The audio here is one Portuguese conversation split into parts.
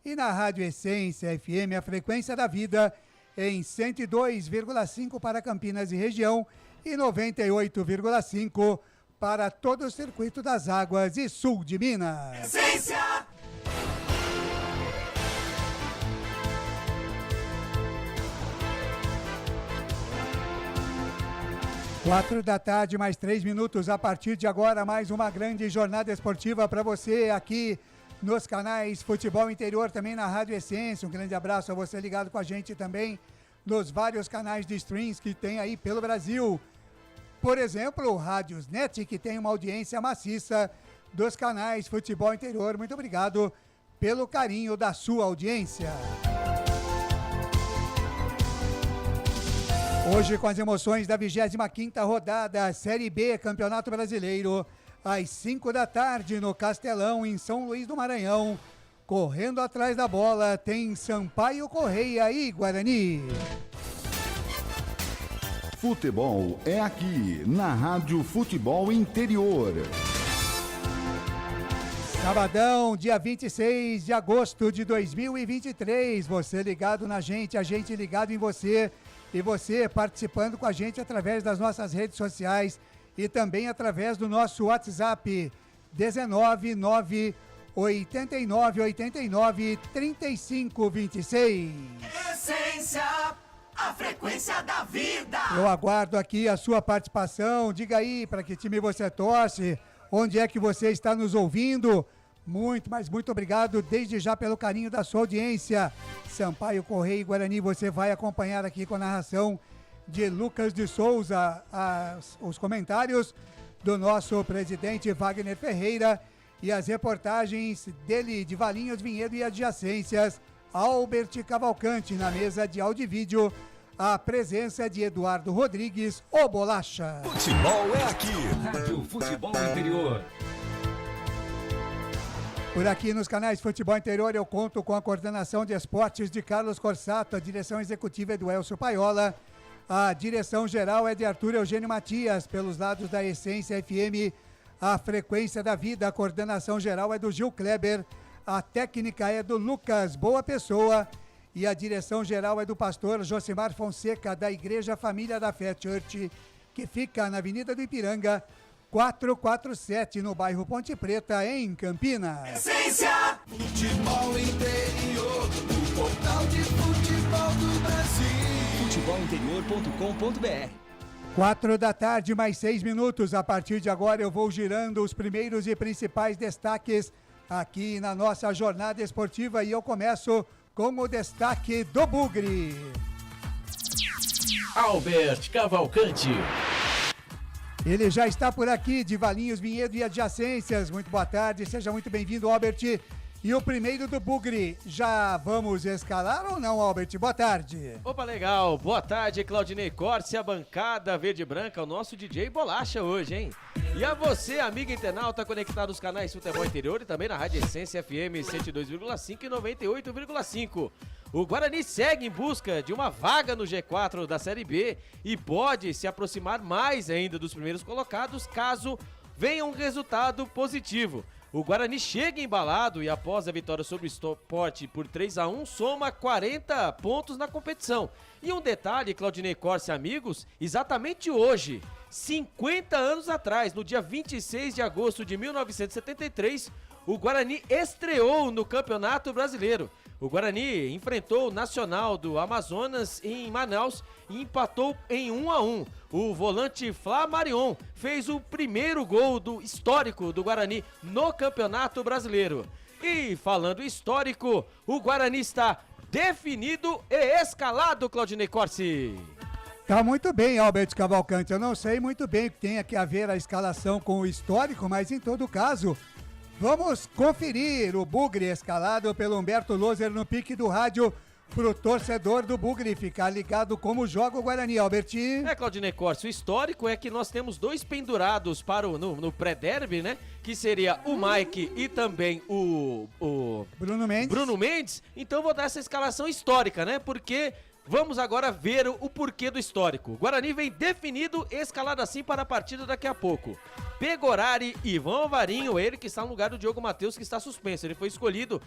e na Rádio Essência FM, a frequência da vida, em 102,5 para Campinas e região e 98,5 para todo o circuito das águas e sul de Minas. Essência! 4 da tarde, mais 3 minutos. A partir de agora, mais uma grande jornada esportiva para você aqui nos canais Futebol Interior, também na Rádio Essência. Um grande abraço a você ligado com a gente também nos vários canais de streams que tem aí pelo Brasil. Por exemplo, o Rádios Net, que tem uma audiência maciça dos canais Futebol Interior. Muito obrigado pelo carinho da sua audiência. Hoje, com as emoções da 25ª rodada, Série B, Campeonato Brasileiro, às 5 da tarde, no Castelão, em São Luís do Maranhão. Correndo atrás da bola, tem Sampaio Correia e Guarani. Futebol é aqui, na Rádio Futebol Interior. Sabadão, dia 26 de agosto de 2023. Você ligado na gente, a gente ligado em você. E você participando com a gente através das nossas redes sociais e também através do nosso WhatsApp 19989893526. Essência, a frequência da vida. Eu aguardo aqui a sua participação. Diga aí para que time você torce, onde é que você está nos ouvindo. Muito, mas muito obrigado desde já pelo carinho da sua audiência. Sampaio Correia e Guarani, você vai acompanhar aqui com a narração de Lucas de Souza, os comentários do nosso presidente Wagner Ferreira e as reportagens dele, de Valinhos, Vinhedo e adjacências, Albert Cavalcante. Na mesa de áudio e vídeo, a presença de Eduardo Rodrigues, o Bolacha. Futebol é aqui, Rádio Futebol Interior. Por aqui nos canais Futebol Interior eu conto com a coordenação de esportes de Carlos Corsato, a direção executiva é do Elcio Paiola, a direção geral é de Arthur Eugênio Matias, pelos lados da Essência FM, a frequência da vida, a coordenação geral é do Gil Kleber, a técnica é do Lucas Boa Pessoa e a direção geral é do pastor Josimar Fonseca, da Igreja Família da Fé Church, que fica na Avenida do Ipiranga, 447, no bairro Ponte Preta, em Campinas. Essência! Futebol Interior, o portal de futebol do Brasil. Futebolinterior.com.br. 4 da tarde, mais 6 minutos. A partir de agora eu vou girando os primeiros e principais destaques aqui na nossa jornada esportiva e eu começo com o destaque do Bugre. Albert Cavalcante. Ele já está por aqui, de Valinhos, Vinhedo e adjacências. Muito boa tarde, seja muito bem-vindo, Albert. E o primeiro do Bugre, já vamos escalar ou não, Albert? Boa tarde. Opa, legal. Boa tarde, Claudinei Corse, a bancada verde e branca, o nosso DJ Bolacha hoje, hein? E a você, amiga internauta, conectado nos canais Futebol Interior e também na Rádio Essência FM 102,5 e 98,5. O Guarani segue em busca de uma vaga no G4 da Série B e pode se aproximar mais ainda dos primeiros colocados caso venha um resultado positivo. O Guarani chega embalado e após a vitória sobre o Sport por 3-1, soma 40 pontos na competição. E um detalhe, Claudinei Corse, amigos, exatamente hoje, 50 anos atrás, no dia 26 de agosto de 1973, o Guarani estreou no Campeonato Brasileiro. O Guarani enfrentou o Nacional do Amazonas em Manaus e empatou em 1-1. O volante Flamarion fez o primeiro gol do histórico do Guarani no Campeonato Brasileiro. E falando histórico, o Guarani está definido e escalado, Claudinei Corse. Tá muito bem, Albert Cavalcante. Eu não sei muito bem o que tem aqui a ver a escalação com o histórico, mas em todo caso, vamos conferir o Bugre escalado pelo Humberto Loser no pique do rádio pro torcedor do Bugre ficar ligado como joga o Guarani, Alberti. Claudinei Corse, o histórico é que nós temos dois pendurados para no pré-derby, né? Que seria o Mike e também o Bruno Mendes. Então vou dar essa escalação histórica, né? Porque vamos agora ver o porquê do histórico. O Guarani vem definido, escalado assim para a partida daqui a pouco. Pegorari e Ivan Alvarinho, ele que está no lugar do Diogo Matheus, que está suspenso. Ele foi escolhido,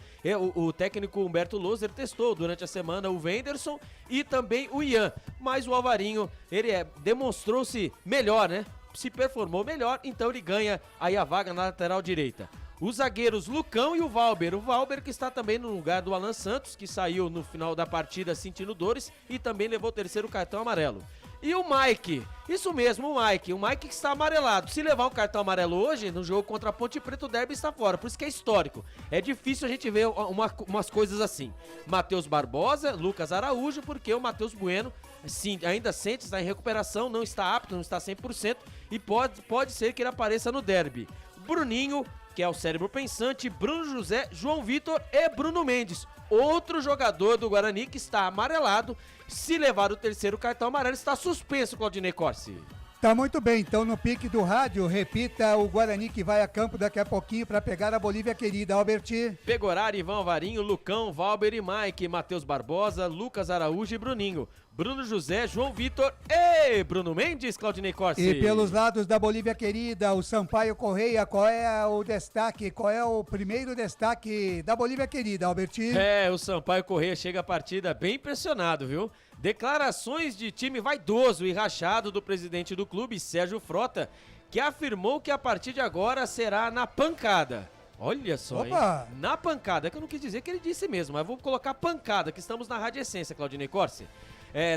o técnico Humberto Loser testou durante a semana o Wenderson e também o Ian. Mas o Alvarinho, ele demonstrou-se melhor, né? Se performou melhor, então ele ganha aí a vaga na lateral direita. Os zagueiros Lucão e o Valber. O Valber que está também no lugar do Alan Santos, que saiu no final da partida sentindo dores e também levou o terceiro cartão amarelo. E o Mike, isso mesmo, o Mike que está amarelado. Se levar um cartão amarelo hoje, no jogo contra a Ponte Preta, o derby está fora, por isso que é histórico. É difícil a gente ver umas coisas assim. Matheus Barbosa, Lucas Araújo, porque o Matheus Bueno, sim, ainda sente, está em recuperação, não está apto, não está 100%, e pode ser que ele apareça no derby. Bruninho, que é o cérebro pensante, Bruno José, João Vitor e Bruno Mendes. Outro jogador do Guarani que está amarelado. Se levar o terceiro cartão amarelo, está suspenso, Claudinei Corsi. Tá muito bem, então no pique do rádio, repita o Guarani que vai a campo daqui a pouquinho para pegar a Bolívia querida, Alberti. Pegorari, Ivan Alvarinho, Lucão, Valber e Mike, Matheus Barbosa, Lucas Araújo e Bruninho. Bruno José, João Vitor e Bruno Mendes, Claudinei Corsi. E pelos lados da Bolívia querida, o Sampaio Correia, qual é o destaque, qual é o primeiro destaque da Bolívia querida, Alberti? O Sampaio Correia chega à partida bem impressionado, viu? Declarações de time vaidoso e rachado do presidente do clube, Sérgio Frota, que afirmou que a partir de agora será na pancada. Olha só, hein? Na pancada, que eu não quis dizer que ele disse mesmo, mas vou colocar pancada, que estamos na Rádio Essência, Claudinei Corsi.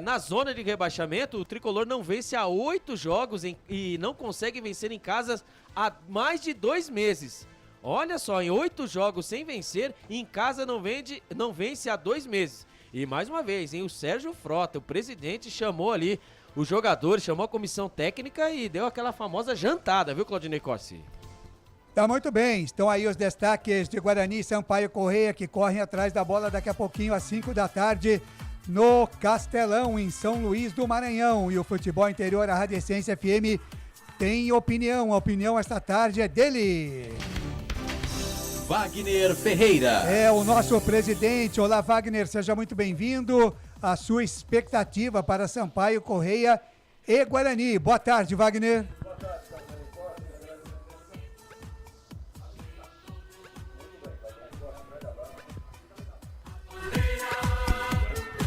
Na zona de rebaixamento, o Tricolor não vence há 8 jogos e não consegue vencer em casa há mais de 2 meses. Olha só, em 8 jogos sem vencer, em casa não vence há 2 meses. E mais uma vez, hein, o Sérgio Frota, o presidente, chamou ali os jogadores, chamou a comissão técnica e deu aquela famosa jantada, viu, Claudinei Corsi? Tá muito bem, estão aí os destaques de Guarani e Sampaio Correia que correm atrás da bola daqui a pouquinho às 5 da tarde no Castelão, em São Luís do Maranhão. E o Futebol Interior, a Rádio Essência FM, tem opinião. A opinião esta tarde é dele. Wagner Ferreira. É o nosso presidente. Olá, Wagner, seja muito bem-vindo. A sua expectativa para Sampaio Correia e Guarani. Boa tarde, Wagner. Boa tarde,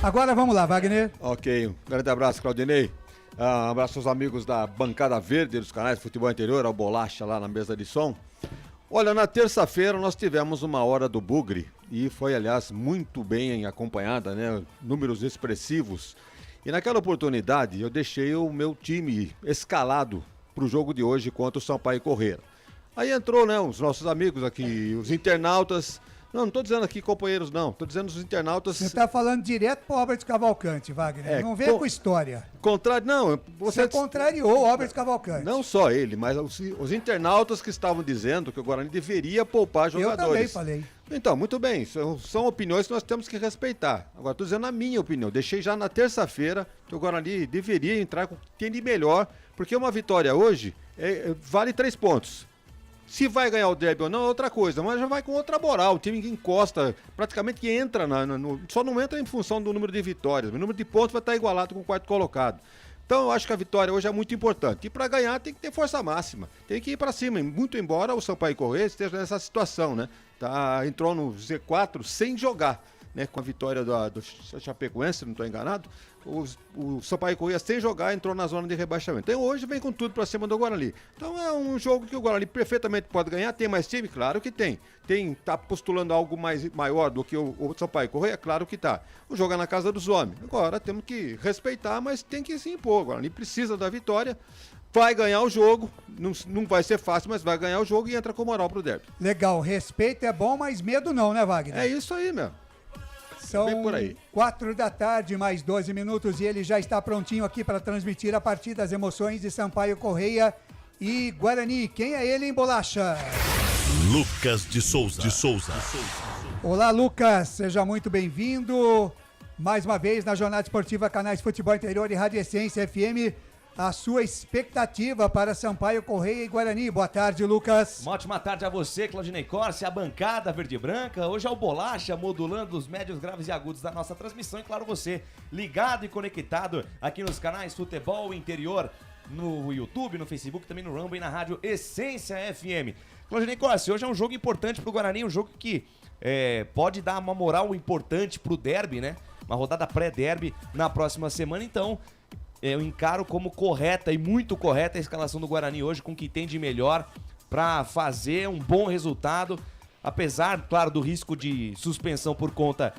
Agora vamos lá, Wagner. Ok, um grande abraço, Claudinei. Um abraço aos amigos da bancada verde dos canais de Futebol Interior, ao Bolacha lá na mesa de som. Olha, na terça-feira nós tivemos uma hora do Bugre e foi, aliás, muito bem acompanhada, né? Números expressivos. E naquela oportunidade eu deixei o meu time escalado para o jogo de hoje contra o Sampaio Correia. Aí entrou, né, os nossos amigos aqui, os internautas. Não estou dizendo aqui companheiros, não. Estou dizendo os internautas... Você está falando direto para o Albert Cavalcante, Wagner. Não vem com história. Não, você contrariou o Albert Cavalcante. Não só ele, mas os internautas que estavam dizendo que o Guarani deveria poupar jogadores. Eu também falei. Então, muito bem. São opiniões que nós temos que respeitar. Agora, estou dizendo a minha opinião. Deixei já na terça-feira que o Guarani deveria entrar com o que tem de melhor, porque uma vitória hoje vale 3 pontos. Se vai ganhar o derby ou não é outra coisa, mas já vai com outra moral. O time que encosta, praticamente que entra, só não entra em função do número de vitórias. O número de pontos vai estar igualado com o quarto colocado. Então eu acho que a vitória hoje é muito importante. E para ganhar tem que ter força máxima. Tem que ir para cima. Muito embora o Sampaio Correia esteja nessa situação, né? Entrou no Z4 sem jogar, né? Com a vitória do Chapecoense, não estou enganado. O Sampaio Correia sem jogar entrou na zona de rebaixamento. Então hoje vem com tudo para cima do Guarani. Então é um jogo que o Guarani perfeitamente pode ganhar. Tem mais time? Claro que tem. Tá postulando algo maior do que o Sampaio Correia? Claro que tá. O jogo é na casa dos homens. Agora temos que respeitar, mas tem que se impor. O Guarani precisa da vitória. Vai ganhar o jogo, não vai ser fácil, mas vai ganhar o jogo e entra com moral pro derby. Legal, respeito é bom, mas medo não, né, Wagner? É isso aí, meu. São 4 da tarde, mais 12 minutos, e ele já está prontinho aqui para transmitir a partida das emoções de Sampaio Correia e Guarani. Quem é ele em Bolacha? Lucas de Souza. Olá, Lucas, seja muito bem-vindo. Mais uma vez na Jornada Esportiva Canais Futebol Interior e Rádio Essência FM. A sua expectativa para Sampaio Correia e Guarani. Boa tarde, Lucas. Uma ótima tarde a você, Claudinei Corsi, a bancada verde e branca. Hoje é o Bolacha, modulando os médios, graves e agudos da nossa transmissão. E claro, você ligado e conectado aqui nos canais Futebol Interior. no YouTube, no Facebook, também no Rumble e na rádio Essência FM. Claudinei Corsi, hoje é um jogo importante pro Guarani, um jogo que pode dar uma moral importante pro derby, né? Uma rodada pré-derby na próxima semana, então eu encaro como correta e muito correta a escalação do Guarani hoje, com o que tem de melhor para fazer um bom resultado, apesar, claro, do risco de suspensão por conta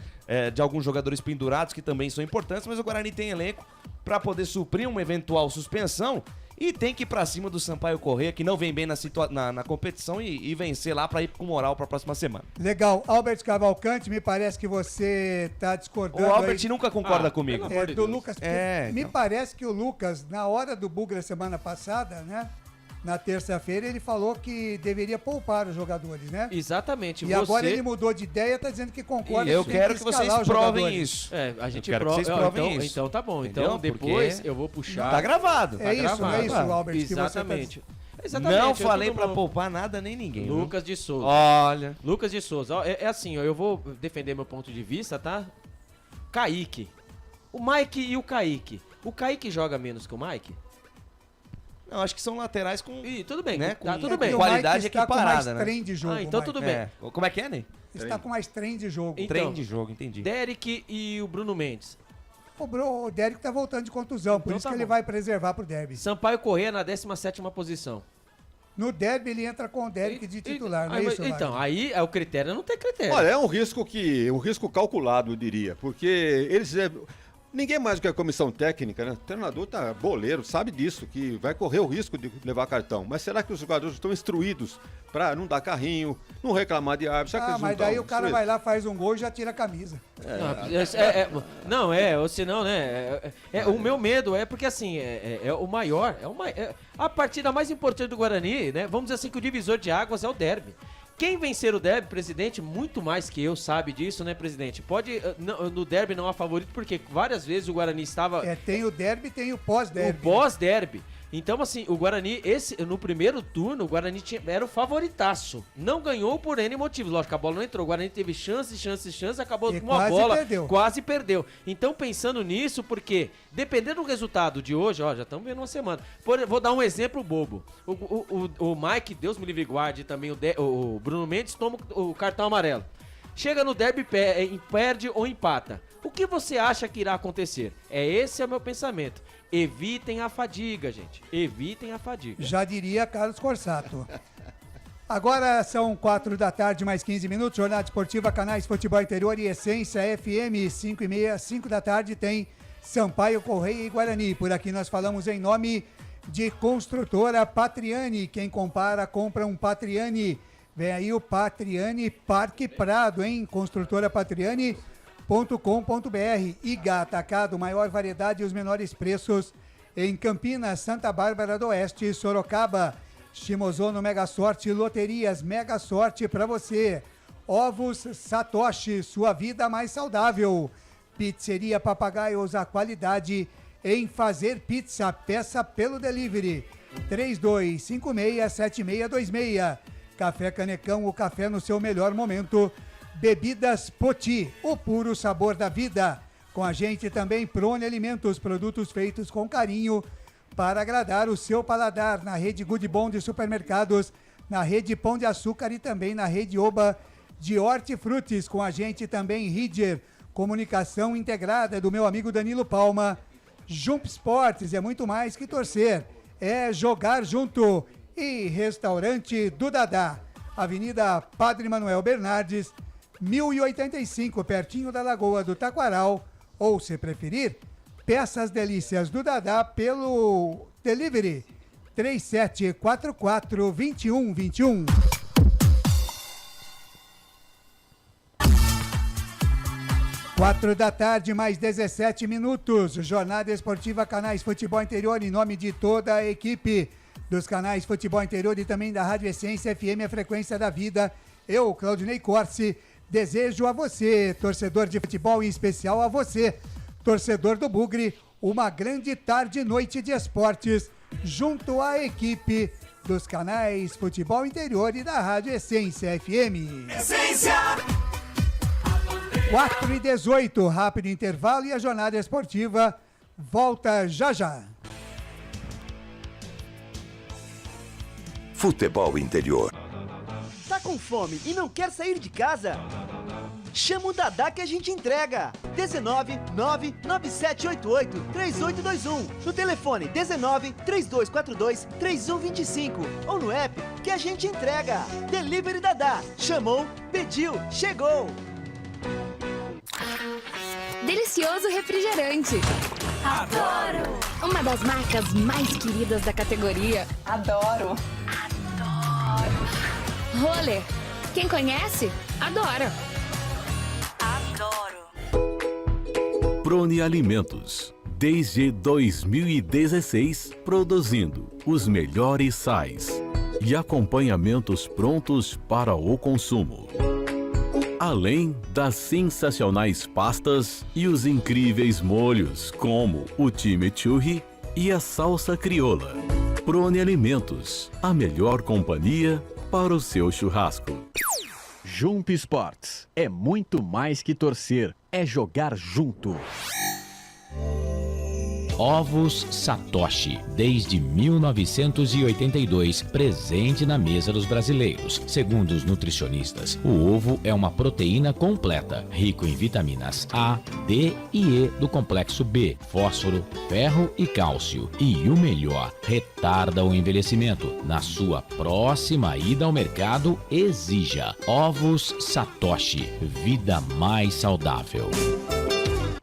de alguns jogadores pendurados, que também são importantes, mas o Guarani tem elenco para poder suprir uma eventual suspensão e tem que ir para cima do Sampaio Corrêa, que não vem bem na competição, e vencer lá para ir com moral para a próxima semana. Legal. Albert Cavalcante, me parece que você está discordando. O Albert aí. nunca concorda comigo. Do Deus. Lucas. Me então. parece que o Lucas, na hora do Bugra semana passada, né? Na terça-feira, ele falou que deveria poupar os jogadores, né? Exatamente. E agora ele mudou de ideia, tá dizendo que concorda. Eu que tem quero que vocês escalar os provem jogadores. isso. A gente Eu quero que prova. vocês provem Então, isso. então tá bom. Entendeu? Então depois Porque eu vou puxar. Tá gravado. É isso, gravado. é isso, Albert, que você tá Exatamente. Não eu falei todo pra mundo- poupar nada nem ninguém. viu? Lucas de Souza. Olha. Lucas de Souza. Ó, é assim, ó, eu vou defender meu ponto de vista, tá? Kaique. O Mike e o Kaique. O Kaique joga menos que o Mike? Não, acho que são laterais com. Ih, tudo bem, Né, tá com- tudo É bem. que o Qualidade Mike está com equiparada, mais né? trem de jogo. Então Mike. tudo bem. Como é que é, Ney? Está com mais trem de jogo. Então, Trem de jogo, entendi. Derek e o Bruno Mendes. O Derek tá voltando de contusão, por Então isso tá que ele bom. vai preservar pro derby. Sampaio Corrêa na 17ª posição. No derby ele entra com o Derek de titular, não é isso, Então, Wagner? aí é o critério, não tem critério. Olha, é um risco calculado, eu diria, porque ninguém mais do que a comissão técnica, né? O treinador tá boleiro, sabe disso, que vai correr o risco de levar cartão. Mas será que os jogadores estão instruídos para não dar carrinho, não reclamar de árbitro? Será que eles não Mas daí estão o cara instruídos? vai lá, faz um gol e já tira a camisa. Ou senão, né? O meu medo é porque assim, o maior, a partida mais importante do Guarani, né? Vamos dizer assim que o divisor de águas é o derby. Quem vencer o derby, presidente, muito mais que eu sabe disso, né, presidente? No derby não há favorito, porque várias vezes o Guarani estava Tem o derby e tem o o pós-derby. pós-derby. Então, assim, o Guarani, no primeiro turno, o Guarani era o favoritaço. Não ganhou por N motivos. Lógico, a bola não entrou. O Guarani teve chance, acabou E com uma quase bola. perdeu. Quase perdeu. Então, pensando nisso, porque dependendo do resultado de hoje, ó, já estamos vendo uma semana. Vou dar um exemplo bobo. O Mike, Deus me livre e guarde, também o Bruno Mendes toma o cartão amarelo. Chega no derby, perde ou empata. O que você acha que irá acontecer? Esse é o meu pensamento. Evitem a fadiga, gente. Evitem a fadiga. Já diria Carlos Corsato. Agora são 4 da tarde, mais 15 minutos. Jornada Esportiva, Canais Futebol Interior e Essência FM, 5h30, 5 da tarde tem Sampaio Corrêa e Guarani. Por aqui nós falamos em nome de Construtora Patriani. Quem compara, compra um Patriani. Vem aí o Patriani Parque Prado, hein? Construtora Patriani.com.br. IGA Atacado, maior variedade e os menores preços em Campinas, Santa Bárbara do Oeste, Sorocaba. Shimozono Mega Sorte, loterias Mega Sorte para você. Ovos Satoshi, sua vida mais saudável. Pizzeria Papagaios, a qualidade em fazer pizza. Peça pelo delivery 32567626. Café Canecão, o café no seu melhor momento. Bebidas Poti, o puro sabor da vida. Com a gente também Prone Alimentos, produtos feitos com carinho para agradar o seu paladar. Na rede Good Bom de supermercados, na rede Pão de Açúcar e também na rede Oba de hortifrutis. Com a gente também Ridger, comunicação integrada do meu amigo Danilo Palma. Jump Sports, é muito mais que torcer, é jogar junto. E Restaurante do Dadá, Avenida Padre Manuel Bernardes, 1085, pertinho da Lagoa do Taquaral. Ou, se preferir, peça as delícias do Dadá pelo delivery 3744-2121. Quatro da tarde, mais 17 minutos. Jornada Esportiva Canais Futebol Interior, em nome de toda a equipe dos canais Futebol Interior e também da Rádio Essência FM, a frequência da vida. Eu, Claudinei Corsi, desejo a você, torcedor de futebol, em especial a você, torcedor do Bugre, uma grande tarde e noite de esportes, junto à equipe dos canais Futebol Interior e da Rádio Essência FM. Essência! 4h18, rápido intervalo e a jornada esportiva volta já já. Futebol Interior. Tá com fome e não quer sair de casa? Chama o Dadá que a gente entrega. 19 99788 3821. No telefone 19 3242 3125. Ou no app que a gente entrega. Delivery Dadá. Chamou, pediu, chegou. Delicioso refrigerante. Adoro! Uma das marcas mais queridas da categoria. Adoro! Roller. Quem conhece, adora. Prone Alimentos. Desde 2016, produzindo os melhores sais e acompanhamentos prontos para o consumo. Além das sensacionais pastas e os incríveis molhos, como o chimichurri e a salsa crioula. Prone Alimentos, a melhor companhia para o seu churrasco. Jump Sports é muito mais que torcer, é jogar junto. Ovos Satoshi, desde 1982, presente na mesa dos brasileiros. Segundo os nutricionistas, o ovo é uma proteína completa, rico em vitaminas A, D e E do complexo B, fósforo, ferro e cálcio. E o melhor, retarda o envelhecimento. Na sua próxima ida ao mercado, exija Ovos Satoshi, vida mais saudável.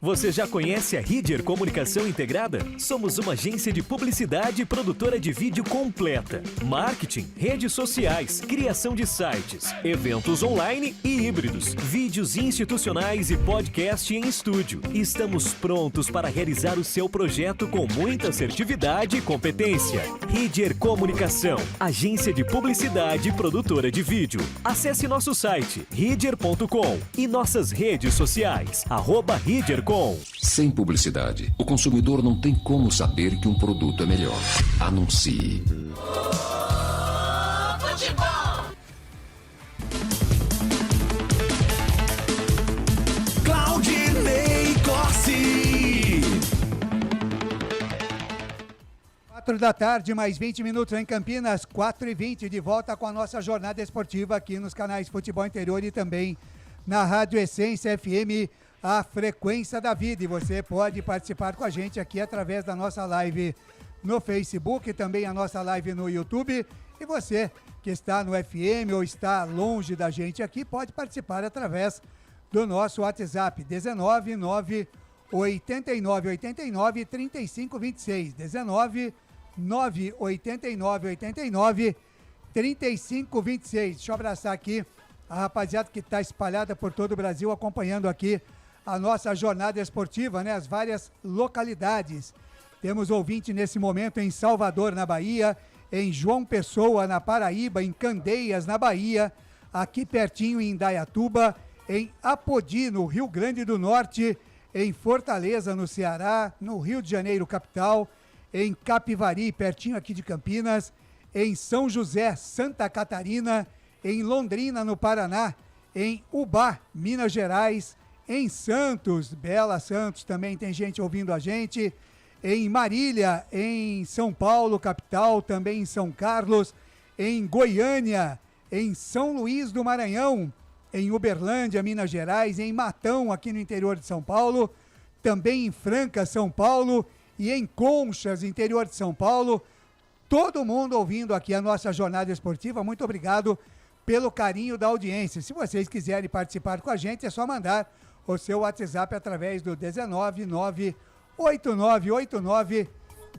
Você já conhece a Ridger Comunicação Integrada? Somos uma agência de publicidade e produtora de vídeo completa. Marketing, redes sociais, criação de sites, eventos online e híbridos, vídeos institucionais e podcast em estúdio. Estamos prontos para realizar o seu projeto com muita assertividade e competência. Ridger Comunicação, agência de publicidade e produtora de vídeo. Acesse nosso site, ridger.com e nossas redes sociais, @ridger.com. Sem publicidade, o consumidor não tem como saber que um produto é melhor. Anuncie. Claudinei Corsi. 4 da tarde, mais 20 minutos em Campinas, 4h20, de volta com a nossa jornada esportiva aqui nos canais Futebol Interior e também na Rádio Essência FM, a frequência da vida. E você pode participar com a gente aqui através da nossa live no Facebook, também a nossa live no YouTube. E você que está no FM ou está longe da gente aqui, pode participar através do nosso WhatsApp, 19 9 89 89 35 26. 19 9 89 89 35 26. Deixa eu abraçar aqui a rapaziada que está espalhada por todo o Brasil, acompanhando aqui a nossa jornada esportiva, né? As várias localidades. Temos ouvinte nesse momento em Salvador, na Bahia, em João Pessoa, na Paraíba, em Candeias, na Bahia, aqui pertinho em Indaiatuba, em Apodi, no Rio Grande do Norte, em Fortaleza, no Ceará, no Rio de Janeiro, capital, em Capivari, pertinho aqui de Campinas, em São José, Santa Catarina, em Londrina, no Paraná, em Ubá, Minas Gerais, em Santos, Bela Santos, também tem gente ouvindo a gente, em Marília, em São Paulo, capital, também em São Carlos, em Goiânia, em São Luís do Maranhão, em Uberlândia, Minas Gerais, em Matão, aqui no interior de São Paulo, também em Franca, São Paulo, e em Conchas, interior de São Paulo. Todo mundo ouvindo aqui a nossa jornada esportiva, muito obrigado pelo carinho da audiência. Se vocês quiserem participar com a gente, é só mandar o seu WhatsApp através do 19 98989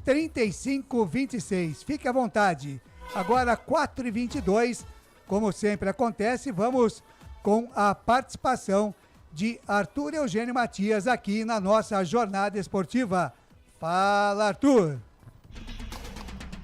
3526. Fique à vontade. Agora, 4h22, como sempre acontece, vamos com a participação de Arthur Eugênio Matias aqui na nossa jornada esportiva. Fala, Arthur.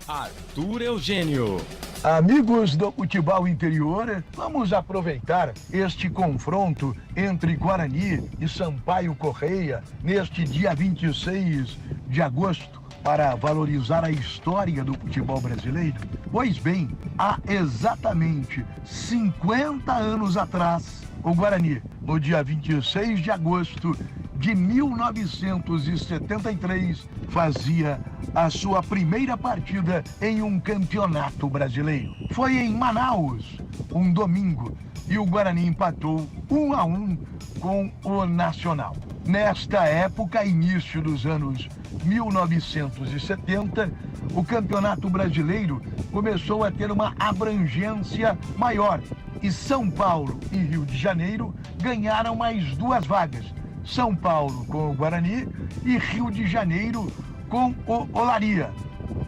Arthur Eugênio. Amigos do Futebol Interior, vamos aproveitar este confronto entre Guarani e Sampaio Correia neste dia 26 de agosto para valorizar a história do futebol brasileiro. Pois bem, há exatamente 50 anos atrás, o Guarani, no dia 26 de agosto de 1973, fazia a sua primeira partida em um campeonato brasileiro. Foi em Manaus, um domingo, e o Guarani empatou 1-1 com o Nacional. Nesta época, início dos anos 1970, o Campeonato Brasileiro começou a ter uma abrangência maior e São Paulo e Rio de Janeiro ganharam mais 2 vagas. São Paulo com o Guarani e Rio de Janeiro com o Olaria.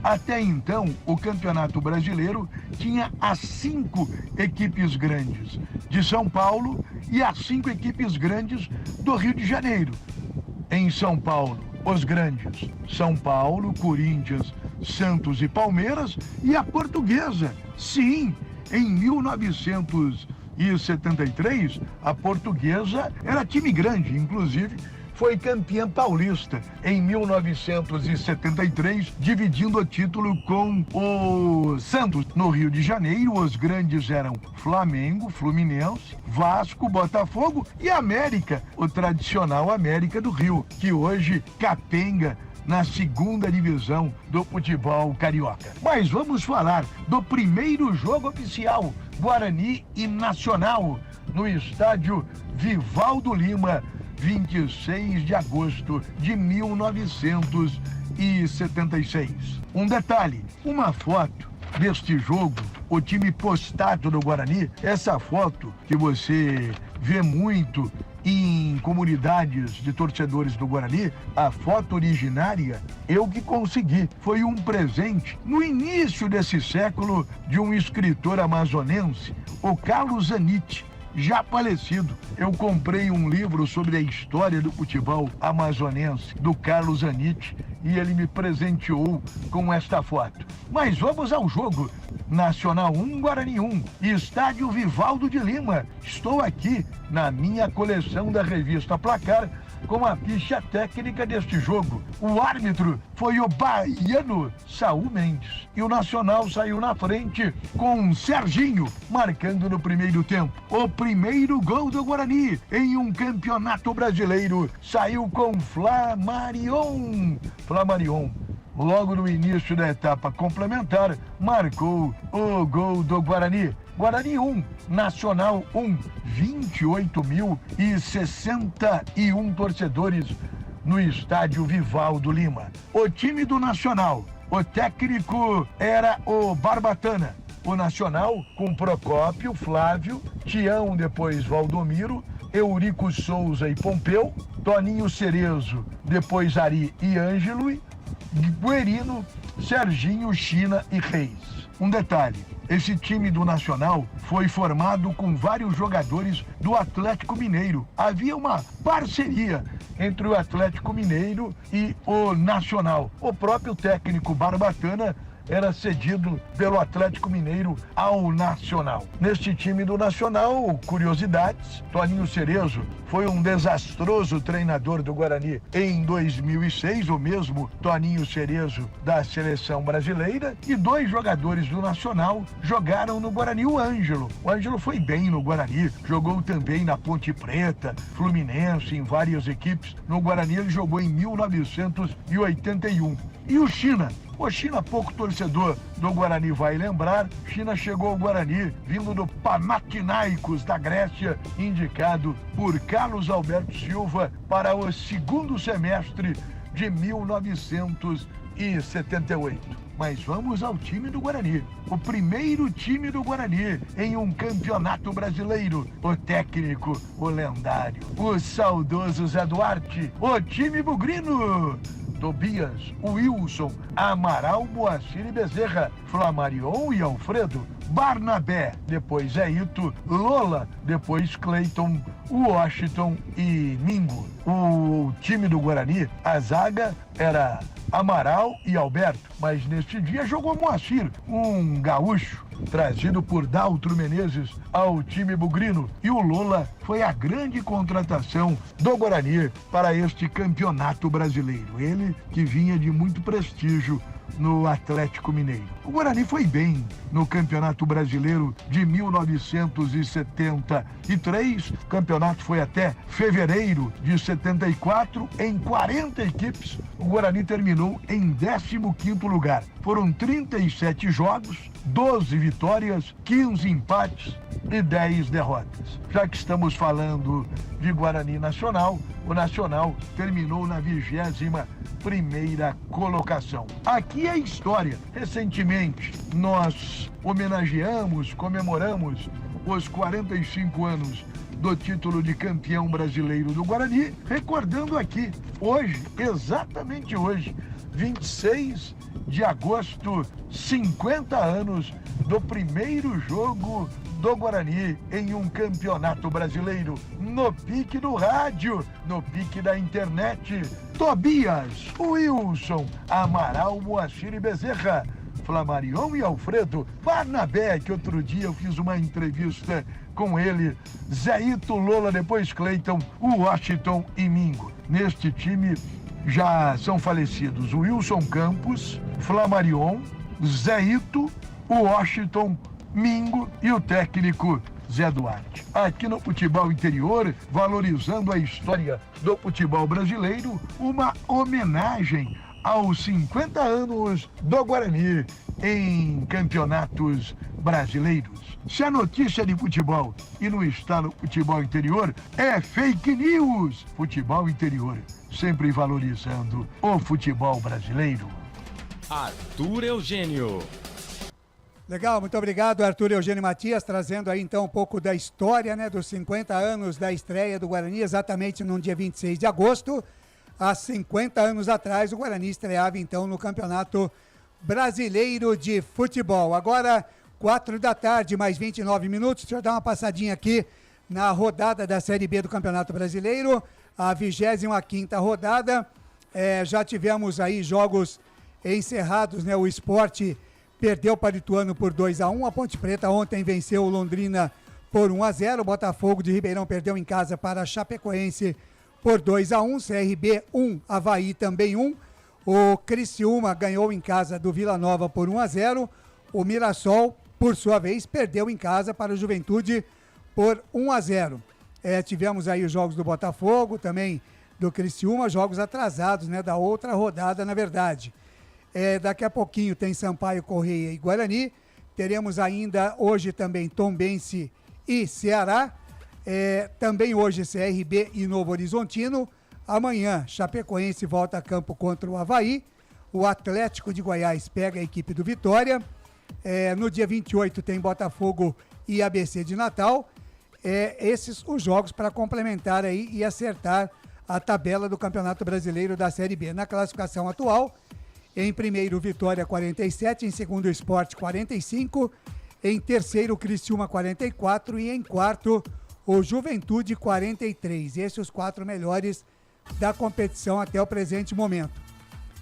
Até então, o Campeonato Brasileiro tinha as 5 equipes grandes de São Paulo e as 5 equipes grandes do Rio de Janeiro. Em São Paulo, os grandes São Paulo, Corinthians, Santos e Palmeiras, e a Portuguesa. Sim, em 1973, a Portuguesa era time grande, inclusive foi campeã paulista em 1973, dividindo o título com o Santos. No Rio de Janeiro, os grandes eram Flamengo, Fluminense, Vasco, Botafogo e América, o tradicional América do Rio, que hoje capenga na 2ª divisão do futebol carioca. Mas vamos falar do primeiro jogo oficial, Guarani e Nacional, no estádio Vivaldo Lima, 26 de agosto de 1976. Um detalhe, uma foto deste jogo, o time postado do Guarani, essa foto que você vê muito em comunidades de torcedores do Guarani, a foto originária, eu que consegui. Foi um presente no início desse século de um escritor amazonense, o Carlos Zanetti, já falecido. Eu comprei um livro sobre a história do futebol amazonense, do Carlos Zanetti, e ele me presenteou com esta foto. Mas vamos ao jogo. Nacional 1, Guarani 1, estádio Vivaldo de Lima. Estou aqui na minha coleção da revista Placar com a ficha técnica deste jogo. O árbitro foi o baiano Saul Mendes. E o Nacional saiu na frente com Serginho, marcando no primeiro tempo. O primeiro gol do Guarani em um campeonato brasileiro saiu com Flamarion. Flamarion, logo no início da etapa complementar, marcou o gol do Guarani. Guarani 1, Nacional 1, 28.061 torcedores no estádio Vivaldo Lima. O time do Nacional, o técnico era o Barbatana. O Nacional com Procópio, Flávio, Tião, depois Valdomiro, Eurico Souza e Pompeu, Toninho Cerezo, depois Ari e Ângelo, Guerino, Serginho, China e Reis. Um detalhe, esse time do Nacional foi formado com vários jogadores do Atlético Mineiro. Havia uma parceria entre o Atlético Mineiro e o Nacional. O próprio técnico Barbatana era cedido pelo Atlético Mineiro ao Nacional. Neste time do Nacional, curiosidades, Toninho Cerezo foi um desastroso treinador do Guarani em 2006, o mesmo Toninho Cerezo da seleção brasileira, e 2 jogadores do Nacional jogaram no Guarani. O Ângelo foi bem no Guarani, jogou também na Ponte Preta, Fluminense, em várias equipes. No Guarani ele jogou em 1981. E o China, pouco torcedor do Guarani vai lembrar, China chegou ao Guarani vindo do Panathinaikos da Grécia, indicado por Carlos Alberto Silva para o 2º semestre de 1978. Mas vamos ao time do Guarani. O primeiro time do Guarani em um campeonato brasileiro. O técnico, o lendário, o saudoso Zé Duarte. O time bugrino: Tobias, Wilson, Amaral, Moacir e Bezerra, Flamarion e Alfredo, Barnabé, depois Eito, Lola, depois Cleiton, Washington e Mingo. O time do Guarani, a zaga era Amaral e Alberto, mas neste dia jogou Moacir, um gaúcho, trazido por Daltro Menezes ao time bugrino. E o Lola foi a grande contratação do Guarani para este campeonato brasileiro. Ele que vinha de muito prestígio no Atlético Mineiro. O Guarani foi bem no Campeonato Brasileiro de 1973. O campeonato foi até fevereiro de 74. Em 40 equipes, o Guarani terminou em 15º lugar. Foram 37 jogos, 12 vitórias, 15 empates e 10 derrotas. Já que estamos falando de Guarani Nacional, o Nacional terminou na 21ª colocação. Aqui é a história. Recentemente, nós comemoramos os 45 anos do título de campeão brasileiro do Guarani, recordando aqui, hoje, exatamente hoje, 26 de agosto, 50 anos do primeiro jogo do Guarani em um campeonato brasileiro, no pique do rádio, no pique da internet. Tobias, Wilson, Amaral, Moacir e Bezerra, Flamarion e Alfredo, Barnabé, que outro dia eu fiz uma entrevista com ele, Zéito, Lola, depois Cleiton, Washington e Mingo. Neste time já são falecidos o Wilson Campos, Flamarion, Zéito, Washington, Mingo e o técnico Zé Duarte. Aqui no Futebol Interior, valorizando a história do futebol brasileiro, uma homenagem aos 50 anos do Guarani em campeonatos brasileiros. Se a notícia de futebol e não está no Futebol Interior, é fake news. Futebol Interior, sempre valorizando o futebol brasileiro. Arthur Eugênio. Legal, muito obrigado, Arthur Eugênio Matias, trazendo aí então um pouco da história, né, dos 50 anos da estreia do Guarani, exatamente no dia 26 de agosto. Há 50 anos atrás, o Guarani estreava então no Campeonato Brasileiro de Futebol. Agora, 4 da tarde, mais 29 minutos. Deixa eu dar uma passadinha aqui na rodada da Série B do Campeonato Brasileiro, a 25ª rodada. Já tivemos aí jogos encerrados, né? O Sport perdeu para o Ituano por 2-1. A Ponte Preta ontem venceu o Londrina por 1-0. O Botafogo de Ribeirão perdeu em casa para a Chapecoense por 2-1. CRB 1, Avaí também 1. O Criciúma ganhou em casa do Vila Nova por 1-0. O Mirassol, por sua vez, perdeu em casa para o Juventude por 1-0. Tivemos aí os jogos do Botafogo, também do Criciúma, jogos atrasados, né, da outra rodada, na verdade. Daqui a pouquinho tem Sampaio Corrêa e Guarani. Teremos ainda hoje também Tombense e Ceará. Também hoje CRB e Novo Horizontino. Amanhã Chapecoense volta a campo contra o Avaí. O Atlético de Goiás pega a equipe do Vitória. No dia 28 tem Botafogo e ABC de Natal. Esses os jogos para complementar aí e acertar a tabela do Campeonato Brasileiro da Série B. Na classificação atual, em primeiro, Vitória 47, em segundo, Sport 45, em terceiro, Criciúma 44 e em quarto, o Juventude 43. Esses os 4 melhores da competição até o presente momento.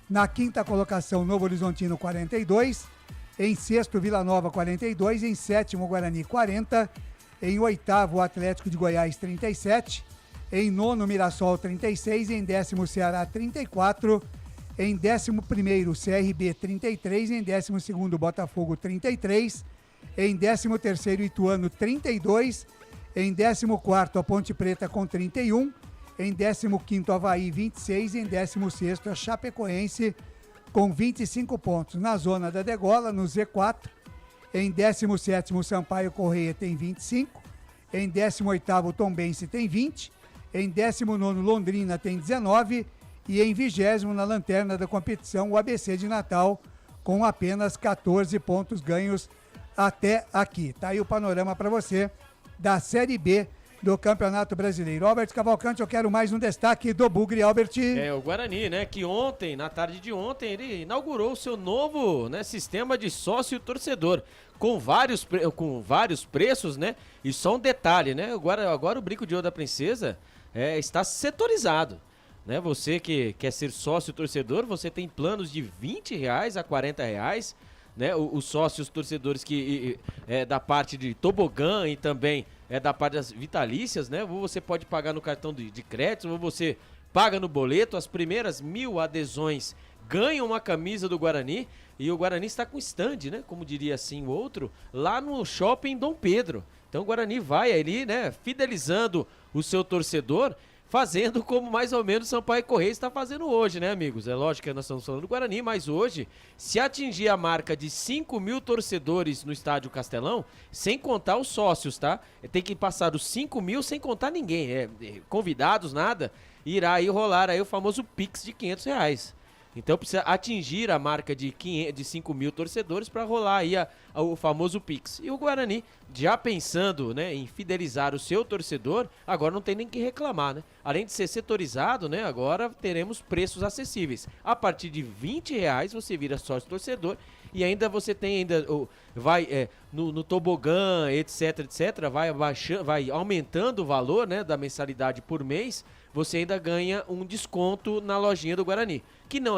Na quinta colocação, Novo Horizontino 42, em sexto, Vila Nova 42, em sétimo, Guarani 40, em oitavo, Atlético de Goiás 37, em nono, Mirassol 36, em décimo, Ceará 34, em 11º, CRB 33, em 12º, Botafogo 33, em 13º, Ituano 32, em 14º, a Ponte Preta com 31, em 15º, Avaí 26, em 16º, a Chapecoense com 25 pontos. Na zona da degola, no Z4, em 17º, Sampaio Corrêa tem 25, em 18º, Tombense tem 20, em 19º, Londrina tem 19, e em 20º, na lanterna da competição, o ABC de Natal, com apenas 14 pontos ganhos até aqui. Tá aí o panorama para você da Série B do Campeonato Brasileiro. Albert Cavalcante, eu quero mais um destaque do Bugre, Albert. O Guarani, né, que ontem, na tarde de ontem, ele inaugurou o seu novo, né, sistema de sócio-torcedor, com vários preços, né, e só um detalhe, né, agora o Brinco de Ouro da Princesa está setorizado. Né, você que quer ser sócio torcedor, você tem planos de R$20 a R$40, né, os sócios torcedores que da parte de tobogã e também da parte das vitalícias, né, ou você pode pagar no cartão de crédito, ou você paga no boleto. As primeiras 1.000 adesões ganham uma camisa do Guarani e o Guarani está com stand, né? Como diria assim o outro, lá no Shopping Dom Pedro. Então o Guarani vai ali, né? Fidelizando o seu torcedor, fazendo como mais ou menos o Sampaio Corrêa está fazendo hoje, né, amigos? É lógico que nós estamos falando do Guarani, mas hoje, se atingir a marca de 5 mil torcedores no Estádio Castelão, sem contar os sócios, tá? Tem que passar os 5 mil sem contar ninguém, convidados, nada, irá aí rolar aí o famoso Pix de R$500. Então precisa atingir a marca de 5 mil torcedores para rolar aí o famoso Pix. E o Guarani, já pensando, né, em fidelizar o seu torcedor, agora não tem nem que reclamar, né? Além de ser setorizado, né, agora teremos preços acessíveis. A partir de R$20 você vira sócio torcedor e ainda você tem no tobogã, etc, vai aumentando o valor, né, da mensalidade por mês. Você ainda ganha um desconto na lojinha do Guarani, que não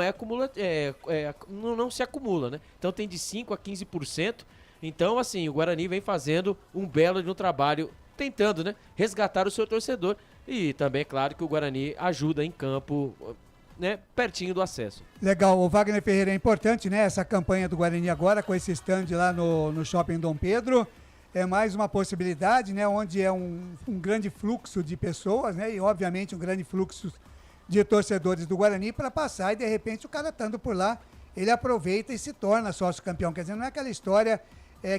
não se acumula, né? Então tem de 5% a 15%. Então, assim, o Guarani vem fazendo um belo de um trabalho, tentando, né, resgatar o seu torcedor. E também, é claro, que o Guarani ajuda em campo, né, pertinho do acesso. Legal, o Wagner Ferreira, é importante, né, essa campanha do Guarani agora, com esse stand lá no Shopping Dom Pedro. É mais uma possibilidade, né, onde é um grande fluxo de pessoas, né, e obviamente um grande fluxo de torcedores do Guarani para passar e de repente o cara estando por lá, ele aproveita e se torna sócio campeão. Quer dizer, não é aquela história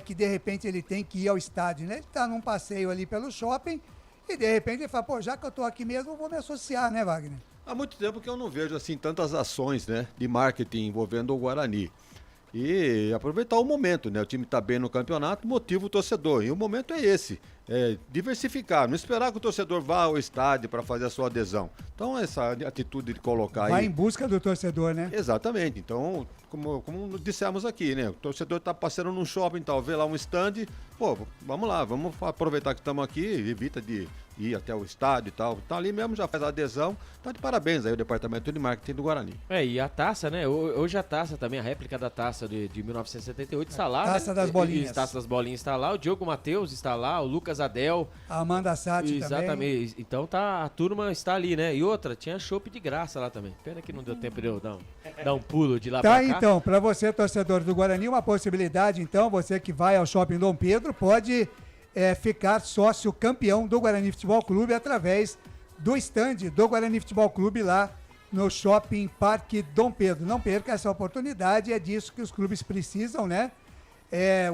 que de repente ele tem que ir ao estádio, né? Ele está num passeio ali pelo shopping e de repente ele fala, pô, já que eu estou aqui mesmo, eu vou me associar, né, Wagner? Há muito tempo que eu não vejo assim tantas ações, né, de marketing envolvendo o Guarani. E aproveitar o momento, né? O time está bem no campeonato, motiva o torcedor. E o momento é esse, diversificar, não esperar que o torcedor vá ao estádio para fazer a sua adesão. Então essa atitude de colocar vai em busca do torcedor, né? Exatamente. Então, como dissemos aqui, né? O torcedor está passando num shopping, tal, vê lá um stand, pô, vamos lá, vamos aproveitar que estamos aqui, evita de ir até o estádio e tal. Tá ali mesmo, já faz a adesão. Tá de parabéns aí o departamento de marketing do Guarani. E a taça, né? Hoje a taça também, a réplica da taça de 1978 está lá. Taça das bolinhas. Taça das bolinhas está lá. O Diogo Matheus está lá, o Lucas Adel. A Amanda Sati também. Exatamente. Então a turma está ali, né? E outra, tinha chopp de graça lá também. Pena que não deu tempo de eu dar um pulo de lá pra cá. Então, para você, torcedor do Guarani, uma possibilidade, então, você que vai ao Shopping Dom Pedro, pode ficar sócio campeão do Guarani Futebol Clube através do stand do Guarani Futebol Clube lá no Shopping Parque Dom Pedro. Não perca essa oportunidade, é disso que os clubes precisam, né?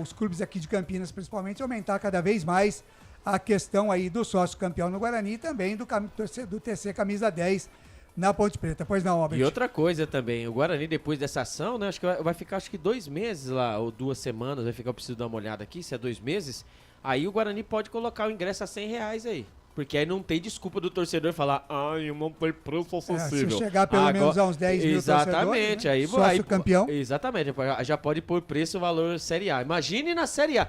Os clubes aqui de Campinas, principalmente, aumentar cada vez mais a questão aí do sócio campeão no Guarani e também do TC Camisa 10 na Ponte Preta. Pois não, Albert? E outra coisa também, o Guarani, depois dessa ação, né? Acho que vai ficar 2 meses lá, ou 2 semanas, vai ficar, eu preciso dar uma olhada aqui, se é 2 meses. Aí o Guarani pode colocar o ingresso a R$100 aí. Porque aí não tem desculpa do torcedor falar, eu não tenho preço acessível. Se chegar pelo menos a uns 10 mil exatamente, torcedores, né? Sócio campeão. Exatamente, já pode pôr preço o valor Série A. Imagine na Série A.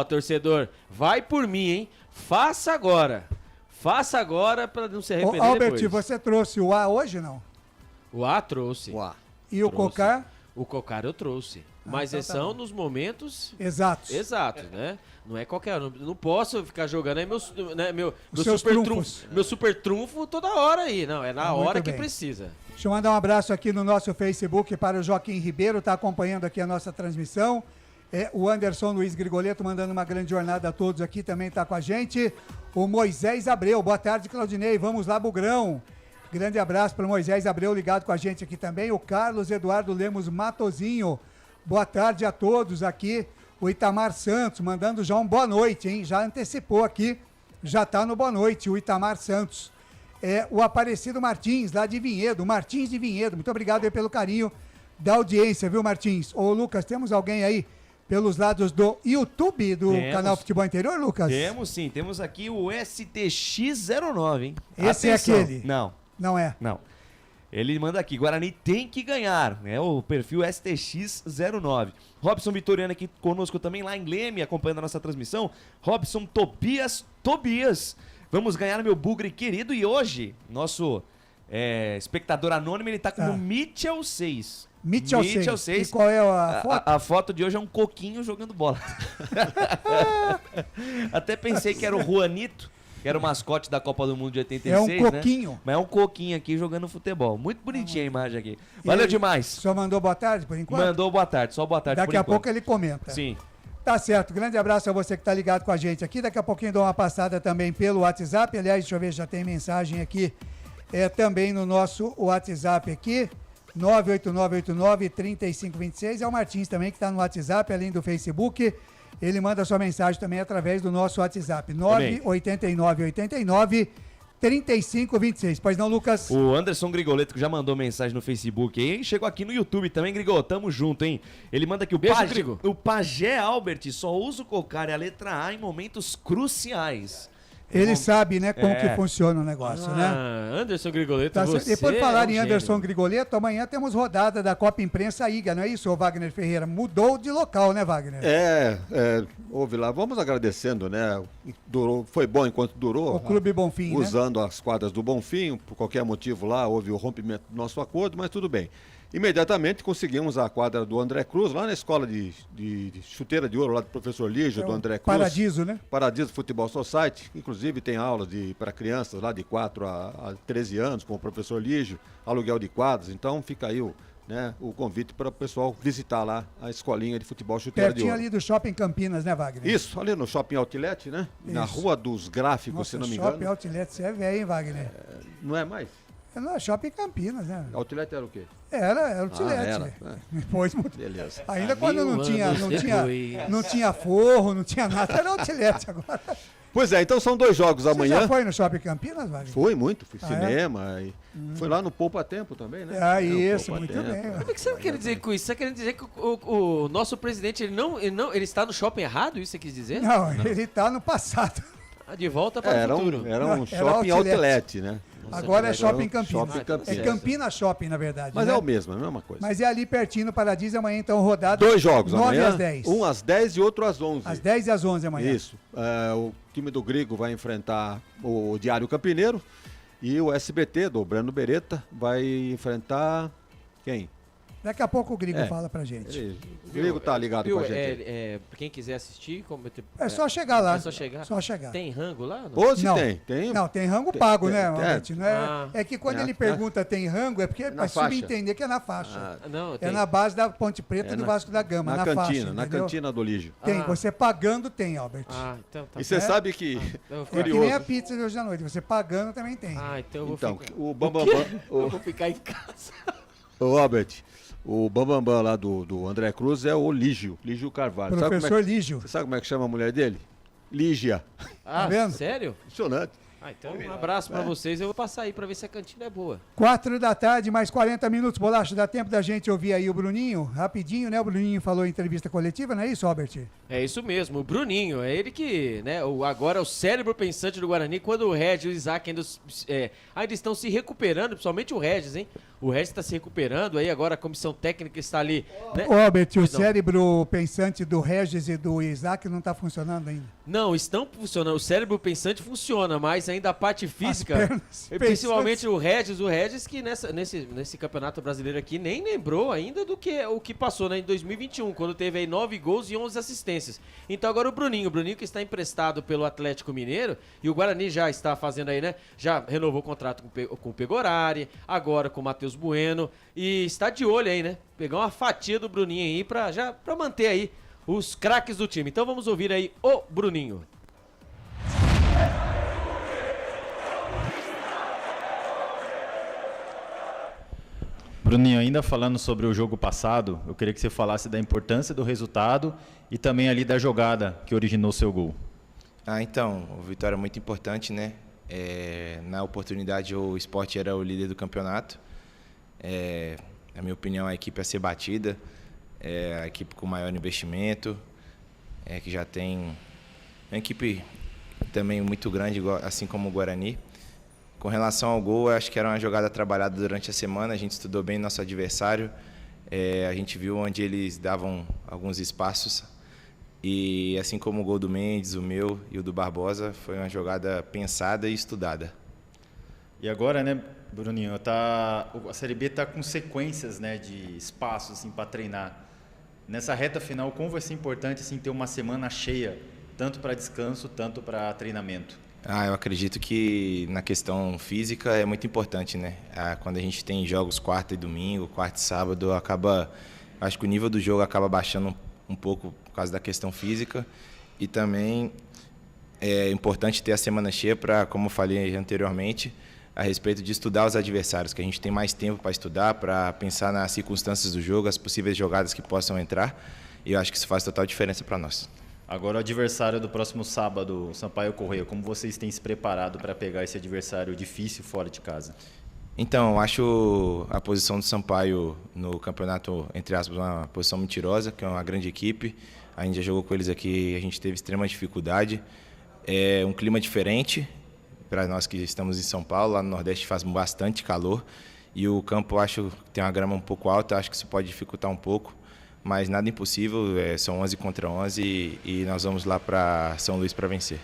Torcedor, vai por mim, hein? Faça agora. Faça agora para não se arrepender Albert, depois. você trouxe o A hoje, não? O A trouxe. O A. E trouxe. O Cocar? O Cocar eu trouxe. Mas então são nos momentos... Exatos, né? Não é qualquer um. Não posso ficar jogando aí meu super trunfo toda hora aí. Não, é na hora que precisa. Deixa eu mandar um abraço aqui no nosso Facebook para o Joaquim Ribeiro, está acompanhando aqui a nossa transmissão. O Anderson Luiz Grigoleto mandando uma grande jornada a todos aqui, também está com a gente. O Moisés Abreu, boa tarde, Claudinei, vamos lá, Bugrão. Grande abraço para o Moisés Abreu, ligado com a gente aqui também. O Carlos Eduardo Lemos Matozinho, boa tarde a todos aqui. O Itamar Santos mandando já um boa noite, hein? Já antecipou aqui, já está no boa noite, o Itamar Santos. O Aparecido Martins, lá de Vinhedo, Martins de Vinhedo, muito obrigado aí pelo carinho da audiência, viu, Martins? Ô, Lucas, temos alguém aí pelos lados do YouTube do canal Futebol Interior, Lucas? Temos sim, temos aqui o STX09, hein? Esse Atenção. é aquele? Não. Não é? Não. Ele manda aqui, Guarani tem que ganhar, né? O perfil STX09. Robson Vitoriano aqui conosco também, lá em Leme, acompanhando a nossa transmissão. Robson Tobias. Vamos ganhar, meu bugre querido. E hoje, nosso espectador anônimo, ele tá como Mitchell 6. Mitchell 6. E qual é a foto? A foto de hoje é um coquinho jogando bola. Até pensei que era o Juanito. que era o mascote da Copa do Mundo de 86, É um coquinho. né? Mas é um coquinho aqui jogando futebol. Muito bonitinha a imagem aqui. Valeu demais. Só mandou boa tarde por enquanto? Mandou boa tarde, só boa tarde Daqui por a enquanto. pouco ele comenta. Sim. Tá certo, grande abraço a você que tá ligado com a gente aqui. Daqui a pouquinho dou uma passada também pelo WhatsApp. Aliás, deixa eu ver, já tem mensagem aqui também no nosso WhatsApp aqui. 98989-3526. É o Martins também que está no WhatsApp, além do Facebook. Ele manda sua mensagem também através do nosso WhatsApp. 98989-3526. Pois não, Lucas? O Anderson Grigoleto, que já mandou mensagem no Facebook aí, chegou aqui no YouTube também, Grigô, tamo junto, hein? Ele manda aqui o Pajé Albert só usa o cocar e a letra A em momentos cruciais. Ele sabe, né, como que funciona o negócio, né? Anderson Grigoleto, Tá, você depois de falar é um em Anderson gênio. Grigoleto, amanhã temos rodada da Copa Imprensa IGA, não é isso, Wagner Ferreira? Mudou de local, né, Wagner? Houve lá, vamos agradecendo, né? Durou, foi bom enquanto durou. O Clube Bonfim, usando as quadras do Bonfim, por qualquer motivo lá, houve o rompimento do nosso acordo, mas tudo bem. Imediatamente conseguimos a quadra do André Cruz, lá na escola de chuteira de ouro, lá do professor Lígio, do André Cruz. Paradiso, né? Paradiso Futebol Society, inclusive tem aulas para crianças lá de 4 a 13 anos, com o professor Lígio, aluguel de quadras, então fica aí o convite para o pessoal visitar lá a escolinha de futebol chuteira de Pertinho ouro. ali do Shopping Campinas, né, Wagner? Isso, ali no Shopping Outlet, né? Na Isso. Rua dos Gráficos, Nossa, se não me Shopping engano. Outlet, você é velho, hein, Wagner? Não é mais? Não, Shopping Campinas, né? Outlet era o quê? Era Outlet. era. Depois, Beleza. ainda quando não tinha forro, não tinha nada, era Outlet agora. Pois é, então são 2 jogos Você amanhã. já foi no Shopping Campinas, Wagner? Fui muito, fui Ah, cinema, e fui lá no Poupa Tempo também, né? Isso, No muito Poupa bem. Tempo. O que você quer dizer com isso? Você quer dizer que o nosso presidente, ele está no shopping errado? Isso você quis dizer? Não, ele tá no passado. De volta para o futuro. Era um shopping outlet, né? Agora é Shopping Era um Campinas. Shopping Campinas. É Campinas Shopping, na verdade. Mas né? é o mesmo, é a mesma coisa. Mas é ali pertinho no Paradiso, amanhã então rodada. 2 jogos 9 amanhã. às 10. Um às 10 e outro às 11. Às 10 e às 11 amanhã. Isso. O time do Grigo vai enfrentar o Diário Campineiro e o SBT do Breno Beretta vai enfrentar quem? Daqui a pouco o Grigo fala pra gente. O Grigo tá ligado com a gente. Pra quem quiser assistir, É só chegar lá. É só chegar? Só chegar. Tem rango lá? Hoje Não. tem. Não, tem rango pago, né, Albert? Não é, Ah. é que quando É, ele pergunta tem rango, é porque é pra faixa. subentender que é na faixa. Não, É tem. na base da Ponte Preta e do Vasco da Gama, na cantina, faixa, na entendeu? cantina do Lígio. Tem, você pagando tem, Albert. Então tá. E você sabe que É que curioso. nem a pizza de hoje à noite, você pagando também tem. Então eu vou Então, ficar. o Bambambam, Eu vou ficar em casa. o Albert, o Bambambam lá do André Cruz é o Lígio Carvalho. Professor Lígio. Você sabe como é que chama a mulher dele? Lígia. Ah, vendo? sério? Impressionante. Então um abraço pra vocês. Eu vou passar aí pra ver se a cantina é boa. 4 da tarde, mais 40 minutos, Bolacha. Dá tempo da gente ouvir aí o Bruninho? Rapidinho, né? O Bruninho falou em entrevista coletiva, não é isso, Albert? É isso mesmo, o Bruninho, é ele que, né, agora é o cérebro pensante do Guarani, quando o Regis e o Isaac ainda estão se recuperando, principalmente o Regis, hein? O Regis está se recuperando, aí agora a comissão técnica está ali, né? Ô, Albert, o Pois não. cérebro pensante do Regis e do Isaac não tá funcionando ainda. Não, estão funcionando, o cérebro pensante funciona, mas ainda a parte física, pernas principalmente o Regis que nesse campeonato brasileiro aqui nem lembrou ainda do que o que passou, né, em 2021, quando teve aí 9 gols e 11 assistências. Então agora o Bruninho que está emprestado pelo Atlético Mineiro, e o Guarani já está fazendo aí, né, já renovou o contrato com o Pegorari, agora com o Matheus Bueno, e está de olho aí, né, pegar uma fatia do Bruninho aí pra manter aí os craques do time. Então vamos ouvir aí o Bruninho. Bruninho, ainda falando sobre o jogo passado, eu queria que você falasse da importância do resultado e também ali da jogada que originou seu gol. Então, a vitória é muito importante, né? Na oportunidade, o Sport era o líder do campeonato. Na minha opinião, a equipe a ser batida, a equipe com maior investimento, que já tem uma equipe também muito grande, assim como o Guarani. Com relação ao gol, eu acho que era uma jogada trabalhada durante a semana, a gente estudou bem nosso adversário, a gente viu onde eles davam alguns espaços, e assim como o gol do Mendes, o meu e o do Barbosa, foi uma jogada pensada e estudada. E agora, né, Bruninho, a Série B está com sequências, né, de espaços assim, para treinar. Nessa reta final, como vai ser importante assim, ter uma semana cheia, tanto para descanso, tanto para treinamento? Eu acredito que na questão física é muito importante, né? Quando a gente tem jogos quarta e domingo, quarta e sábado, acho que o nível do jogo acaba baixando um pouco por causa da questão física. E também é importante ter a semana cheia para, como eu falei anteriormente, a respeito de estudar os adversários, que a gente tem mais tempo para estudar, para pensar nas circunstâncias do jogo, as possíveis jogadas que possam entrar. E eu acho que isso faz total diferença para nós. Agora o adversário do próximo sábado, o Sampaio Corrêa, como vocês têm se preparado para pegar esse adversário difícil fora de casa? Então, eu acho a posição do Sampaio no campeonato, entre aspas, uma posição mentirosa, que é uma grande equipe. A gente já jogou com eles aqui, a gente teve extrema dificuldade. É um clima diferente para nós que estamos em São Paulo. Lá no Nordeste faz bastante calor e o campo, eu acho que tem uma grama um pouco alta, acho que isso pode dificultar um pouco. Mas nada impossível, são 11 contra 11 e nós vamos lá para São Luís para vencer.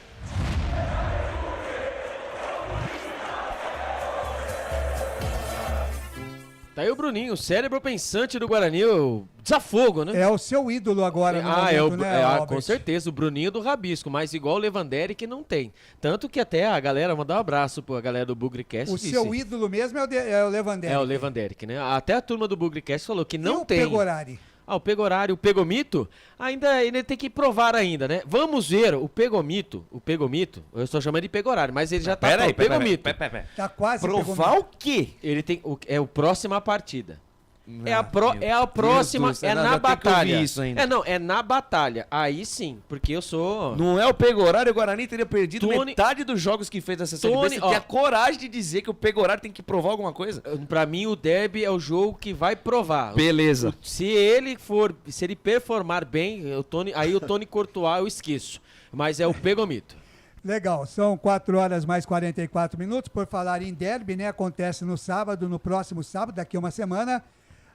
Tá aí o Bruninho, o cérebro pensante do Guarani, o desafogo, né? É o seu ídolo agora no momento, né, com certeza, o Bruninho do Rabisco, mas igual o Lewandowski que não tem. Tanto que até a galera, mandar um abraço pra galera do Bugrecast. O seu ídolo mesmo é o Lewandowski. É o Lewandowski, né? Até a turma do Bugrecast falou que não tem. E o Pegorari? O Pegorari, o Pegomito, ainda ele tem que provar ainda, né? Vamos ver o Pegomito, eu estou chamando de Pegorari, mas ele já tá Pera aí, Pegomito. Tá quase provar o quê? Ele tem é o próxima partida. É a próxima, Deus, é não, na já tem que batalha. ouvir isso ainda. É na batalha. Aí sim, porque eu sou... Não é o Pegorari, o Guarani teria perdido Tony- metade dos jogos que fez essa Série B. Você tem a coragem de dizer que o Pegorari tem que provar alguma coisa? Pra mim, o derby é o jogo que vai provar. Beleza. Se ele performar bem, aí o Tony Courtois eu esqueço. Mas é o Pegomito. Legal, são 4 horas mais 44 minutos. Por falar em derby, né? Acontece no próximo sábado, daqui a uma semana,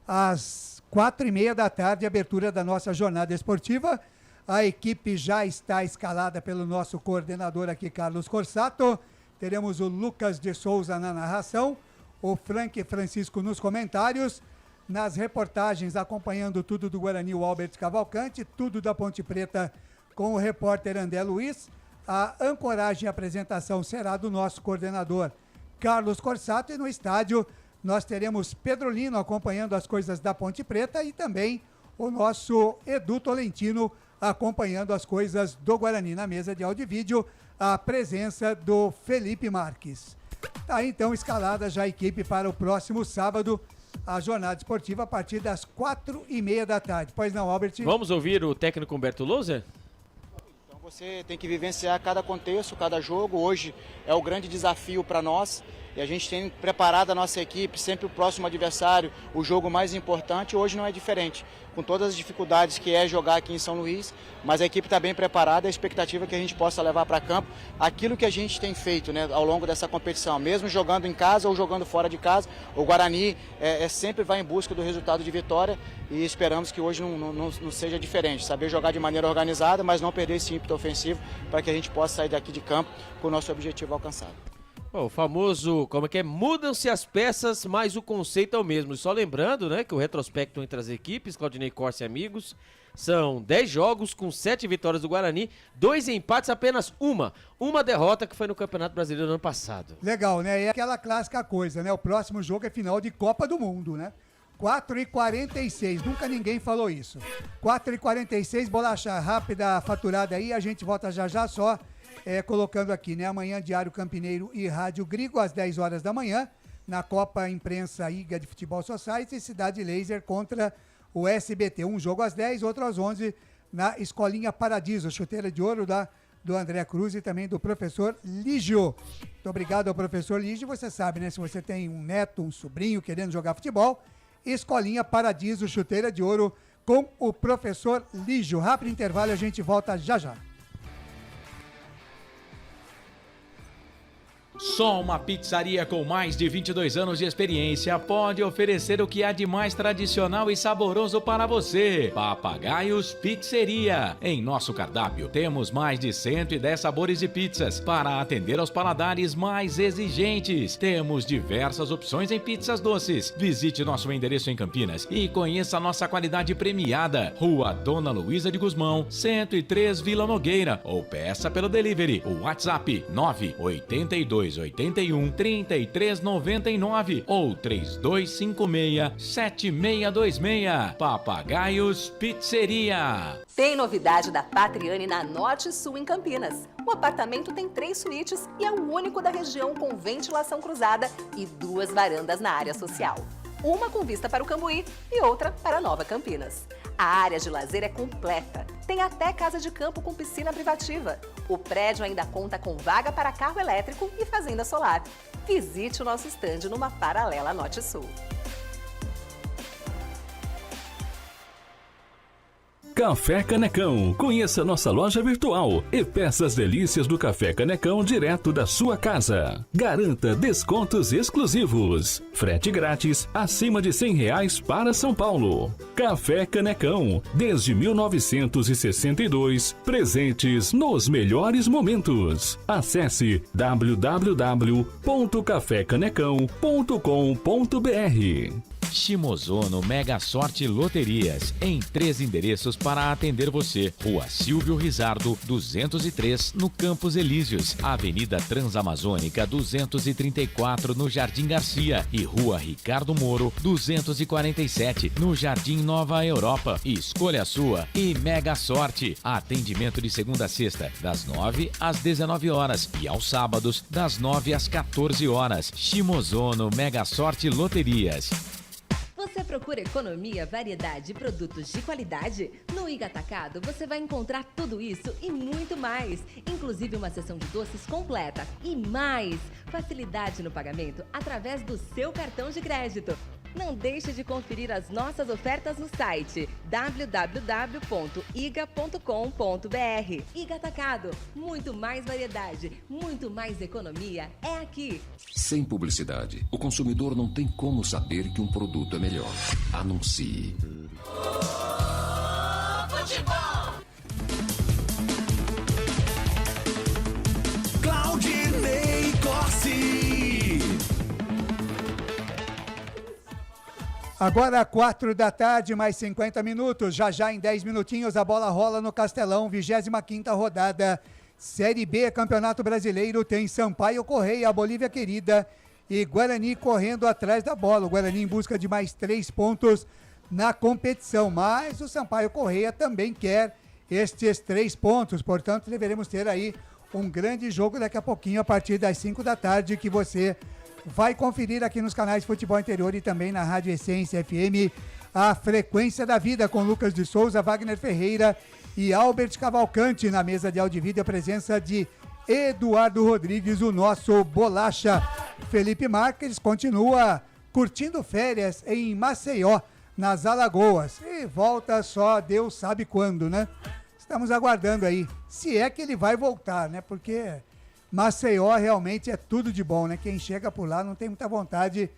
às 4h30 da tarde, abertura da nossa jornada esportiva. A equipe já está escalada pelo nosso coordenador aqui, Carlos Corsato. Teremos o Lucas de Souza na narração, o Frank Francisco nos comentários, nas reportagens acompanhando tudo do Guarani, o Albert Cavalcante, tudo da Ponte Preta com o repórter André Luiz. A ancoragem e apresentação será do nosso coordenador Carlos Corsato, e no estádio nós teremos Pedro Lino acompanhando as coisas da Ponte Preta e também o nosso Edu Tolentino acompanhando as coisas do Guarani. Na mesa de áudio e vídeo, a presença do Felipe Marques. Tá então escalada já a equipe para o próximo sábado, a jornada esportiva a partir das 4h30 da tarde. Pois não, Albert? Vamos ouvir o técnico Humberto Louser? Então você tem que vivenciar cada contexto, cada jogo. Hoje é o grande desafio para nós. E a gente tem preparado a nossa equipe, sempre o próximo adversário, o jogo mais importante. Hoje não é diferente, com todas as dificuldades que é jogar aqui em São Luís, mas a equipe está bem preparada, a expectativa é que a gente possa levar para campo aquilo que a gente tem feito, né, ao longo dessa competição, mesmo jogando em casa ou jogando fora de casa. O Guarani sempre vai em busca do resultado de vitória e esperamos que hoje não seja diferente, saber jogar de maneira organizada, mas não perder esse ímpeto ofensivo para que a gente possa sair daqui de campo com o nosso objetivo alcançado. O famoso, mudam-se as peças, mas o conceito é o mesmo. Só lembrando, né, que o retrospecto entre as equipes, Claudinei Corse e amigos, são 10 jogos com 7 vitórias do Guarani, 2 empates, apenas uma derrota, que foi no Campeonato Brasileiro do ano passado. Legal, né? É aquela clássica coisa, né? O próximo jogo é final de Copa do Mundo, né? 4h46, nunca ninguém falou isso. 4h46, bolacha rápida, faturada aí, a gente volta já só. Colocando aqui, né? Amanhã, Diário Campineiro e Rádio Grigo, às 10 horas da manhã, na Copa Imprensa Iga de Futebol Society, Cidade Laser contra o SBT. Um jogo às 10, outro às 11, na Escolinha Paradiso, chuteira de ouro do André Cruz e também do professor Lígio. Muito obrigado ao professor Lígio. Você sabe, né? Se você tem um neto, um sobrinho querendo jogar futebol, Escolinha Paradiso, chuteira de ouro com o professor Lígio. Rápido intervalo, a gente volta já. Só uma pizzaria com mais de 22 anos de experiência pode oferecer o que há de mais tradicional e saboroso para você. Papagaios Pizzeria. Em nosso cardápio temos mais de 110 sabores de pizzas para atender aos paladares mais exigentes. Temos diversas opções em pizzas doces. Visite nosso endereço em Campinas e conheça a nossa qualidade premiada. Rua Dona Luísa de Guzmão, 103 Vila Nogueira, ou peça pelo delivery. O WhatsApp 982813399 ou 3256-7626. Papagaios Pizzeria. Tem novidade da Patriane na Norte Sul em Campinas. O apartamento tem 3 suítes e é o único da região com ventilação cruzada e 2 varandas na área social. Uma com vista para o Cambuí e outra para Nova Campinas. A área de lazer é completa. Tem até casa de campo com piscina privativa. O prédio ainda conta com vaga para carro elétrico e fazenda solar. Visite o nosso estande numa paralela Norte-Sul. Café Canecão. Conheça nossa loja virtual e peça as delícias do Café Canecão direto da sua casa. Garanta descontos exclusivos. Frete grátis acima de R$100 para São Paulo. Café Canecão. Desde 1962, presentes nos melhores momentos. Acesse www.cafecanecão.com.br. Shimozono Mega Sorte Loterias, em 3 endereços para atender você. Rua Silvio Rizardo, 203, no Campos Elíseos. Avenida Transamazônica, 234, no Jardim Garcia. E Rua Ricardo Moro, 247, no Jardim Nova Europa. Escolha a sua e Mega Sorte. Atendimento de segunda a sexta, das 9 às 19 horas. E aos sábados, das 9 às 14 horas. Shimozono Mega Sorte Loterias. Você procura economia, variedade e produtos de qualidade? No Iga Atacado você vai encontrar tudo isso e muito mais, inclusive uma seção de doces completa e mais facilidade no pagamento através do seu cartão de crédito. Não deixe de conferir as nossas ofertas no site www.iga.com.br. Iga Atacado, muito mais variedade, muito mais economia é aqui. Sem publicidade, o consumidor não tem como saber que um produto é melhor. Anuncie. Claudinei Corsi. Agora 4 da tarde, mais 50 minutos. Já em 10 minutinhos a bola rola no Castelão, 25ª rodada. Série B, Campeonato Brasileiro, tem Sampaio Correia, Bolívia Querida e Guarani correndo atrás da bola. O Guarani em busca de mais 3 pontos na competição, mas o Sampaio Correia também quer estes 3 pontos. Portanto, deveremos ter aí um grande jogo daqui a pouquinho, a partir das 5 da tarde, que você vai conferir aqui nos canais Futebol Interior e também na Rádio Essência FM, a Frequência da Vida, com Lucas de Souza, Wagner Ferreira e Albert Cavalcante. Na mesa de áudio e vídeo, a presença de Eduardo Rodrigues, o nosso bolacha. Felipe Marques continua curtindo férias em Maceió, nas Alagoas, e volta só Deus sabe quando, né? Estamos aguardando aí, se é que ele vai voltar, né? Porque Maceió realmente é tudo de bom, né? Quem chega por lá não tem muita vontade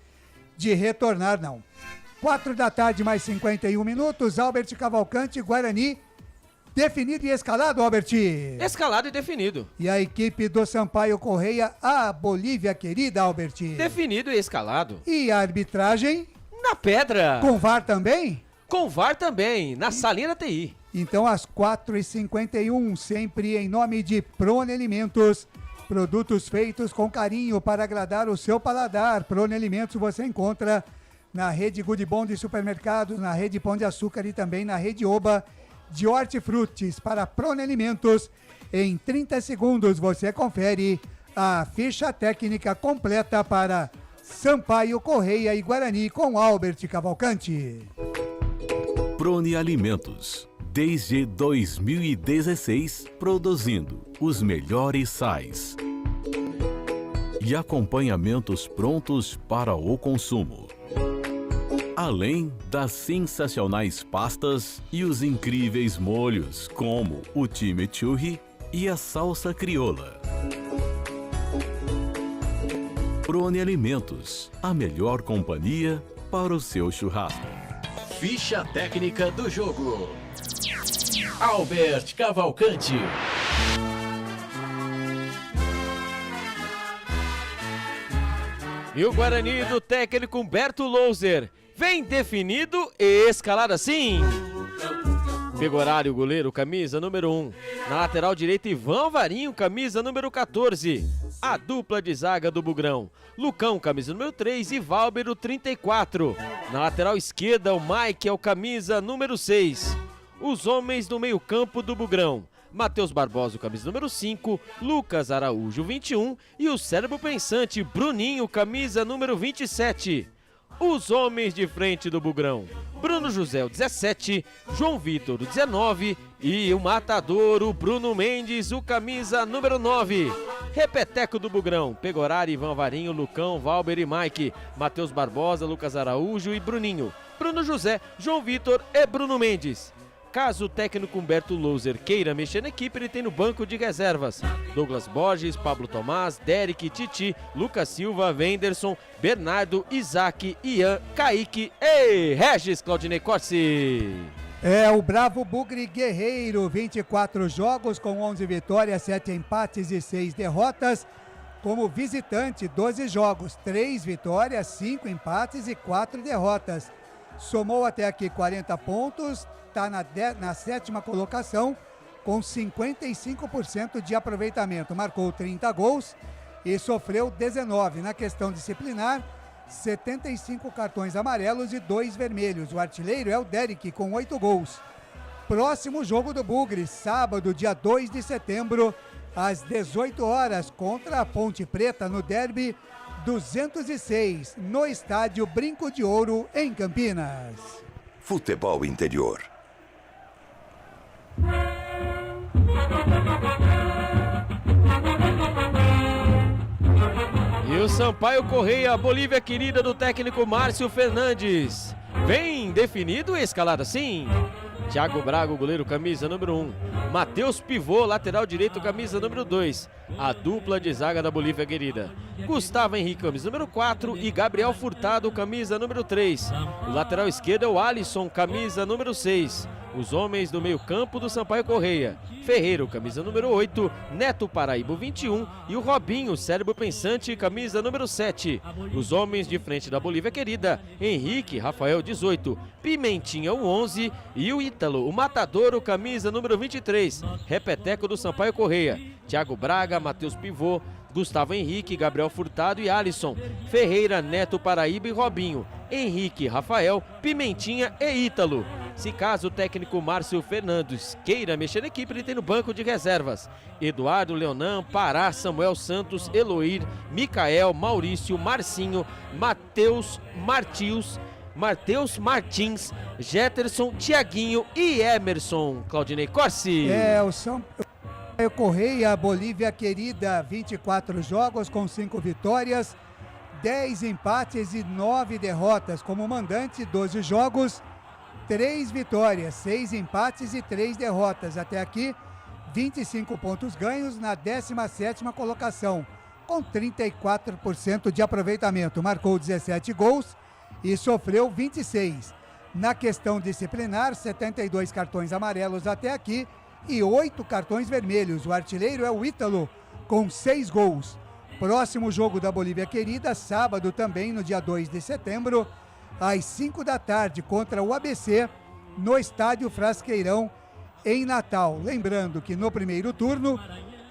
de retornar, não. 4 da tarde, mais 51 minutos. Albert Cavalcante, Guarani, definido e escalado, Albert? Escalado e definido. E a equipe do Sampaio Correia, a Bolívia Querida, Albert? Definido e escalado. E a arbitragem? Na pedra. Com VAR também? Com VAR também, na salinha da TI. Então, às 4h51, sempre em nome de Prone Alimentos, produtos feitos com carinho para agradar o seu paladar. Prone Alimentos você encontra na rede Good Bom de supermercados, na rede Pão de Açúcar e também na rede Oba de hortifrutis. Para Prone Alimentos, em 30 segundos você confere a ficha técnica completa para Sampaio Correia e Guarani com Albert Cavalcante. Prone Alimentos. Desde 2016, produzindo os melhores sais e acompanhamentos prontos para o consumo. Além das sensacionais pastas e os incríveis molhos, como o chimichurri e a salsa crioula. Prone Alimentos, a melhor companhia para o seu churrasco. Ficha técnica do jogo. Albert Cavalcante. E o Guarani do técnico Humberto Louser vem definido e escalado assim. Pegorário, goleiro, camisa número 1. Na lateral direita, Ivan Alvarinho, camisa número 14. A dupla de zaga do Bugrão. Lucão, camisa número 3 e Valbero, 34. Na lateral esquerda, o Mike é o camisa número 6. Os homens do meio campo do Bugrão. Matheus Barbosa, camisa número 5, Lucas Araújo, 21 e o cérebro pensante Bruninho, camisa número 27. Os homens de frente do Bugrão. Bruno José, o 17, João Vitor, o 19 e o matador, o Bruno Mendes, o camisa número 9. Repeteco do Bugrão, Pegorari, Ivan Varinho, Lucão, Valber e Mike, Matheus Barbosa, Lucas Araújo e Bruninho. Bruno José, João Vitor e Bruno Mendes. Caso o técnico Humberto Louser queira mexer na equipe, ele tem no banco de reservas Douglas Borges, Pablo Tomás, Derek, Titi, Lucas Silva, Wenderson, Bernardo, Isaac, Ian, Kaique e Regis Claudinei Corsi. É o Bravo Bugre Guerreiro, 24 jogos com 11 vitórias, 7 empates e 6 derrotas. Como visitante, 12 jogos, 3 vitórias, 5 empates e 4 derrotas. Somou até aqui 40 pontos, está na 7ª colocação com 55% de aproveitamento. Marcou 30 gols e sofreu 19. Na questão disciplinar, 75 cartões amarelos e 2 vermelhos. O artilheiro é o Derek, com 8 gols. Próximo jogo do Bugre, sábado, dia 2 de setembro, às 18 horas, contra a Ponte Preta, no Derby 206, no estádio Brinco de Ouro, em Campinas. Futebol Interior. E o Sampaio Correia, a Bolívia querida do técnico Márcio Fernandes. Vem definido e escalado assim. Thiago Braga, goleiro, camisa número 1. Matheus Pivô, lateral direito, camisa número 2. A dupla de zaga da Bolívia querida. Gustavo Henrique, camisa número 4. E Gabriel Furtado, camisa número 3. O lateral esquerdo é o Alisson, camisa número 6. Os homens do meio campo do Sampaio Correia. Ferreiro, camisa número 8. Neto Paraíba, 21. E o Robinho, cérebro pensante, camisa número 7. Os homens de frente da Bolívia querida. Henrique, Rafael, 18. Pimentinha, o 11. E o Ítalo, o matador, o camisa número 23. Repeteco do Sampaio Correia. Thiago Braga, Matheus Pivô, Gustavo Henrique, Gabriel Furtado e Alisson. Ferreira, Neto Paraíba e Robinho. Henrique, Rafael, Pimentinha e Ítalo. Se caso o técnico Márcio Fernandes queira mexer na equipe, ele tem no banco de reservas Eduardo, Leonan, Pará, Samuel Santos, Eloir, Micael, Maurício, Marcinho, Matheus Martins, Jetterson, Tiaguinho e Emerson. Claudinei Corsi. É, o Sampaio Correia, Bolívia querida, 24 jogos com 5 vitórias, 10 empates e 9 derrotas. Como mandante, 12 jogos, 3 vitórias, 6 empates e 3 derrotas. Até aqui, 25 pontos ganhos na 17ª colocação, com 34% de aproveitamento. Marcou 17 gols e sofreu 26. Na questão disciplinar, 72 cartões amarelos até aqui e 8 cartões vermelhos. O artilheiro é o Ítalo, com 6 gols. Próximo jogo da Bolívia querida, sábado também, no dia 2 de setembro, às 5 da tarde, contra o ABC, no estádio Frasqueirão, em Natal. Lembrando que no primeiro turno,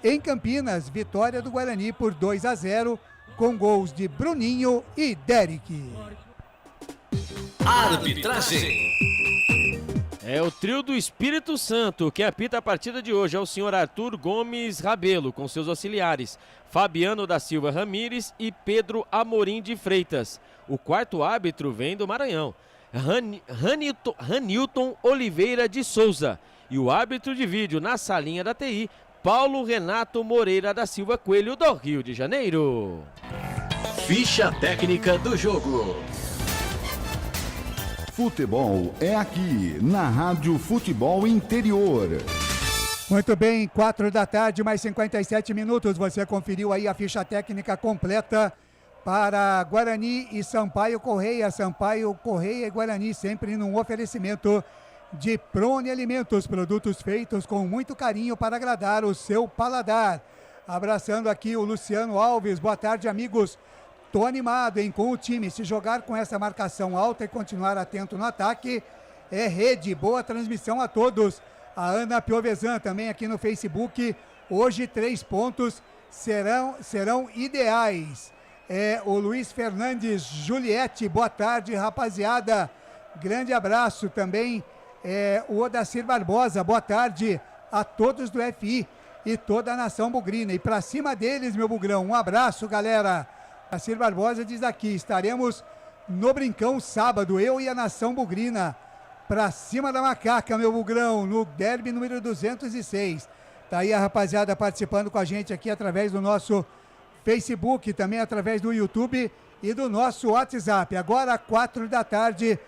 em Campinas, vitória do Guarani por 2-0, com gols de Bruninho e Derek. Arbitragem. É o trio do Espírito Santo. Quem apita a partida de hoje é o senhor Arthur Gomes Rabelo, com seus auxiliares Fabiano da Silva Ramires e Pedro Amorim de Freitas. O quarto árbitro vem do Maranhão, Ranilton Oliveira de Souza. E o árbitro de vídeo na salinha da TI, Paulo Renato Moreira da Silva Coelho, do Rio de Janeiro. Ficha técnica do jogo. Futebol é aqui, na Rádio Futebol Interior. Muito bem, 4 da tarde, mais 57 minutos. Você conferiu aí a ficha técnica completa para Guarani e Sampaio Correia. Sampaio Correia e Guarani sempre num oferecimento de Prone Alimentos, produtos feitos com muito carinho para agradar o seu paladar. Abraçando aqui o Luciano Alves. Boa tarde, amigos. Tô animado, hein, com o time. Se jogar com essa marcação alta e continuar atento no ataque, é rede. Boa transmissão a todos. A Ana Piovesan também aqui no Facebook. Hoje 3 pontos serão ideais. O Luiz Fernandes Juliette. Boa tarde, rapaziada. Grande abraço também. O Odacir Barbosa. Boa tarde a todos do FI e toda a nação bugrina. E pra cima deles, meu bugrão. Um abraço, galera. Odacir Barbosa diz aqui: estaremos no Brincão sábado, eu e a nação bugrina. Pra cima da macaca, meu bugrão, no derby número 206. Tá aí a rapaziada participando com a gente aqui através do nosso Facebook, também através do YouTube e do nosso WhatsApp. Agora 4 da tarde,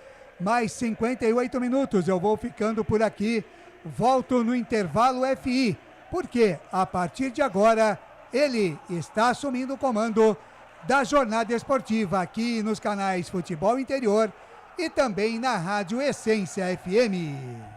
mais 58 minutos. Eu vou ficando por aqui. Volto no intervalo FI, porque a partir de agora ele está assumindo o comando da jornada esportiva aqui nos canais Futebol Interior e também na Rádio Essência FM.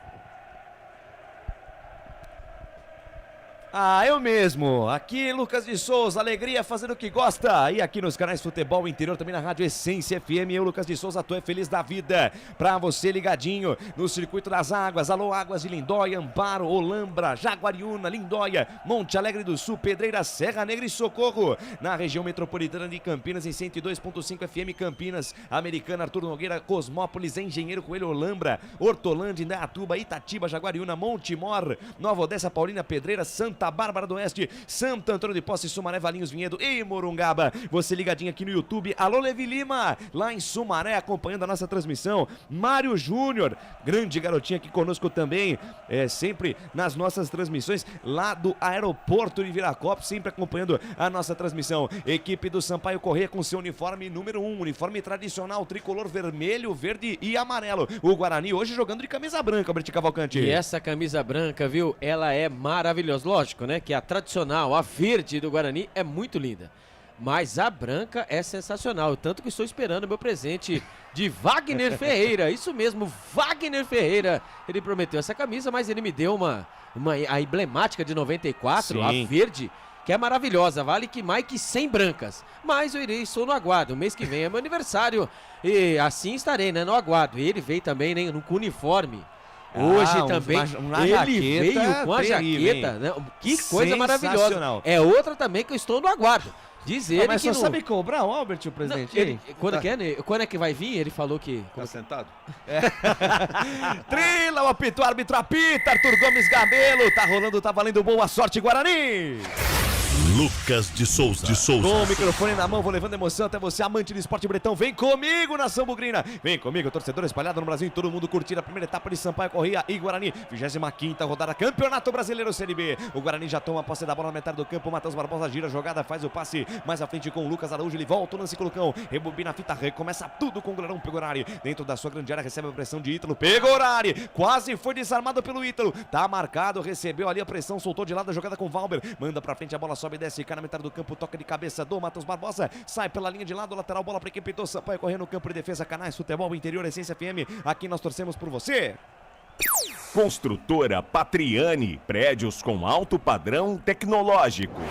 Eu mesmo, aqui Lucas de Souza, alegria fazendo o que gosta, e aqui nos canais Futebol Interior, também na Rádio Essência FM, eu, Lucas de Souza, tô feliz da vida, pra você ligadinho no Circuito das Águas. Alô, Águas de Lindóia, Amparo, Olambra, Jaguariúna, Lindóia, Monte Alegre do Sul, Pedreira, Serra Negra e Socorro, na região metropolitana de Campinas, em 102.5 FM Campinas, Americana, Arthur Nogueira, Cosmópolis, Engenheiro Coelho, Olambra, Hortolândia, Indaiatuba, Itatiba, Jaguariúna, Monte Mor, Nova Odessa, Paulina, Pedreira, Santa Bárbara do Oeste, Santo Antônio de Posse, Sumaré, Valinhos, Vinhedo e Morungaba. Você ligadinho aqui no YouTube. Alô, Levi Lima, lá em Sumaré, acompanhando a nossa transmissão. Mário Júnior, grande garotinho aqui conosco também, sempre nas nossas transmissões, lá do aeroporto de Viracopos, sempre acompanhando a nossa transmissão. Equipe do Sampaio Correia com seu uniforme número 1, uniforme tradicional, tricolor vermelho, verde e amarelo. O Guarani hoje jogando de camisa branca, Brete Cavalcante. E essa camisa branca, viu, ela é maravilhosa. Lógico, né, que a tradicional, a verde do Guarani é muito linda, mas a branca é sensacional, tanto que estou esperando o meu presente de Wagner Ferreira. Isso mesmo, Wagner Ferreira. Ele prometeu essa camisa, mas ele me deu a emblemática de 94, Sim. a verde, que é maravilhosa, vale que mais que 100 brancas, mas eu estou no aguardo. O mês que vem é meu aniversário e assim estarei, né, no aguardo. E ele veio também, né, no uniforme. Hoje também, ele veio com a jaqueta, né? Que coisa maravilhosa. É outra também que eu estou no aguardo. Diz ele mas que só sabe cobrar o Albert, o presente? Quando é que vai vir? Ele falou que... Tá sentado? Trila, o apito, o árbitro apita, Arthur Gomes Gabelo, tá rolando, tá valendo, boa sorte, Guarani! Lucas de Souza. Com o microfone na mão, vou levando emoção até você, amante de esporte bretão. Vem comigo, nação bugrina. Vem comigo, torcedor espalhado no Brasil e todo mundo curtir a primeira etapa de Sampaio Correia e Guarani. 25ª rodada, Campeonato Brasileiro Série B. O Guarani já toma a posse da bola na metade do campo. Matheus Barbosa gira a jogada, faz o passe mais à frente com o Lucas Araújo. Ele volta o lance com o Lucão. Rebobina a fita, recomeça tudo com o goleirão Pegorari. Dentro da sua grande área, recebe a pressão de Ítalo. Pegorari, quase foi desarmado pelo Ítalo. Tá marcado, recebeu ali a pressão, soltou de lado a jogada com o Valber. Manda pra frente, a bola sobe e desce, cai na metade do campo, toca de cabeça do Matheus Barbosa, sai pela linha de lado, lateral, bola para a equipe do Sampaio Correia no campo de defesa, canais Futebol Interior, Essência FM, aqui nós torcemos por você. Construtora Patriani, prédios com alto padrão tecnológico.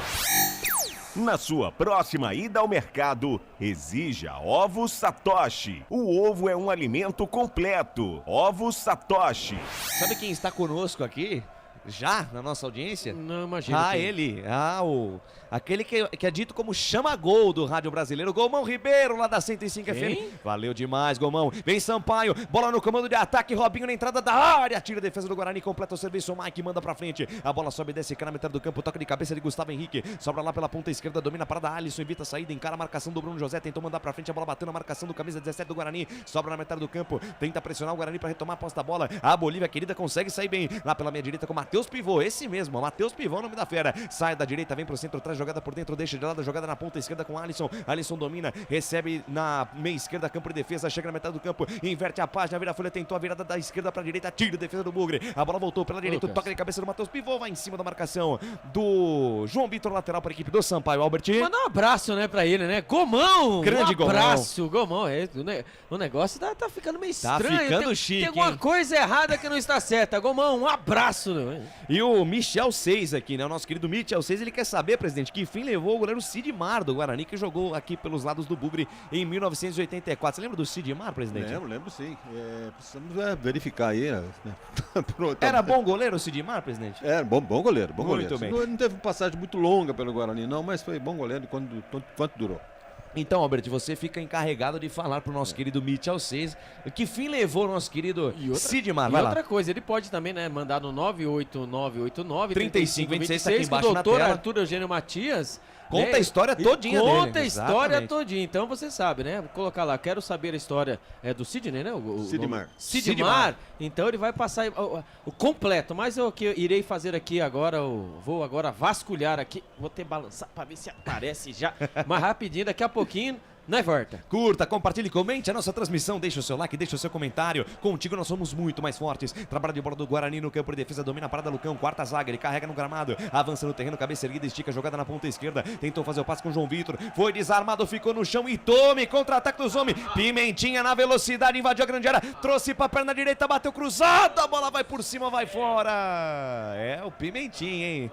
Na sua próxima ida ao mercado, exija Ovos Satoshi. O ovo é um alimento completo. Ovos Satoshi. Sabe quem está conosco aqui? Já na nossa audiência? Não, imagino. Ele. Aquele que é dito como chama-gol do Rádio Brasileiro, Gomão Ribeiro, lá da 105 FM. Valeu demais, Gomão. Vem Sampaio, bola no comando de ataque, Robinho na entrada da área, tira a defesa do Guarani, completa o serviço, o Mike manda pra frente. A bola sobe e desce, cai na metade do campo, toca de cabeça de Gustavo Henrique, sobra lá pela ponta esquerda, domina a parada, Alisson evita a saída, encara a marcação do Bruno José, tentou mandar pra frente, a bola bateu na marcação do camisa 17 do Guarani, sobra na metade do campo, tenta pressionar o Guarani pra retomar a posse da bola. A Bolívia querida consegue sair bem, lá pela meia direita com o Matheus Matheus Pivô, esse mesmo, Matheus Pivô, nome da fera. Sai da direita, vem pro centro, traz jogada por dentro, deixa de lado, jogada na ponta esquerda com Alisson. Alisson domina, recebe na meia esquerda, campo de defesa, chega na metade do campo, inverte a página, vira a folha, tentou a virada da esquerda pra direita, tira a defesa do Bugre. A bola voltou pela direita, toca de cabeça do Matheus Pivô, vai em cima da marcação do João Vitor, lateral para a equipe do Sampaio. Albert. Mandar um abraço, né, pra ele, né? Gomão! Grande um abraço, Gomão. O negócio tá ficando meio estranho. Tá ficando chique, tem alguma coisa errada que não está certa. Gomão, um abraço. E o Michel Seis aqui, né? O nosso querido Michel Seis, ele quer saber, presidente, que fim levou o goleiro Sidmar do Guarani, que jogou aqui pelos lados do Bugre em 1984. Você lembra do Sidmar, presidente? Lembro sim. Precisamos verificar aí. Né? Era bom goleiro o Sidmar, presidente? Era bom goleiro. Muito bem. Não teve passagem muito longa pelo Guarani, não, mas foi bom goleiro quanto durou. Então, Albert, você fica encarregado de falar pro nosso querido Michel Seis que fim levou o nosso querido Sidmar. Vai outra coisa, ele pode também, né, mandar no 98989 3526 aqui embaixo que o na doutor tela. Arthur Eugênio Matias Conta a história todinha dele. Conta a história Exatamente. todinha. Então você sabe, né? Vou colocar lá, quero saber a história do Sidney, né? Sidmar. Sidmar. Então ele vai passar o completo. Mas o que eu irei fazer aqui agora, vou agora vasculhar aqui. Vou ter balançar para ver se aparece já. Mais rapidinho, daqui a pouquinho. Não é, Vorta? Curta, compartilhe, comente a nossa transmissão, deixa o seu like, deixa o seu comentário. Contigo nós somos muito mais fortes. Trabalho de bola do Guarani no campo de defesa, domina a parada Lucão, quarta zaga, ele carrega no gramado, avança no terreno, cabeça erguida, estica, jogada na ponta esquerda, tentou fazer o passe com o João Vitor, foi desarmado, ficou no chão e tome, contra-ataque dos homens, Pimentinha na velocidade, invadiu a grande área, trouxe pra perna direita, bateu cruzado, a bola vai por cima, vai fora. É o Pimentinha, hein?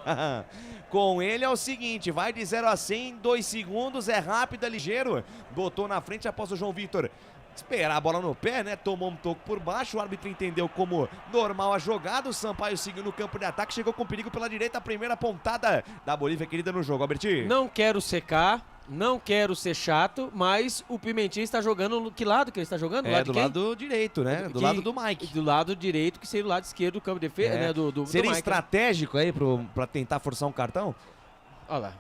Com ele é o seguinte, vai de 0 a 100 em 2 segundos, é rápido, é ligeiro. Botou na frente após o João Vitor esperar a bola no pé, né? Tomou um toco por baixo, o árbitro entendeu como normal a jogada, o Sampaio seguiu no campo de ataque, chegou com perigo pela direita, a primeira pontada da Bolívia querida no jogo, Alberti. Não quero secar, não quero ser chato, mas o Pimentinha está jogando no que lado que ele está jogando? Do lado direito, né? Do lado do Mike. Do lado direito, que seria o lado esquerdo do campo de defesa, né? Seria do estratégico aí pra tentar forçar um cartão? Olha lá.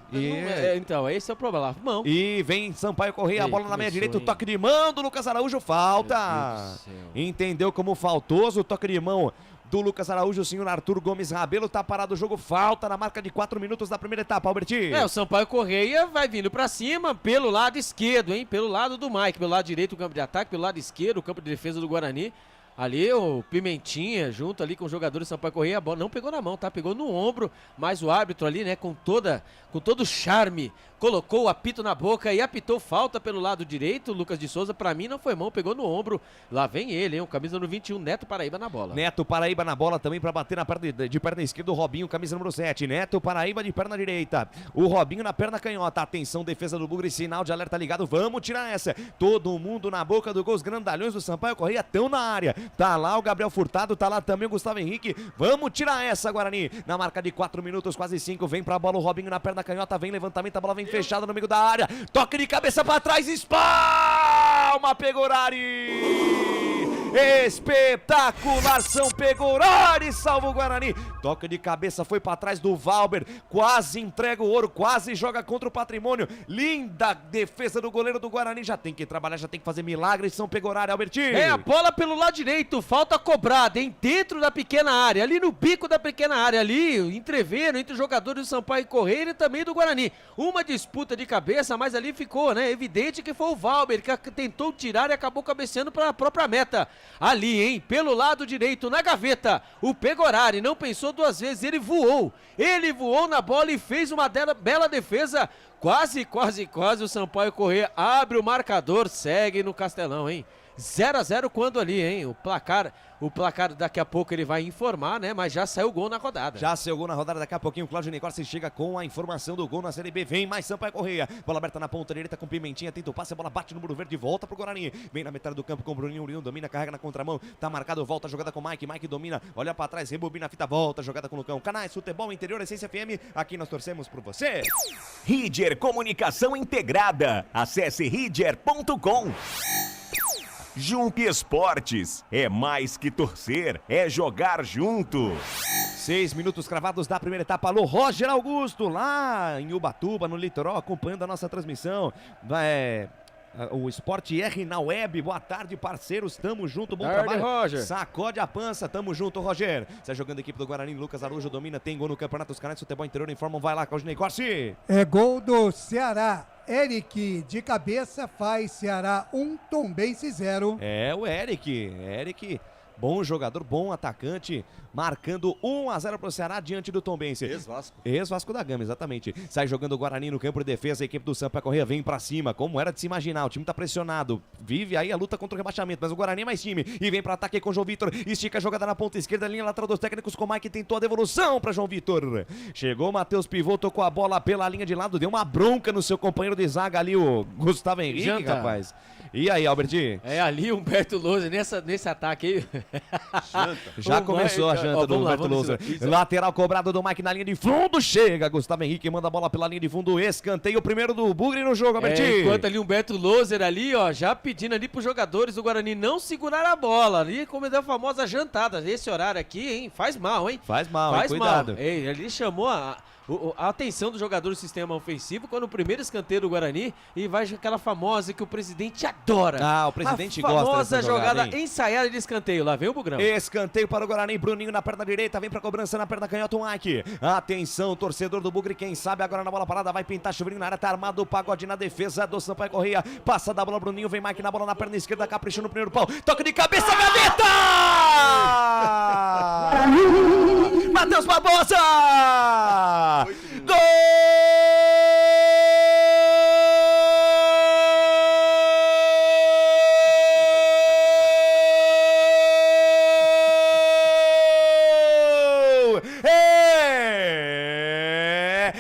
Então, esse é o problema. Mão. E vem Sampaio Correia, a bola na meia direita, o toque de mão do Lucas Araújo, falta. Entendeu como faltoso o toque de mão do Lucas Araújo, o senhor Arthur Gomes Rabelo, tá parado o jogo, falta na marca de 4 minutos da primeira etapa, Alberti. O Sampaio Correia vai vindo pra cima pelo lado esquerdo, hein? Pelo lado do Mike, pelo lado direito o campo de ataque, pelo lado esquerdo o campo de defesa do Guarani. Ali o Pimentinha, junto ali com o jogador do Sampaio Correia, a bola não pegou na mão, tá? Pegou no ombro, mas o árbitro ali, né, com todo o charme, colocou o apito na boca e apitou falta pelo lado direito. Lucas de Souza, pra mim, não foi mão, pegou no ombro. Lá vem ele, hein, o camisa número 21, Neto Paraíba na bola. Neto Paraíba na bola também pra bater na perna de perna esquerda, o Robinho, camisa número 7. Neto Paraíba de perna direita, o Robinho na perna canhota. Atenção, defesa do Bugre, sinal de alerta ligado, vamos tirar essa. Todo mundo na boca do gol, os grandalhões do Sampaio Correia estão na área. Tá lá o Gabriel Furtado, tá lá também o Gustavo Henrique. Vamos tirar essa, Guarani. Na marca de 4 minutos, quase 5, vem pra bola o Robinho na perna canhota, vem levantamento, a bola vem fechada no meio da área. Toque de cabeça pra trás, espalma Pegorari. Espetacular, São Pegorari, salva o Guarani. Toque de cabeça foi pra trás do Valber, quase entrega o ouro, quase joga contra o patrimônio. Linda defesa do goleiro do Guarani, já tem que trabalhar, já tem que fazer milagres, São Pegorari, Albertinho. A bola pelo lado direito, falta cobrada, hein, dentro da pequena área, ali no bico da pequena área, ali, entrevendo entre os jogadores do Sampaio Correia e também do Guarani. Uma disputa de cabeça, mas ali ficou, né, evidente que foi o Valber que tentou tirar e acabou cabeceando para a própria meta. Ali, hein, pelo lado direito, na gaveta, o Pegorari não pensou duas vezes, ele voou na bola e fez uma bela defesa. Quase o Sampaio Correia abre o marcador, segue no Castelão, hein. 0 a 0 quando ali, hein, o placar daqui a pouco ele vai informar, né, mas já saiu o gol na rodada. Já saiu o gol na rodada, daqui a pouquinho o Cláudio Necorce chega com a informação do gol na Série B, vem mais Sampaio Correia, bola aberta na ponta direita com Pimentinha, tenta o passe, a bola bate no muro verde, volta pro Guarani, vem na metade do campo com o Bruninho, domina, carrega na contramão, tá marcado, volta a jogada com Mike domina, olha pra trás, rebobina a fita, volta a jogada com o Lucão. Canais Futebol Interior, Essência FM, aqui nós torcemos por você. Ridger Comunicação Integrada, acesse ridger.com. Jump Esportes, é mais que torcer, é jogar junto. 6 minutos cravados da primeira etapa. Alô, Roger Augusto, lá em Ubatuba, no litoral, acompanhando a nossa transmissão. o Esporte R na web. Boa tarde, parceiros. Tamo junto, bom Tarde, trabalho. Roger. Sacode a pança, tamo junto, Roger. Está jogando a equipe do Guarani, Lucas Araújo domina, tem gol no Campeonato dos Canais, Futebol Interior informam, vai lá, Claudinei Corsi. É gol do Ceará. Eric de cabeça faz Ceará 1, Tombense 0. É o Eric, bom jogador, bom atacante, marcando 1-0 pro Ceará diante do Tombense. Ex-Vasco da Gama, exatamente. Sai jogando o Guarani no campo de defesa, a equipe do Sampaio Corrêa vem pra cima, como era de se imaginar, o time tá pressionado, vive aí a luta contra o rebaixamento, mas o Guarani é mais time, e vem pra ataque com o João Vitor, estica a jogada na ponta esquerda, linha lateral dos técnicos com o Mike, tentou a devolução pra João Vitor. Chegou o Matheus Pivô, tocou a bola pela linha de lado, deu uma bronca no seu companheiro de zaga ali, o Gustavo Henrique, rapaz. E aí, Albertinho? É ali o Humberto Louser, nesse ataque aí. Já começou a janta do Humberto Louser. Lateral cobrado do Mike na linha de fundo. Chega Gustavo Henrique, manda a bola pela linha de fundo. Escanteio, o primeiro do Bugre no jogo, Albertinho. Enquanto ali o Humberto Louser ali, ó, já pedindo ali pros jogadores do Guarani não segurar a bola. Ali, como é a famosa jantada. Esse horário aqui, hein, faz mal, hein? Faz mal, hein? Cuidado. Ele chamou a atenção do jogador do sistema ofensivo quando o primeiro escanteio do Guarani e vai aquela famosa que o presidente adora. Ah, o presidente gosta dessa jogada jogada ensaiada de escanteio. Lá vem o Bugrão. Escanteio para o Guarani, Bruninho na perna direita, vem pra cobrança na perna canhota, o Mike. Atenção, torcedor do Bugre, quem sabe agora na bola parada, vai pintar chuveirinho na área, tá armado o Pagode na defesa do Sampaio Corrêa. Passa da bola, Bruninho, vem Mike na bola na perna esquerda, caprichando no primeiro pau. Toque de cabeça, gaveta! Matheus Barbosa! Gol!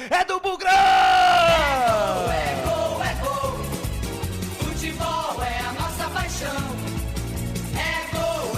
É do Bugrão! É gol, futebol é a nossa paixão. É gol,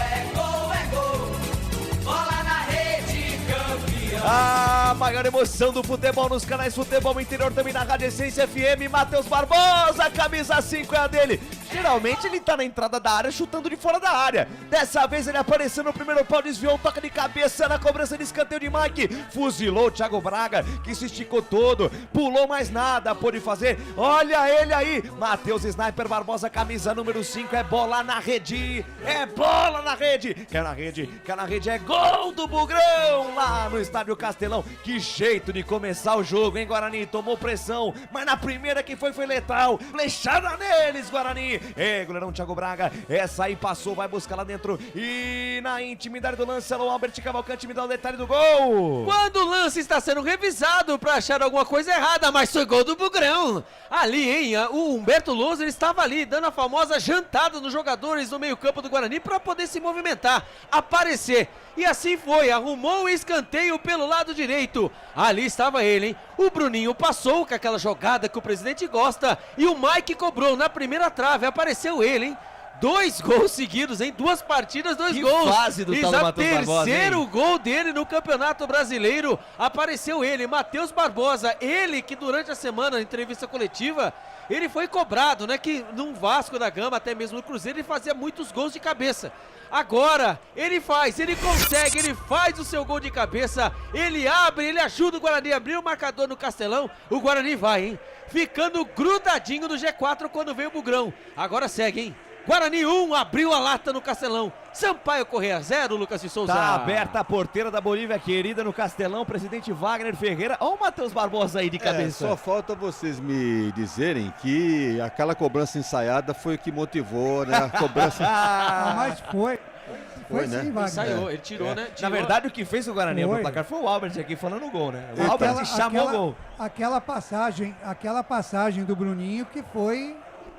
bola na rede, campeão. A maior emoção do futebol nos canais Futebol Interior, também na Rádio Essência FM. Matheus Barbosa, camisa 5 é a dele. Geralmente ele tá na entrada da área chutando de fora da área. Dessa vez ele apareceu no primeiro pau, desviou o toque de cabeça na cobrança de escanteio de Mike. Fuzilou o Thiago Braga, que se esticou todo, pulou mais nada, pôde fazer. Olha ele aí, Matheus Sniper Barbosa, camisa número 5, é bola na rede. É bola na rede. Quer na rede, é gol do Bugrão lá no Estádio Castelão. Que jeito de começar o jogo, hein, Guarani? Tomou pressão, mas na primeira que foi letal. Flechada neles, Guarani. Goleirão Thiago Braga, essa aí passou, vai buscar lá dentro. E na intimidade do lance, o Albert Cavalcante me dá o detalhe do gol. Quando o lance está sendo revisado pra achar alguma coisa errada, mas foi gol do Bugrão. Ali, hein, o Humberto Louser estava ali, dando a famosa jantada nos jogadores do meio campo do Guarani pra poder se movimentar, aparecer. E assim foi, arrumou o escanteio pelo lado direito. Ali estava ele, hein? O Bruninho passou com aquela jogada que o presidente gosta. E o Mike cobrou na primeira trave, apareceu ele, hein? 2 gols seguidos, em 2 partidas, 2 gols. Fase do tal do Matheus Barbosa, terceiro hein? gol dele no Campeonato Brasileiro. Apareceu ele, Matheus Barbosa. Ele que durante a semana, na entrevista coletiva, ele foi cobrado, né? Que no Vasco da Gama, até mesmo no Cruzeiro, ele fazia muitos gols de cabeça. Agora, ele consegue, ele faz o seu gol de cabeça. Ele abre, ele ajuda o Guarani a abrir o marcador no Castelão. O Guarani vai, hein? Ficando grudadinho no G4 quando vem o Bugrão. Agora segue, hein? Guarani 1, abriu a lata no Castelão. Sampaio Corrêa 0, Lucas de Souza. Tá aberta a porteira da Bolívia querida no Castelão, presidente Wagner Ferreira. Olha o Matheus Barbosa aí de cabeça. Só falta vocês me dizerem que aquela cobrança ensaiada foi o que motivou, né? A cobrança. Mas foi. Foi, né? Sim, Wagner. Ensaiou, ele tirou, né? Na verdade, o que fez o Guarani pro placar foi o Albert aqui falando o gol, né? O Albert chamou o gol. Aquela passagem do Bruninho que foi...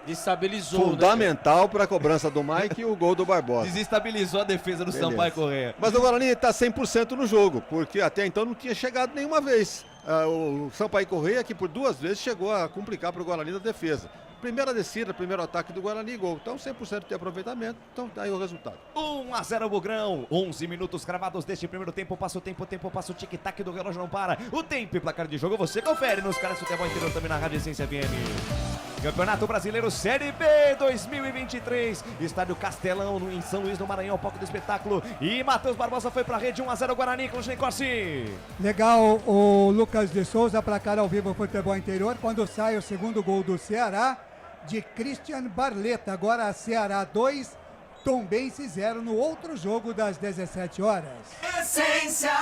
Desestabilizou, fundamental para a cobrança do Mike e o gol do Barbosa. Desestabilizou a defesa do Sampaio Corrêa. Mas o Guarani está 100% no jogo, porque até então não tinha chegado nenhuma vez. O Sampaio Corrêa, que por 2 vezes chegou a complicar para o Guarani na defesa. Primeira descida, primeiro ataque do Guarani, gol. Então 100% de aproveitamento, então tá aí o resultado. 1-0 Bugrão, 11 minutos cravados deste primeiro tempo, passa o tempo, passa o tic-tac do relógio não para. O tempo e placar de jogo você confere nos canais do Futebol Interior, também na Rádio Essência FM. Campeonato Brasileiro Série B 2023, Estádio Castelão em São Luís do Maranhão, palco do espetáculo. E Matheus Barbosa foi pra rede, 1-0 Guarani, Claudinei Corsi. Legal, o Lucas de Souza, placar ao vivo Futebol Interior. Quando sai o segundo gol do Ceará, de Christian Barletta. Agora Ceará 2, Tombense 0 no outro jogo das 17 horas. Essência,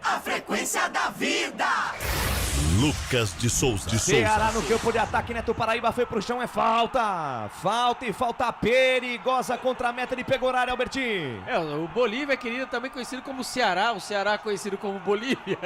a frequência da vida. Lucas de Souza. Ceará no campo de ataque, Neto Paraíba foi pro chão, é falta. Falta e falta perigosa contra a meta de Pegorari, Albertinho. O Bolívia, querido, também conhecido como Ceará. O Ceará conhecido como Bolívia.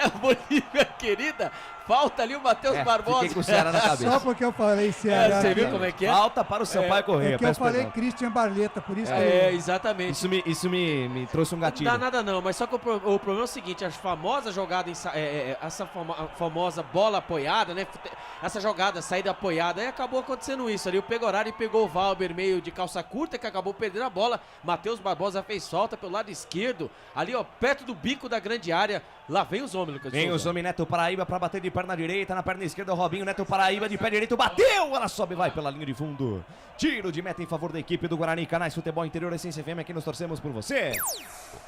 O Bolívia, querida. Falta ali o Matheus Barbosa. Fiquei com o Ceará na cabeça. Só porque eu falei Ceará. Você viu como é que é? Falta para o Sampaio Corrêa. É que eu falei Christian Barletta, por isso que exatamente. Isso me trouxe um gatilho. Não dá nada não, mas só que o problema é o seguinte, a famosa jogada, essa famosa bola apoiada, né? Essa jogada, saída apoiada, aí acabou acontecendo isso ali. O Pegorari pegou o Valber meio de calça curta, que acabou perdendo a bola. Matheus Barbosa fez falta pelo lado esquerdo, ali ó, perto do bico da grande área. Lá vem os homens, Lucas. Vem os homens, Neto Paraíba para bater de perna direita, na perna esquerda o Robinho, Neto Paraíba de pé direito, bateu, ela sobe, vai pela linha de fundo. Tiro de meta em favor da equipe do Guarani. Canais Futebol Interior, Essência FM, aqui nós torcemos por você.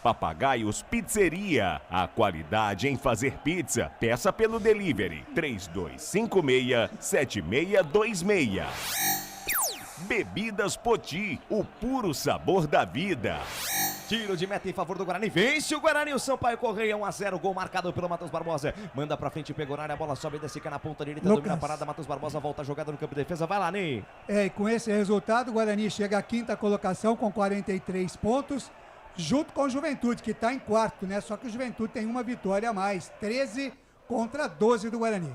Papagaios Pizzeria, a qualidade em fazer pizza. Peça pelo delivery 3256-7626. Bebidas Poti, o puro sabor da vida. Tiro de meta em favor do Guarani. Vence o Guarani, o Sampaio Corrêa, 1-0. Gol marcado pelo Matheus Barbosa. Manda pra frente, Pegorari, a bola sobe e desce cá na ponta direita. Domina a parada, Matheus Barbosa volta a jogada no campo de defesa. Vai lá, Ney. E com esse resultado, o Guarani chega à quinta colocação com 43 pontos, junto com o Juventude, que está em quarto, né? Só que o Juventude tem uma vitória a mais, 13 contra 12 do Guarani.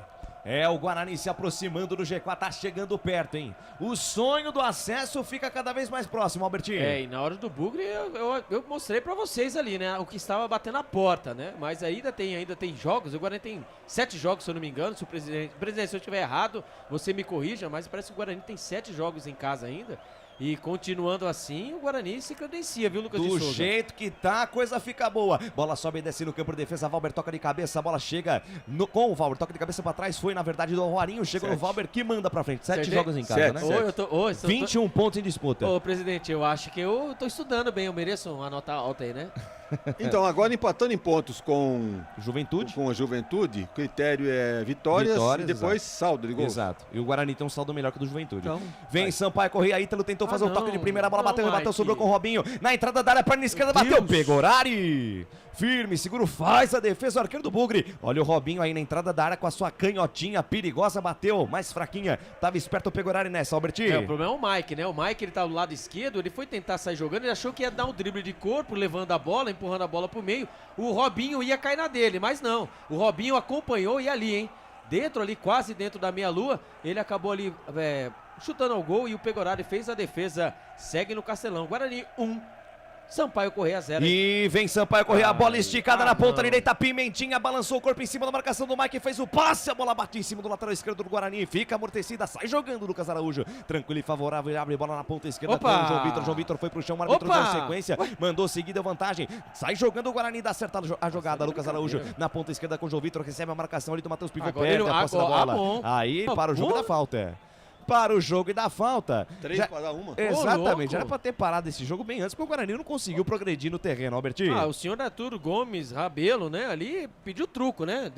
É o Guarani se aproximando do G4, tá chegando perto, hein? O sonho do acesso fica cada vez mais próximo, Albertinho. E na hora do bugre eu mostrei pra vocês ali, né? O que estava batendo a porta, né? Mas ainda tem jogos, o Guarani tem 7 jogos, se eu não me engano. Se o presidente, se eu estiver errado, você me corrija, mas parece que o Guarani tem 7 jogos em casa ainda. E continuando assim, o Guarani se credencia, viu, Lucas de Souza? Do jeito que tá, a coisa fica boa. Bola sobe e desce no campo de defesa. Valber toca de cabeça, a bola chega com o Valber. Toca de cabeça pra trás, foi na verdade do Roarinho. Chegou no Valber que manda pra frente. 7 jogos em casa, né? 21 pontos em disputa. Ô, presidente, eu acho que eu tô estudando bem. Eu mereço uma nota alta aí, né? Então, agora empatando em pontos com Juventude. Com a Juventude, o critério é vitórias e depois saldo de gols. Exato. E o Guarani tem um saldo melhor que o do Juventude. Então, vem Sampaio Corrêa, Ítalo tentou fazer o toque de primeira, bola bateu, sobrou com o Robinho. Na entrada da área, perna esquerda, bateu, Pegorari. Firme, seguro, faz a defesa, o arqueiro do Bugre. Olha o Robinho aí na entrada da área com a sua canhotinha perigosa, bateu, mais fraquinha. Tava esperto o Pegorari nessa, Albertinho. O problema é o Mike, né? O Mike, ele tá do lado esquerdo, ele foi tentar sair jogando, ele achou que ia dar um drible de corpo, levando a bola, empurrando a bola pro meio. O Robinho ia cair na dele, mas não. O Robinho acompanhou e ali, hein? Dentro ali, quase dentro da meia-lua, ele acabou ali chutando ao gol e o Pegorari fez a defesa. Segue no Castelão. Guarani 1. Sampaio Corrêa 0. E vem Sampaio Corrêa, a bola esticada na ponta direita, Pimentinha balançou o corpo em cima da marcação do Mike, fez o passe, a bola bate em cima do lateral esquerdo do Guarani, fica amortecida, sai jogando o Lucas Araújo, tranquilo e favorável, ele abre bola na ponta esquerda com o João Vitor foi pro chão, o árbitro deu sequência, mandou seguir, deu vantagem, sai jogando o Guarani, dá certa a jogada, Lucas Araújo na ponta esquerda com o João Vitor, recebe a marcação ali do Matheus Pivô, perde a posse da bola, aí para o jogo da falta. Para o jogo e da falta. 3 para uma. Exatamente, já era para ter parado esse jogo bem antes, porque o Guarani não conseguiu progredir no terreno, Albertinho. O senhor Arturo Gomes Rabelo, né, ali pediu truco, né,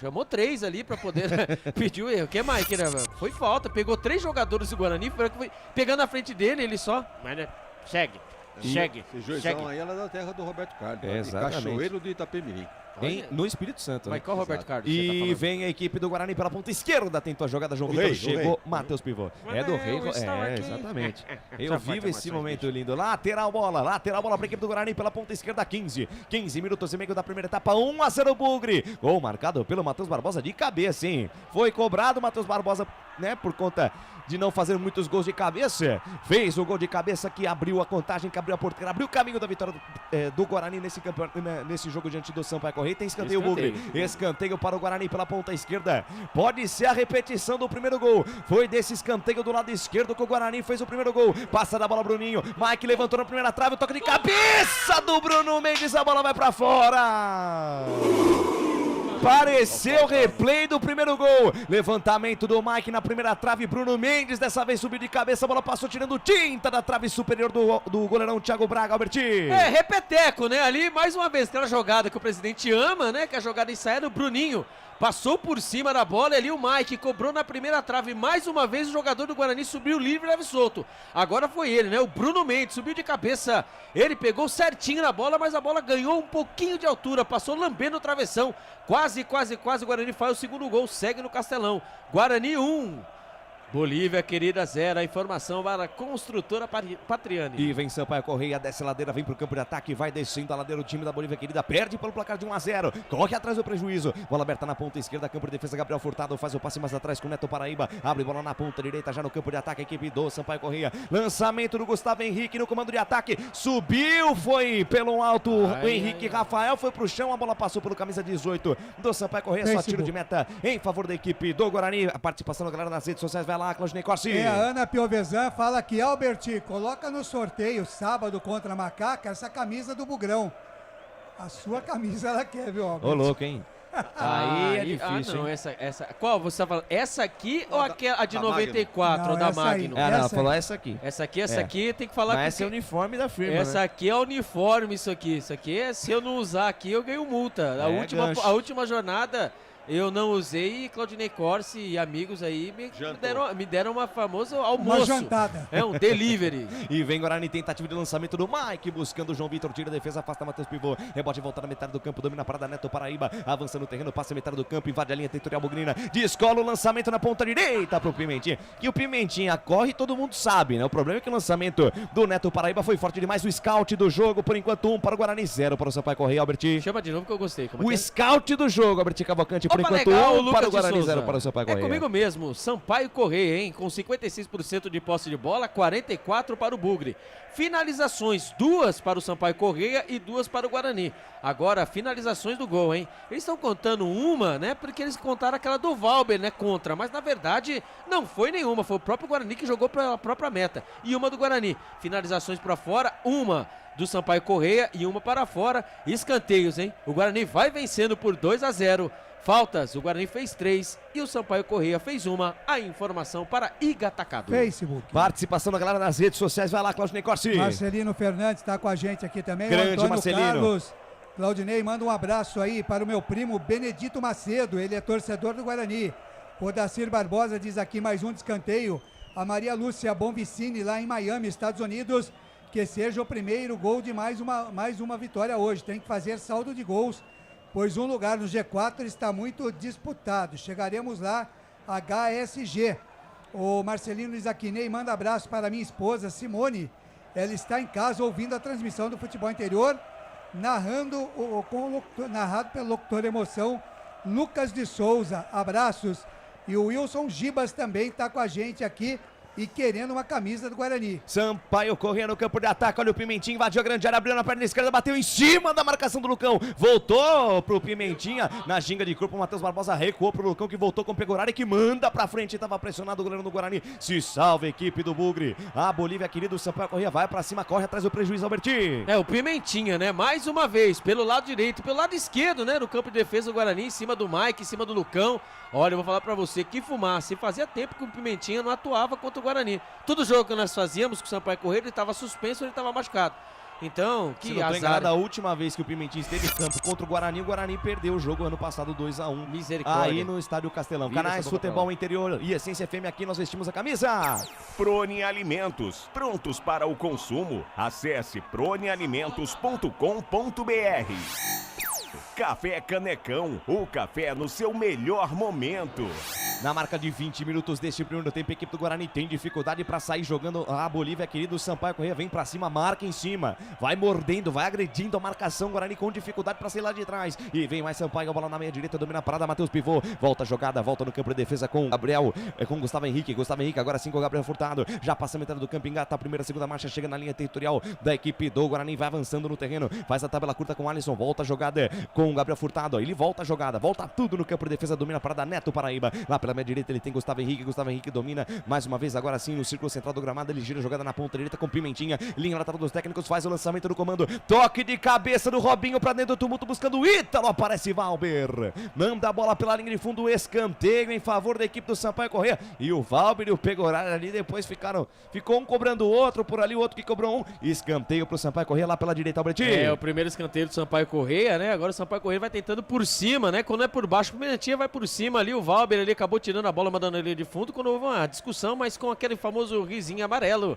chamou 3 ali para poder pediu erro. O que mais? Foi falta, pegou 3 jogadores do Guarani, foi pegando na frente dele, ele só, mas né, segue. Esse juizão aí, ela é da terra do Roberto Carlos, Cachoeiro do Itapemirim. No Espírito Santo. Mas qual Roberto Carlos? E vem a equipe do Guarani pela ponta esquerda, tentou a jogada, João Vitor chegou, Matheus Pivô. É do Rei, exatamente. Eu vivo esse momento lindo. Lateral bola para a equipe do Guarani pela ponta esquerda, 15 minutos e meio da primeira etapa, 1-0 Bugre. Gol marcado pelo Matheus Barbosa de cabeça, hein? Foi cobrado o Matheus Barbosa, né, por conta de não fazer muitos gols de cabeça. Fez o gol de cabeça que abriu a contagem, que abriu a porteira, abriu o caminho da vitória do Guarani nesse jogo diante do Sampaio Corrêa. Tem escanteio, Bugre. Escanteio para o Guarani pela ponta esquerda. Pode ser a repetição do primeiro gol. Foi desse escanteio do lado esquerdo que o Guarani fez o primeiro gol. Passa da bola Bruninho. Mike levantou na primeira trave, o toque de cabeça do Bruno Mendes. A bola vai para fora. Pareceu o replay do primeiro gol. Levantamento do Mike na primeira trave. Bruno Mendes dessa vez subiu de cabeça. A bola passou tirando tinta da trave superior do goleirão Thiago Braga, Albertinho. Repeteco, né? Ali, mais uma vez, aquela jogada que o presidente ama, né? Que é a jogada ensaiada. O Bruninho Passou por cima da bola, ali o Mike cobrou na primeira trave. Mais uma vez o jogador do Guarani subiu livre e leve solto. Agora foi ele, né? O Bruno Mendes subiu de cabeça. Ele pegou certinho na bola, mas a bola ganhou um pouquinho de altura. Passou lambendo o travessão. Quase o Guarani faz o segundo gol. Segue no Castelão. Guarani 1. Bolívia querida 0, a informação para a construtora Patriani. E vem Sampaio Correia, desce a ladeira, vem pro campo de ataque, vai descendo a ladeira o time da Bolívia querida, perde pelo placar de 1-0, corre atrás do prejuízo, bola aberta na ponta esquerda, campo de defesa, Gabriel Furtado faz o passe mais atrás com o Neto Paraíba, abre bola na ponta direita, já no campo de ataque, a equipe do Sampaio Correia, lançamento do Gustavo Henrique no comando de ataque, subiu, foi pelo alto, o Henrique Rafael foi pro chão, a bola passou pelo camisa 18 do Sampaio Correia, só tiro de meta em favor da equipe do Guarani, a participação da galera nas redes sociais, vai lá, Claudinei Corsi. A Ana Piovesan fala aqui, Alberti, coloca no sorteio sábado contra a Macaca essa camisa do Bugrão. A sua camisa ela quer, viu, Alberti? Ô, louco, hein? Aí é difícil, não, hein? essa. Qual você tá falando? Essa aqui ou aquela, a de 94, não, da essa Magno? aí, Não, falou essa aqui. Essa aqui tem que falar. Mas essa é o uniforme da firma, Essa né? aqui é o uniforme, isso aqui. Isso aqui é, se eu não usar aqui, eu ganho multa. A última jornada eu não usei e Claudinei Corsi e amigos aí me deram uma famosa almoço. Uma jantada. É um delivery. E vem Guarani, tentativa de lançamento do Mike, buscando o João Vitor, tira a defesa, afasta Matheus Pivô, rebote volta na metade do campo, domina a parada, Neto Paraíba, avança no terreno, passa a metade do campo, invade a linha territorial Bugrina, descola o lançamento na ponta direita pro Pimentinha, que o Pimentinha corre, todo mundo sabe, né? O problema é que o lançamento do Neto Paraíba foi forte demais, o scout do jogo, por enquanto 1 para o Guarani, 0 para o Sampaio Correia, Albert. Chama de novo que eu gostei. O scout do jogo, Albert Cavalcante, por enquanto legal, 1 para o Guarani, 0 para o Sampaio Correia. É comigo mesmo, Sampaio Correia, hein? Com 56% de posse de bola, 44% para o Bugre. Finalizações, 2 para o Sampaio Correia e 2 para o Guarani. Agora, finalizações do gol, hein? Eles estão contando uma, né? Porque eles contaram aquela do Valber, né? Contra, mas na verdade não foi nenhuma, foi o próprio Guarani que jogou para a própria meta. E uma do Guarani. Finalizações para fora, uma do Sampaio Correia e uma para fora. Escanteios, hein? O Guarani vai vencendo por 2-0. Faltas, o Guarani fez 3 e o Sampaio Correia fez uma. A informação para Iga Atacado. Facebook. Participação da galera nas redes sociais, vai lá, Claudinei Corsi. Marcelino Fernandes está com a gente aqui também. Grande o Antônio Marcelino. Carlos. Claudinei, manda um abraço aí para o meu primo Benedito Macedo, ele é torcedor do Guarani. O Dacir Barbosa diz aqui mais um descanteio. A Maria Lúcia Bonvicini, lá em Miami, Estados Unidos, que seja o primeiro gol de mais uma vitória hoje. Tem que fazer saldo de gols, pois um lugar no G4 está muito disputado. Chegaremos lá, HSG. O Marcelino Isaquinei manda abraço para minha esposa Simone. Ela está em casa ouvindo a transmissão do Futebol Interior, narrado pelo locutor Emoção, Lucas de Souza. Abraços. E o Wilson Gibas também está com a gente aqui e querendo uma camisa do Guarani. Sampaio correndo no campo de ataque, olha o Pimentinha, invadiu a grande área, abriu na perna esquerda, bateu em cima da marcação do Lucão, voltou pro Pimentinha, na ginga de corpo, o Matheus Barbosa recuou pro Lucão, que voltou com o Pegorari, que manda pra frente, tava pressionado o goleiro do Guarani, se salva a equipe do Bugre, a Bolívia querido, o Sampaio Correia vai pra cima, corre atrás do prejuízo, Alberti. É, o Pimentinha, né, mais uma vez, pelo lado direito, pelo lado esquerdo, né, no campo de defesa do Guarani, em cima do Mike, em cima do Lucão. Olha, eu vou falar pra você, que fumaça, e fazia tempo que o Pimentinha não atuava contra o Guarani. Todo jogo que nós fazíamos com o Sampaio Correia, ele estava suspenso, ele estava machucado. Então, que azar. A última vez que o Pimentinha esteve em campo contra o Guarani perdeu o jogo ano passado 2-1. Misericórdia. Aí no Estádio Castelão. Vira Canais Futebol Interior e Essência FM, aqui nós vestimos a camisa. Prone Alimentos, prontos para o consumo. Acesse pronealimentos.com.br. Café Canecão, o café no seu melhor momento. Na marca de 20 minutos deste primeiro tempo, a equipe do Guarani tem dificuldade para sair jogando. A Bolívia, querido, Sampaio Correia vem para cima, marca em cima, vai mordendo, vai agredindo a marcação. Guarani com dificuldade para sair lá de trás. E vem mais Sampaio, a bola na meia direita, domina a parada, Matheus Pivô, volta a jogada, volta no campo de defesa com Gabriel, com Gustavo Henrique, agora sim com o Gabriel Furtado, já passa a metade do campo, engata a primeira, segunda marcha, chega na linha territorial da equipe do Guarani, vai avançando no terreno, faz a tabela curta com o Alisson, volta a jogada com o Gabriel Furtado, ele volta a jogada, volta tudo no campo de defesa, domina a parada, Neto Paraíba, lá pela meia direita ele tem Gustavo Henrique domina mais uma vez, agora sim no círculo central do gramado, ele gira a jogada na ponta direita com Pimentinha, linha lateral dos técnicos, faz o lançamento do comando, toque de cabeça do Robinho pra dentro do tumulto buscando o Ítalo, aparece Valber, manda a bola pela linha de fundo, escanteio em favor da equipe do Sampaio Corrêa, e o Valber e o Pegoraro ali depois ficou um cobrando o outro por ali, o outro que cobrou um, escanteio pro Sampaio Corrêa lá pela direita, Albertinho. O primeiro escanteio do Sampaio Corrêa, né? Agora o Sampaio Corrêa vai tentando por cima, né? Quando é por baixo, o Pimentinha vai por cima ali, o Valber ali acabou tirando a bola, mandando ele de fundo, quando houve uma discussão, mas com aquele famoso risinho amarelo.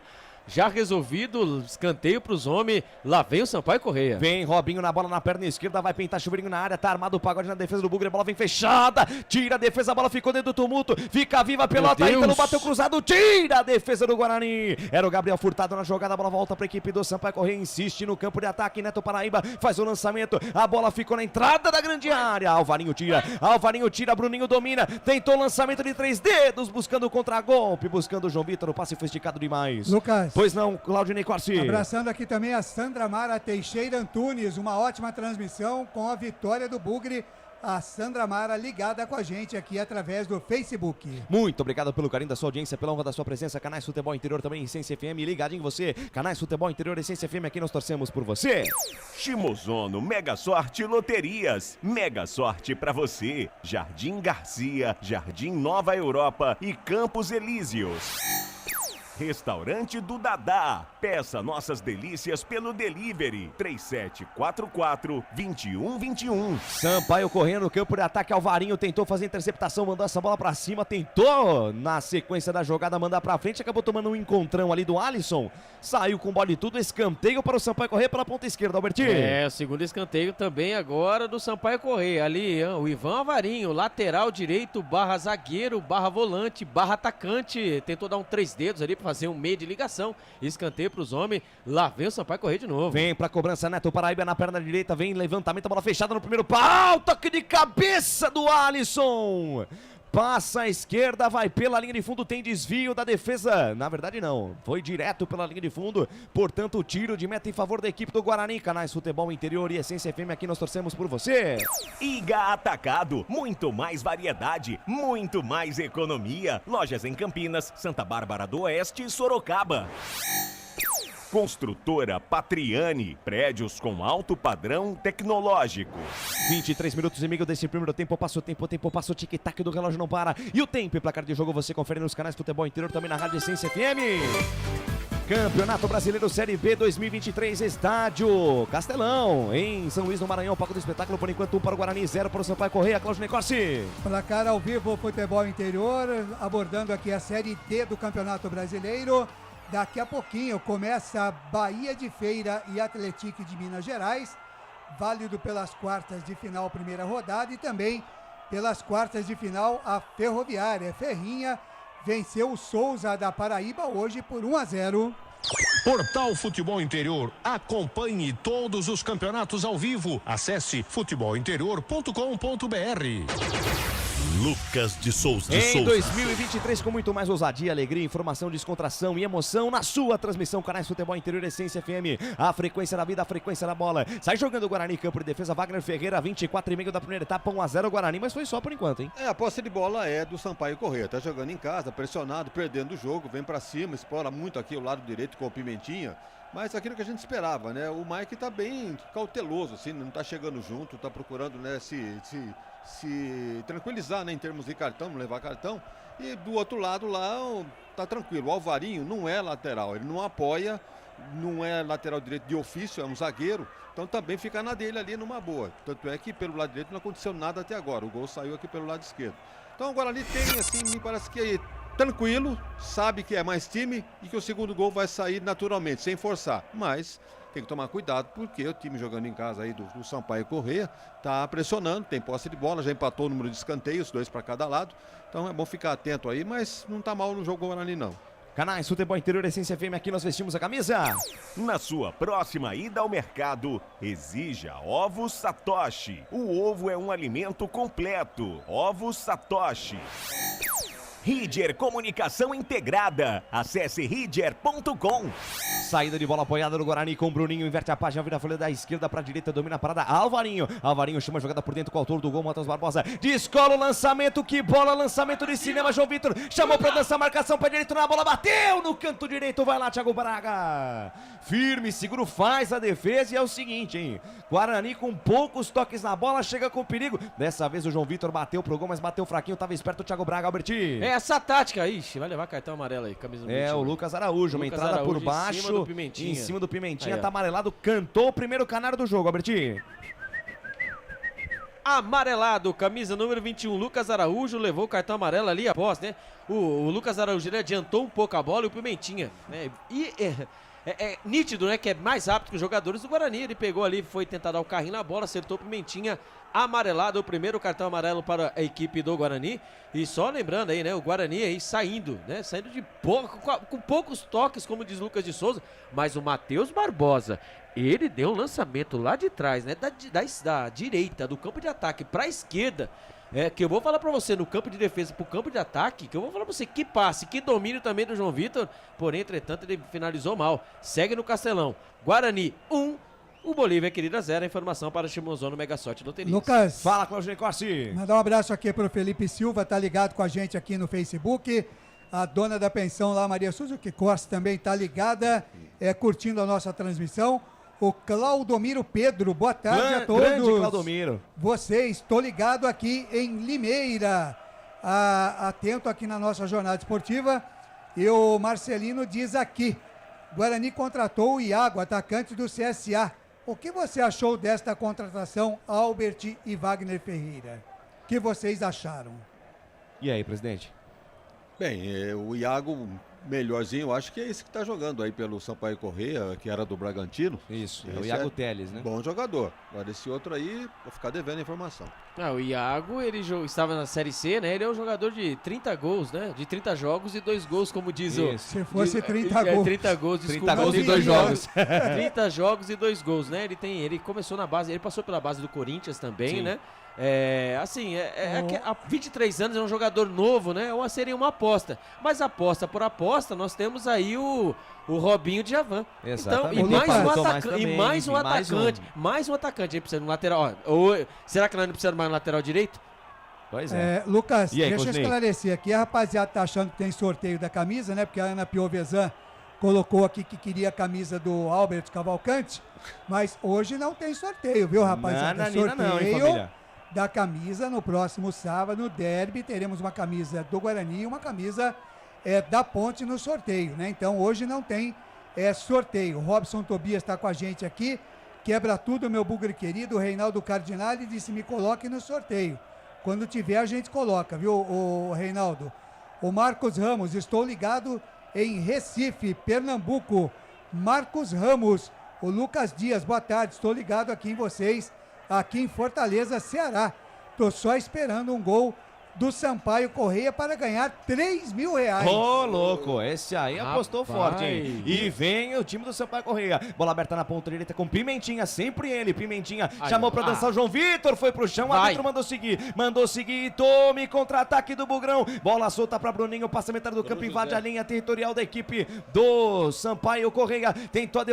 Já resolvido, escanteio pros homens, lá vem o Sampaio Corrêa. Vem Robinho na bola na perna esquerda, vai pintar Chuveirinho na área, tá armado o Pagode na defesa do Bugre, a bola vem fechada, tira a defesa, a bola ficou dentro do tumulto, fica viva a pelota, Ítalo bateu cruzado, tira a defesa do Guarani. Era o Gabriel Furtado na jogada, a bola volta pra equipe do Sampaio Corrêa, insiste no campo de ataque, Neto Paraíba faz o lançamento, a bola ficou na entrada da grande área, Alvarinho tira, Bruninho domina, tentou o lançamento de 3 dedos, buscando o contragolpe, buscando o João Vitor, o passe foi esticado demais. Lucas. Pois não, Claudinei Corsi. Abraçando aqui também a Sandra Mara Teixeira Antunes, uma ótima transmissão com a vitória do Bugre. A Sandra Mara ligada com a gente aqui através do Facebook. Muito obrigado pelo carinho da sua audiência, pela honra da sua presença. Canais Futebol Interior também, Essência FM, ligadinho em você. Canais Futebol Interior, Essência FM, aqui nós torcemos por você. Shimozono Mega Sorte Loterias. Mega sorte pra você. Jardim Garcia, Jardim Nova Europa e Campos Elíseos. Restaurante do Dadá. Peça nossas delícias pelo delivery 3744-2121. Sampaio correndo no campo de ataque, Alvarinho tentou fazer interceptação, mandou essa bola pra cima, tentou na sequência da jogada mandar pra frente, acabou tomando um encontrão ali do Alisson, saiu com bola e tudo, escanteio para o Sampaio Corrêa pela ponta esquerda, Albertinho. O segundo escanteio também agora do Sampaio Corrêa, ali o Ivan Alvarinho, lateral direito, barra zagueiro, barra volante, barra atacante, tentou dar um 3 dedos ali pra fazer um meio de ligação, escanteio pros homens, lá vem o Sampaio Corrêa de novo. Vem pra cobrança, Neto Paraíba na perna direita, vem levantamento, a bola fechada no primeiro pau, toque de cabeça do Alisson, passa à esquerda, vai pela linha de fundo, tem desvio da defesa, na verdade não, foi direto pela linha de fundo, portanto tiro de meta em favor da equipe do Guarani. Canais Futebol Interior e Essência FM, aqui nós torcemos por você. Iga Atacado, muito mais variedade, muito mais economia. Lojas em Campinas, Santa Bárbara do Oeste e Sorocaba. Construtora Patriani, prédios com alto padrão tecnológico. 23 minutos e meio desse primeiro tempo, passa o tempo, passa o tic-tac do relógio não para. E o tempo e placar de jogo você confere nos canais Futebol Interior, também na Rádio Essência FM. Campeonato Brasileiro Série B 2023, estádio Castelão, em São Luís do Maranhão, palco do espetáculo, por enquanto 1 para o Guarani, 0 para o Sampaio Corrêa. Claudinei Corsi. Placar ao vivo, Futebol Interior, abordando aqui a Série D do Campeonato Brasileiro. Daqui a pouquinho começa Bahia de Feira e Atlético de Minas Gerais, válido pelas quartas de final, primeira rodada, e também pelas quartas de final a Ferroviária. Ferrinha venceu o Souza da Paraíba hoje por 1-0. Portal Futebol Interior. Acompanhe todos os campeonatos ao vivo. Acesse futebolinterior.com.br. Lucas de Souza. Em 2023, com muito mais ousadia, alegria, informação, descontração e emoção na sua transmissão. Canais Futebol Interior, Essência FM, a frequência da vida, a frequência da bola. Sai jogando o Guarani, campo de defesa, Wagner Ferreira, 24,5 da primeira etapa, 1-0 Guarani, mas foi só por enquanto, hein? A posse de bola é do Sampaio Corrêa, tá jogando em casa, pressionado, perdendo o jogo, vem pra cima, explora muito aqui o lado direito com o Pimentinha. Mas aquilo que a gente esperava, né? O Mike tá bem cauteloso, assim, não tá chegando junto, tá procurando, né, se tranquilizar, né, em termos de cartão, não levar cartão. E do outro lado lá, tá tranquilo. O Alvarinho não é lateral, ele não apoia, não é lateral direito de ofício, é um zagueiro. Então também fica na dele ali numa boa. Tanto é que pelo lado direito não aconteceu nada até agora. O gol saiu aqui pelo lado esquerdo. Então o Guarani tem, assim, me parece que tranquilo, sabe que é mais time e que o segundo gol vai sair naturalmente, sem forçar. Mas tem que tomar cuidado, porque o time jogando em casa aí do Sampaio Corrêa tá pressionando, tem posse de bola, já empatou o número de escanteios, 2 para cada lado. Então é bom ficar atento aí, mas não tá mal no jogo Guarani não. Canais Futebol Interior, Essência FM, aqui nós vestimos a camisa. Na sua próxima ida ao mercado, exija Ovos Satoshi. O ovo é um alimento completo. Ovos Satoshi. Ridger Comunicação Integrada. Acesse ridger.com. Saída de bola apoiada do Guarani com o Bruninho. Inverte a página, vira a folha da esquerda pra direita. Domina a parada. Alvarinho. Alvarinho chama a jogada por dentro com o autor do gol, Matheus Barbosa. Descola o lançamento. Que bola. Lançamento de cinema. João Vitor chamou pra dançar a marcação. Pé direito na bola. Bateu no canto direito. Vai lá, Thiago Braga. Firme, seguro, faz a defesa. E é o seguinte, hein? Guarani com poucos toques na bola. Chega com perigo. Dessa vez o João Vitor bateu pro gol, mas bateu fraquinho. Tava esperto o Thiago Braga, Alberti. É essa tática. Ixi, vai levar cartão amarelo aí. Camisa do o Lucas Araújo. Uma entrada por baixo. Em cima do Pimentinha. Aí, tá amarelado. Cantou o primeiro canário do jogo, Alberti. Amarelado, camisa número 21, Lucas Araújo levou o cartão amarelo ali após, né? O Lucas Araújo, ele adiantou um pouco a bola e o Pimentinha, né? E é nítido, né? Que é mais rápido que os jogadores do Guarani. Ele pegou ali, foi tentar dar o carrinho na bola, acertou o Pimentinha. Amarelado, o primeiro cartão amarelo para a equipe do Guarani. E só lembrando aí, né? O Guarani aí saindo, né? Saindo de pouco, com poucos toques, como diz Lucas de Souza. Mas o Matheus Barbosa, ele deu um lançamento lá de trás, né? Da direita, do campo de ataque para a esquerda. Que eu vou falar pra você, no campo de defesa pro campo de ataque, que eu vou falar pra você, que passe, que domínio também do João Vitor, porém, entretanto, ele finalizou mal. Segue no Castelão. Guarani 1, o Bolívia Querida 0, a informação para o Chimozono Mega Sorte Loterias. Lucas. Fala, Claudinei Corsi. Mandar um abraço aqui pro Felipe Silva, tá ligado com a gente aqui no Facebook. A dona da pensão lá, Maria Suzuki Costa, também tá ligada, curtindo a nossa transmissão. O Claudomiro Pedro, boa tarde a todos. Grande Claudomiro. Vocês, estou ligado aqui em Limeira, atento aqui na nossa jornada esportiva. E o Marcelino diz aqui, Guarani contratou o Iago, atacante do CSA. O que você achou desta contratação, Albert e Wagner Ferreira? O que vocês acharam? E aí, presidente? Bem, o Iago melhorzinho, eu acho que é esse que está jogando aí pelo Sampaio Corrêa, que era do Bragantino. Isso, é o Iago Teles, né? Bom jogador. Agora esse outro aí, vou ficar devendo a informação. O Iago, ele estava na Série C, né? Ele é um jogador de 30 gols, né? De 30 jogos e 2 gols, como diz o... Se fosse 30 gols. 30 gols, desculpa. 30 gols e 2 jogos. 30 jogos e 2 gols, né? Ele começou na base, ele passou pela base do Corinthians também, Sim. né? Há 23 anos é um jogador novo, né? Seria uma aposta. Mas aposta por aposta, nós temos aí o Robinho de Javan. Exatamente. Então, mais um atacante aí precisa de um lateral. Será que nós não precisamos mais um lateral direito? Pois é. Lucas, aí, deixa eu esclarecer aqui. A rapaziada tá achando que tem sorteio da camisa, né? Porque a Ana Piovesan colocou aqui que queria a camisa do Albert Cavalcante. Mas hoje não tem sorteio, viu, rapaziada? Sorteio não, hein, família? Da camisa no próximo sábado, no derby, teremos uma camisa do Guarani e uma camisa da Ponte no sorteio, né? Então hoje não tem sorteio. O Robson Tobias está com a gente aqui, quebra tudo, meu bugre querido. O Reinaldo Cardinale disse: me coloque no sorteio. Quando tiver, a gente coloca, viu, o Reinaldo? O Marcos Ramos, estou ligado em Recife, Pernambuco. Marcos Ramos. O Lucas Dias, boa tarde, estou ligado aqui em vocês. Aqui em Fortaleza, Ceará. Tô só esperando um gol do Sampaio Corrêa para ganhar R$3.000. Ô, louco, esse aí apostou forte, hein? E vem o time do Sampaio Corrêa. Bola aberta na ponta direita com Pimentinha, sempre ele, Pimentinha. Chamou pra dançar o João Vitor, foi pro chão, o árbitro mandou seguir, tome contra-ataque do Bugrão. Bola solta pra Bruninho, passa metade do campo, invade a linha territorial da equipe do Sampaio Corrêa. Tentou a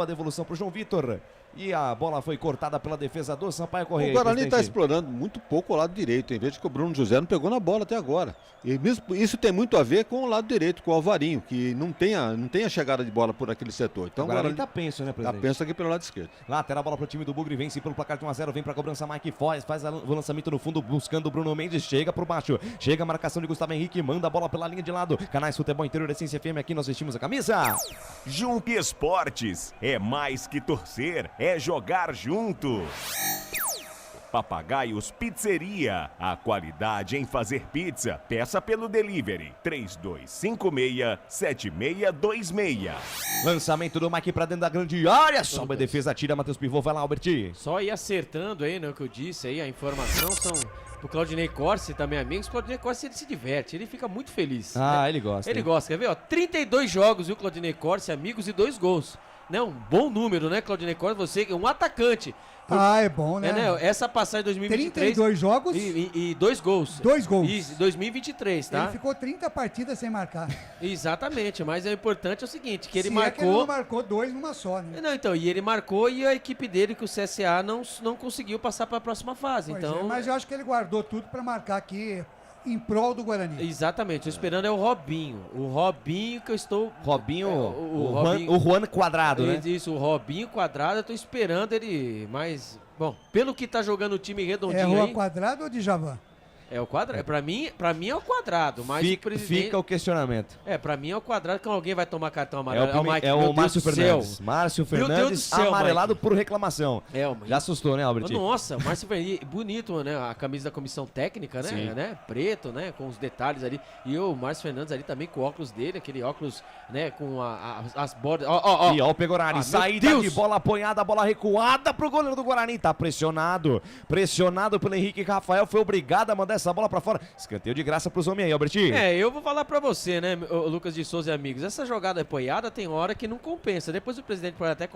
devolução pro João Vitor. E a bola foi cortada pela defesa do Sampaio Corrêa. O Guarani está explorando muito pouco o lado direito, em vez de que o Bruno José não pegou na bola até agora. E isso tem muito a ver com o lado direito, com o Alvarinho, que não tem a chegada de bola por aquele setor. Então, o Guarani tá penso, né, presidente? Tá penso aqui pelo lado esquerdo. Lateral, bola pro time do Bugre, vence pelo placar de 1-0, vem pra cobrança Mike Foz, faz o lançamento no fundo, buscando o Bruno Mendes, chega por baixo, chega a marcação de Gustavo Henrique, manda a bola pela linha de lado. Canais Futebol Interior, Essência FM, aqui nós vestimos a camisa. Junque Esportes, é mais que torcer, é jogar junto. Papagaios Pizzeria, a qualidade em fazer pizza. Peça pelo delivery 3256-7626. Lançamento do Mike pra dentro da grande área, sobe a defesa, tira Matheus Pivô, vai lá, Albert. Só ir acertando aí, né, o que eu disse aí, a informação são pro Claudinei Corsi, também amigos. O Claudinei Corsi, ele se diverte, ele fica muito feliz. Ele gosta. Ele gosta, quer ver, ó, 32 jogos, viu, Claudinei Corsi, amigos, e 2 gols. né, um bom número, né, Claudinei Costa? Você, um atacante. É bom, né? Essa passagem de 2023... 32 jogos... E 2 gols. 2 gols. Isso, 2023, tá? Ele ficou 30 partidas sem marcar. Exatamente, mas o importante é o seguinte, que ele marcou... que ele não marcou 2 numa só, né? Não, então, e ele marcou e a equipe dele, que o CSA, não conseguiu passar para a próxima fase, então... mas eu acho que ele guardou tudo para marcar aqui em prol do Guarani. Exatamente, eu esperando é o Robinho. O Robinho que eu estou... Robinho, Robinho, o Juan Quadrado, né? Isso, o Robinho Quadrado, eu tô esperando ele mais... Bom, pelo que tá jogando o time redondinho aí... É Juan aí, Quadrado ou Djavan? É o Quadrado. Pra mim é o Quadrado, mas fica o questionamento. Pra mim é o Quadrado, que alguém vai tomar cartão amarelo. É o Márcio Fernandes. Márcio Fernandes, amarelado por reclamação. Já assustou, né, Albert? Nossa, Márcio Fernandes, bonito, né? A camisa da comissão técnica, né? Preto, né? Com os detalhes ali. E o Márcio Fernandes ali também com o óculos dele, aquele óculos, né? Com as bordas. E ó o Pegorari, saída de bola apoiada, bola recuada pro goleiro do Guarani. Tá pressionado pelo Henrique Rafael, foi obrigado a mandar essa bola pra fora. Escanteio de graça pros homens aí, Albertinho. Eu vou falar pra você, né, Lucas de Souza e amigos. Essa jogada apoiada tem hora que não compensa. Depois o presidente pode até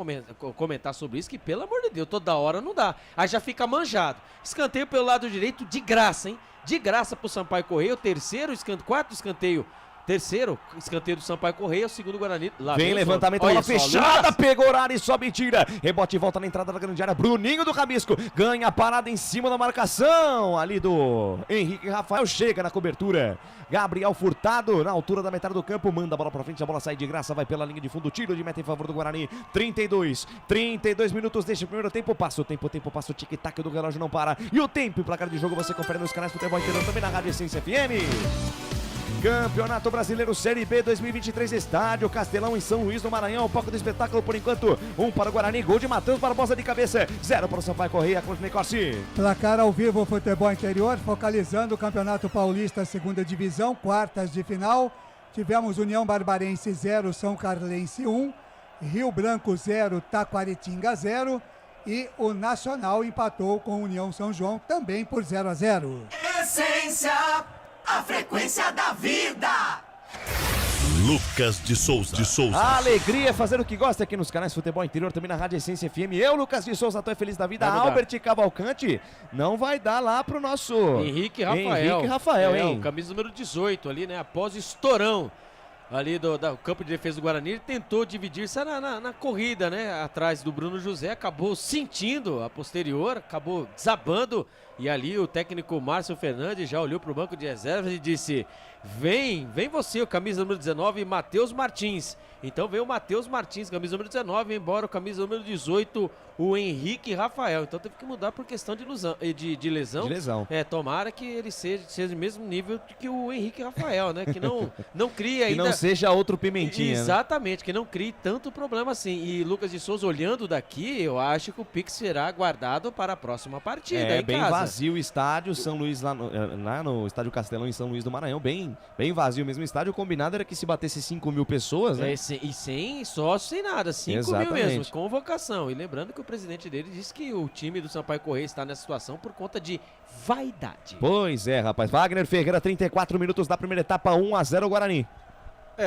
comentar sobre isso, que pelo amor de Deus, toda hora não dá. Aí já fica manjado. Escanteio pelo lado direito de graça, hein? De graça pro Sampaio Correia. O quarto escanteio. Terceiro escanteio do Sampaio Correia, o segundo Guarani. Lá vem levantamento, bola fechada, pegou horário e sobe, tira. Rebote e volta na entrada da grande área. Bruninho do Rabisco ganha a parada em cima da marcação ali do Henrique Rafael. Chega na cobertura. Gabriel Furtado na altura da metade do campo. Manda a bola pra frente, a bola sai de graça, vai pela linha de fundo. Tiro de meta em favor do Guarani. 32 minutos deste primeiro tempo. Passa o tempo passa o tic-tac do relógio, não para. E o tempo e placar de jogo você confere nos canais do Futebol Interior, também na Rádio Essência FM. Campeonato Brasileiro Série B 2023, Estádio Castelão em São Luís do Maranhão. Palco do espetáculo por enquanto, 1 para o Guarani, gol de Matheus Barbosa de cabeça, 0 para o Sampaio Correia, Claudinei Corsi. Placar ao vivo, Futebol Interior, focalizando o Campeonato Paulista, segunda divisão, quartas de final. Tivemos União Barbarense 0, São Carlense 1, Rio Branco 0, Taquaritinga 0 e o Nacional empatou com União São João também por 0-0. Essência, a frequência da vida. Lucas de Souza. A alegria é fazer o que gosta aqui nos canais Futebol Interior, também na Rádio Essência FM. Eu, Lucas de Souza, tô feliz da vida. Albert Cavalcante não vai dar lá pro nosso Henrique Rafael, hein? O camisa número 18 ali, né? Após estourão ali do campo de defesa do Guarani, ele tentou dividir-se na corrida, né? Atrás do Bruno José, acabou sentindo a posterior, acabou desabando. E ali o técnico Márcio Fernandes já olhou para o banco de reservas e disse: vem você, o camisa número 19, Matheus Martins. Então veio o Matheus Martins, camisa número 19, embora o camisa número 18, o Henrique Rafael. Então teve que mudar por questão de lesão. Tomara que ele seja do mesmo nível que o Henrique Rafael, né? Que não crie ainda... Que não seja outro Pimentinha. Exatamente, né? Que não crie tanto problema assim. E Lucas de Souza, olhando daqui, eu acho que o Pix será aguardado para a próxima partida. Bem vazio o estádio, São Luís, lá no Estádio Castelão em São Luís do Maranhão, bem vazio mesmo o estádio. O combinado era que se batesse 5 mil pessoas, né? E sem sócio, sem nada, 5 mil mesmo, convocação. E lembrando que o presidente dele disse que o time do Sampaio Correia está nessa situação por conta de vaidade. Pois é, rapaz. Wagner Ferreira, 34 minutos da primeira etapa, 1-0 Guarani.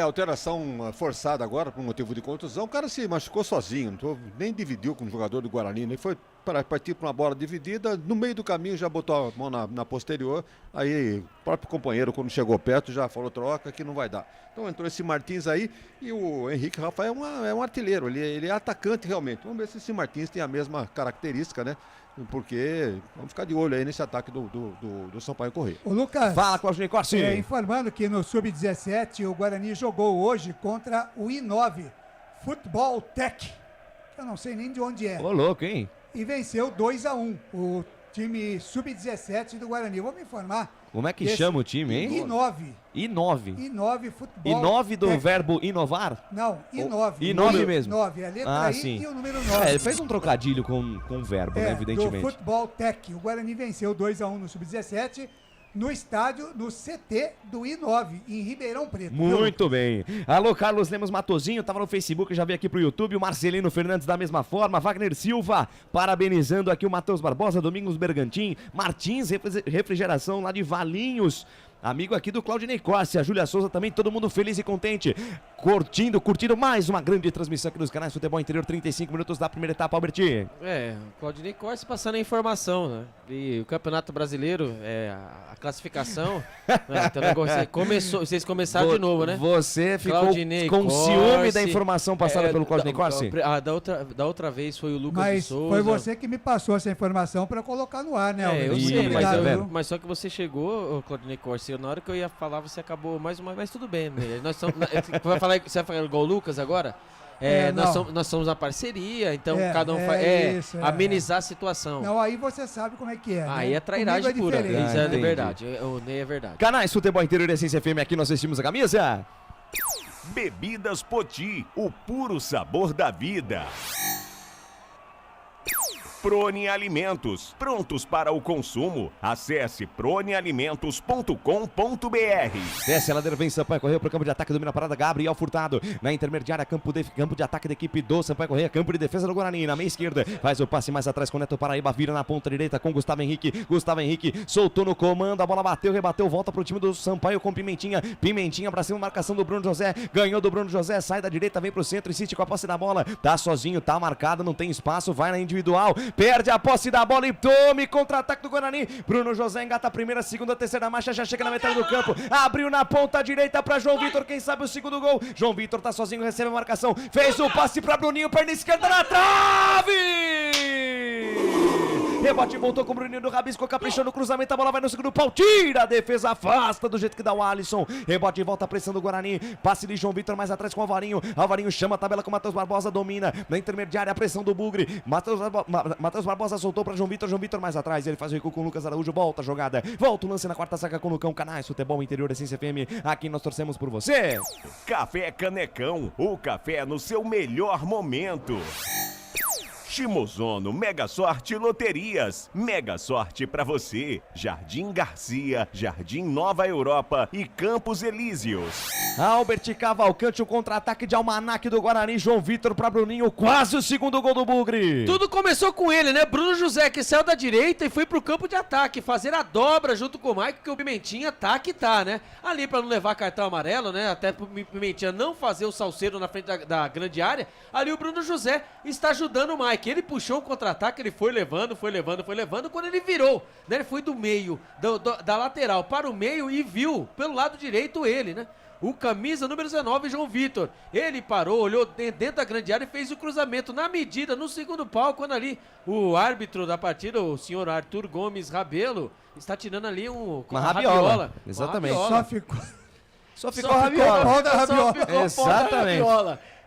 Alteração forçada agora por motivo de contusão. O cara se machucou sozinho, nem dividiu com o jogador do Guarani, nem foi para partir para uma bola dividida. No meio do caminho já botou a mão na posterior. Aí o próprio companheiro, quando chegou perto, já falou: troca que não vai dar. Então entrou esse Martins aí e o Henrique Rafael é um artilheiro, ele é atacante realmente. Vamos ver se esse Martins tem a mesma característica, né? Porque vamos ficar de olho aí nesse ataque do Sampaio Correia. O Lucas, fala, Claudinei Corsi. Informando que no Sub-17 o Guarani jogou hoje contra o I9 Futebol Tech. Eu não sei nem de onde é. Ô, louco, hein? E venceu 2-1 o time Sub-17 do Guarani. Vou me informar. Como é que chama o time, hein? I9 Futebol I9 do verbo inovar? Não, I9. I9 mesmo. 9, a letra I sim. E o número 9. Ele fez um trocadilho com o verbo, né, evidentemente. Do Futebol Tech. O Guarani venceu 2-1 no Sub-17 no CT do I9, em Ribeirão Preto. Muito bem. Alô, Carlos Lemos Matozinho, tava no Facebook, já veio aqui pro YouTube. O Marcelino Fernandes da mesma forma. Wagner Silva, parabenizando aqui o Matheus Barbosa, Domingos Bergantin, Martins Refrigeração lá de Valinhos. Amigo aqui do Claudinei Corsi, a Júlia Souza também, todo mundo feliz e contente. curtindo mais uma grande transmissão aqui nos canais Futebol Interior, 35 minutos da primeira etapa, Alberti. Claudinei Corsi passando a informação, né? E o Campeonato Brasileiro, a classificação, vocês começaram de novo, né? Você ficou Claudinei com Corsi, ciúme da informação passada pelo Claudinei Corsi? Da outra vez foi o Lucas de Souza. Foi você que me passou essa informação para colocar no ar, né, Alberto? Eu sei, obrigado, mas só que você chegou, Claudinei Corsi, na hora que eu ia falar, você acabou mais uma vez, tudo bem, né? Você vai falar igual o Lucas agora? Nós somos uma parceria, então cada um faz. Amenizar a situação. Não, aí você sabe como é que é. Aí né? é trairagem pura. Isso é verdade. O Ney é verdade. Canais Futebol Interior e Essência FM, aqui nós vestimos a camisa. Bebidas Poti, o puro sabor da vida. Prone Alimentos, prontos para o consumo. Acesse pronealimentos.com.br. Desce a ladeira, vem Sampaio Correia pro campo de ataque, domina a parada, Gabriel Furtado. Na intermediária, campo de ataque da equipe do Sampaio Correia, campo de defesa do Guarani. Na meia esquerda, faz o passe mais atrás com o Neto Paraíba, vira na ponta direita com Gustavo Henrique. Gustavo Henrique soltou no comando, a bola bateu, rebateu, volta pro time do Sampaio com Pimentinha. Pimentinha pra cima, marcação do Bruno José. Ganhou do Bruno José, sai da direita, vem pro centro, insiste com a posse da bola. Tá sozinho, tá marcado, não tem espaço, vai na individual. Perde a posse da bola e tome contra-ataque do Guarani. Bruno José engata a primeira, segunda, terceira marcha, já chega na metade do campo. Abriu na ponta direita para João Vitor, quem sabe o segundo gol. João Vitor tá sozinho, recebe a marcação. Fez o passe para Bruninho, perna esquerda na trave. Rebote, voltou com o Bruninho do Rabisco, caprichando no cruzamento, a bola vai no segundo pau, tira a defesa, afasta do jeito que dá o Alisson. Rebote, volta a pressão do Guarani, passe de João Vitor mais atrás com o Alvarinho. Alvarinho chama a tabela com o Matheus Barbosa, domina na intermediária a pressão do Bugre. Matheus Barbosa soltou para João Vitor mais atrás, ele faz o recuo com o Lucas Araújo, volta a jogada, volta o lance na quarta saca com o Lucão. Canais Futebol Interior Essência FM, aqui nós torcemos por você. Café Canecão, o café no seu melhor momento. Shimozono Mega Sorte Loterias. Mega Sorte pra você. Jardim Garcia, Jardim Nova Europa e Campos Elíseos. Albert Cavalcante, o contra-ataque de Almanac do Guarani. João Vitor pra Bruninho, quase o segundo gol do Bugre. Tudo começou com ele, né? Bruno José, que saiu da direita e foi pro campo de ataque, fazer a dobra junto com o Mike, que o Pimentinha tá que tá, né? Ali pra não levar cartão amarelo, né? Até pro Pimentinha não fazer o salseiro na frente da grande área. Ali o Bruno José está ajudando o Mike. Ele puxou o contra-ataque, ele foi levando. Quando ele virou, né? Ele foi do meio, da lateral para o meio e viu pelo lado direito ele, né? O camisa número 19, João Vitor. Ele parou, olhou dentro da grande área e fez o cruzamento na medida, no segundo pau, quando ali o árbitro da partida, o senhor Arthur Gomes Rabelo, está tirando ali uma rabiola. Exatamente. Uma rabiola. Só ficou a rabiola. Exatamente.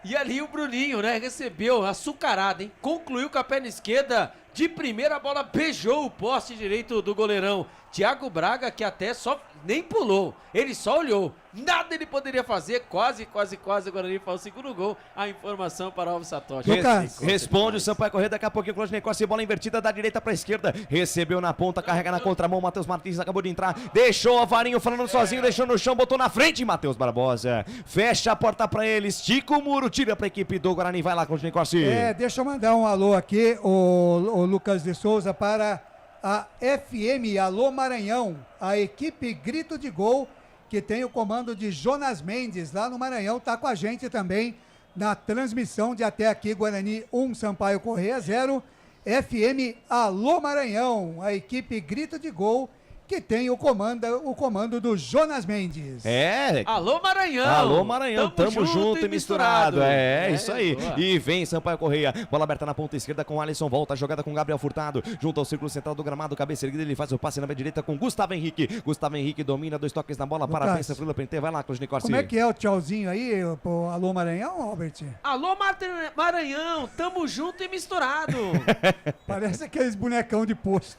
E ali o Bruninho, né, recebeu açucarada, hein? Concluiu com a perna esquerda, de primeira a bola beijou o poste direito do goleirão. Thiago Braga, que até nem pulou, ele só olhou. Nada ele poderia fazer, quase o Guarani faz o segundo gol. A informação para o Alves Satoshi. Responde o Sampaio Correia, daqui a pouquinho o Claudinei Corsi, bola invertida da direita para a esquerda, recebeu na ponta, carrega na contramão, Matheus Martins acabou de entrar, deixou o Alvarinho falando sozinho, deixou no chão, botou na frente, Matheus Barbosa, fecha a porta para ele, estica o muro, tira para a equipe do Guarani, vai lá, Claudinei Corsi. Deixa eu mandar um alô aqui, o Lucas de Souza, para a FM Alô Maranhão, a equipe Grito de Gol, que tem o comando de Jonas Mendes, lá no Maranhão, tá com a gente também na transmissão de até aqui, Guarani 1, Sampaio Correia 0, FM Alô Maranhão, a equipe Grito de Gol, que tem o comando do Jonas Mendes. Alô Maranhão! Alô Maranhão, tamo junto e misturado. Isso aí. Boa. E vem Sampaio Correia, bola aberta na ponta esquerda com Alisson, volta a jogada com Gabriel Furtado, junto ao círculo central do gramado, cabeça erguida, ele faz o passe na meia direita com Gustavo Henrique. Gustavo Henrique domina, 2 toques na bola, para a pensa, Frila Pentê, vai lá, Claudinei Corsi. Como é que é o tchauzinho aí, pro Alô Maranhão, Albert? Alô Maranhão, tamo junto e misturado. Parece aqueles bonecão de posto.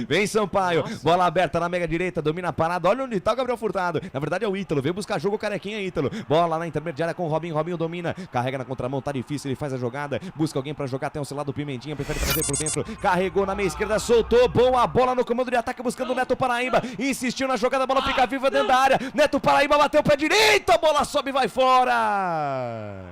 Vem Sampaio, bola aberta na mega direita, domina a parada, olha onde tá o Gabriel Furtado, na verdade é o Ítalo, vem buscar jogo, carequinha Ítalo, bola na intermediária com o Robinho domina, carrega na contramão, tá difícil, ele faz a jogada, busca alguém pra jogar, tem o celular do Pimentinha, prefere trazer por dentro, carregou na meia esquerda, soltou, boa bola no comando de ataque, buscando o Neto Paraíba, insistiu na jogada, a bola fica viva dentro da área, Neto Paraíba bateu o pé direito, a bola sobe e vai fora.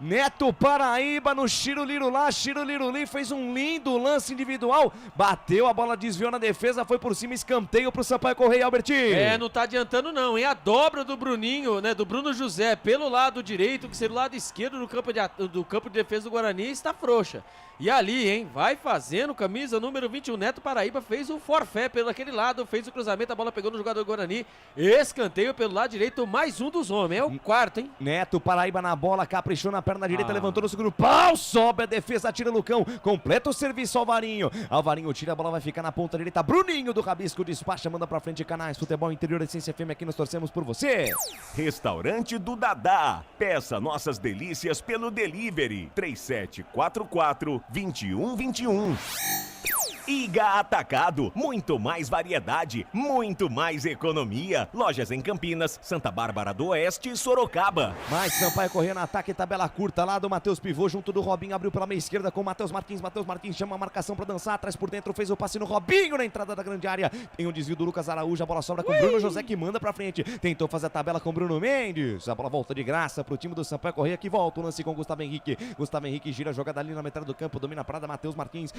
Neto Paraíba no Chirulirulá, Chiruliruli fez um lindo lance individual, bateu, a bola desviou na defesa, foi por cima, escanteio pro Sampaio Correia, Albertinho. Não tá adiantando não, hein? A dobra do Bruninho, né, do Bruno José pelo lado direito, que seria o lado esquerdo do campo de defesa do Guarani, está frouxa. E ali, hein, vai fazendo, camisa número 21, Neto Paraíba fez o forfé pelo aquele lado, fez o cruzamento, a bola pegou no jogador do Guarani, escanteio pelo lado direito, mais um dos homens, é o quarto, hein? Neto Paraíba na bola, caprichou na perna direita, levantou no segundo pau, sobe a defesa, tira Lucão, completa o serviço Alvarinho, Alvarinho tira, a bola vai ficar na ponta direita, Bruninho do Rabisco despacha, manda pra frente, Canais Futebol Interior, Essência FM, aqui nós torcemos por você. Restaurante do Dadá, peça nossas delícias pelo delivery, 3744-2121. Iga Atacado, muito mais variedade, muito mais economia. Lojas em Campinas, Santa Bárbara do Oeste e Sorocaba. Mais Sampaio Correia no ataque, tabela curta lá do Matheus Pivô, junto do Robinho, abriu pela meia esquerda com o Matheus Martins chama a marcação pra dançar, atrás por dentro, fez o passe no Robinho na entrada da grande área. Tem um desvio do Lucas Araújo, a bola sobra com o Bruno José que manda pra frente. Tentou fazer a tabela com o Bruno Mendes, a bola volta de graça pro time do Sampaio Correia que volta o lance com o Gustavo Henrique. Gustavo Henrique gira a jogada ali na metade do campo, domina a parada, Matheus Martins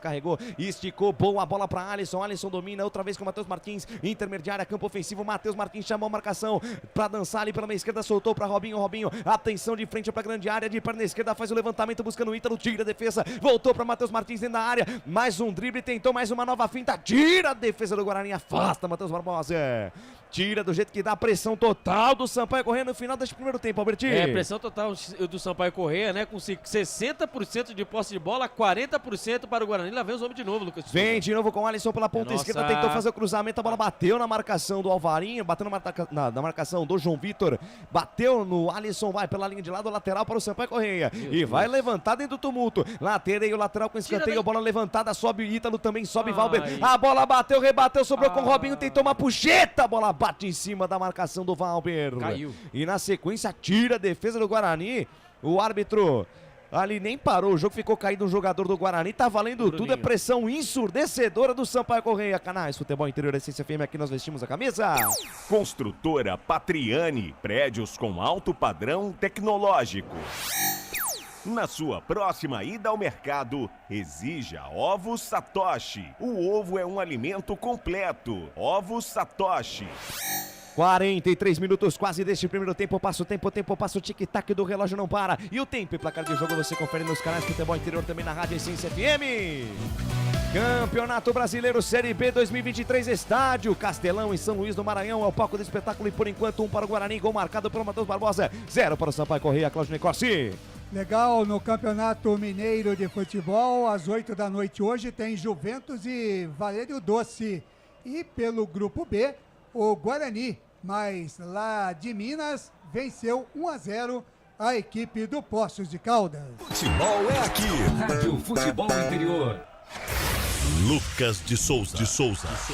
carregou, esticou, boa bola para Alisson domina outra vez com o Matheus Martins, intermediária, campo ofensivo, Matheus Martins chamou a marcação para dançar ali pela meia esquerda, soltou para Robinho, atenção de frente para grande área, de perna esquerda faz o levantamento buscando o Ítalo, tira a defesa, voltou para Matheus Martins dentro da área, mais um drible, tentou mais uma nova finta, tira a defesa do Guarani, afasta Matheus Barbosa. Tira do jeito que dá, pressão total do Sampaio Correia no final deste primeiro tempo, Albertinho. Pressão total do Sampaio Correia, né? Com 60% de posse de bola, 40% para o Guarani. Lá vem os homens de novo, Lucas. Vem de novo com o Alisson pela ponta esquerda, tentou fazer o cruzamento, a bola bateu na marcação do Alvarinho, bateu na marcação do João Vitor, bateu no Alisson, vai pela linha de lado, lateral para o Sampaio Correia. E vai levantar dentro do tumulto. Latereio, lateral com escanteio, bola levantada, sobe o Ítalo, também sobe Valber. A bola bateu, rebateu, sobrou com o Robinho, tentou uma puxeta, a bola bate em cima da marcação do Valber. Caiu. E na sequência tira a defesa do Guarani. O árbitro ali nem parou, o jogo ficou caído, um jogador do Guarani, tá valendo tudo, é pressão ensurdecedora do Sampaio Correia. Canais Futebol Interior, Essência FM, aqui nós vestimos a camisa. Construtora Patriani, prédios com alto padrão tecnológico. Na sua próxima ida ao mercado, exija Ovos Satoshi. O ovo é um alimento completo. Ovos Satoshi. 43 minutos quase deste primeiro tempo, passa o tic-tac do relógio não para. E o tempo e placar de jogo você confere nos canais Futebol Interior, também na Rádio Essência FM. Campeonato Brasileiro Série B 2023, estádio Castelão em São Luís do Maranhão, é o palco do espetáculo e por enquanto 1 para o Guarani, gol marcado pelo Matheus Barbosa, 0 para o Sampaio Correia, Claudinei Corsi. Legal, no Campeonato Mineiro de Futebol, às 8 da noite hoje tem Juventus e Valério Doce. E pelo Grupo B, o Guarani, mas lá de Minas, venceu 1-0 a equipe do Poços de Caldas. Futebol é aqui, Rádio Futebol Interior. Lucas de Souza.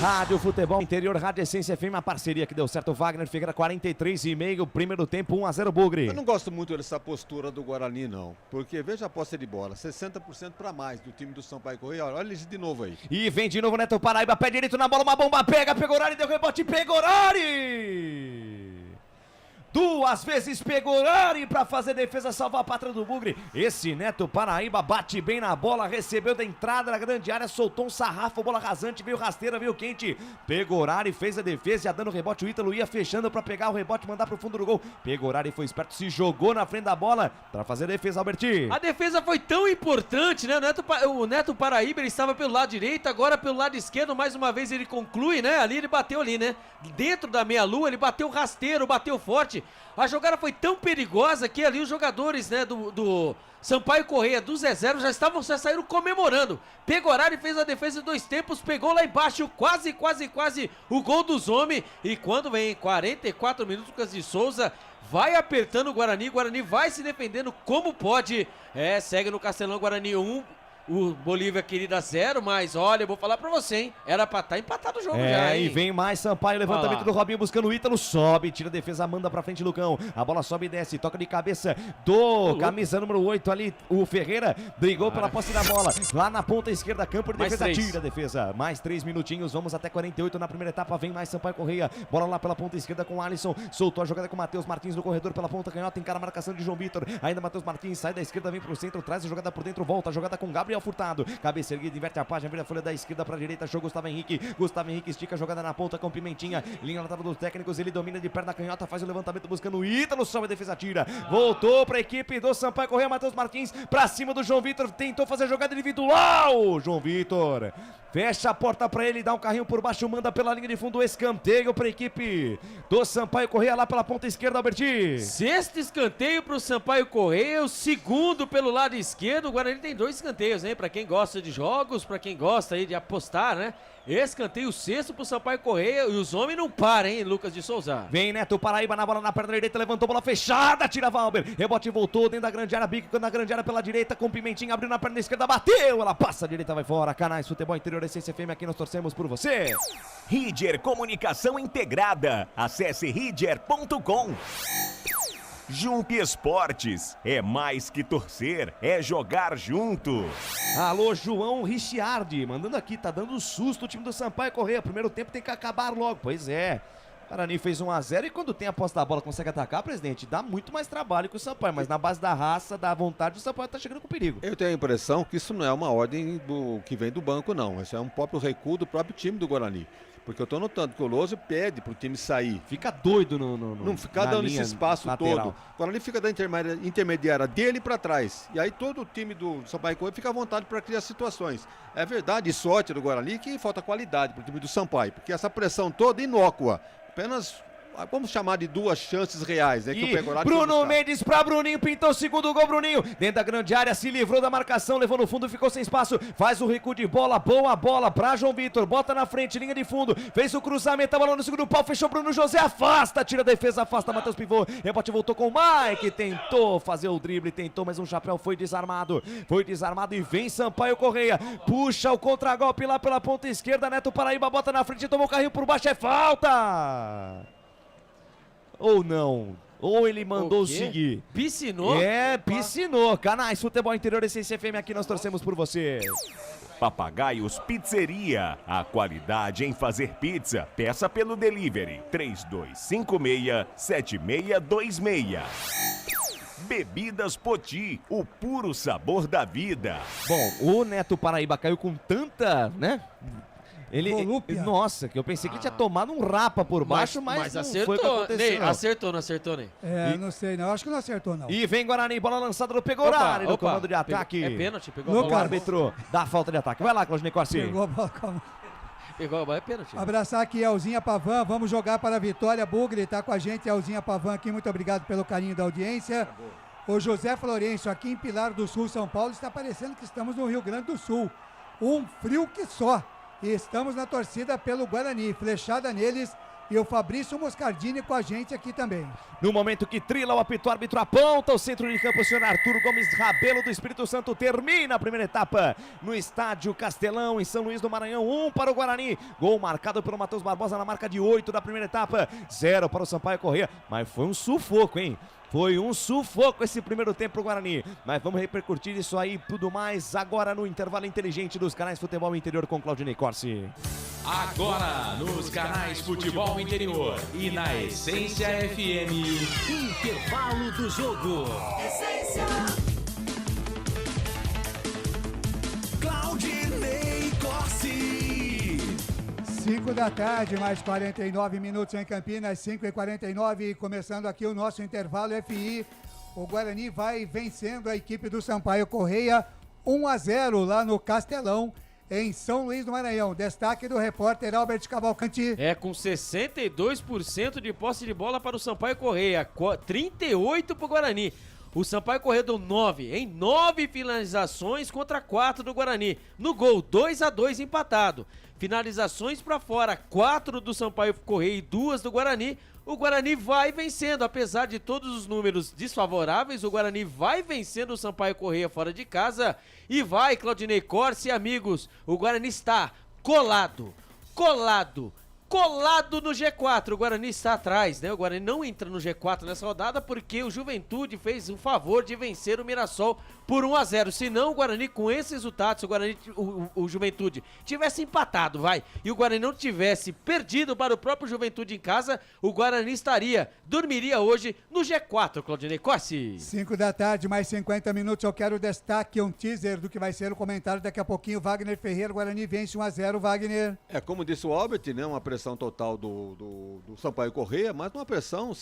Rádio Futebol Interior, Rádio Essência FM, a parceria que deu certo. Wagner Figueira, 43,5, primeiro tempo, 1-0 Bugre. Eu não gosto muito dessa postura do Guarani, não. Porque veja a posse de bola, 60% para mais do time do Sampaio Correia. Olha eles de novo aí. E vem de novo Neto Paraíba, pé direito na bola, uma bomba, pega, Pegorari, deu rebote, Pegorari! Duas vezes Pegorari para fazer defesa, salvar a pátria do Bugre. Esse Neto Paraíba bate bem na bola, recebeu da entrada da grande área, soltou um sarrafo, bola rasante, veio rasteira, veio quente. Pegorari fez a defesa, já dando rebote, o Ítalo ia fechando para pegar o rebote, mandar pro fundo do gol. Pegorari foi esperto, se jogou na frente da bola para fazer a defesa, Alberti. A defesa foi tão importante, né? O Neto Paraíba, ele estava pelo lado direito, agora pelo lado esquerdo, mais uma vez ele conclui, né? Ali ele bateu ali, né? Dentro da meia-lua, ele bateu rasteiro, bateu forte. A jogada foi tão perigosa que ali os jogadores, né, do Sampaio Correia, do Zé Zero, já saíram comemorando. Pegorari fez a defesa em 2 tempos, pegou lá embaixo, quase o gol dos homens. E quando vem 44 minutos, Lucas de Souza vai apertando o Guarani vai se defendendo como pode. Segue no Castelão, Guarani 1, O Bolívia querida 0, mas olha, eu vou falar pra você, hein? Era pra estar empatado o jogo já, hein? E vem mais Sampaio, levantamento do Robinho buscando o Ítalo, sobe, tira a defesa, manda pra frente Lucão. A bola sobe e desce, toca de cabeça do camisa número 8 ali, o Ferreira, brigou pela posse da bola. Lá na ponta esquerda, campo de defesa, tira a defesa. Mais 3 minutinhos, vamos até 48 na primeira etapa, vem mais Sampaio Correia. Bola lá pela ponta esquerda com o Alisson, soltou a jogada com o Matheus Martins no corredor pela ponta canhota, encara a marcação de João Vitor. Ainda Matheus Martins, sai da esquerda, vem pro centro, traz a jogada por dentro, volta a jogada com Gabriel Furtado. Cabeça erguida, inverte a página, vira a folha da esquerda para a direita, achou Gustavo Henrique estica a jogada na ponta com Pimentinha, linha lateral dos técnicos, ele domina de perna canhota, faz o levantamento buscando o Ítalo, sobe a defesa, tira, voltou para a equipe do Sampaio Correia, Matheus Martins para cima do João Vitor, tentou fazer a jogada individual, João Vitor fecha a porta para ele, dá um carrinho por baixo, manda pela linha de fundo, escanteio para a equipe do Sampaio Correia lá pela ponta esquerda, Alberti. Sexto escanteio para o Sampaio Correia, o segundo pelo lado esquerdo. O Guarani tem 2 escanteios, hein? Para quem gosta de jogos, para quem gosta aí de apostar, né? Escanteio sexto pro Sampaio Correia e os homens não param, hein, Lucas de Souza? Vem Neto Paraíba na bola na perna direita, levantou bola fechada, tira Valber, rebote voltou dentro da grande área, bico na grande área pela direita, com Pimentinha, abriu na perna esquerda, bateu, ela passa a direita, vai fora. Canais Futebol Interior, Essência FM, aqui nós torcemos por você. Ridger Comunicação Integrada, acesse ridger.com. Jump Esportes, é mais que torcer, é jogar junto. Alô, João Richardi, mandando aqui, tá dando susto o time do Sampaio Correia, primeiro tempo tem que acabar logo, pois é. Guarani fez 1-0 e quando tem a posse da bola consegue atacar, presidente, dá muito mais trabalho que o Sampaio, mas na base da raça, da vontade, o Sampaio tá chegando com perigo. Eu tenho a impressão que isso não é uma ordem que vem do banco, não, isso é um próprio recuo do próprio time do Guarani. Porque eu tô notando que o Louso pede pro time sair. Fica doido não ficar dando esse espaço lateral. todo. Agora ele fica da intermediária dele para trás. E aí todo o time do Sampaio Correia fica à vontade para criar situações. É verdade, sorte do Guarani que falta qualidade pro time do Sampaio. Porque essa pressão toda inócua. Apenas, vamos chamar de 2 chances reais, né? E Bruno Mendes pra Bruninho, pintou o segundo gol, Bruninho. Dentro da grande área, se livrou da marcação, levou no fundo, ficou sem espaço. Faz o recuo de bola, boa bola pra João Vitor. Bota na frente, linha de fundo. Fez o cruzamento, a bola no segundo pau, fechou Bruno José, afasta, tira a defesa, afasta Matheus Pivô. Rebote voltou com o Mike, tentou fazer o drible, tentou, mas um chapéu foi desarmado. Foi desarmado e vem Sampaio Correia. Puxa o contragolpe lá pela ponta esquerda, Neto Paraíba bota na frente, tomou o carrinho por baixo, é falta! Ou não, ou ele mandou seguir. Piscinou? Piscinou. Canais Futebol Interior, Essência FM, aqui nós torcemos por você. Papagaios Pizzeria, a qualidade em fazer pizza. Peça pelo delivery 3256-7626. Bebidas Poti, o puro sabor da vida. Bom, o Neto Paraíba caiu com tanta, né? Nossa, que eu pensei que tinha tomado um rapa por baixo, mas não acertou, foi o que aconteceu. Acertou, não acertou, Ney? Não sei, não. Acho que não acertou, não. E vem Guarani, bola lançada no Pegorari no comando de ataque. É pênalti, pegou a bola. O árbitro dá falta de ataque. Vai lá, Claudinei Corsi. Pegou a bola, calma. Pegou a bola, é pênalti. Abraçar aqui Elzinha Pavan, vamos jogar para a vitória. Bugre tá com a gente, Elzinha Pavan aqui, muito obrigado pelo carinho da audiência. O José Florencio, aqui em Pilar do Sul, São Paulo, está parecendo que estamos no Rio Grande do Sul. Um frio que só. E estamos na torcida pelo Guarani, flechada neles, e o Fabrício Moscardini com a gente aqui também. No momento que trila o apito, árbitro aponta o centro de campo, o senhor Arthur Gomes Rabelo do Espírito Santo termina a primeira etapa no estádio Castelão, em São Luís do Maranhão, 1 para o Guarani, gol marcado pelo Matheus Barbosa na marca de 8 da primeira etapa, 0 para o Sampaio Correia, mas foi um sufoco, hein? Foi um sufoco esse primeiro tempo pro Guarani, mas vamos repercutir isso aí e tudo mais agora no intervalo inteligente dos canais Futebol Interior com Claudinei Corsi. Agora nos canais Futebol Interior e na Essência FM, intervalo do jogo. Essência. Claudinei Corsi. 5 da tarde, mais 49 minutos em Campinas, 5h49, começando aqui o nosso intervalo FI. O Guarani vai vencendo a equipe do Sampaio Correia 1-0 lá no Castelão, em São Luís do Maranhão. Destaque do repórter Albert Cavalcanti. Com 62% de posse de bola para o Sampaio Correia, 38% para o Guarani. O Sampaio Correia deu 9 finalizações contra 4 do Guarani. No gol, 2-2 empatado. Finalizações para fora, 4 do Sampaio Correia e 2 do Guarani. o Guarani vai vencendo, apesar de todos os números desfavoráveis, o Guarani vai vencendo o Sampaio Corrêa fora de casa e vai, Claudinei Corsi e amigos, o Guarani está colado no G4, o Guarani está atrás, né? O Guarani não entra no G4 nessa rodada porque o Juventude fez o favor de vencer o Mirassol por 1-0. Se não, o Guarani com esse resultado, se o Guarani, o Juventude tivesse empatado, e o Guarani não tivesse perdido para o próprio Juventude em casa, o Guarani dormiria hoje no G4, Claudinei Corsi. 5 da tarde, mais 50 minutos, eu quero destaque, um teaser do que vai ser o comentário daqui a pouquinho. Wagner Ferreira, Guarani vence 1-0, Wagner. Como disse o Albert, né, uma pressão total do Sampaio Corrêa, mas uma pressão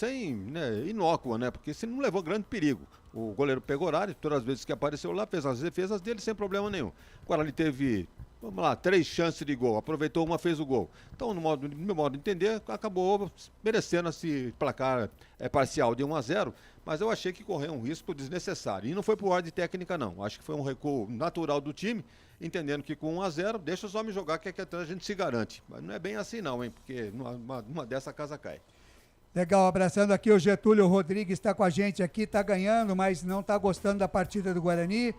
inócua, né, porque se não levou grande perigo. O goleiro Pegorari, todas as vezes que apareceu lá, fez as defesas dele sem problema nenhum. O Guarani teve, 3 chances de gol, aproveitou uma, fez o gol. Então, no meu modo de entender, acabou merecendo esse placar parcial de 1-0, mas eu achei que correu um risco desnecessário. E não foi por ordem técnica, não. Acho que foi um recuo natural do time, entendendo que com 1-0, deixa os homens jogar, que aqui atrás a gente se garante. Mas não é bem assim não, hein, porque numa dessa a casa cai. Legal, abraçando aqui o Getúlio Rodrigues, está com a gente aqui, está ganhando, mas não está gostando da partida do Guarani.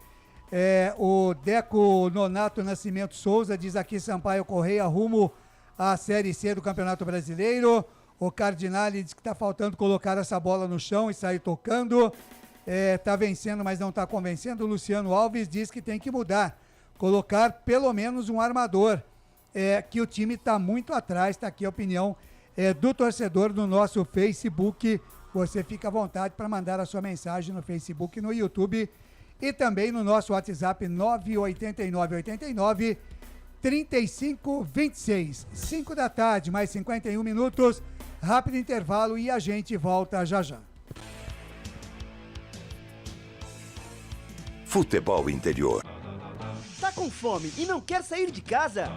O Deco Nonato Nascimento Souza diz aqui: Sampaio Corrêa rumo à Série C do Campeonato Brasileiro. O Cardinale diz que está faltando colocar essa bola no chão e sair tocando. Está vencendo, mas não está convencendo. O Luciano Alves diz que tem que mudar, colocar pelo menos um armador, que o time está muito atrás. Está aqui a opinião do torcedor no nosso Facebook. Você fica à vontade para mandar a sua mensagem no Facebook, no YouTube e também no nosso WhatsApp 989-3526. 5 da tarde, mais 51 minutos, rápido intervalo e a gente volta já já. Futebol Interior. Tá com fome e não quer sair de casa?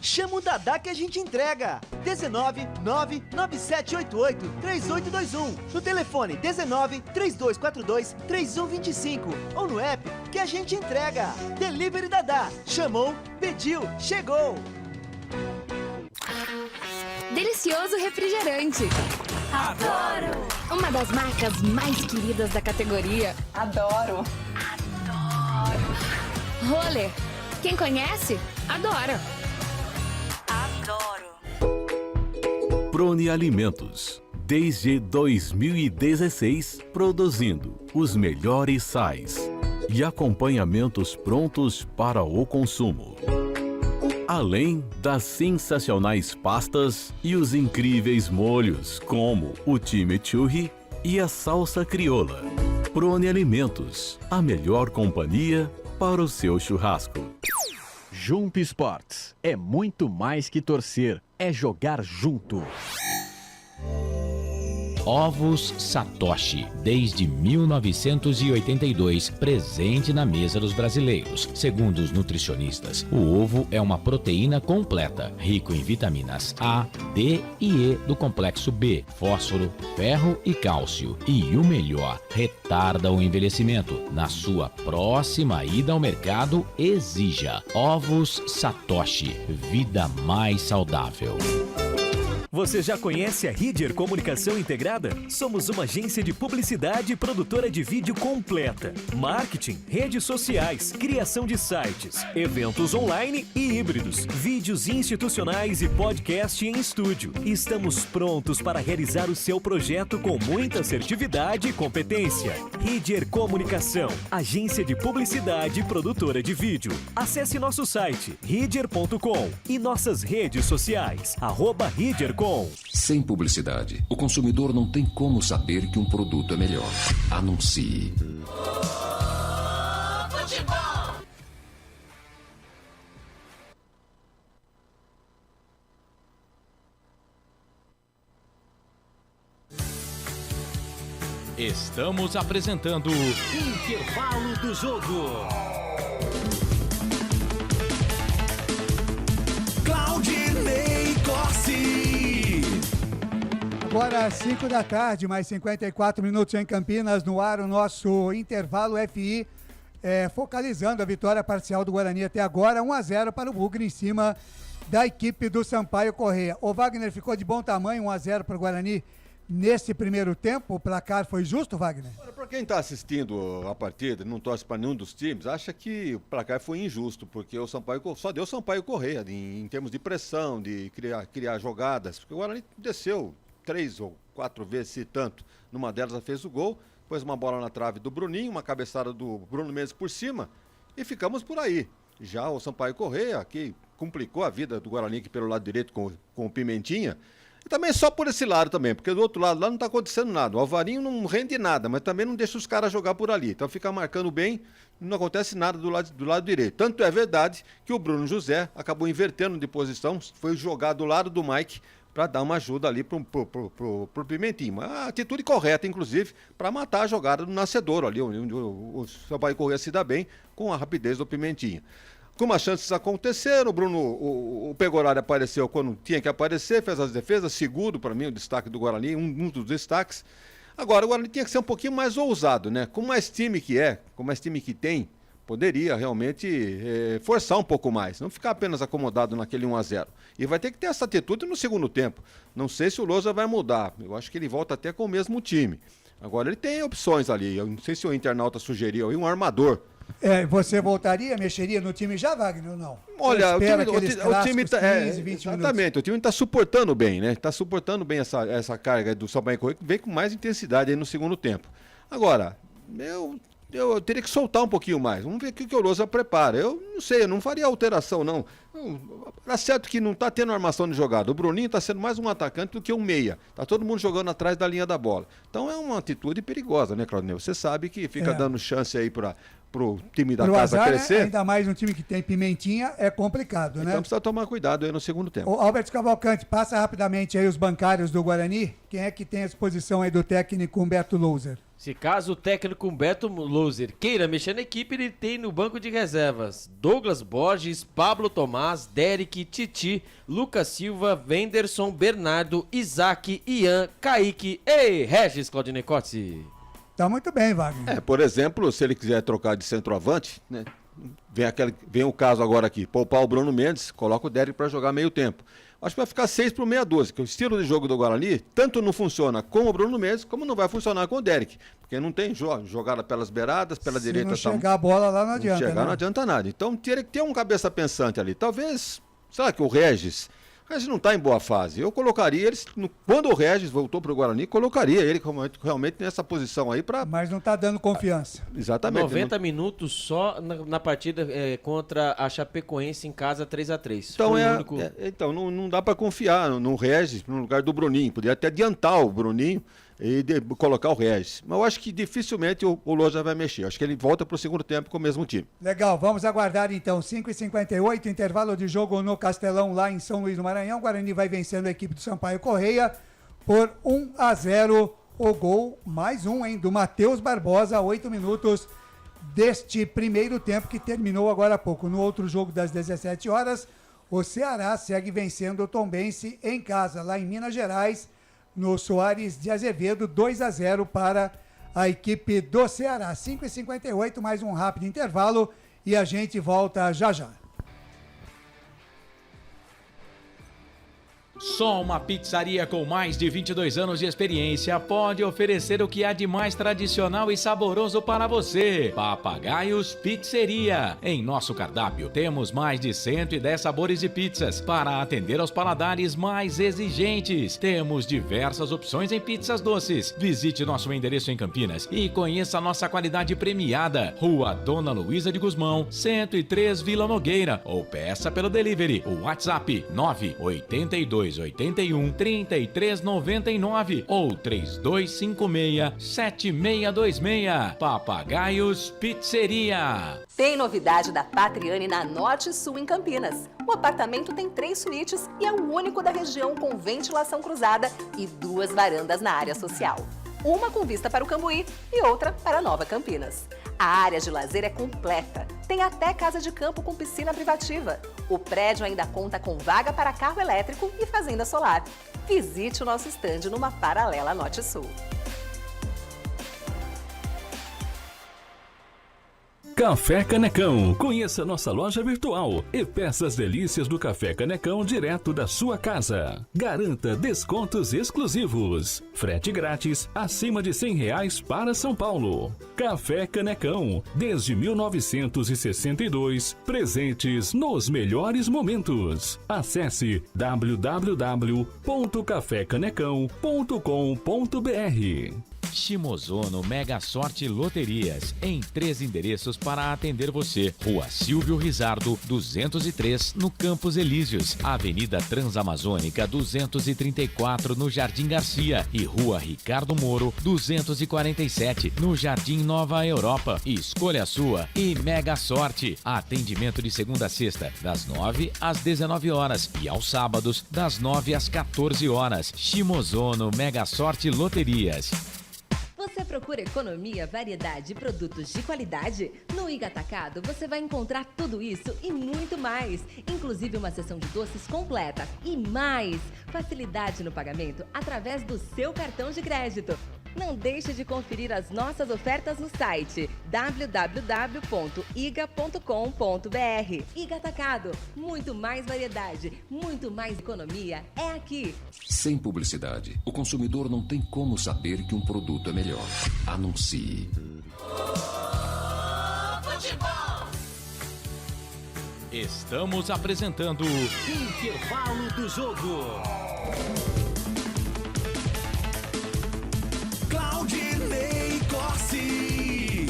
Chama o Dadá que a gente entrega. 19-99788-3821. No telefone 19-3242-3125. Ou no app que a gente entrega. Delivery Dadá. Chamou, pediu, chegou. Delicioso refrigerante. Adoro! Uma das marcas mais queridas da categoria. Adoro! Roller. Quem conhece, adora. Prone Alimentos. Desde 2016, produzindo os melhores sais e acompanhamentos prontos para o consumo. Além das sensacionais pastas e os incríveis molhos, como o chimichurri e a salsa crioula. Prone Alimentos, a melhor companhia para o seu churrasco. Jump Sports é muito mais que torcer, é jogar junto. Ovos Satoshi, desde 1982, presente na mesa dos brasileiros. Segundo os nutricionistas, o ovo é uma proteína completa, rico em vitaminas A, D e E do complexo B, fósforo, ferro e cálcio. E o melhor, retarda o envelhecimento. Na sua próxima ida ao mercado, exija Ovos Satoshi, vida mais saudável. Você já conhece a Ridger Comunicação Integrada? Somos uma agência de publicidade e produtora de vídeo completa. Marketing, redes sociais, criação de sites, eventos online e híbridos, vídeos institucionais e podcast em estúdio. Estamos prontos para realizar o seu projeto com muita assertividade e competência. Ridger Comunicação, agência de publicidade e produtora de vídeo. Acesse nosso site, ridger.com e nossas redes sociais, @ridger.com. Sem publicidade, o consumidor não tem como saber que um produto é melhor. Anuncie. Estamos apresentando Intervalo do Jogo. Claudinei Corsi. Agora, 5 da tarde, mais 54 minutos em Campinas, no ar o nosso intervalo FI, focalizando a vitória parcial do Guarani até agora, 1-0 para o Bugre em cima da equipe do Sampaio Corrêa. O Wagner ficou de bom tamanho, 1-0 para o Guarani nesse primeiro tempo. O placar foi justo, Wagner? Para quem está assistindo a partida, não torce para nenhum dos times, acha que o placar foi injusto, porque o Sampaio só deu o Sampaio Corrêa em termos de pressão, de criar jogadas, porque o Guarani desceu 3 ou 4 vezes, se tanto. Numa delas fez o gol, pôs uma bola na trave do Bruninho, uma cabeçada do Bruno Mendes por cima, e ficamos por aí. Já o Sampaio Corrêa, que complicou a vida do Guarani aqui pelo lado direito com o Pimentinha, e também só por esse lado também, porque do outro lado lá não está acontecendo nada. O Alvarinho não rende nada, mas também não deixa os caras jogar por ali. Então fica marcando bem, não acontece nada do lado direito. Tanto é verdade que o Bruno José acabou invertendo de posição, foi jogar do lado do Mike para dar uma ajuda ali pro Pimentinho. Uma atitude correta, inclusive, para matar a jogada do Nascedouro ali, onde o Sampaio Corrêa se dá bem com a rapidez do Pimentinha. Como as chances aconteceram, o Pegorari apareceu quando tinha que aparecer, fez as defesas, seguro para mim o destaque do Guarani, um dos destaques. Agora, o Guarani tinha que ser um pouquinho mais ousado, né? Com mais time com mais time que tem, poderia realmente forçar um pouco mais, não ficar apenas acomodado naquele 1-0. E vai ter que ter essa atitude no segundo tempo. Não sei se o Lousa vai mudar, eu acho que ele volta até com o mesmo time. Agora ele tem opções ali, eu não sei se o internauta sugeriu aí um armador. Você voltaria, mexeria no time já, Wagner, ou não? Olha, o time tá, 15, 20 exatamente, minutos. O time está suportando bem, né? Está suportando bem essa carga do Sampaio Corrêa, que vem com mais intensidade aí no segundo tempo. Agora, eu teria que soltar um pouquinho mais. Vamos ver o que o Lousa prepara. Eu não sei, eu não faria alteração, não. Tá certo que não está tendo armação de jogada. O Bruninho está sendo mais um atacante do que um meia. Tá todo mundo jogando atrás da linha da bola. Então é uma atitude perigosa, né, Claudinei? Você sabe que fica dando chance aí pro time da casa azar, crescer. Né? Ainda mais um time que tem Pimentinha, é complicado, né? Então precisa tomar cuidado aí no segundo tempo. O Alberto Cavalcante, passa rapidamente aí os bancários do Guarani. Quem é que tem a disposição aí do técnico Humberto Louser? Se caso o técnico Humberto Louser queira mexer na equipe, ele tem no banco de reservas Douglas Borges, Pablo Tomás, Derek, Titi, Lucas Silva, Wenderson, Bernardo, Isaac, Ian, Kaique e Regis Claudinei Corsi. Tá muito bem, Wagner. Por exemplo, se ele quiser trocar de centroavante, né? Vem o caso agora aqui, poupar o Bruno Mendes, coloca o Derek para jogar meio tempo. Acho que vai ficar 6 pro meia 12, que o estilo de jogo do Guarani tanto não funciona com o Bruno Mendes, como não vai funcionar com o Derek, porque não tem jogada pelas beiradas, pela direita. Se não chegar a bola lá não adianta, não adianta nada. Então teria que ter um cabeça pensante ali. Talvez, será que o Regis não está em boa fase. Eu colocaria eles, quando o Regis voltou para o Guarani, colocaria ele realmente nessa posição aí para. Mas não está dando confiança. Exatamente. 90 minutos só na partida contra a Chapecoense em casa 3-3. Então, então não dá para confiar no Regis no lugar do Bruninho. Poderia até adiantar o Bruninho e colocar o Regis. Mas eu acho que dificilmente o Lousa vai mexer. Acho que ele volta para o segundo tempo com o mesmo time. Legal, vamos aguardar então. 5h58, intervalo de jogo no Castelão, lá em São Luís do Maranhão. O Guarani vai vencendo a equipe do Sampaio Corrêa por 1-0. O gol, mais um, do Matheus Barbosa, 8 minutos deste primeiro tempo que terminou agora há pouco. No outro jogo das 17 horas, o Ceará segue vencendo o Tombense em casa, lá em Minas Gerais, no Soares de Azevedo, 2-0 para a equipe do Ceará. 5h58, mais um rápido intervalo e a gente volta já já. Só uma pizzaria com mais de 22 anos de experiência pode oferecer o que há de mais tradicional e saboroso para você. Papagaios Pizzeria. Em nosso cardápio temos mais de 110 sabores de pizzas para atender aos paladares mais exigentes. Temos diversas opções em pizzas doces. Visite nosso endereço em Campinas e conheça a nossa qualidade premiada. Rua Dona Luísa de Guzmão, 103 Vila Nogueira, ou peça pelo delivery. O WhatsApp 98281 3399 ou 3256-7626. Papagaios Pizzeria. Tem novidade da Patriane na Norte Sul em Campinas. O apartamento tem 3 suítes e é o único da região com ventilação cruzada e 2 varandas na área social. Uma com vista para o Cambuí e outra para Nova Campinas. A área de lazer é completa. Tem até casa de campo com piscina privativa. O prédio ainda conta com vaga para carro elétrico e fazenda solar. Visite o nosso estande numa paralela Norte-Sul. Café Canecão. Conheça nossa loja virtual e peça as delícias do Café Canecão direto da sua casa. Garanta descontos exclusivos. Frete grátis acima de R$100 para São Paulo. Café Canecão, desde 1962, presentes nos melhores momentos. Acesse www.cafecanecão.com.br. Shimozono Mega Sorte Loterias, em 3 endereços para atender você. Rua Silvio Rizardo, 203, no Campos Elíseos. Avenida Transamazônica, 234, no Jardim Garcia. E Rua Ricardo Moro, 247, no Jardim Nova Europa. Escolha a sua e Mega Sorte. Atendimento de segunda a sexta, das 9 às 19 horas. E aos sábados, das 9 às 14 horas. Shimozono Mega Sorte Loterias. Você procura economia, variedade e produtos de qualidade? No Iga Atacado você vai encontrar tudo isso e muito mais, inclusive uma seção de doces completa e mais facilidade no pagamento através do seu cartão de crédito. Não deixe de conferir as nossas ofertas no site www.iga.com.br. Iga Atacado, muito mais variedade, muito mais economia é aqui. Sem publicidade, o consumidor não tem como saber que um produto é melhor. Anuncie. Estamos apresentando Intervalo do Jogo. Claudinei Corsi.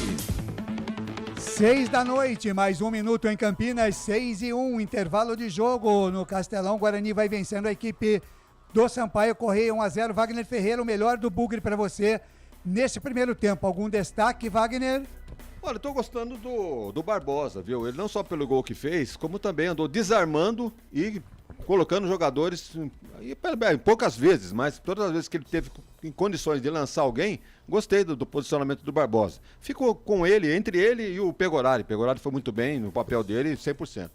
6 da noite, mais 1 minuto em Campinas, 6:01, intervalo de jogo no Castelão. Guarani vai vencendo a equipe do Sampaio Correia, 1-0. Wagner Ferreira, o melhor do Bugre para você nesse primeiro tempo. Algum destaque, Wagner? Olha, eu tô gostando do Barbosa, viu? Ele não só pelo gol que fez, como também andou desarmando e colocando jogadores, poucas vezes, mas todas as vezes que ele teve em condições de lançar alguém, gostei do posicionamento do Barbosa. Ficou com ele, entre ele e o Pegorari. O Pegorari foi muito bem no papel dele, 100%.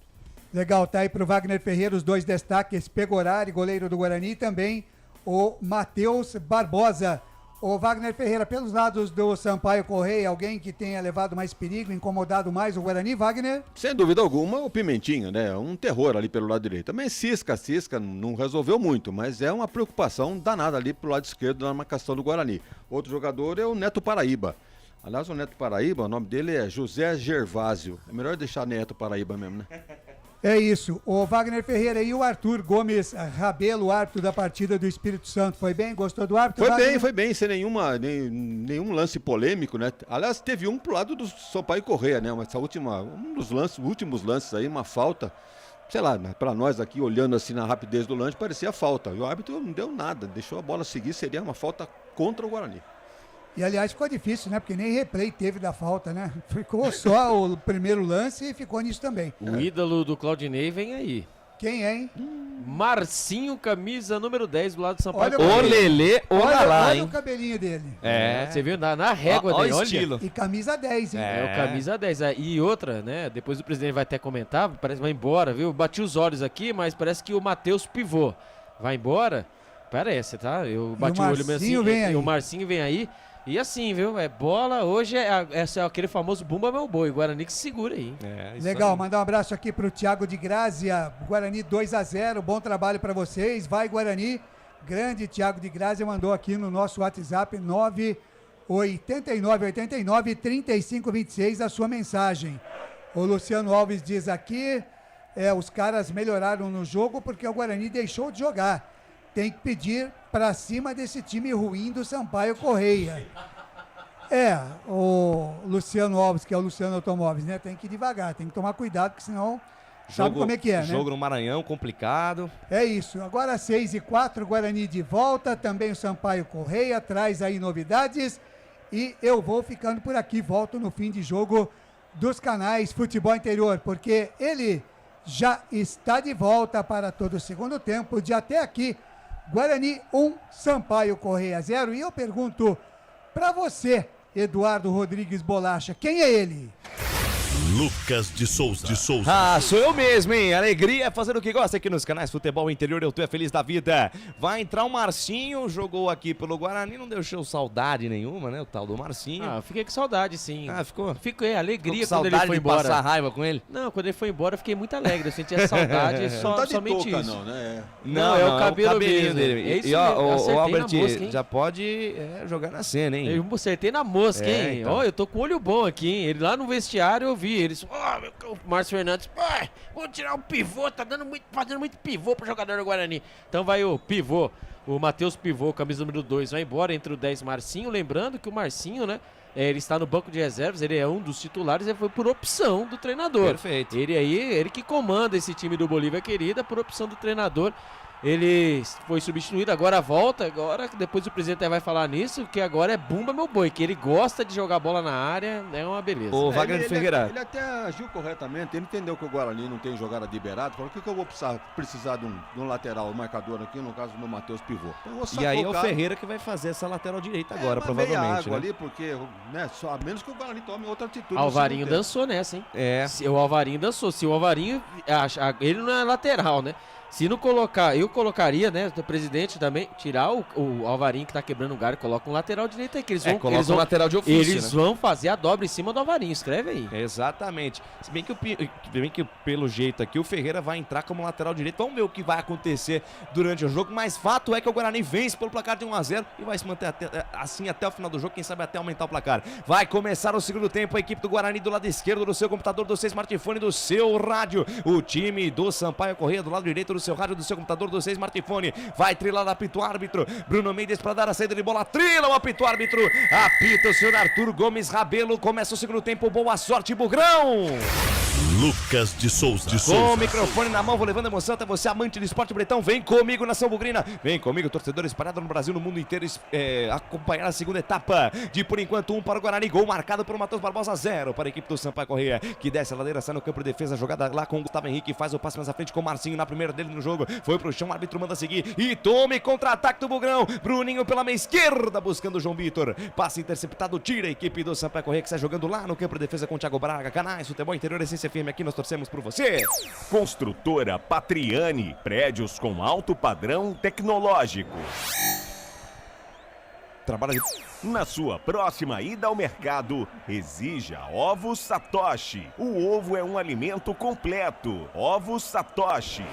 Legal, tá aí pro Wagner Ferreira os dois destaques, Pegorari, goleiro do Guarani, e também o Matheus Barbosa. O Wagner Ferreira, pelos lados do Sampaio Correia, alguém que tenha levado mais perigo, incomodado mais o Guarani, Wagner? Sem dúvida alguma, o Pimentinha, né? Um terror ali pelo lado direito. Também cisca, não resolveu muito, mas é uma preocupação danada ali pro lado esquerdo na marcação do Guarani. Outro jogador é o Neto Paraíba. Aliás, o Neto Paraíba, o nome dele é José Gervásio. É melhor deixar Neto Paraíba mesmo, né? É isso. O Wagner Ferreira e o Arthur Gomes Rabelo, o árbitro da partida do Espírito Santo. Foi bem? Gostou do árbitro? Foi bem, sem nenhum lance polêmico, né? Aliás, teve um pro lado do Sampaio Correia, né? Essa últimos lances aí, uma falta. Sei lá, pra nós aqui, olhando assim na rapidez do lance, parecia falta. E o árbitro não deu nada, deixou a bola seguir, seria uma falta contra o Guarani. E, aliás, ficou difícil, né? Porque nem replay teve da falta, né? Ficou só o primeiro lance e ficou nisso também. O ídolo do Claudinei vem aí. Quem é, hein? Marcinho, camisa número 10 do lado do Sampaio. Olha o Lelê, olha o cabelinho dele. Você viu na régua dele, olha o estilo. E camisa 10, hein? O camisa 10. E outra, né? Depois o presidente vai até comentar, parece que vai embora, viu? Bati os olhos aqui, mas parece que o Matheus pivô. Vai embora? Parece, tá? Eu bati o olho mesmo assim. E o Marcinho vem aí. E assim, viu? É bola, hoje é aquele famoso Bumba Meu Boi, Guarani que se segura aí. Legal, mandar um abraço aqui pro Thiago de Grazia, Guarani 2-0, bom trabalho para vocês, vai Guarani, grande Thiago de Grazia mandou aqui no nosso WhatsApp 989893526 a sua mensagem. O Luciano Alves diz aqui, os caras melhoraram no jogo porque o Guarani deixou de jogar. Tem que pedir pra cima desse time ruim do Sampaio Correia. O Luciano Alves, que é o Luciano Automóveis, né? Tem que ir devagar, tem que tomar cuidado, porque senão sabe como é que é, né? Jogo no Maranhão, complicado. É isso. Agora 6:04, Guarani de volta, também o Sampaio Correia traz aí novidades e eu vou ficando por aqui, volto no fim de jogo dos canais Futebol Interior, porque ele já está de volta para todo o segundo tempo, de até aqui, Guarani 1, Sampaio Correia 0. E eu pergunto para você, Eduardo Rodrigues Bolacha, quem é ele? Lucas de Souza. Ah, sou eu mesmo, hein? Alegria é fazer o que gosta aqui nos canais Futebol Interior, eu tô feliz da vida. Vai entrar o Marcinho, jogou aqui pelo Guarani, não deixou saudade nenhuma, né? O tal do Marcinho. Ah, fiquei com saudade, sim. Ah, ficou? Fiquei, alegria Ficou com quando ele foi embora. passar raiva com ele? Não, quando ele foi embora eu fiquei muito alegre, eu sentia saudade, Não tá de somente touca, isso. não, né? Não, é o cabelo cabelinho mesmo. dele. É isso E ó, mesmo, eu o acertei Albert na mosca, hein? já pode jogar na cena, hein? Eu acertei na mosca, É, hein? então. Ó, eu tô com o olho bom aqui, hein? Ele lá no vestiário eu vi. Eles, o Márcio Fernandes, vamos tirar o pivô, tá fazendo muito pivô pro jogador do Guarani. Então vai o pivô, o Matheus Pivô, camisa número 2, vai embora, entre o 10 Marcinho. Lembrando que o Marcinho, né? Ele está no banco de reservas, ele é um dos titulares, ele foi por opção do treinador. Perfeito. Ele que comanda esse time do Bolívia Querida, por opção do treinador. Ele foi substituído, agora volta, agora depois o presidente vai falar nisso, que agora é Bumba meu boi, que ele gosta de jogar bola na área, é uma beleza. Ô, Wagner Ferreira. Ele até agiu corretamente, ele entendeu que o Guarani não tem jogada liberada, falou, o que eu vou precisar de um lateral, um marcador aqui, no caso do Matheus Pivô. Então, eu vou E aí é o focar- Ferreira que vai fazer essa lateral direita agora, mas provavelmente, meia água né? ali, porque, né, só, a menos que o Guarani tome outra atitude. no Alvarinho segundo tempo. dançou nessa, hein? É. O Alvarinho dançou. Se o Alvarinho, ele não é lateral, né? Se não colocar, eu colocaria, né, o presidente também, tirar o Alvarinho que tá quebrando o galho, coloca um lateral direito aí, que eles vão... coloca um lateral de ofício, Eles né? vão fazer a dobra em cima do Alvarinho, escreve aí. Exatamente. Se bem que pelo jeito aqui o Ferreira vai entrar como lateral direito. Vamos ver o que vai acontecer durante o jogo. Mas fato é que o Guarani vence pelo placar de 1-0 e vai se manter assim até o final do jogo. Quem sabe até aumentar o placar. Vai começar o segundo tempo. A equipe do Guarani do lado esquerdo do seu computador, do seu smartphone, do seu rádio. O time do Sampaio Corrêa do lado direito do seu rádio, do seu computador, do seu smartphone. Vai trilar, apita o árbitro. Bruno Mendes para dar a saída de bola. Trila o apito árbitro. Apita o senhor Arthur Gomes Rabelo. Começa o segundo tempo. Boa sorte, Bugrão. Lucas de Souza. Com o microfone na mão, vou levando emoção até você, amante de esporte bretão. Vem comigo, Nação Bugrina. Vem comigo, torcedor espalhado no Brasil, no mundo inteiro, acompanhar a segunda etapa. De por enquanto, 1 para o Guarani. Gol marcado por Matheus Barbosa, 0 para a equipe do Sampaio Corrêa, que desce a ladeira, sai no campo de defesa. Jogada lá com o Gustavo Henrique. Faz o passe mais à frente com o Marcinho na primeira dele no jogo. Foi pro chão, o árbitro manda seguir. E tome contra-ataque do Bugrão. Bruninho pela meia esquerda, buscando o João Vitor. Passe interceptado, tira a equipe do Sampaio Corrêa, que sai jogando lá no campo de defesa com o Thiago Braga. Canais, Futebol Interior, Essência FM. Aqui nós torcemos por você. Construtora Patriani, prédios com alto padrão tecnológico. Trabalha de... Na sua próxima ida ao mercado, exija Ovos Satoshi. O ovo é um alimento completo. Ovos Satoshi.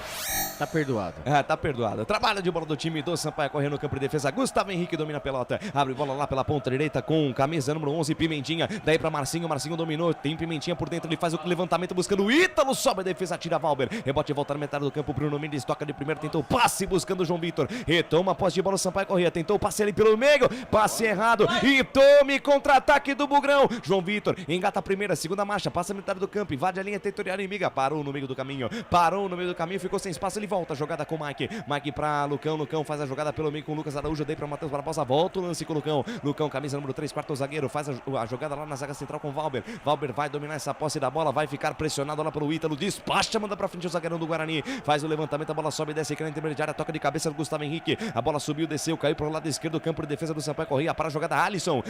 Tá perdoado. Tá perdoado. Trabalho de bola do time do Sampaio Corrêa no campo de defesa. Gustavo Henrique domina a pelota. Abre bola lá pela ponta direita com camisa número 11, Pimentinha. Daí pra Marcinho. Marcinho dominou. Tem Pimentinha por dentro. Ele faz o levantamento buscando o Ítalo. Sobe a defesa, tira Valber. Rebote e volta na metade do campo. Bruno Mendes toca de primeiro. Tentou passe buscando o João Vitor. Retoma a posse de bola o Sampaio Corrêa. Tentou o passe ali pelo meio. Passe errado. E tome contra-ataque do Bugrão. João Vitor engata a primeira, segunda marcha. Passa a metade do campo. Invade a linha territorial inimiga. Parou no meio do caminho. Ficou sem espaço. Ele volta. Jogada com o Mike. Mike pra Lucão. Lucão faz a jogada pelo meio com o Lucas Araújo. Daí pra Matheus Barbosa. Volta o lance com o Lucão. Lucão, camisa número 3, quarto zagueiro. Faz a jogada lá na zaga central com o Valber. Valber vai dominar essa posse da bola. Vai ficar pressionado lá pelo Ítalo. Despacha, manda pra frente o zagueirão do Guarani. Faz o levantamento. A bola sobe e desce aqui na intermediária. Toca de cabeça do Gustavo Henrique. A bola subiu, desceu, caiu pro lado esquerdo do campo de defesa do Sampaio Corrêa. Para a jogada Alisson.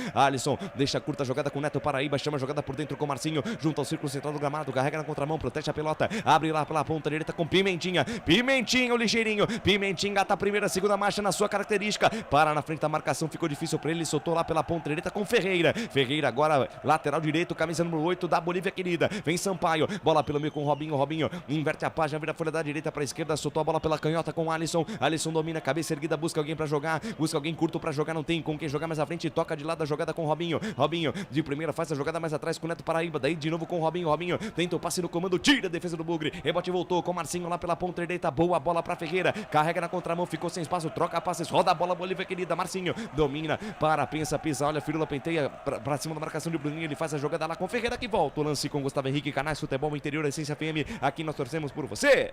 Deixa curta a jogada com o Neto Paraíba. Chama a jogada por dentro com o Marcinho. Junto ao círculo central do gramado. Carrega na contramão. Protege a pelota. Abre lá pela ponta direita com Pimentinha. Pimentinha, o ligeirinho. Pimentinha engata a primeira, segunda marcha na sua característica. Para na frente da marcação. Ficou difícil para ele. Soltou lá pela ponta direita com Ferreira. Ferreira agora lateral direito. Camisa número 8 da Bolívia Querida. Vem Sampaio. Bola pelo meio com o Robinho. Robinho inverte a página. Vira a folha da direita para a esquerda. Soltou a bola pela canhota com o Alisson. Alisson domina. Cabeça erguida. Busca alguém para jogar. Busca alguém curto para jogar. Não tem com quem jogar mais à frente. Toca de lado a jogada com o Robinho. Robinho de primeira faz a jogada mais atrás com o Neto Paraíba. Daí de novo com o Robinho. Robinho tenta o passe no comando. Tira a defesa do Bugre. Rebote voltou com o Marcinho lá pela ponta direita. Boa bola para Ferreira. Carrega na contramão. Ficou sem espaço. Troca passes. Roda a bola. Bolívia Querida. Marcinho domina. Pensa, pisa. Olha, Firula penteia pra cima da marcação de Bruninho. Ele faz a jogada lá com Ferreira que volta. O lance com Gustavo Henrique. Canais Futebol Interior, Essência FM. Aqui nós torcemos por você.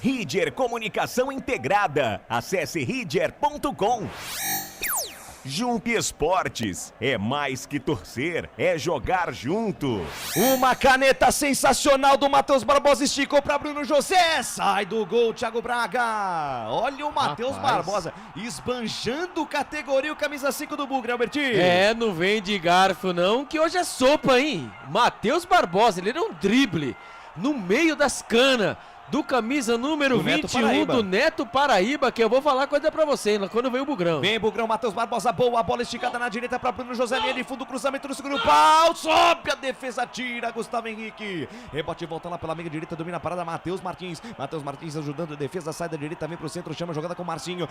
Ridger Comunicação Integrada. Acesse ridger.com. Jump Esportes, é mais que torcer, é jogar junto. Uma caneta sensacional do Matheus Barbosa, esticou para Bruno José, sai do gol Thiago Braga. Olha o Matheus Barbosa esbanjando categoria, o camisa 5 do Bugre, Albertinho. Não vem de garfo não, que hoje é sopa, hein? Matheus Barbosa, ele deu um drible no meio das canas do camisa número do 21 do Neto Paraíba, que eu vou falar coisa pra você, quando vem o Bugrão. Vem Bugrão, Matheus Barbosa, boa, a bola esticada na direita pra Bruno José, linha de fundo, cruzamento no segundo pau, sobe a defesa, tira Gustavo Henrique, rebote volta lá pela meia direita, domina a parada Matheus Martins ajudando a defesa, sai da direita, vem pro centro, chama a jogada com Marcinho,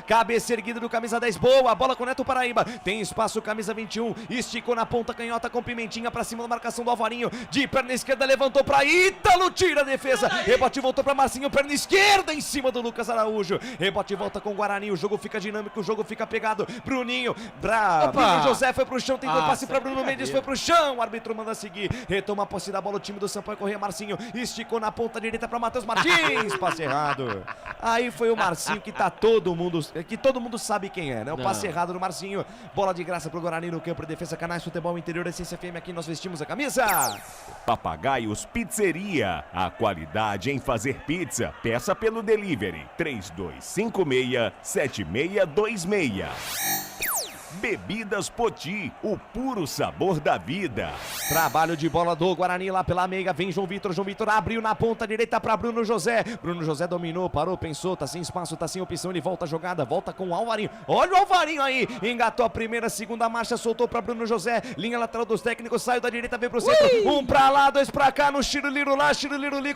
cabeça erguida do camisa 10, boa, bola com Neto Paraíba, tem espaço, camisa 21, esticou na ponta canhota com Pimentinha pra cima da marcação do Alvarinho, de perna esquerda, levantou pra Ítalo, tira a defesa, rebote voltou para Marcinho, perna esquerda em cima do Lucas Araújo. Rebote volta com o Guarani, o jogo fica dinâmico, o jogo fica pegado. Bruninho, Bruno José foi pro chão, tentou passe para Bruno Mendes, foi pro chão. O árbitro manda seguir, retoma a posse da bola, o time do Sampaio Corrêa. Marcinho esticou na ponta direita para Matheus Martins, passe errado. Aí foi o Marcinho que todo mundo sabe quem é, né? O passe errado do Marcinho. Bola de graça pro Guarani no campo de defesa, Canais Futebol Interior, Essência FM, aqui nós vestimos a camisa. Papagaios Pizzeria, a qualidade em fazer pizza, peça pelo delivery 3256-7626. Bebidas Poti, o puro sabor da vida. Trabalho de bola do Guarani lá pela meia, vem João Vitor abriu na ponta direita para Bruno José dominou, parou, pensou, tá sem espaço, tá sem opção, ele volta a jogada, volta com o Alvarinho, olha o Alvarinho aí, engatou a primeira, segunda marcha, soltou para Bruno José, linha lateral dos técnicos, saiu da direita, vem pro centro, um pra lá, dois pra cá, no Chiruliro lá,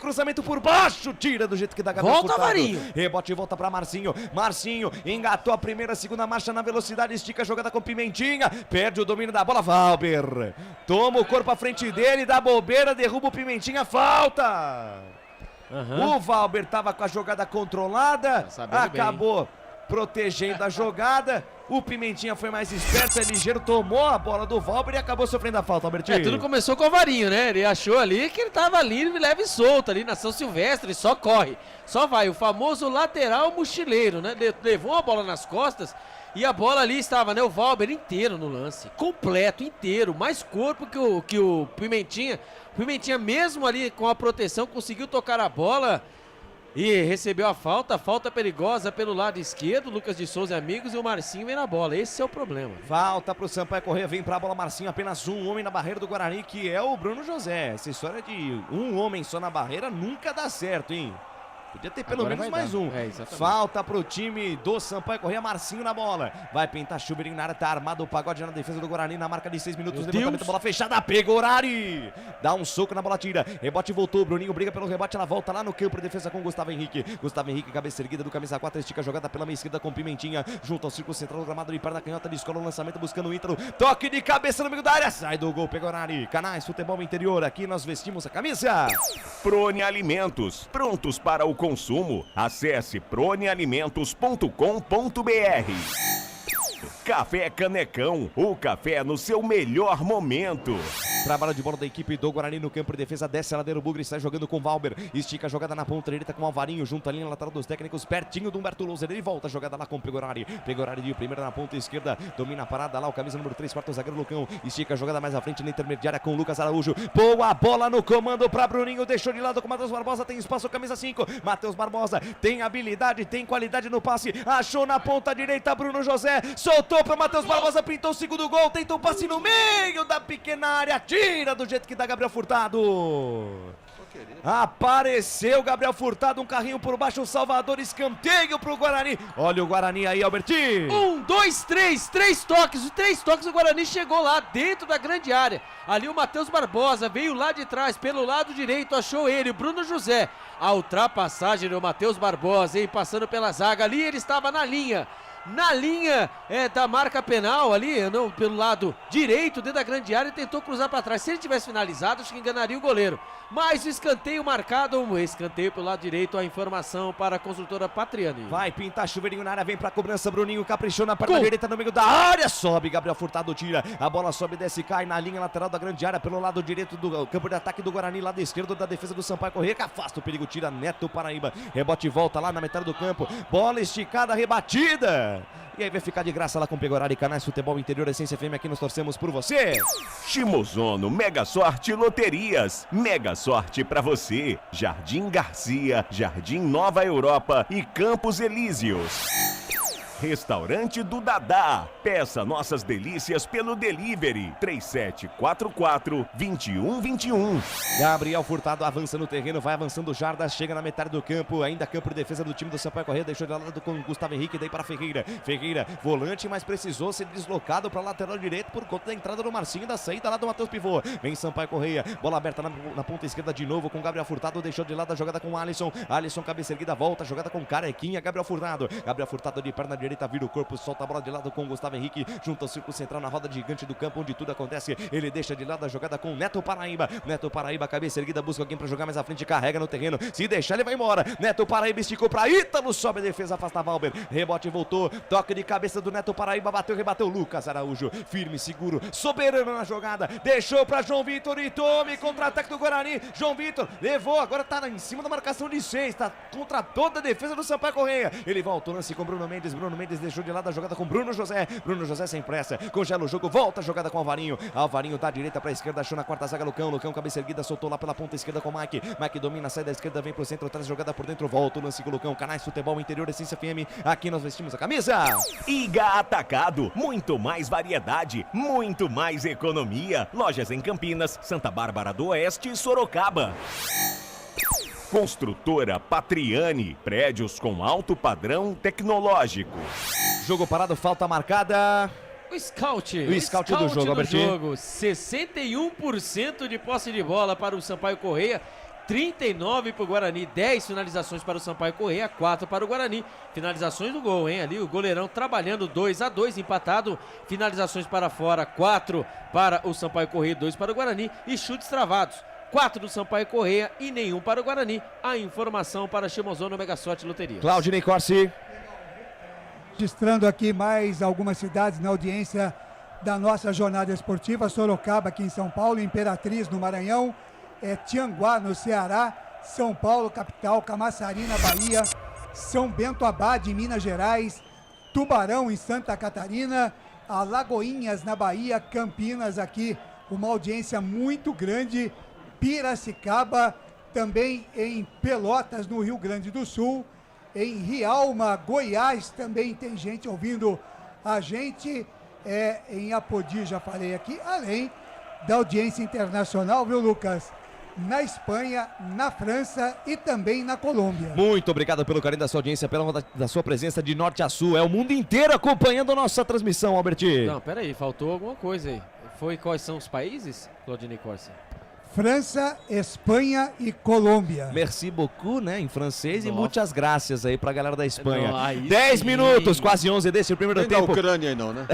cruzamento por baixo, tira do jeito que dá Gabriel Furtado. Alvarinho, rebote e volta para Marcinho, engatou a primeira, segunda marcha na velocidade, estica a jogada com Pimentinha, perde o domínio da bola, Valber, toma o corpo à frente dele, dá bobeira, derruba o Pimentinha, falta! O Valber tava com a jogada controlada, acabou protegendo a jogada, o Pimentinha foi mais esperto, é ligeiro, tomou a bola do Valber e acabou sofrendo a falta, Albertinho. Tudo começou com o Alvarinho, né? Ele achou ali que ele tava livre, leve e solto ali na São Silvestre, só corre, só vai, o famoso lateral mochileiro, né? Levou a bola nas costas. E a bola ali estava, né? O Valber inteiro no lance, completo, inteiro, mais corpo que o Pimentinha. O Pimentinha mesmo ali com a proteção conseguiu tocar a bola e recebeu a falta perigosa pelo lado esquerdo, Lucas de Souza e amigos, e o Marcinho vem na bola, esse é o problema. Falta pro Sampaio Corrêa, vem pra bola Marcinho, apenas um homem na barreira do Guarani, que é o Bruno José. Essa história de um homem só na barreira nunca dá certo, hein? Podia ter pelo menos mais um. Falta pro time do Sampaio Corrêa, Marcinho na bola. Vai pintar Chuveirinho na área, tá armado o pagode na defesa do Guarani, na marca de 6 minutos. Levantamento, bola fechada, pegou Orari. Dá um soco na bola, tira. Rebote voltou, Bruninho briga pelo rebote, ela volta lá no campo de defesa com Gustavo Henrique. Gustavo Henrique, cabeça erguida do camisa 4, estica a jogada pela meia esquerda com Pimentinha. Junto ao círculo central do gramado, de perna canhota, ele escola o lançamento buscando o Ítalo. Toque de cabeça no meio da área, sai do gol, pegou Orari. Canais Futebol Interior, aqui nós vestimos a camisa. Prone Alimentos, prontos para o consumo. Acesse pronealimentos.com.br. Café Canecão, o café no seu melhor momento. Trabalho de bola da equipe do Guarani no campo de defesa, desce a ladeira, o Bugre está jogando com o Valber, estica a jogada na ponta direita com o Alvarinho, junto à linha lateral dos técnicos, pertinho do Humberto Louser, ele volta a jogada lá com o Pegorari de primeira na ponta esquerda, domina a parada lá, o camisa número 3, quarto zagueiro Lucão, estica a jogada mais à frente na intermediária com o Lucas Araújo, boa bola no comando para Bruninho, deixou de lado com o Matheus Barbosa, tem espaço, camisa 5, Matheus Barbosa, tem habilidade, tem qualidade no passe, achou na ponta direita Bruno José, soltou para Matheus Barbosa, pintou o segundo gol, tentou um passe no meio da pequena área, tira do jeito que dá Gabriel Furtado. Apareceu Gabriel Furtado, um carrinho por baixo, o Salvador, escanteio pro Guarani. Olha o Guarani aí, Albertinho. 1, 2, 3, 3 toques. 3 toques, o Guarani chegou lá dentro da grande área. Ali o Matheus Barbosa veio lá de trás, pelo lado direito, achou ele, o Bruno José. A ultrapassagem do Matheus Barbosa, hein, passando pela zaga. Ali ele estava na linha da marca penal ali, não, pelo lado direito, dentro da grande área, e tentou cruzar para trás. Se ele tivesse finalizado, acho que enganaria o goleiro. Mas o escanteio marcado, um escanteio pelo lado direito, a informação para a construtora Patriani. Vai pintar Chuveirinho na área, vem pra cobrança, Bruninho caprichou na perna direita no meio da área, sobe, Gabriel Furtado tira, a bola sobe, desce, cai na linha lateral da grande área, pelo lado direito do campo de ataque do Guarani, lado esquerdo da defesa do Sampaio Corrêa, que afasta o perigo, tira Neto Paraíba, rebote volta lá na metade do campo, bola esticada, rebatida. Correia. E aí vai ficar de graça lá com Pegorari, Canais Futebol Interior, Essência FM, aqui nós torcemos por você. Shimozono Mega Sorte Loterias. Mega sorte pra você. Jardim Garcia, Jardim Nova Europa e Campos Elíseos. Restaurante do Dadá. Peça nossas delícias pelo delivery 3744-2121. Gabriel Furtado avança no terreno, vai avançando jardas, chega na metade do campo, ainda campo de defesa do time do Sampaio Correia, deixou de lado com Gustavo Henrique, daí para Ferreira. Ferreira, volante, mas precisou ser deslocado para lateral direito por conta da entrada do Marcinho e da saída lá do Matheus Pivô. Vem Sampaio Correia, bola aberta na ponta esquerda de novo com Gabriel Furtado, deixou de lado a jogada com Alisson. Alisson, cabeça erguida, volta, jogada com Carequinha, Gabriel Furtado. Gabriel Furtado de perna direita, vira o corpo, solta a bola de lado com Gustavo Henrique, junta o círculo central na roda gigante do campo, onde tudo acontece. Ele deixa de lado a jogada com Neto Paraíba. Neto Paraíba, cabeça erguida, busca alguém para jogar mais à frente, carrega no terreno. Se deixar, ele vai embora. Neto Paraíba esticou para Ítalo, sobe a defesa, afasta Valber. Rebote, voltou, toque de cabeça do Neto Paraíba, bateu, rebateu Lucas Araújo. Firme, seguro, soberano na jogada. Deixou para João Vitor e tome contra-ataque do Guarani. João Vitor levou, agora tá em cima da marcação de 6, tá contra toda a defesa do Sampaio Correia. Ele volta o lance com Bruno Mendes. Bruno Mendes deixou de lado a jogada com Bruno José. Bruno José sem pressa, congela o jogo, volta a jogada com Alvarinho. Alvarinho da direita para a esquerda, achou na quarta zaga Lucão. Lucão, cabeça erguida, soltou lá pela ponta esquerda com Mike. Mike domina, sai da esquerda, vem pro centro, traz jogada por dentro, volta o lance com o Lucão. Canais Futebol Interior, Essência FM, aqui nós vestimos a camisa. Iga Atacado, muito mais variedade, muito mais economia. Lojas em Campinas, Santa Bárbara do Oeste e Sorocaba. Construtora Patriani, prédios com alto padrão tecnológico. Jogo parado, falta marcada. O scout do jogo, Albertinho. 61% de posse de bola para o Sampaio Correia, 39 para o Guarani, 10 finalizações para o Sampaio Correia, 4 para o Guarani. Finalizações do gol, hein? Ali o goleirão trabalhando 2-2, empatado. Finalizações para fora, 4 para o Sampaio Correia, 2 para o Guarani. E chutes travados, 4 do Sampaio Correia e nenhum para o Guarani. A informação para Shimozono Mega Sorte Loterias. Claudinei Corsi. Registrando aqui mais algumas cidades na audiência da nossa jornada esportiva. Sorocaba aqui em São Paulo, Imperatriz no Maranhão, Tianguá no Ceará, São Paulo capital, Camaçari na Bahia, São Bento Abade em Minas Gerais, Tubarão em Santa Catarina, Alagoinhas na Bahia, Campinas aqui, uma audiência muito grande, Piracicaba, também em Pelotas no Rio Grande do Sul, em Rialma, Goiás, também tem gente ouvindo a gente, em Apodi, já falei aqui, além da audiência internacional, viu, Lucas? Na Espanha, na França e também na Colômbia. Muito obrigado pelo carinho da sua audiência, da sua presença de norte a sul. É o mundo inteiro acompanhando a nossa transmissão, Alberti. Não, peraí, faltou alguma coisa aí. Quais são os países, Claudinei Corsi? França, Espanha e Colômbia. Merci beaucoup, né, em francês. Nossa. E muitas graças aí pra galera da Espanha. Não, 10 minutos, quase 11 desse primeiro Nem tempo. da Ucrânia aí não, né?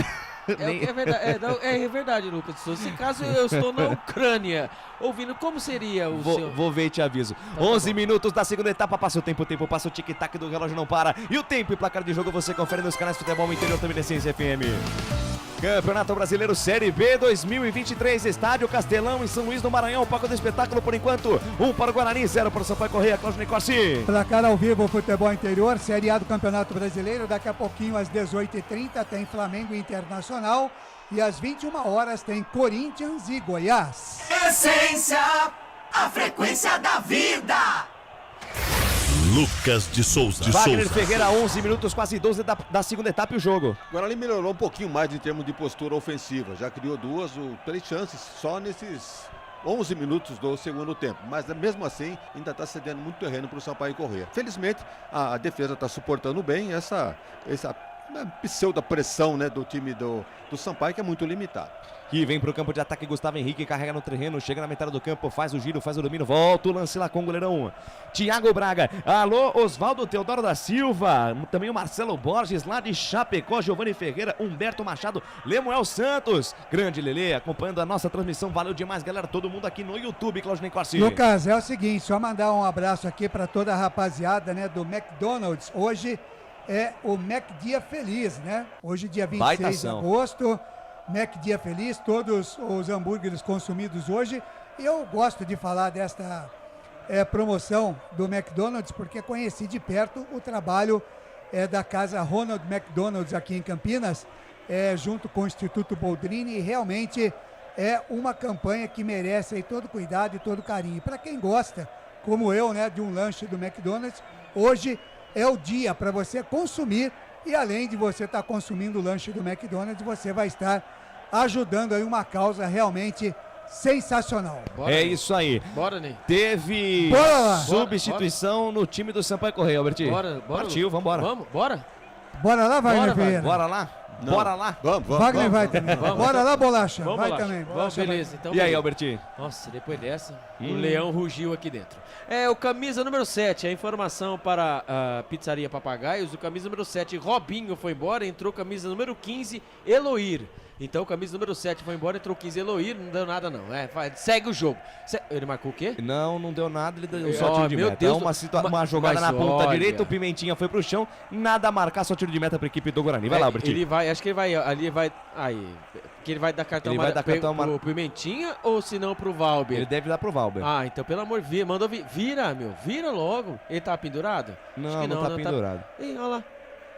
É verdade, Lucas. Se caso eu estou na Ucrânia, ouvindo, como seria o seu... Vou ver e te aviso. 11 minutos da segunda etapa, passa o tempo passa o tic-tac do relógio, não para. E o tempo e placar de jogo você confere nos canais Futebol Interior, também da Essência FM. Campeonato Brasileiro Série B 2023, Estádio Castelão em São Luís do Maranhão. Palco do espetáculo por enquanto, 1 para o Guarani, 0 para o Sampaio Correia. Claudinei Corsi. Placar ao vivo, Futebol Interior, Série A do Campeonato Brasileiro. Daqui a pouquinho, às 18h30, tem Flamengo Internacional. E às 21 horas tem Corinthians e Goiás. Essência, a frequência da vida. Lucas de Souza. Wagner Ferreira, 11 minutos, quase 12 da segunda etapa e o jogo. O Guarani melhorou um pouquinho mais em termos de postura ofensiva. Já criou 2 ou 3 chances só nesses 11 minutos do segundo tempo. Mas mesmo assim, ainda está cedendo muito terreno para o Sampaio Correia. Felizmente, a defesa está suportando bem essa pseudo-pressão, né, do time do Sampaio, que é muito limitado. Que vem pro campo de ataque, Gustavo Henrique carrega no terreno, chega na metade do campo, faz o giro, faz o domínio, volta o lance lá com o goleirão Thiago Braga. Alô, Oswaldo Teodoro da Silva, também o Marcelo Borges lá de Chapecó, Giovanni Ferreira, Humberto Machado, Lemuel Santos, grande Lelê, acompanhando a nossa transmissão, valeu demais, galera, todo mundo aqui no YouTube, Claudinei Corsi. Lucas, é o seguinte, só mandar um abraço aqui para toda a rapaziada, né, do McDonald's. Hoje é o Mac Dia Feliz, né? Hoje, dia 26 de agosto, Mac Dia Feliz, todos os hambúrgueres consumidos hoje. Eu gosto de falar desta promoção do McDonald's porque conheci de perto o trabalho da Casa Ronald McDonald's aqui em Campinas, junto com o Instituto Boldrini, e realmente é uma campanha que merece aí todo cuidado e todo carinho. Para quem gosta, como eu, né, de um lanche do McDonald's, hoje é o dia para você consumir, e além de você estar consumindo o lanche do McDonald's, você vai estar ajudando aí uma causa realmente sensacional. Bora, é isso aí. Bora, Ney. Teve substituição no time do Sampaio Correia, Albertinho. Bora. Partiu, vambora. Bora. Bora lá, Wagner Ferreira. Bora lá? Não. Bora lá? Vamos. Wagner vai também. Bora lá, Bolacha. Vamos, vai Bolacha. também. Vamos, beleza. Então, e aí, Albertinho? Nossa, depois dessa, o leão rugiu aqui dentro. O camisa número 7, a informação para a Pizzaria Papagaios. O camisa número 7, Robinho, foi embora. Entrou camisa número 15, Eloir. Então, camisa número 7 foi embora, entrou 15 Eloir, não deu nada não. Segue o jogo. Ele marcou o quê? Não deu nada, ele deu só tiro de meta. Deus, uma jogada na ponta olha, direita, o Pimentinha foi pro chão, nada a marcar, só tiro de meta pra equipe do Guarani. Vai lá, Albertinho. Acho que ele vai dar cartão pro Pimentinha ou se não pro Valber? Ele deve dar pro Valber. Então pelo amor de Deus, vira logo. Ele tá pendurado? Não tá pendurado. Ih, olha lá.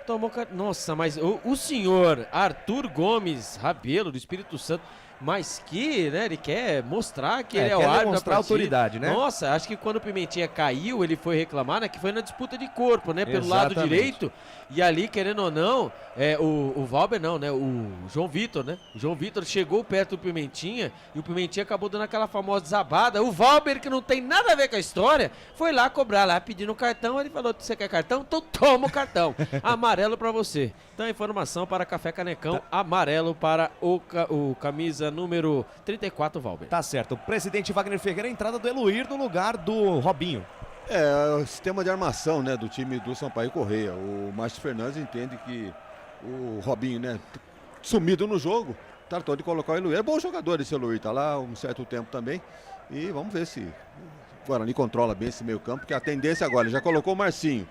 Tomou. Nossa, mas o senhor Arthur Gomes Rabelo, do Espírito Santo, mas que, né, ele quer mostrar que ele é o árbitro da partida. Mostrar autoridade, né? Nossa, acho que quando o Pimentinha caiu, ele foi reclamar, né, que foi na disputa de corpo, né, pelo lado direito. E ali, querendo ou não, o Valber não, né, o João Vitor, né? O João Vitor chegou perto do Pimentinha e o Pimentinha acabou dando aquela famosa desabada. O Valber, que não tem nada a ver com a história, foi lá cobrar lá, pedindo o cartão. Ele falou, você quer cartão? Então toma o cartão. Amarelo pra você. Então, informação para Café Canecão, amarelo para o camisa número 34, Valber. Tá certo. O presidente Wagner Ferreira, a entrada do Eloir no lugar do Robinho. O sistema de armação, né, do time do Sampaio Correia. O Márcio Fernandes entende que o Robinho, né, sumido no jogo, tratou de colocar o Eloir. É bom jogador esse Eloir, tá lá há um certo tempo também. E vamos ver se o Guarani controla bem esse meio campo, porque a tendência agora, já colocou o Marcinho,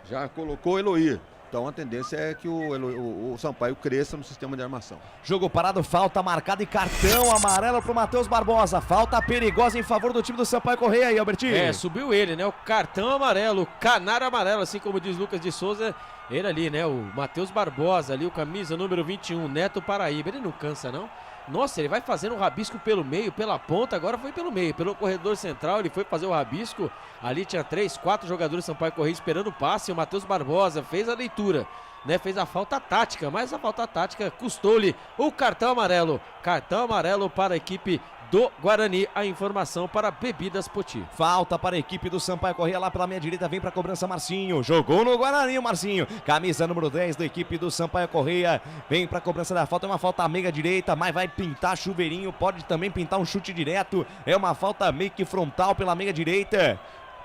já colocou o Eloir. Então a tendência é que o Sampaio cresça no sistema de armação. Jogo parado, falta marcada e cartão amarelo pro Matheus Barbosa. Falta perigosa em favor do time do Sampaio Correia aí, Albertinho. Subiu ele, né? O cartão amarelo, o canário amarelo, assim como diz Lucas de Souza. Ele ali, né? O Matheus Barbosa ali, o camisa número 21, Neto Paraíba. Ele não cansa, não? Nossa, ele vai fazendo um rabisco pelo meio, pela ponta, agora foi pelo meio, pelo corredor central, ele foi fazer o rabisco, ali tinha 3, 4 jogadores do Sampaio Correia esperando o passe, o Matheus Barbosa fez a leitura, né, fez a falta tática, mas a falta tática custou-lhe o cartão amarelo para a equipe do Guarani. A informação para Bebidas Poti. Falta para a equipe do Sampaio Correia lá pela meia direita, vem para a cobrança Marcinho, jogou no Guarani o Marcinho, camisa número 10 da equipe do Sampaio Correia, vem para a cobrança da falta, é uma falta meia direita, mas vai pintar chuveirinho, pode também pintar um chute direto, é uma falta meio que frontal pela meia direita.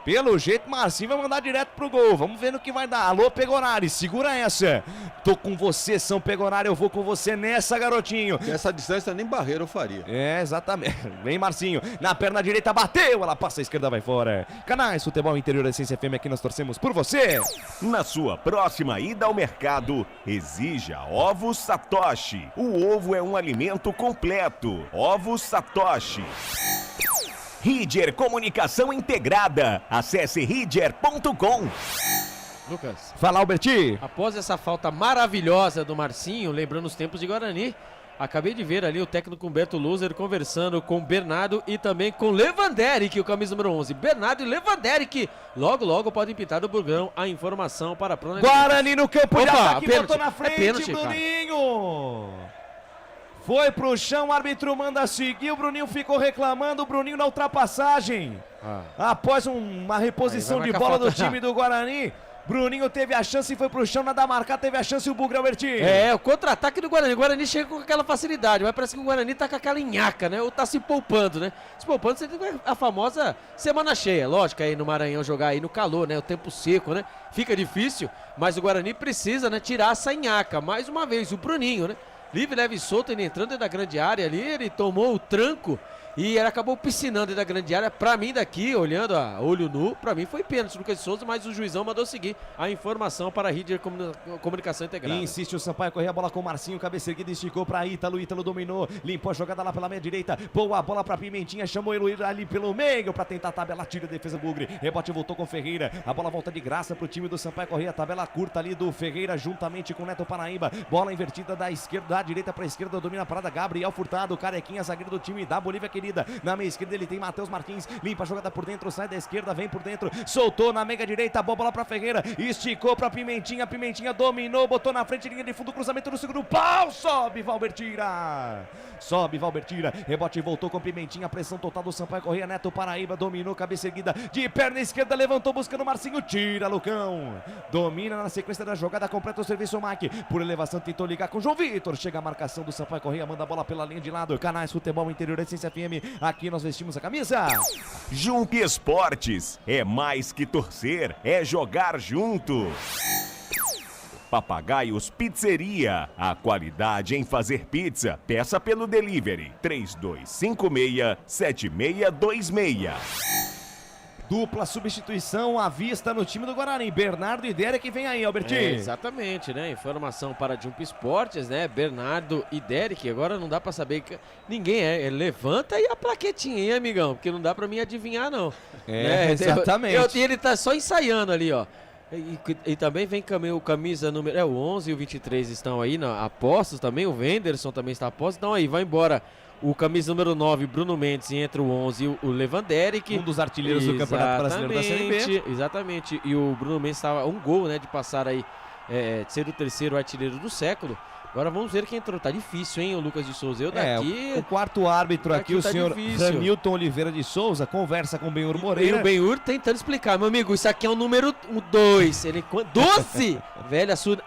Pelo jeito, Marcinho vai mandar direto pro gol. Vamos ver no que vai dar. Alô, Pegorari, segura essa. Tô com você, São Pegorari, eu vou com você nessa, garotinho. Essa distância nem barreira eu faria. Exatamente. Vem Marcinho, na perna direita, bateu, ela passa a esquerda, vai fora. Canais Futebol Interior da Essência FM, aqui nós torcemos por você. Na sua próxima ida ao mercado, exija Ovos Satoshi. O ovo é um alimento completo. Ovos Satoshi. Ridger Comunicação Integrada. Acesse ridger.com. Lucas. Fala, Alberti. Após essa falta maravilhosa do Marcinho, lembrando os tempos de Guarani, acabei de ver ali o técnico Humberto Loser conversando com Bernardo e também com Lewanderic, o camisa número 11. Bernardo e Lewanderic logo podem pintar do Burgão. A informação para a Prona. Guarani no campo de ataque, pênalti. botou na frente, Bruninho. Foi pro chão, o árbitro manda seguir, o Bruninho ficou reclamando, o Bruninho na ultrapassagem. Após uma reposição de bola do time do Guarani, Bruninho teve a chance e foi pro chão, nada a marcar, teve a chance o Bugrão Bertinho. O contra-ataque do Guarani. O Guarani chega com aquela facilidade, mas parece que o Guarani tá com aquela nhaca, né? Ou tá se poupando, né? Se poupando, você tem a famosa semana cheia. Lógico, aí no Maranhão jogar aí no calor, né? O tempo seco, né? Fica difícil, mas o Guarani precisa, né? Tirar essa nhaca. Mais uma vez, o Bruninho, né? Livre, leve e solto, ele entrando dentro da grande área ali, ele tomou o tranco E ele acabou piscinando da grande área. Pra mim daqui, olhando a olho nu, pra mim foi pênalti Lucas de Souza, mas o juizão mandou seguir a informação para a Ríder Comunicação Integrada. Insiste o Sampaio Corrêa, a bola com o Marcinho, cabeça erguida, esticou pra Ítalo dominou, limpou a jogada lá pela meia direita, boa bola pra Pimentinha, chamou ele ali pelo meio pra tentar tabelar, tira a defesa do Bugre, rebote voltou com o Ferreira, a bola volta de graça pro time do Sampaio Corrêa, tabela curta ali do Ferreira juntamente com o Neto Paraíba, bola invertida da esquerda, da direita pra esquerda, domina a parada, Gabriel Furtado, Carequinha, zagueiro do time da Bolívia querida, na meia esquerda ele tem Matheus Martins, limpa a jogada por dentro, sai da esquerda, vem por dentro, soltou na mega direita, boa bola pra Ferreira, esticou pra Pimentinha, Pimentinha dominou, botou na frente, linha de fundo, cruzamento no segundo pau, sobe Valbertira, rebote voltou com Pimentinha, pressão total do Sampaio Corrêa, Neto Paraíba dominou, cabeça erguida, de perna esquerda, levantou buscando o Marcinho, tira Lucão, domina na sequência da jogada, completa o serviço Mike, por elevação tentou ligar com João Vitor, chega a marcação do Sampaio Corrêa, manda a bola pela linha de lado, Canais Futebol Interior, Essência FM, aqui nós vestimos a camisa. Jump Esportes, é mais que torcer, é jogar junto. Papagaios Pizzeria, a qualidade em fazer pizza, peça pelo delivery, 3256-7626. Dupla substituição à vista no time do Guarani. Bernardo e Derek vem aí, Albertinho. Exatamente, né? Informação para Jump Esportes, né? Bernardo e Derek. Agora não dá pra saber que ninguém é. Levanta aí a plaquetinha, hein, amigão? Porque não dá pra mim adivinhar, não. Exatamente. Ele tá só ensaiando ali, ó. E também vem o camisa número... o 11 e o 23 estão aí apostos também. O Wenderson também está aposto. Então aí, vai embora o camisa número 9, Bruno Mendes, e entre o 11 e o Lewanderick. Um dos artilheiros do Campeonato Brasileiro da Série B. Exatamente. E o Bruno Mendes estava um gol, né, de passar aí, ser o terceiro artilheiro do século. Agora vamos ver quem entrou. Tá difícil, hein, o Lucas de Souza. Eu daqui... O quarto árbitro aqui, o tá senhor difícil. Hamilton Oliveira de Souza, conversa com o Benhur Moreira. E o Benhur tentando explicar. Meu amigo, isso aqui é o número 2. Ele... 12! Velha surda.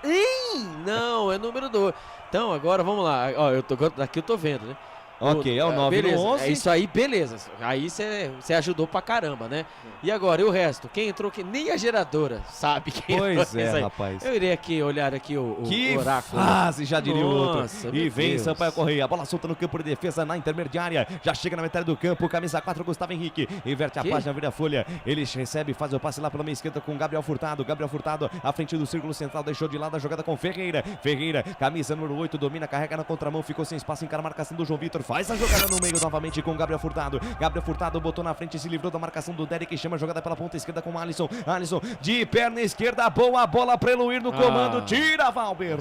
Não, é número 2. Então, agora vamos lá. Ó, daqui eu tô vendo, né? Ok, é o 9 beleza, no 11. É isso aí, beleza. Aí você ajudou pra caramba, né? E agora, e o resto? Quem entrou aqui? Nem a geradora sabe quem Pois entrou. é, rapaz. Eu irei aqui olhar aqui o que oráculo. fase, já diria o outro. Nossa, E vem Deus. Sampaio Corrêa, a bola solta no campo de defesa na intermediária. Já chega na metade do campo, camisa 4, Gustavo Henrique. Inverte a página, vira a folha. Ele recebe, faz o passe lá pela meia esquerda com Gabriel Furtado. Gabriel Furtado, à frente do círculo central, deixou de lado a jogada com Ferreira. Ferreira, camisa número 8, domina, carrega na contramão, ficou sem espaço, encara a marcação do João Vitor. Faz a jogada no meio novamente com Gabriel Furtado. Gabriel Furtado botou na frente, se livrou da marcação do Derek, chama a jogada pela ponta esquerda com Alisson. Alisson de perna esquerda, boa bola para Eluir no comando. Tira, Valber.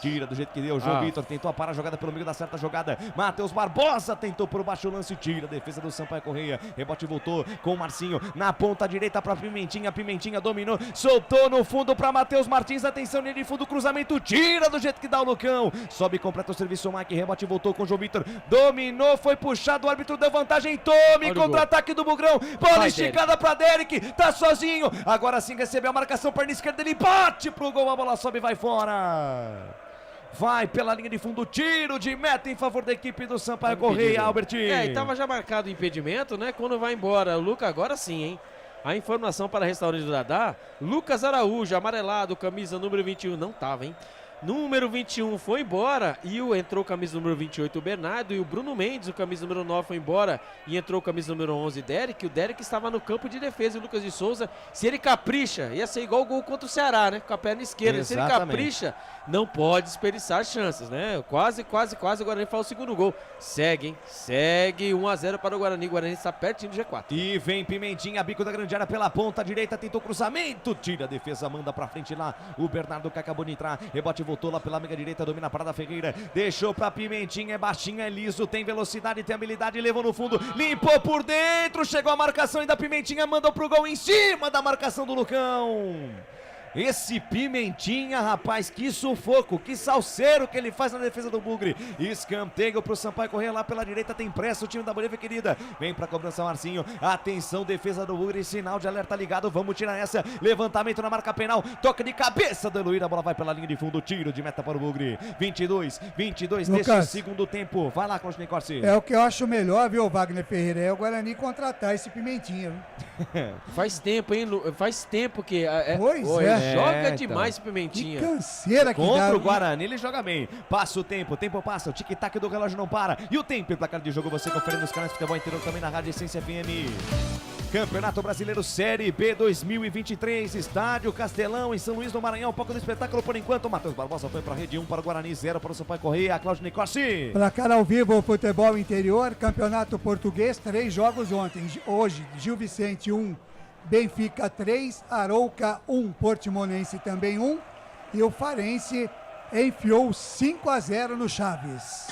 Tira do jeito que deu. João Vitor tentou parar a jogada pelo meio da certa jogada. Matheus Barbosa tentou por baixo o lance. Tira a defesa do Sampaio Corrêa. Rebote voltou com o Marcinho na ponta direita para Pimentinha. Pimentinha dominou, soltou no fundo para Matheus Martins. Atenção, linha de fundo, cruzamento. Tira do jeito que dá o Lucão. Sobe, completa o serviço. Mike, rebote voltou com o João Vitor. Dominou, foi puxado. O árbitro deu vantagem. Tome, contra-ataque do Bugrão. Bola esticada para Derek. Tá sozinho. Agora sim recebeu a marcação, perna esquerda. Ele bate pro gol. A bola sobe e vai fora. Vai pela linha de fundo, tiro de meta em favor da equipe do Sampaio Corrêa, Albertinho. E tava já marcado o impedimento, né? Quando vai embora o Lucas, agora sim, hein? A informação para restaurante do Dadá, Lucas Araújo, amarelado, camisa número 21, não tava, hein? Número 21 foi embora e entrou o camisa número 28, o Bernardo, e o Bruno Mendes, o camisa número 9, foi embora e entrou o camisa número 11, Derek. O Derek estava no campo de defesa, e o Lucas de Souza, se ele capricha, ia ser igual o gol contra o Ceará, né? Com a perna esquerda. Exatamente. Se ele capricha, não pode desperdiçar chances, né? Quase, o Guarani faz o segundo gol. Segue, hein? Segue 1-0 para o Guarani. O Guarani está pertinho do G4. E vem Pimentinha, bico da grande área pela ponta direita, tentou cruzamento, tira a defesa, manda pra frente lá o Bernardo, que acabou de entrar, rebote voltou lá pela meia direita, domina a parada Ferreira, deixou pra Pimentinha, é baixinho, é liso, tem velocidade, tem habilidade, levou no fundo, limpou por dentro, chegou a marcação ainda, Pimentinha mandou pro gol em cima da marcação do Lucão. Esse Pimentinha, rapaz, que sufoco, que salseiro que ele faz na defesa do Bugre. Escanteio pro Sampaio Corrêa lá pela direita, tem pressa o time da Bolívia querida. Vem pra cobrança Marcinho, atenção, defesa do Bugre, sinal de alerta ligado, vamos tirar essa, levantamento na marca penal, toca de cabeça do Eluir, a bola vai pela linha de fundo, tiro de meta para o Bugre. 22 nesse segundo tempo, vai lá, Claudinei Corsi. É o que eu acho melhor, viu, Wagner Ferreira, é o Guarani contratar esse Pimentinha. Faz tempo, hein, Faz tempo que... Pois é. Joga demais, Pimentinha. Que canseira que dá. Contra o Guarani, ele joga bem. Passa o tempo passa, o tic-tac do relógio não para. E o tempo e placar de jogo você confere nos canais Futebol Interior, também na Rádio Essência FM. Campeonato Brasileiro Série B 2023, Estádio Castelão, em São Luís do Maranhão. Palco do espetáculo por enquanto. Matheus Barbosa foi para a rede 1 para o Guarani, 0 para o Sampaio Corrêa. Cláudio Nicossi. Placar ao vivo, Futebol Interior, Campeonato Português, 3 jogos ontem. Hoje, Gil Vicente 1, Benfica 3, Arouca 1, Portimonense também 1. E o Farense enfiou 5-0 no Chaves.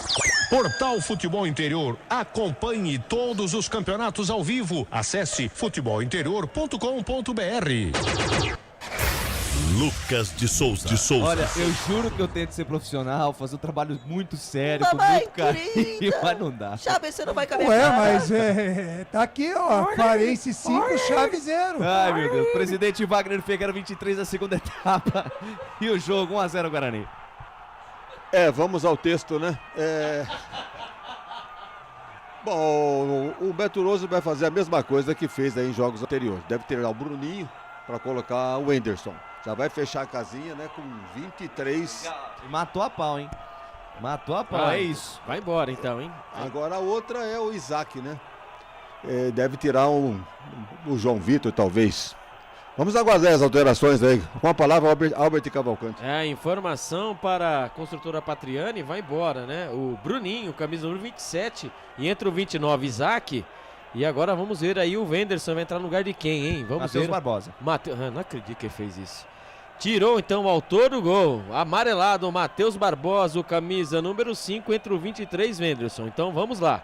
Portal Futebol Interior. Acompanhe todos os campeonatos ao vivo. Acesse futebolinterior.com.br. Lucas de Souza. Olha, eu juro que eu tento ser profissional, fazer um trabalho muito sério, com muito carinho, mas não dá. Chaves, você não vai caber. Ué, mas tá aqui, ó, Farense 5, Chaves 0. Ai, meu Deus. Presidente Wagner Figueira, 23 da segunda etapa. E o jogo 1-0 Guarani. Vamos ao texto, né? Bom, o Beto Roso vai fazer a mesma coisa que fez aí em jogos anteriores. Deve tirar o Bruninho para colocar o Wenderson. Já vai fechar a casinha, né? Com 23. Matou a pau, hein? Matou a pau, é isso. Vai embora então, hein? Agora a outra é o Isaac, né? Deve tirar o João Vitor, talvez. Vamos aguardar as alterações aí. Com a palavra, Albert Cavalcante. Informação para a construtora Patriani, vai embora, né? O Bruninho, camisa número 27, e entra o 29, Isaac. E agora vamos ver aí o Wenderson vai entrar no lugar de quem, hein? Vamos Matheus ver. Barbosa. Não acredito que ele fez isso. Tirou então o autor do gol, amarelado, o Matheus Barbosa, o camisa número 5, entra o 23, Wenderson. Então vamos lá.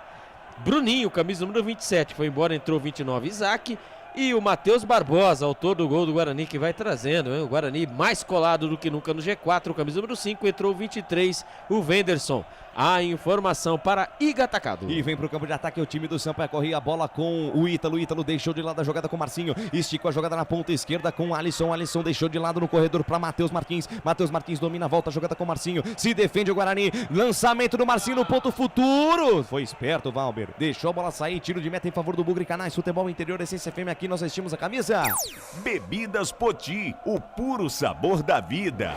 Bruninho, camisa número 27, foi embora, entrou o 29, Isaac. E o Matheus Barbosa, autor do gol do Guarani, que vai trazendo, hein? O Guarani mais colado do que nunca no G4, camisa número 5, entrou o 23, o Wenderson. A informação para Iga Atacado. E vem pro campo de ataque o time do Sampaio Corrêa, a bola com o Ítalo. O Ítalo deixou de lado a jogada com o Marcinho. Esticou a jogada na ponta esquerda com o Alisson. Alisson deixou de lado no corredor para Matheus Martins. Matheus Martins domina a volta, a jogada com o Marcinho. Se defende o Guarani. Lançamento do Marcinho no ponto futuro. Foi esperto o Valber. Deixou a bola sair. Tiro de meta em favor do Bugre. Canais Futebol Interior, Essência FM. Aqui nós vestimos a camisa. Bebidas Poti, o puro sabor da vida.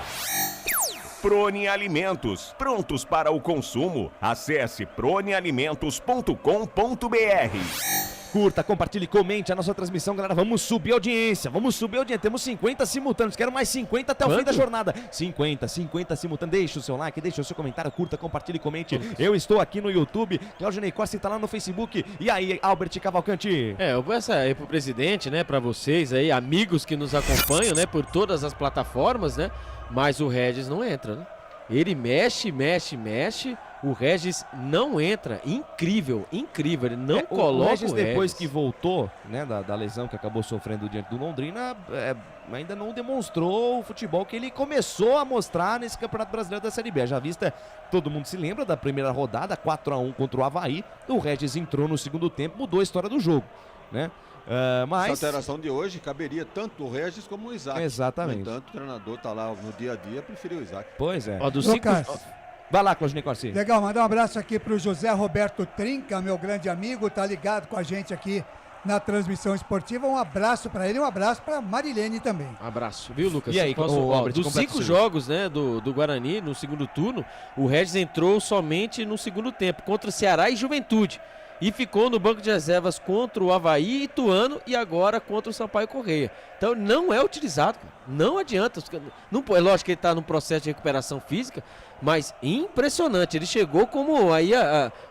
Prone Alimentos, prontos para o consumo. Acesse pronealimentos.com.br. Curta, compartilhe, comente a nossa transmissão, galera. Vamos subir a audiência. Temos 50 simultâneos. Quero mais 50 até o fim da jornada. 50 simultâneos. Deixa o seu like, deixa o seu comentário. Curta, compartilhe, comente. Eu estou aqui no YouTube. Cláudio Nicossi está lá no Facebook. E aí, Albert Cavalcante? Eu vou essa aí pro presidente, né? Pra vocês aí, amigos que nos acompanham, né? Por todas as plataformas, né? Mas o Regis não entra, né? Ele mexe. O Regis não entra. Incrível. Ele não coloca o Regis. Depois que voltou, né, da lesão que acabou sofrendo diante do Londrina, ainda não demonstrou o futebol que ele começou a mostrar nesse Campeonato Brasileiro da Série B. Já vista, todo mundo se lembra da primeira rodada, 4-1 contra o Avaí. O Regis entrou no segundo tempo, mudou a história do jogo, né? Mas essa alteração de hoje caberia tanto o Regis como o Isaac. Exatamente. No entanto, o treinador está lá no dia a dia, preferiu o Isaac. Pois é. Vai lá, Cláudio Nicossi. Legal, mandar um abraço aqui para o José Roberto Trinca, meu grande amigo, tá ligado com a gente aqui na transmissão esportiva. Um abraço para ele, um abraço para Marilene também. Um abraço, viu, Lucas? E aí, dos 5 jogos, né, do Guarani no segundo turno, o Regis entrou somente no segundo tempo contra Ceará e Juventude. E ficou no banco de reservas contra o Avaí, Ituano e agora contra o Sampaio Corrêa. Então não é utilizado, não adianta. Não, é lógico que ele está no processo de recuperação física, mas impressionante. Ele chegou como aí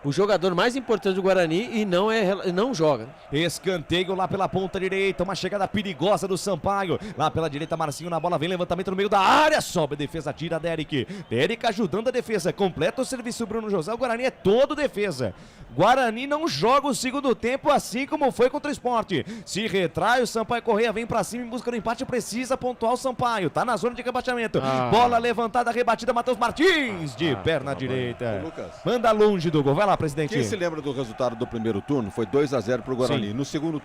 o jogador mais importante do Guarani e não joga. Escanteio lá pela ponta direita, uma chegada perigosa do Sampaio. Lá pela direita, Marcinho na bola, vem levantamento no meio da área, sobe a defesa, tira Derek. Derek ajudando a defesa, completa o serviço Bruno José. O Guarani é todo defesa. Guarani não joga o segundo tempo assim como foi contra o Sport. Se retrai, o Sampaio Corrêa vem pra cima em busca do empate, precisa pontuar o Sampaio. Tá na zona de rebaixamento. Bola levantada, rebatida, Matheus Martins de perna direita. Lucas. Manda longe do gol. Vai lá, presidente. Quem se lembra do resultado do primeiro turno? Foi 2-0 pro Guarani. Sim. No segundo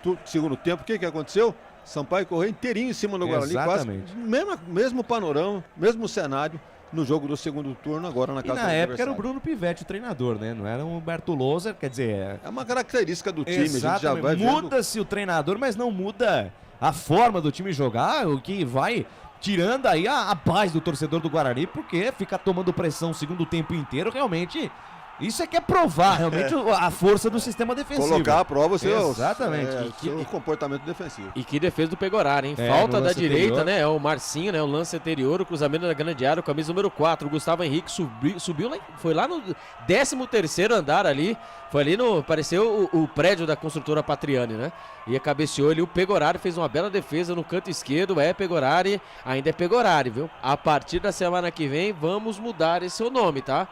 tempo, o que aconteceu? Sampaio Corrêa inteirinho em cima do Guarani. Exatamente. Quase mesmo panorama, mesmo cenário. No jogo do segundo turno, agora na casa do na época era o Bruno Pivetti o treinador, né? Não era o Humberto Louser, quer dizer... É uma característica do time, exatamente. A gente já vai muda-se o treinador, mas não muda a forma do time jogar, o que vai tirando aí a paz do torcedor do Guarani, porque fica tomando pressão o segundo tempo inteiro, realmente... Isso é que é provar realmente a força do sistema defensivo. Colocar à prova o seu, Exatamente. seu comportamento defensivo. E que defesa do Pegoraro, hein? Falta da direita, anterior, né? É o Marcinho, né? O lance anterior, o cruzamento da grande área, camisa número 4. O Gustavo Henrique subiu lá, foi lá no 13º andar ali. Foi ali no, pareceu o prédio da construtora Patriani, né? E cabeceou ali o Pegoraro, fez uma bela defesa no canto esquerdo. É Pegorari, ainda é Pegorari, viu? A partir da semana que vem, vamos mudar esse seu nome, tá?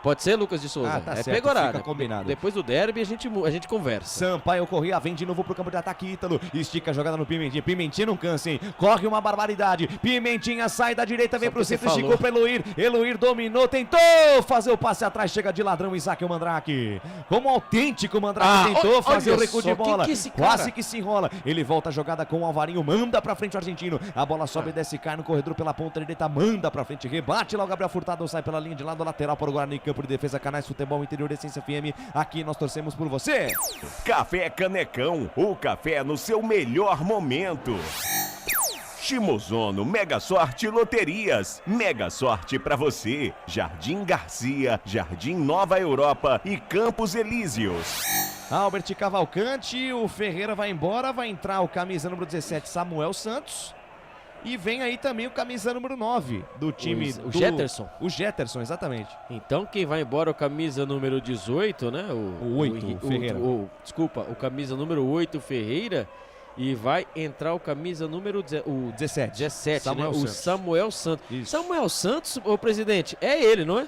Pode ser, Lucas de Souza? Tá é certo, Pegoraro. fica combinado. Depois do derby a gente conversa. Sampaio Corrêa vem de novo pro campo de ataque, Ítalo. Estica a jogada no Pimentinha. Pimentinha não cansa, hein? Corre uma barbaridade. Pimentinha sai da direita, vem pro centro, esticou pro Eloir. Eloir dominou, tentou fazer o passe atrás. Chega de ladrão, Isaac, o Mandrake. Como autêntico, o Mandrake tentou fazer o recuo de bola. Quase que se enrola. Ele volta a jogada com o Alvarinho. Manda pra frente o argentino. A bola sobe, desce, cai no corredor pela ponta direita. Manda pra frente, rebate lá o Gabriel Furtado. Sai pela linha de lado lateral para o Guarani. Campo de defesa, Canais Futebol Interior, Essência FM, aqui nós torcemos por você. Café Canecão, o café no seu melhor momento. Shimozono Mega Sorte Loterias, mega sorte pra você. Jardim Garcia, Jardim Nova Europa e Campos Elíseos. Albert Cavalcante, o Ferreira vai embora, vai entrar o camisa número 17, Samuel Santos. E vem aí também o camisa número 9 do time. O Jetterson. O Jetterson, exatamente. Então quem vai embora é o camisa número 18, né? O 8, o Ferreira. Desculpa, o camisa número 8, Ferreira. E vai entrar o camisa número 17. 17, Samuel né? Santos. O Samuel Santos. Isso. Samuel Santos, ô presidente, é ele, não é?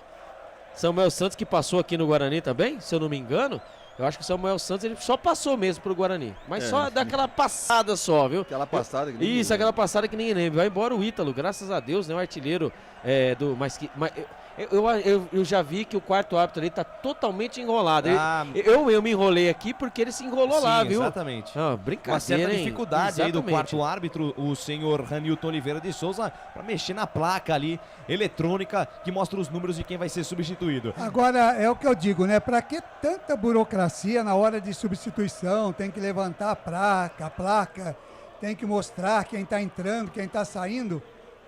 Samuel Santos que passou aqui no Guarani também, se eu não me engano. Eu acho que o Samuel Santos ele só passou mesmo pro Guarani. Mas só dá aquela passada só, viu? Aquela passada que Isso, aquela passada que ninguém lembra. Vai embora o Ítalo, graças a Deus, né? O artilheiro do. Eu já vi que o quarto árbitro ali tá totalmente enrolado. Eu me enrolei aqui porque ele se enrolou lá, viu? Exatamente. Brincadeira, uma certa hein? dificuldade aí do quarto árbitro, o senhor Ranilton Oliveira de Souza, para mexer na placa ali, eletrônica, que mostra os números de quem vai ser substituído. Agora, é o que eu digo, né? Pra que tanta burocracia na hora de substituição? Tem que levantar a placa, tem que mostrar quem tá entrando, quem tá saindo.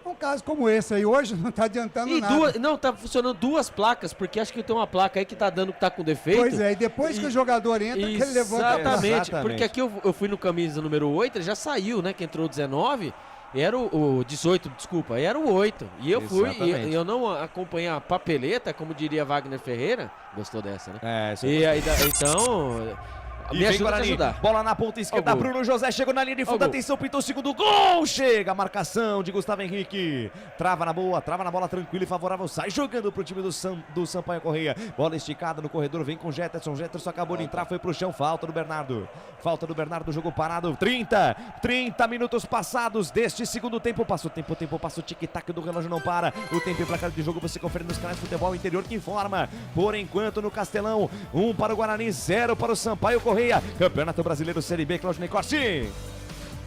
Um caso como esse aí hoje não tá adiantando nada. Não, tá funcionando duas placas, porque acho que tem uma placa aí que tá dando que tá com defeito. Pois é, e depois que o jogador entra, que ele levanta a placa. Exatamente, porque aqui eu fui no camisa número 8, ele já saiu, né? Que entrou o 19, era o 18, desculpa, era o 8. E eu fui, e eu não acompanhei a papeleta, como diria Wagner Ferreira. Gostou dessa, né? E aí, então... E vem Guarani, bola na ponta esquerda, Bruno José chegou na linha de fundo, atenção, pintou o segundo gol, chega a marcação de Gustavo Henrique, trava na bola tranquila e favorável, sai jogando pro time do Sampaio Corrêa, bola esticada no corredor, vem com Jetterson acabou de entrar, foi pro chão, falta do Bernardo, jogo parado, 30 minutos passados deste segundo tempo, passa o tempo, passa o tic-tac do relógio, não para, o tempo e placar de jogo você confere nos canais Futebol Interior que informa, por enquanto no Castelão, 1 para o Guarani, 0 para o Sampaio Corrêa. Campeonato Brasileiro Série B, Claudinei Corsi.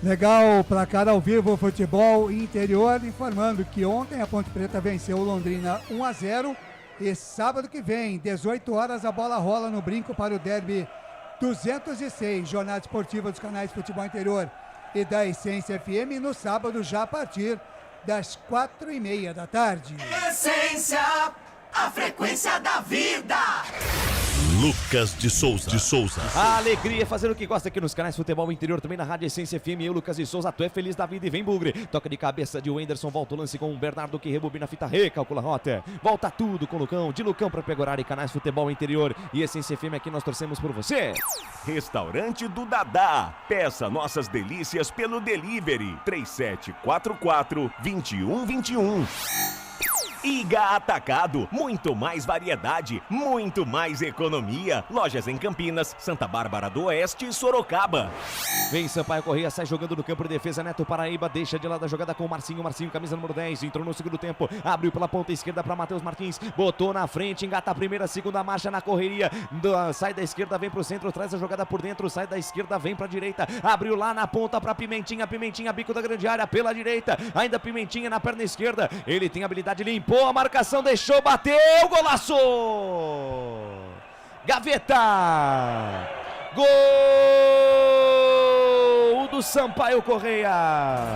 Legal, placar ao vivo, Futebol Interior, informando que ontem a Ponte Preta venceu o Londrina 1-0 e sábado que vem, 18 horas, a bola rola no brinco para o derby 206, jornada esportiva dos canais Futebol Interior e da Essência FM, no sábado já a partir das 4:30 da tarde. Essência, a frequência da vida. Lucas de Souza. A alegria é fazer o que gosta aqui nos canais Futebol Interior, também na Rádio Essência FM. Eu, Lucas de Souza, tu é feliz da vida e vem Bugre. Toca de cabeça de Wenderson, volta o lance com o Bernardo que rebobina a fita, recalcula a rota. Volta tudo com o Lucão, de Lucão para Pegorari, canais Futebol Interior e Essência FM, aqui nós torcemos por você. Restaurante do Dadá. Peça nossas delícias pelo delivery 3744-2121. Iga Atacado, muito mais variedade, muito mais economia. Lojas em Campinas, Santa Bárbara do Oeste e Sorocaba. Vem Sampaio Corrêa, sai jogando no campo de defesa, Neto Paraíba, deixa de lado a jogada com o Marcinho, camisa número 10, entrou no segundo tempo, abriu pela ponta esquerda para Matheus Martins, botou na frente, engata a primeira, segunda marcha na correria, sai da esquerda, vem pro centro, traz a jogada por dentro, sai da esquerda, vem pra direita, abriu lá na ponta pra Pimentinha, bico da grande área pela direita, ainda Pimentinha na perna esquerda, ele tem habilidade, limpou a marcação, deixou, bateu, golaço! Gaveta! Gol do Sampaio Corrêa!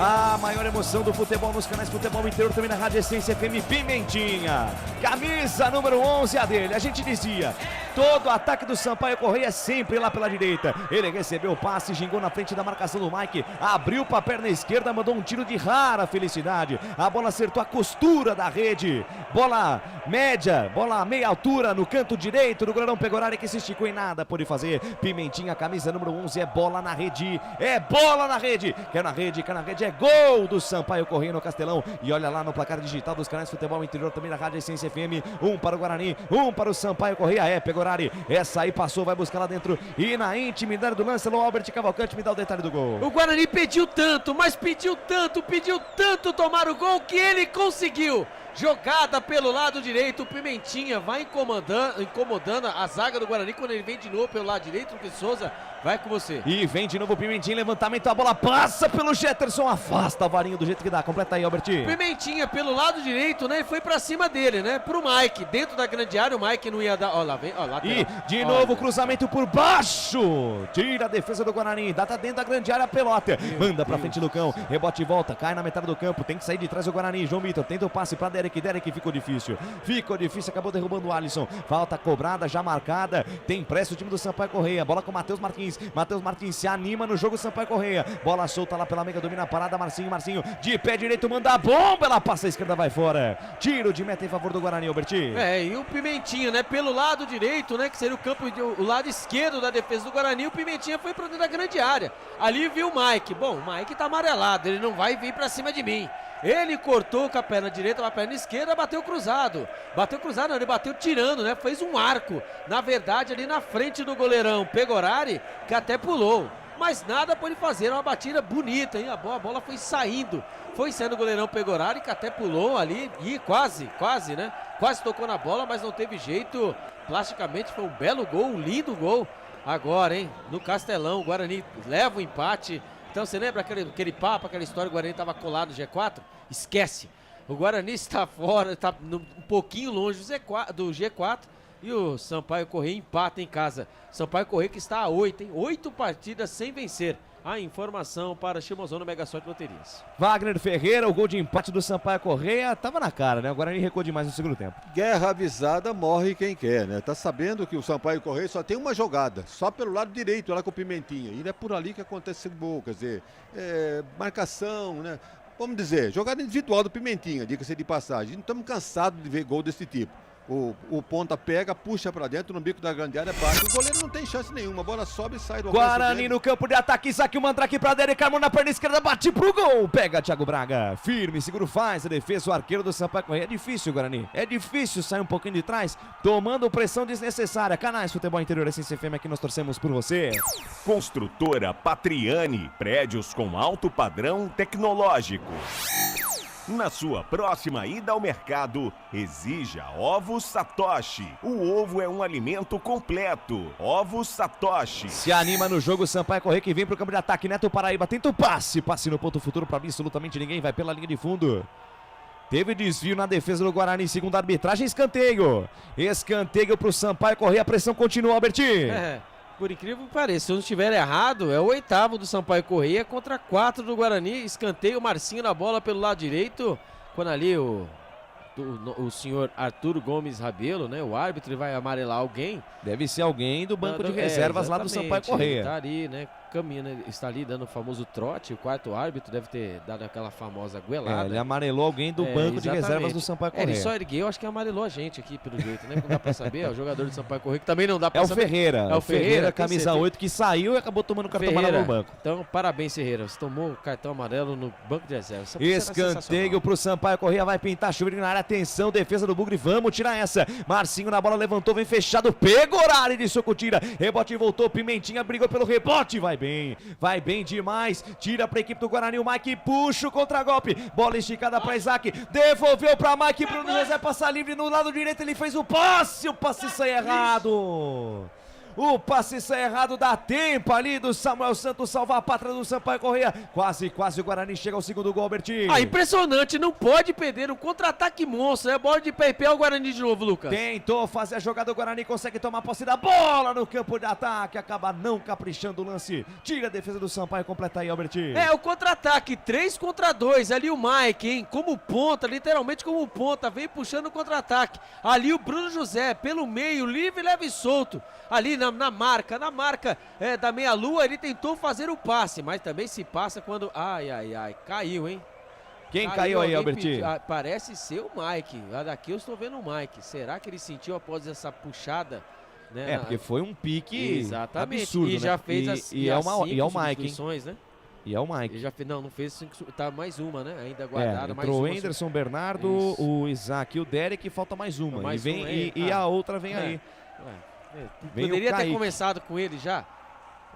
A maior emoção do futebol nos canais Futebol Interior, também na Rádio Essência FM. Pimentinha, camisa número 11, a dele. A gente dizia, todo ataque do Sampaio Correia é sempre lá pela direita. Ele recebeu o passe, gingou na frente da marcação do Mike, abriu para a perna esquerda, mandou um tiro de rara felicidade. A bola acertou a costura da rede. Bola média, bola meia altura no canto direito do goleirão Pegorari, que se esticou e nada pôde fazer. Pimentinha, camisa número 11, é bola na rede. É bola na rede. Quer na rede, é gol do Sampaio Correia no Castelão. E olha lá no placar digital dos canais Futebol Interior, também na Rádio Essência FM. Um para o Guarani, um para o Sampaio Correia. É Pegorari, essa aí passou, vai buscar lá dentro. E na intimidade do lance, o Albert Cavalcante me dá o detalhe do gol. O Guarani pediu tanto, mas pediu tanto tomar o gol que ele conseguiu. Jogada pelo lado direito, o Pimentinha vai incomodando a zaga do Guarani. Quando ele vem de novo pelo lado direito, o Lucas Souza vai com você. E vem de novo o Pimentinha, levantamento, a bola passa pelo Jetterson, afasta a varinha do jeito que dá. Completa aí, Albert. Pimentinha pelo lado direito, né? Foi pra cima dele, né? Pro Mike, dentro da grande área, o Mike não ia dar. Ó, lá vem, ó, lá. E de novo o cruzamento por baixo. Tira a defesa do Guarani, dá dentro da grande área a pelota. Manda pra frente do cão, rebote e volta, cai na metade do campo, tem que sair de trás do Guarani. João Vitor tenta o passe pra Derek, ficou difícil, acabou derrubando o Alisson. Falta cobrada, já marcada. Tem pressa o time do Sampaio Correia. Bola com o Matheus Martins. Matheus Martins se anima no jogo, Sampaio Correia. Bola solta lá pela meiga, domina a parada. Marcinho de pé direito, manda a bomba. Ela passa a esquerda, vai fora. Tiro de meta em favor do Guarani, Alberti. E o Pimentinha, né? Pelo lado direito, né? Que seria o lado esquerdo da defesa do Guarani. O Pimentinha foi pra dentro da grande área. Ali viu o Mike. Bom, o Mike tá amarelado. Ele não vai vir pra cima de mim. Ele cortou com a perna direita, com a perna esquerda, bateu cruzado. Não, ele bateu tirando, né? Fez um arco, na verdade, ali na frente do goleirão Pegorari, que até pulou. Mas nada pôde fazer, uma batida bonita, hein? A bola foi saindo o goleirão Pegorari, que até pulou ali e quase, né? Quase tocou na bola, mas não teve jeito. Plasticamente foi um belo gol, um lindo gol. Agora, hein? No Castelão, o Guarani leva o empate. Então você lembra aquele papo, aquela história, o Guarani estava colado no G4? Esquece. O Guarani está fora, está um pouquinho longe do G4 e o Sampaio Correia empata em casa. Sampaio Correia que está a 8, hein? 8 partidas sem vencer. A informação para Chimozono Mega Sorte Loterias. Wagner Ferreira, o gol de empate do Sampaio Correia, tava na cara, né? O Guarani recuou demais no segundo tempo. Guerra avisada, morre quem quer, né? Tá sabendo que o Sampaio Correia só tem uma jogada, só pelo lado direito, lá com o Pimentinha. E é por ali que acontece o gol, quer dizer, marcação, né? Vamos dizer, jogada individual do Pimentinha, diga-se de passagem. Não estamos cansados de ver gol desse tipo. O ponta pega, puxa pra dentro no bico da grande área, bate. O goleiro não tem chance nenhuma, a bola sobe e sai do Guarani no campo de ataque, Isaac Mandrake pra Derek, armou na perna esquerda, bate pro gol. Pega Thiago Braga, firme, seguro, faz a defesa, o arqueiro do Sampaio Correia. É difícil, Guarani, é difícil sair um pouquinho de trás, tomando pressão desnecessária. Canais Futebol Interior, Essência FM, aqui nós torcemos por você. Construtora Patriani, prédios com alto padrão tecnológico. Na sua próxima ida ao mercado, exija Ovos Satoshi. O ovo é um alimento completo. Ovos Satoshi. Se anima no jogo Sampaio Correia, que vem pro campo de ataque. Neto Paraíba tenta o passe no ponto futuro para absolutamente ninguém. Vai pela linha de fundo. Teve desvio na defesa do Guarani, segundo a arbitragem, escanteio. Escanteio pro Sampaio Correia, a pressão continua, Alberti. Por incrível que pareça, se eu não estiver errado, é o 8º do Sampaio Correia contra 4 do Guarani. Escanteio, Marcinho na bola pelo lado direito. Quando ali o senhor Arthur Gomes Rabelo, né? O árbitro, ele vai amarelar alguém. Deve ser alguém do banco de reservas lá do Sampaio Correia. Ele tá ali, né? Caminha, está ali dando o famoso trote. O quarto árbitro deve ter dado aquela famosa goelada. Ele amarelou alguém do banco de reservas do Sampaio Correia. Ele só ergueu, acho que amarelou a gente aqui pelo jeito, né? Não dá pra saber, o jogador do Sampaio Correia que também não dá pra saber. É o Ferreira, camisa 8, que saiu e acabou tomando cartão amarelo no banco. Então, parabéns, Ferreira. Você tomou o cartão amarelo no banco de reservas. Escanteio pro Sampaio Correia, vai pintar, chuveiro na área, atenção, defesa do Bugre, vamos tirar essa. Marcinho na bola, levantou, vem fechado, Pegorari de soco, tira, rebote voltou, Pimentinha brigou pelo rebote, vai bem demais, tira pra equipe do Guarani, o Mike puxa o contragolpe, bola esticada pra Isaac, devolveu pra Mike, Bruno José passa livre no lado direito, ele fez o passe sai errado. O passe sai errado, dá tempo ali do Samuel Santos salvar a pátria do Sampaio Corrêa. Quase o Guarani chega ao segundo gol, Albertinho. Impressionante, não pode perder. Um contra-ataque monstro. É bola de pé o Guarani de novo, Lucas. Tentou fazer a jogada, o Guarani consegue tomar posse da bola no campo de ataque. Acaba não caprichando o lance. Tira a defesa do Sampaio, completa aí, Albertinho. O contra-ataque, 3 contra 2. Ali o Mike, hein? Como ponta, literalmente como ponta. Vem puxando o contra-ataque. Ali o Bruno José, pelo meio, livre, leve e solto. Ali na marca da meia-lua, ele tentou fazer o passe, mas também se passa quando... Ai, caiu, hein? Quem caiu aí, Albertinho? Parece ser o Mike. Daqui eu estou vendo o Mike. Será que ele sentiu após essa puxada? Né? Porque foi um pique exatamente. Absurdo, e já né? fez as e é o Mike, hein? Né? E é o Mike. Ele já fez, não fez 5, tá mais uma, né? Ainda guardada, mais entrou uma. o Anderson, Bernardo, o Isaac e o Derek, falta mais uma. E a outra vem aí. Poderia ter começado com ele já,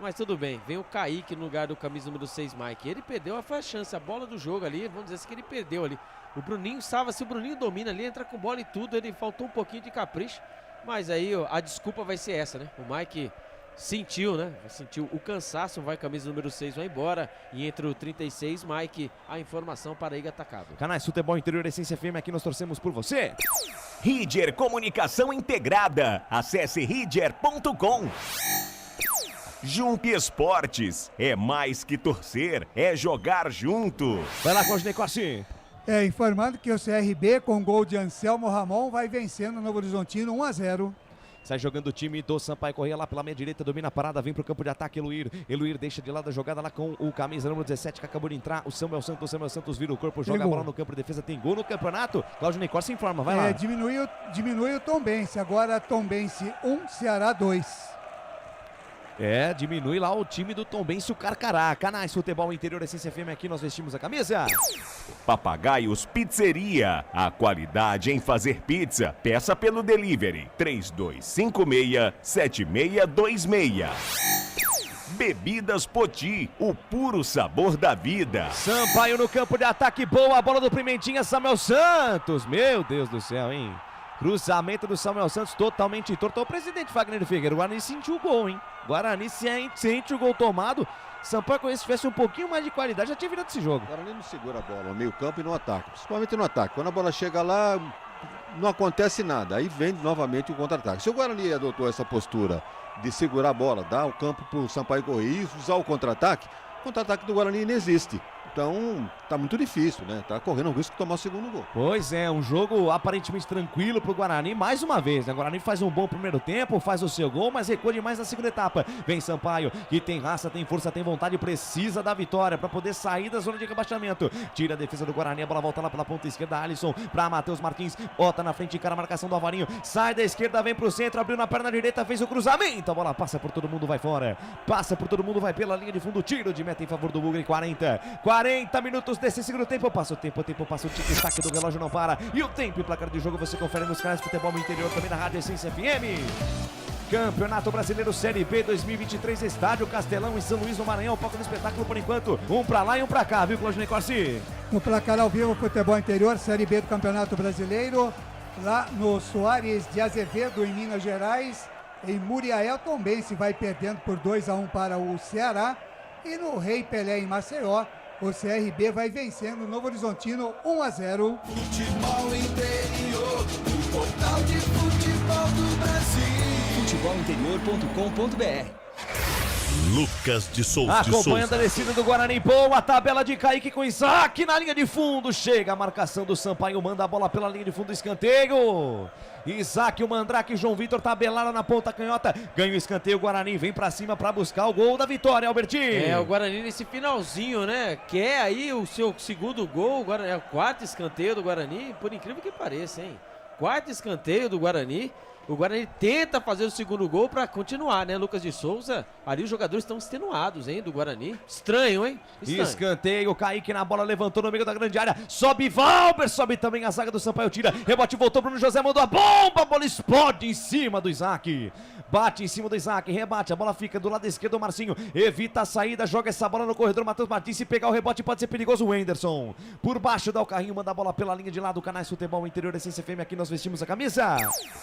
mas tudo bem. Vem o Kaique no lugar do camisa número 6, Mike. Ele perdeu a chance, a bola do jogo ali, vamos dizer assim que ele perdeu ali. O Bruninho estava, se o Bruninho domina ali, entra com bola e tudo, ele faltou um pouquinho de capricho, mas aí a desculpa vai ser essa, né? O Mike sentiu, né? Sentiu o cansaço, vai camisa número 6, vai embora. E entre o 36, Mike, a informação para Iga Atacado. Canais Futebol Interior Essência FM, aqui nós torcemos por você. Ridger Comunicação Integrada. Acesse ridger.com. Jump Esportes. É mais que torcer, é jogar junto. Vai lá, Claudinei Corsi. Informando que o CRB, com gol de Anselmo Ramon, vai vencendo o Novo Horizontino 1-0. Sai jogando o time do Sampaio Corrêa lá pela meia direita, domina a parada, vem pro campo de ataque, Eluir deixa de lado a jogada lá com o camisa número 17 que acabou de entrar, o Samuel Santos vira o corpo, joga a bola no campo de defesa, tem gol no campeonato. Cláudio Necor se informa, vai lá. Diminui o Tombense, agora Tombense 1, Ceará 2. Diminui lá o time do Tombense, o Carcará. Canais Futebol Interior Essência FM, aqui nós vestimos a camisa. Papagaios Pizzeria. A qualidade em fazer pizza. Peça pelo delivery 3256-7626. Bebidas Poti, o puro sabor da vida. Sampaio no campo de ataque, boa bola do Pimentinha, Samuel Santos. Meu Deus do céu, hein? Cruzamento do Samuel Santos totalmente torto. O presidente Wagner Figueiredo, o Guarani sentiu o gol, hein? Guarani sente o gol tomado. Sampaio Corrêa, se tivesse um pouquinho mais de qualidade, já tinha virado esse jogo. O Guarani não segura a bola no meio campo e no ataque, principalmente no ataque. Quando a bola chega lá, não acontece nada. Aí vem novamente o contra-ataque. Se o Guarani adotou essa postura de segurar a bola, dar o campo para o Sampaio Corrêa e usar o contra-ataque do Guarani não existe. Então, tá muito difícil, né? Tá correndo o risco de tomar o segundo gol. Pois é, um jogo aparentemente tranquilo pro Guarani, mais uma vez, né? O Guarani faz um bom primeiro tempo, faz o seu gol, mas recua demais na segunda etapa. Vem Sampaio, que tem raça, tem força, tem vontade, precisa da vitória para poder sair da zona de rebaixamento. Tira a defesa do Guarani, a bola volta lá pela ponta esquerda, Alisson para Matheus Martins, bota na frente, encara a marcação do Alvarinho, sai da esquerda, vem pro centro, abriu na perna direita, fez o cruzamento, a bola passa por todo mundo, vai fora. Passa por todo mundo, vai pela linha de fundo, tiro de meta em favor do Bugre, 40 minutos desse segundo tempo, passa o tempo passa o tic-tac do relógio não para, e o tempo e placar de jogo você confere nos canais Futebol no Interior, também na Rádio Essência FM. Campeonato Brasileiro Série B 2023, Estádio Castelão em São Luís, no Maranhão, palco do espetáculo por enquanto, um pra lá e um pra cá, viu, Claudinei Corsi? No placar ao vivo, Futebol Interior, Série B do Campeonato Brasileiro, lá no Soares de Azevedo, em Minas Gerais, em Muriaé, Tombense vai perdendo por 2-1 para o Ceará, e no Rei Pelé, em Maceió, o CRB vai vencendo o Novo Horizontino 1-0. Futebol Interior, o portal de futebol do Brasil. Futebolinterior.com.br. Lucas de Souza. Acompanhando a descida do Guarani, boa tabela de Kaique com Isaac na linha de fundo, chega a marcação do Sampaio, manda a bola pela linha de fundo, escanteio. Isaac, o Mandrake, João Vitor tabelaram na ponta canhota, ganha o escanteio, o Guarani vem pra cima pra buscar o gol da vitória, Albertinho. O Guarani nesse finalzinho, né, quer aí o seu segundo gol, o Guarani, é o quarto escanteio do Guarani, por incrível que pareça, hein, quarto escanteio do Guarani. O Guarani tenta fazer o segundo gol para continuar, né, Lucas de Souza? Ali os jogadores estão extenuados, hein, do Guarani. Estranho, hein? Estranho. Escanteio, Kaique na bola, levantou no meio da grande área. Sobe Valber, sobe também a zaga do Sampaio, tira. Rebote, voltou, Bruno José mandou a bomba, a bola explode em cima do Isaac. Bate em cima do Isaac, rebate, a bola fica do lado esquerdo, o Marcinho evita a saída, joga essa bola no corredor, Matheus Martins, se pegar o rebote pode ser perigoso, o Anderson. Por baixo dá o carrinho, manda a bola pela linha de lado, Canais Futebol Interior Essência FM, aqui nós vestimos a camisa.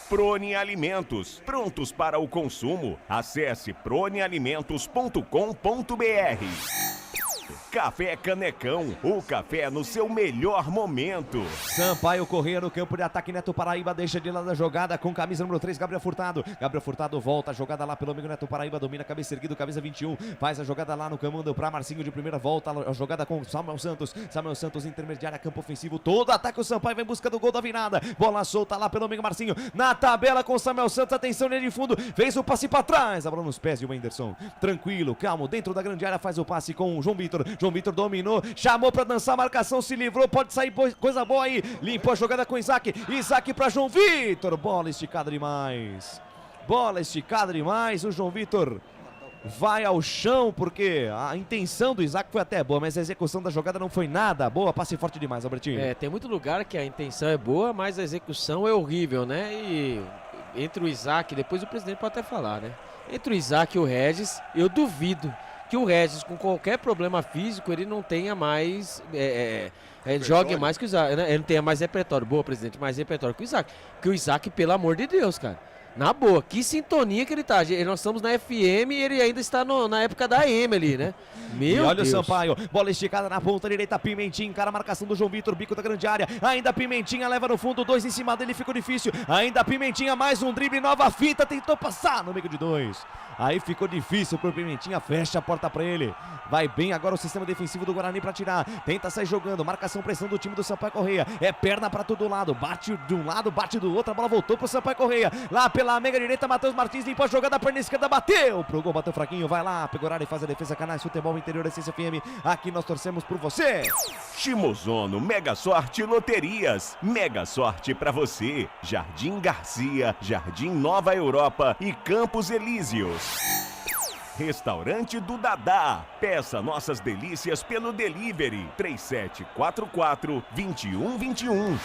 Prone Prone Alimentos, prontos para o consumo. Acesse pronealimentos.com.br. Café Canecão, o café no seu melhor momento. Sampaio Corrêa no campo de ataque, Neto Paraíba deixa de lado a jogada com camisa número 3, Gabriel Furtado. Gabriel Furtado volta a jogada lá pelo meio, Neto Paraíba domina, cabeça erguida, camisa 21, faz a jogada lá no comando para Marcinho de primeira, volta a jogada com Samuel Santos. Samuel Santos intermediária, campo ofensivo, todo ataque o Sampaio vai em busca do gol da virada. Bola solta lá pelo meio, Marcinho na tabela com Samuel Santos, atenção linha de fundo, fez o passe para trás, a bola nos pés de Wenderson. Tranquilo, calmo, dentro da grande área faz o passe com o João Vitor. João Vitor dominou, chamou pra dançar a marcação, se livrou, pode sair coisa boa aí. Limpou a jogada com Isaac. Isaac pra João Vitor. Bola esticada demais. Bola esticada demais. O João Vitor vai ao chão porque a intenção do Isaac foi até boa, mas a execução da jogada não foi nada boa. Passe forte demais, Albertinho. Tem muito lugar que a intenção é boa, mas a execução é horrível, né? E entre o Isaac, depois o presidente pode até falar, né? Entre o Isaac e o Regis, eu duvido que o Regis, com qualquer problema físico, ele não tenha mais, jogue mais que o Isaac, né? Ele não tenha mais repertório, boa, presidente, mais repertório que o Isaac. Porque o Isaac, pelo amor de Deus, cara, na boa, que sintonia que ele tá. Nós estamos na FM e ele ainda está na época da AM ali, né? Meu e olha Deus. O Sampaio, bola esticada na ponta direita, Pimentinha, encara a marcação do João Vitor, bico da grande área, ainda Pimentinha leva no fundo, 2 em cima dele, ficou difícil, ainda Pimentinha, mais um drible, nova fita, tentou passar no meio de 2. Aí ficou difícil pro Pimentinha, fecha a porta pra ele. Vai bem agora o sistema defensivo do Guarani pra tirar. Tenta sair jogando, marcação, pressão do time do Sampaio Corrêa. É perna pra todo lado, bate de um lado, bate do outro, a bola voltou pro Sampaio Corrêa. Lá pela mega direita, Matheus Martins limpou a jogada, perna esquerda, bateu pro gol, bateu fraquinho, vai lá, Pegorari faz a defesa, Canais Futebol Interior, Essência FM. Aqui nós torcemos por você. Shimozono Mega Sorte Loterias. Mega sorte pra você. Jardim Garcia, Jardim Nova Europa e Campos Elíseos. Restaurante do Dadá. Peça nossas delícias pelo delivery 3744-2121.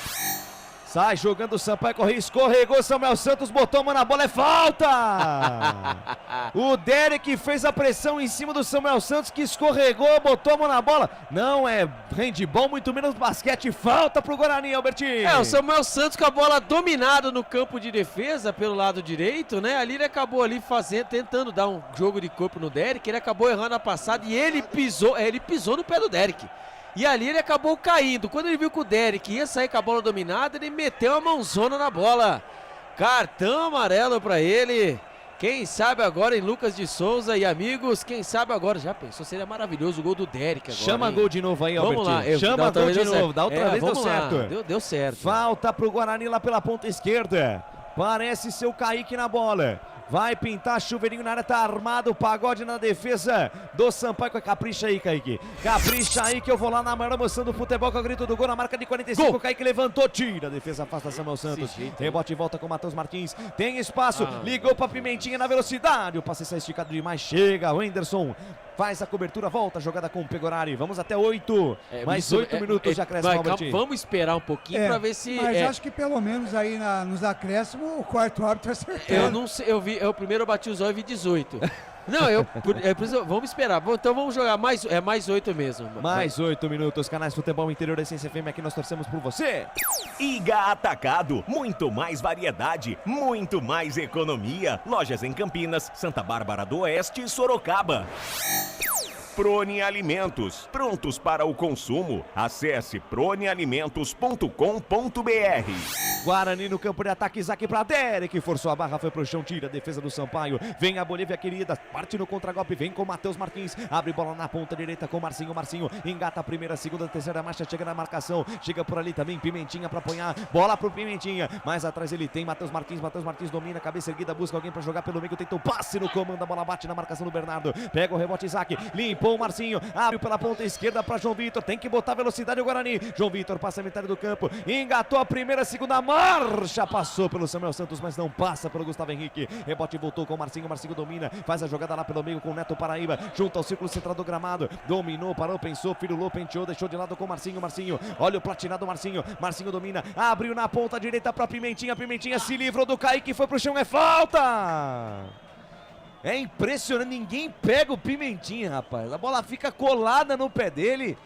Sai jogando o Sampaio Corrêa, escorregou, Samuel Santos botou a mão na bola, é falta! O Derek fez a pressão em cima do Samuel Santos, que escorregou, botou a mão na bola. Não é handball, muito menos basquete, falta pro Guarani, Albertinho. O Samuel Santos com a bola dominada no campo de defesa pelo lado direito, né? Ali ele acabou ali tentando dar um jogo de corpo no Derek, ele acabou errando a passada e ele pisou no pé do Derek. E ali ele acabou caindo. Quando ele viu que o Derek ia sair com a bola dominada, ele meteu a mãozona na bola. Cartão amarelo pra ele. Quem sabe agora em Lucas de Souza e amigos, quem sabe agora, já pensou, seria maravilhoso o gol do Derek agora. Chama gol de novo aí, Albertinho. Vamos lá. Chama gol de novo, da outra vez deu certo. Deu certo. Falta pro Guarani lá pela ponta esquerda. Parece ser o Kaique na bola. Vai pintar chuveirinho na área, tá armado o Pagode na defesa do Sampaio. Capricha aí, Kaique. Capricha aí que eu vou lá na maior emoção do futebol com o grito do gol na marca de 45. Gol. Kaique levantou, tira a defesa, afasta Samuel Santos. Rebote e volta com o Matheus Martins. Tem espaço, ligou pra Pimentinha na velocidade. O passe sai esticado demais, chega o Wenderson. Faz a cobertura, volta a jogada com o Pegorari. Vamos até 8. Mais 8 minutos de acréscimo, Albertinho. Vamos esperar um pouquinho pra ver se... Mas acho que pelo menos aí nos acréscimos o quarto árbitro acertou. Eu não sei, eu primeiro bati os olhos e vi 18. Não, vamos esperar. Então vamos jogar mais 8 mesmo. Mais 8 minutos, Canais Futebol Interior da Essência FM, aqui nós torcemos por você. Iga Atacado, muito mais variedade, muito mais economia. Lojas em Campinas, Santa Bárbara do Oeste e Sorocaba. Prone Alimentos, prontos para o consumo. Acesse pronealimentos.com.br. Guarani no campo de ataque, Isaac pra Derek, forçou a barra, foi pro chão, tira a defesa do Sampaio. Vem a Bolívia querida, parte no contragolpe, vem com o Matheus Martins, abre bola na ponta direita com o Marcinho. Marcinho engata a primeira, segunda, terceira marcha, chega na marcação, chega por ali também Pimentinha pra apoiar, bola pro Pimentinha, mais atrás ele tem Matheus Martins domina, cabeça erguida, busca alguém pra jogar pelo meio, tenta o passe no comando, a bola bate na marcação do Bernardo, pega o rebote Isaac, limpou o Marcinho, abre pela ponta esquerda pra João Vitor, tem que botar velocidade o Guarani, João Vitor passa a metade do campo, engatou a primeira, segunda marcha, passou pelo Samuel Santos, mas não passa pelo Gustavo Henrique, rebote voltou com o Marcinho, Marcinho domina, faz a jogada lá pelo meio com o Neto Paraíba, junto ao círculo central do gramado, dominou, parou, pensou, firulou, penteou, deixou de lado com o Marcinho, Marcinho, olha o platinado Marcinho, Marcinho domina, abriu na ponta direita pra Pimentinha, Pimentinha se livrou do Kaique, foi pro chão, é falta! É impressionante, ninguém pega o Pimentinha, rapaz. A bola fica colada no pé dele.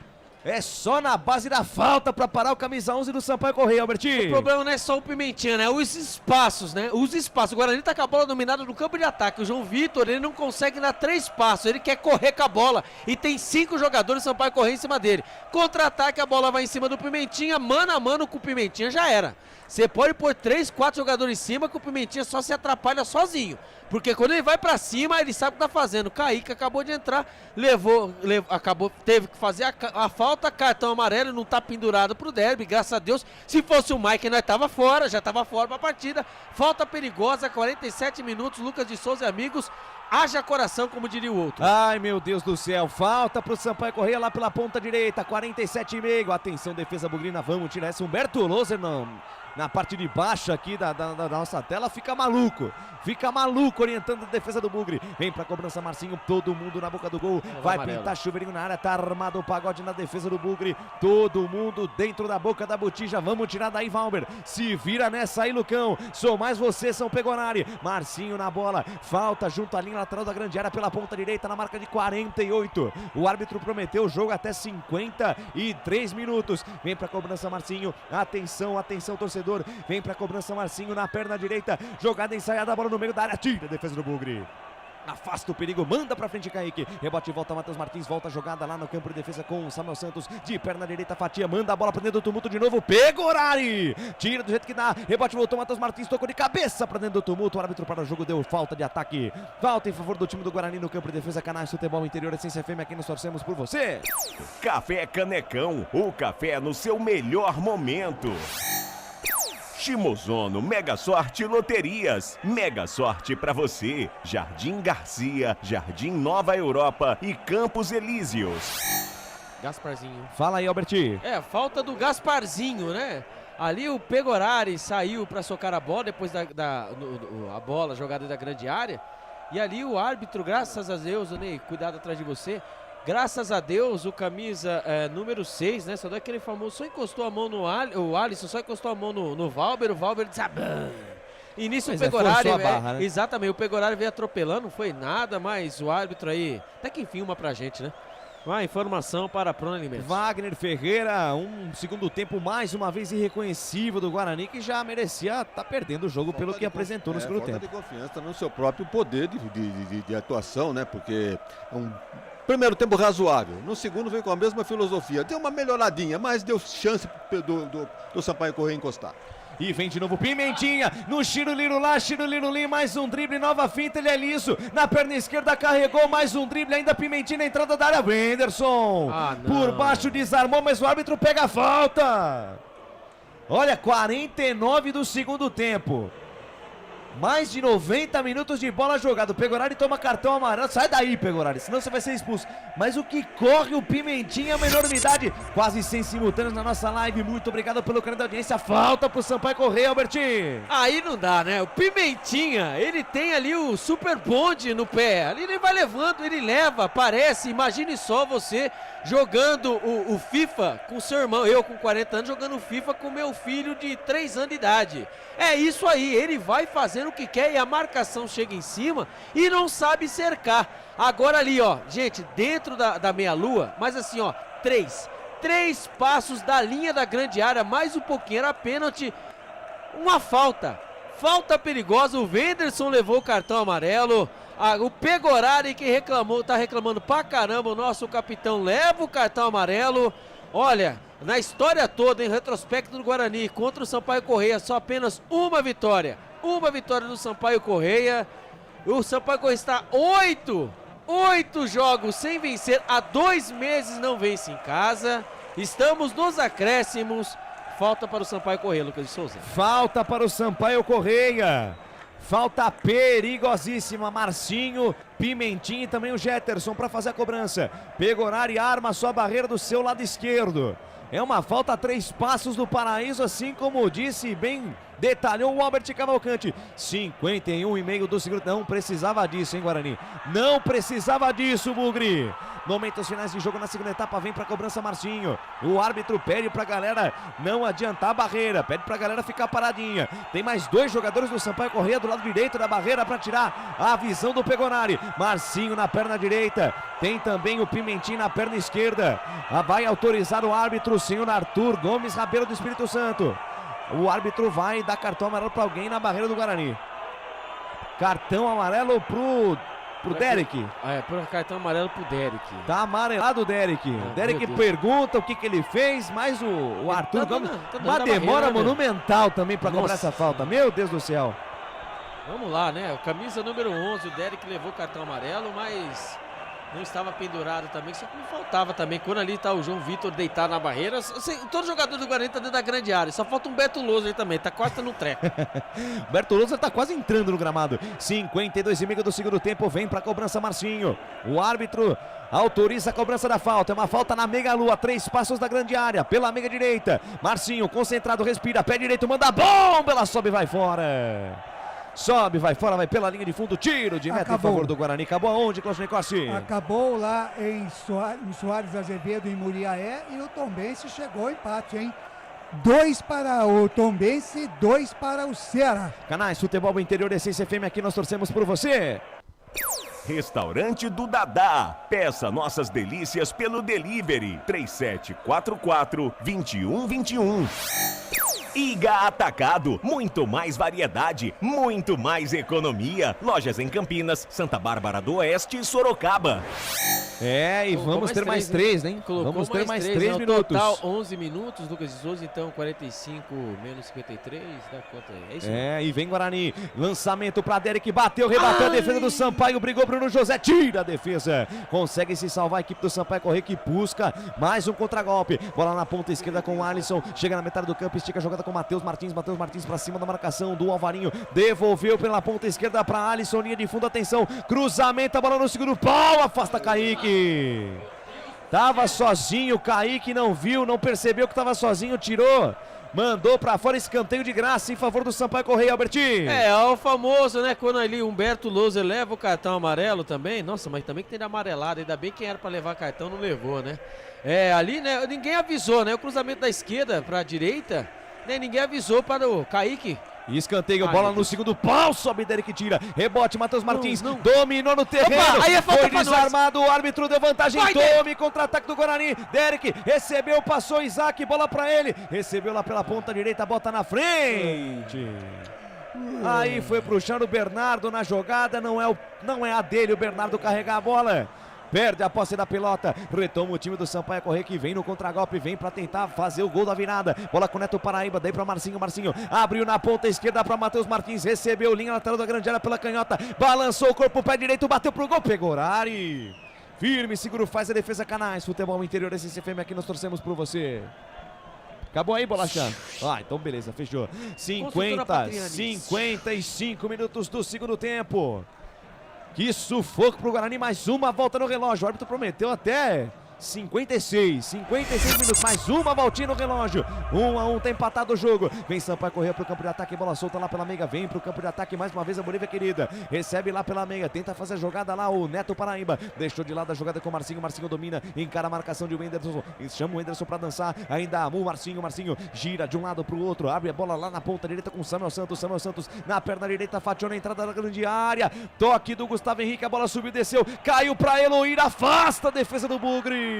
É só na base da falta pra parar o camisa 11 do Sampaio Corrêa, Albertinho. O problema não é só o Pimentinha, né? Os espaços, né? Os espaços. O Guarani tá com a bola dominada no campo de ataque. O João Vitor, ele não consegue dar 3 passos. Ele quer correr com a bola. E tem 5 jogadores do Sampaio Corrêa em cima dele. Contra-ataque, a bola vai em cima do Pimentinha. Mano a mano com o Pimentinha, já era. Você pode pôr 3, 4 jogadores em cima que o Pimentinha só se atrapalha sozinho. Porque quando ele vai pra cima, ele sabe o que tá fazendo. O Kaique acabou de entrar, teve que fazer a falta, cartão amarelo, não tá pendurado pro derby, graças a Deus. Se fosse o Mike, nós tava fora, já tava fora pra partida. Falta perigosa, 47 minutos, Lucas de Souza e amigos. Haja coração, como diria o outro. Ai, meu Deus do céu. Falta pro Sampaio Corrêa lá pela ponta direita. 47,5. Atenção, defesa bugrina. Vamos tirar esse Humberto Loser na parte de baixo aqui da nossa tela. Fica maluco orientando a defesa do Bugre. Vem pra cobrança, Marcinho. Todo mundo na boca do gol. Vai pintar chuveirinho na área. Tá armado o pagode na defesa do Bugre. Todo mundo dentro da boca da botija. Vamos tirar daí, Valber. Se vira nessa aí, Lucão. Sou mais você, São Pegonari. Marcinho na bola. Falta junto à linha lateral da grande área pela ponta direita na marca de 48. O árbitro prometeu o jogo até 53 minutos. Vem pra cobrança, Marcinho. Atenção, torcedor. Vem pra cobrança, Marcinho na perna direita. Jogada ensaiada, a bola no meio da área. Tira a defesa do Bugre. Afasta o perigo, manda pra frente Kaique. Rebote, volta Matheus Martins, volta a jogada lá no campo de defesa com o Samuel Santos. De perna direita, fatia, manda a bola pra dentro do tumulto de novo. Pegorari! Tira do jeito que dá. Rebote, voltou Matheus Martins, tocou de cabeça pra dentro do tumulto. O árbitro para o jogo deu falta de ataque. Falta em favor do time do Guarani no campo de defesa. Canais Futebol Interior, Essência FM, aqui nós torcemos por você. Café Canecão, o café no seu melhor momento. Shimozono Mega Sorte Loterias. Mega Sorte pra você. Jardim Garcia, Jardim Nova Europa e Campos Elíseos. Gasparzinho. Fala aí, Alberti. Falta do Gasparzinho, né? Ali o Pegorari saiu pra socar a bola depois a bola jogada da grande área. E ali o árbitro, graças a Deus, Ney, cuidado atrás de você. Graças a Deus, o camisa número 6, né? Só daquele famoso, só encostou a mão no o Alisson, só encostou a mão no Valber, o Valber desabando. E nisso o Pegorari, né? Exatamente, o Pegorari veio atropelando, não foi nada, mas o árbitro aí, até que enfim, uma pra gente, né? Uma informação para a Prona Alimentos. Wagner Ferreira, um segundo tempo mais uma vez irreconhecível do Guarani, que já merecia estar perdendo o jogo pelo que apresentou no segundo tempo. Falta de confiança no seu próprio poder de atuação, né? Porque é um primeiro tempo razoável, no segundo veio com a mesma filosofia, deu uma melhoradinha, mas deu chance do Sampaio Corrêa encostar. E vem de novo Pimentinha, no Chiruliro lá, mais um drible, nova finta, ele é liso, na perna esquerda carregou, mais um drible, ainda Pimentinha na entrada da área, Wenderson, por baixo desarmou, mas o árbitro pega a falta. Olha, 49 do segundo tempo. Mais de 90 minutos de bola jogada. O Pegorari toma cartão amarelo. Sai daí, Pegorari, senão você vai ser expulso. Mas o que corre o Pimentinha é uma enormidade. Quase 100 simultâneos na nossa live. Muito obrigado pelo carinho da audiência. Falta pro Sampaio Corrêa, Albertinho. Aí não dá, né? O Pimentinha, ele tem ali o super bonde no pé. Ali ele vai levando, ele leva, parece. Imagine só você jogando o FIFA com seu irmão. Eu com 40 anos jogando FIFA com meu filho de 3 anos de idade. É isso aí, ele vai fazendo o que quer e a marcação chega em cima e não sabe cercar. Agora ali, ó, gente, dentro da meia-lua, mas assim, ó, 3 passos da linha da grande área, mais um pouquinho, era pênalti, uma falta perigosa, o Wenderson levou o cartão amarelo, o Pegorari que tá reclamando pra caramba, o nosso capitão leva o cartão amarelo. Olha, na história toda, em retrospecto do Guarani contra o Sampaio Corrêa, só apenas uma vitória do Sampaio Corrêa. O Sampaio Corrêa está 8 jogos sem vencer, há 2 meses não vence em casa. Estamos nos acréscimos. Falta para o Sampaio Corrêa, Lucas de Souza. Falta para o Sampaio Corrêa. Falta perigosíssima, Marcinho, Pimentinha e também o Jetterson para fazer a cobrança. Pegorari arma sua barreira do seu lado esquerdo. É uma falta a 3 passos do Paraíso, assim como disse, bem detalhou o Albert Cavalcante. 51,5 do segundo. Não precisava disso, hein, Guarani? Não precisava disso, Bugre. Momentos finais de jogo na segunda etapa, vem pra cobrança Marcinho. O árbitro pede pra galera não adiantar a barreira, pede pra galera ficar paradinha. Tem mais 2 jogadores do Sampaio Corrêa do lado direito da barreira pra tirar a visão do Pegorari. Marcinho na perna direita, tem também o Pimentinho na perna esquerda. Vai autorizar o árbitro, o senhor Arthur Gomes Rabelo do Espírito Santo. O árbitro vai dar cartão amarelo pra alguém na barreira do Guarani. Cartão amarelo pro Derek. Por cartão amarelo pro Derek. Tá amarelado o Derek. Derek pergunta o que ele fez, mas o Arthur Gomes, uma demora monumental também pra cobrar essa falta. Meu Deus do céu. Vamos lá, né? Camisa número 11, o Derek levou cartão amarelo, mas não estava pendurado também, só que não faltava também. Quando ali tá o João Vitor deitado na barreira, assim, todo jogador do Guarani tá dentro da grande área, só falta um Beto Lousa aí também, tá quase no treco. Beto Lousa tá quase entrando no gramado. 52,5 do segundo tempo, vem pra cobrança Marcinho. O árbitro autoriza a cobrança da falta, é uma falta na meia lua, 3 passos da grande área, pela meia direita. Marcinho, concentrado, respira, pé direito, manda a bomba, ela sobe e vai fora. Sobe, vai fora, vai pela linha de fundo, tiro de meta em favor do Guarani. Acabou aonde, Cláudio Nicossi? Acabou lá em Soares Azevedo, em Muriaé, e o Tombense chegou ao empate, hein? 2 para o Tombense, 2 para o Ceará. Canais Futebol Interior Essência FM, aqui nós torcemos por você. Restaurante do Dadá. Peça nossas delícias pelo delivery 3744-2121. Iga Atacado, muito mais variedade, muito mais economia. Lojas em Campinas, Santa Bárbara do Oeste e Sorocaba. E vamos ter mais 3, né? Vamos ter mais 3 minutos. Total 11 minutos, Lucas de Souza, então 45 menos 53, dá conta aí. É isso aí. E vem Guarani, lançamento pra Derek, bateu, rebateu a defesa do Sampaio, brigou Bruno José, tira a defesa. Consegue se salvar a equipe do Sampaio Corrêa, que busca mais um contragolpe. Bola na ponta esquerda com o Alisson, chega na metade do campo, estica a jogada com Matheus Martins pra cima da marcação do Alvarinho, devolveu pela ponta esquerda para Alisson, linha de fundo, atenção, cruzamento, a bola no segundo pau, afasta Kaique. Tava sozinho, Kaique não viu, não percebeu que tava sozinho, tirou, mandou pra fora, escanteio de graça em favor do Sampaio Corrêa, Albertinho. É o famoso, né, quando ali Humberto Lousa leva o cartão amarelo também, nossa, mas também que tem amarelado, ainda bem quem era pra levar cartão não levou, né. Ali, né, ninguém avisou, né, o cruzamento da esquerda pra direita, né, ninguém avisou para o Kaique. Escanteio, bola no segundo pau, sobe Derek, tira, rebote, Matheus Martins, dominou no terreno, aí é falta, foi desarmado, o árbitro deu vantagem, tome, contra-ataque do Guarani, Derek, recebeu, passou Isaac, bola pra ele, recebeu lá pela ponta direita, bota na frente. Aí foi pro chão o Bernardo na jogada, não é a dele o Bernardo carregar a bola. Perde a posse da pelota, retoma o time do Sampaio Corrêa, que vem no contragolpe, vem pra tentar fazer o gol da virada. Bola com o Neto Paraíba, daí pra Marcinho, abriu na ponta esquerda pra Matheus Martins, recebeu linha lateral da grande área pela canhota, balançou o corpo, pé direito, bateu pro gol, Pegorari. Firme, seguro, faz a defesa. Canais Futebol Interior Essência FM, aqui nós torcemos por você. Acabou aí, Bolacha? Então beleza, fechou. 55 minutos do segundo tempo. Que sufoco pro Guarani, mais uma volta no relógio. O árbitro prometeu até 56 minutos, mais uma voltinha no relógio. 1-1, tá empatado o jogo. Vem Sampaio Corrêa pro campo de ataque, bola solta lá pela meia, vem pro campo de ataque mais uma vez a Bolívia querida. Recebe lá pela meia, tenta fazer a jogada lá o Neto Paraíba. Deixou de lado a jogada com o Marcinho, Marcinho domina, encara a marcação de Wenderson, chama o Wenderson pra dançar. Ainda o Marcinho gira de um lado pro outro, abre a bola lá na ponta direita com o Samuel Santos na perna direita, fatiou na entrada da grande área. Toque do Gustavo Henrique, a bola subiu, desceu, caiu pra Eloir, afasta a defesa do Bugre.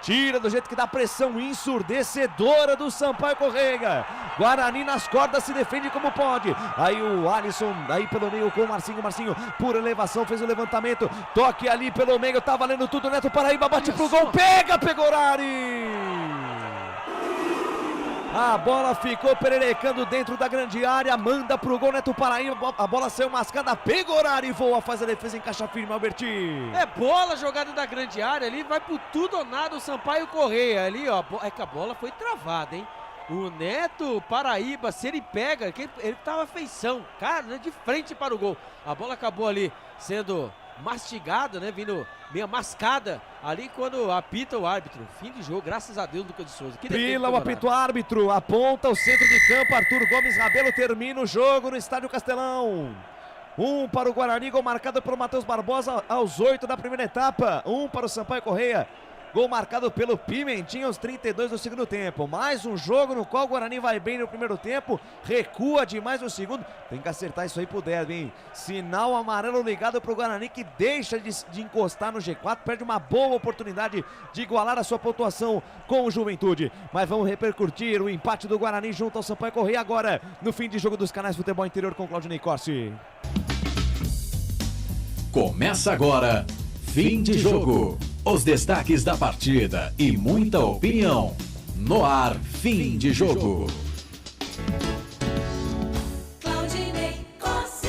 Tira do jeito que dá, pressão ensurdecedora do Sampaio Corrêa. Guarani nas cordas, se defende como pode. Aí o Alisson, aí pelo meio com o Marcinho, por elevação, fez o levantamento. Toque ali pelo meio, tá valendo tudo. Neto Paraíba bate pro gol, pega Pegorari. A bola ficou pererecando dentro da grande área, manda pro gol Neto Paraíba, a bola saiu mascada, Pegorari voa, faz a defesa, encaixa firme, Albertinho. Bola jogada da grande área ali, vai pro tudo ou nada o Sampaio Corrêa ali, ó, é que a bola foi travada, hein. O Neto Paraíba, se ele pega, ele tava feição, cara, de frente para o gol. A bola acabou ali sendo mastigada, né, vindo meio mascada ali quando apita o árbitro. Fim de jogo, graças a Deus, Lucas de Souza. Pila o apito árbitro, aponta o centro de campo, Arthur Gomes Rabelo termina o jogo no Estádio Castelão. Um para o Guarani, gol marcado pelo Matheus Barbosa aos 8 da primeira etapa. Um para o Sampaio Corrêa. Gol marcado pelo Pimentinha aos 32 do segundo tempo. Mais um jogo no qual o Guarani vai bem no primeiro tempo, recua demais no segundo. Tem que acertar isso aí pro derby, hein? Sinal amarelo ligado pro Guarani, que deixa de encostar no G4, perde uma boa oportunidade de igualar a sua pontuação com o Juventude. Mas vamos repercutir o empate do Guarani junto ao Sampaio Corrêa agora, no fim de jogo dos canais Futebol Interior com Claudinei Corsi. Começa agora, fim de jogo. Os destaques da partida e muita opinião. No ar, fim de jogo. Claudinei Corsi.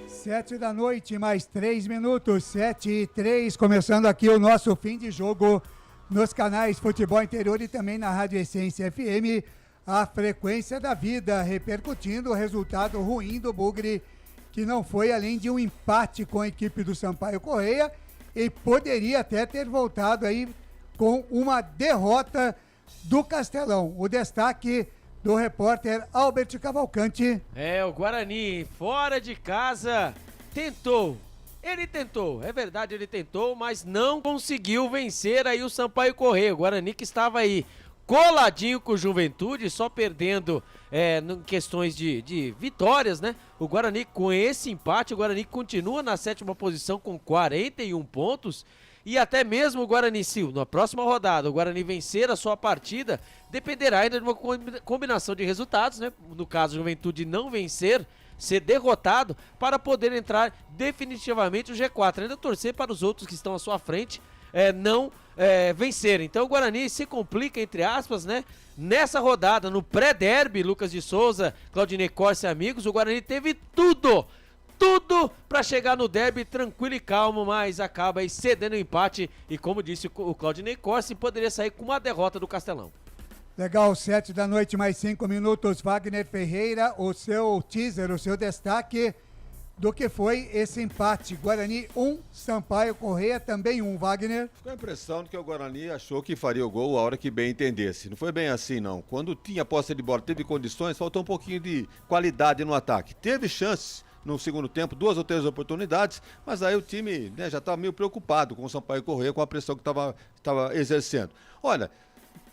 7 da noite, mais 3 minutos, 7:03, começando aqui o nosso fim de jogo nos canais Futebol Interior e também na Rádio Essência FM, a frequência da vida, repercutindo o resultado ruim do Bugre, que não foi além de um empate com a equipe do Sampaio Corrêa, e poderia até ter voltado aí com uma derrota do Castelão. O destaque do repórter Albert Cavalcante. O Guarani fora de casa tentou. Ele tentou, é verdade, ele tentou, mas não conseguiu vencer aí o Sampaio Corrêa. O Guarani que estava aí coladinho com o Juventude, só perdendo em questões de vitórias, né? O Guarani, com esse empate, o Guarani continua na 7ª posição com 41 pontos. E até mesmo o Guarani, se na próxima rodada o Guarani vencer a sua partida, dependerá ainda de uma combinação de resultados, né? No caso, o Juventude não vencer, ser derrotado, para poder entrar definitivamente no G4. Ainda torcer para os outros que estão à sua frente não vencer. Então o Guarani se complica, entre aspas, né? Nessa rodada, no pré-derby, Lucas de Souza, Claudinei Corsi e amigos, o Guarani teve tudo para chegar no derby tranquilo e calmo, mas acaba aí cedendo o empate e, como disse o Claudinei Corsi, poderia sair com uma derrota do Castelão. Legal, 7 da noite, mais 5 minutos, Wagner Ferreira, o seu teaser, o seu destaque do que foi esse empate. Guarani 1, Sampaio Corrêa também 1, Wagner. Ficou a impressão de que o Guarani achou que faria o gol a hora que bem entendesse. Não foi bem assim, não. Quando tinha posse de bola, teve condições, faltou um pouquinho de qualidade no ataque. Teve chances no segundo tempo, 2 ou 3 oportunidades, mas aí o time, né, já estava meio preocupado com o Sampaio Corrêa, com a pressão que estava exercendo. Olha,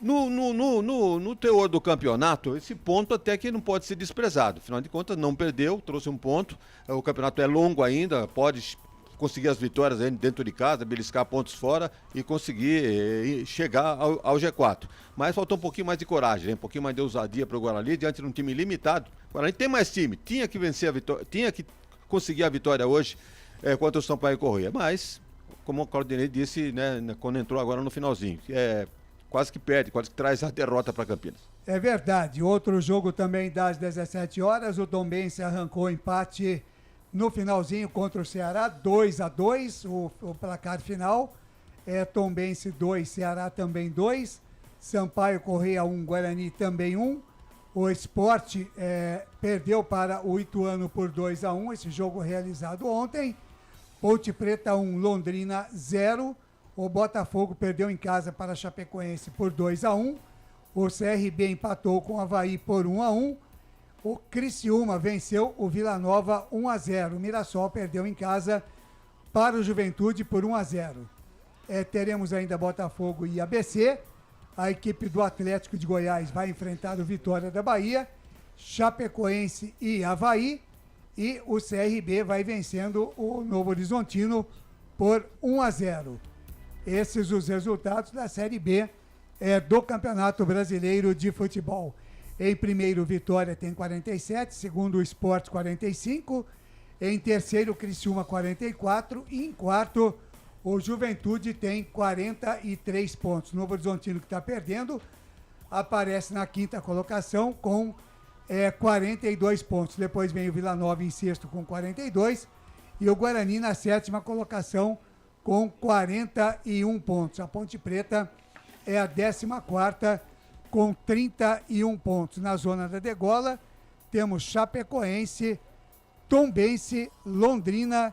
no teor do campeonato, esse ponto até que não pode ser desprezado. Afinal de contas, não perdeu, trouxe um ponto. O campeonato é longo ainda, pode conseguir as vitórias dentro de casa, beliscar pontos fora e conseguir chegar ao G4. Mas faltou um pouquinho mais de coragem, um pouquinho mais de ousadia para o Guarani, diante de um time limitado. O Guarani tem mais time, tinha que vencer a vitória, tinha que conseguir a vitória hoje contra o Sampaio Corrêa. Mas, como o Claudinei disse, né, quando entrou agora no finalzinho, quase que perde, quase que traz a derrota para Campinas. É verdade. Outro jogo também das 17 horas, o Tombense arrancou empate no finalzinho contra o Ceará, 2-2, o placar final. Tombense 2, Ceará também 2, Sampaio Corrêa 1, Guarani também 1. O Sport perdeu para o Ituano por 2-1, esse jogo realizado ontem. Ponte Preta 1, Londrina 0. O Botafogo perdeu em casa para a Chapecoense por 2-1. O CRB empatou com o Avaí por 1-1. O Criciúma venceu o Vila Nova 1-0. O Mirassol perdeu em casa para o Juventude por 1-0. Teremos ainda Botafogo e ABC. A equipe do Atlético de Goiás vai enfrentar o Vitória da Bahia, Chapecoense e Avaí. E o CRB vai vencendo o Novo Horizontino por 1-0. Esses os resultados da Série B do Campeonato Brasileiro de Futebol. Em primeiro, Vitória tem 47, segundo, o Sport 45, em terceiro, o Criciúma 44 e em quarto, o Juventude tem 43 pontos. O Novo Horizontino, que está perdendo, aparece na quinta colocação com 42 pontos. Depois vem o Vila Nova em sexto com 42 e o Guarani na sétima colocação com 41 pontos. A Ponte Preta é a 14ª com 31 pontos. Na zona da degola, temos Chapecoense, Tombense, Londrina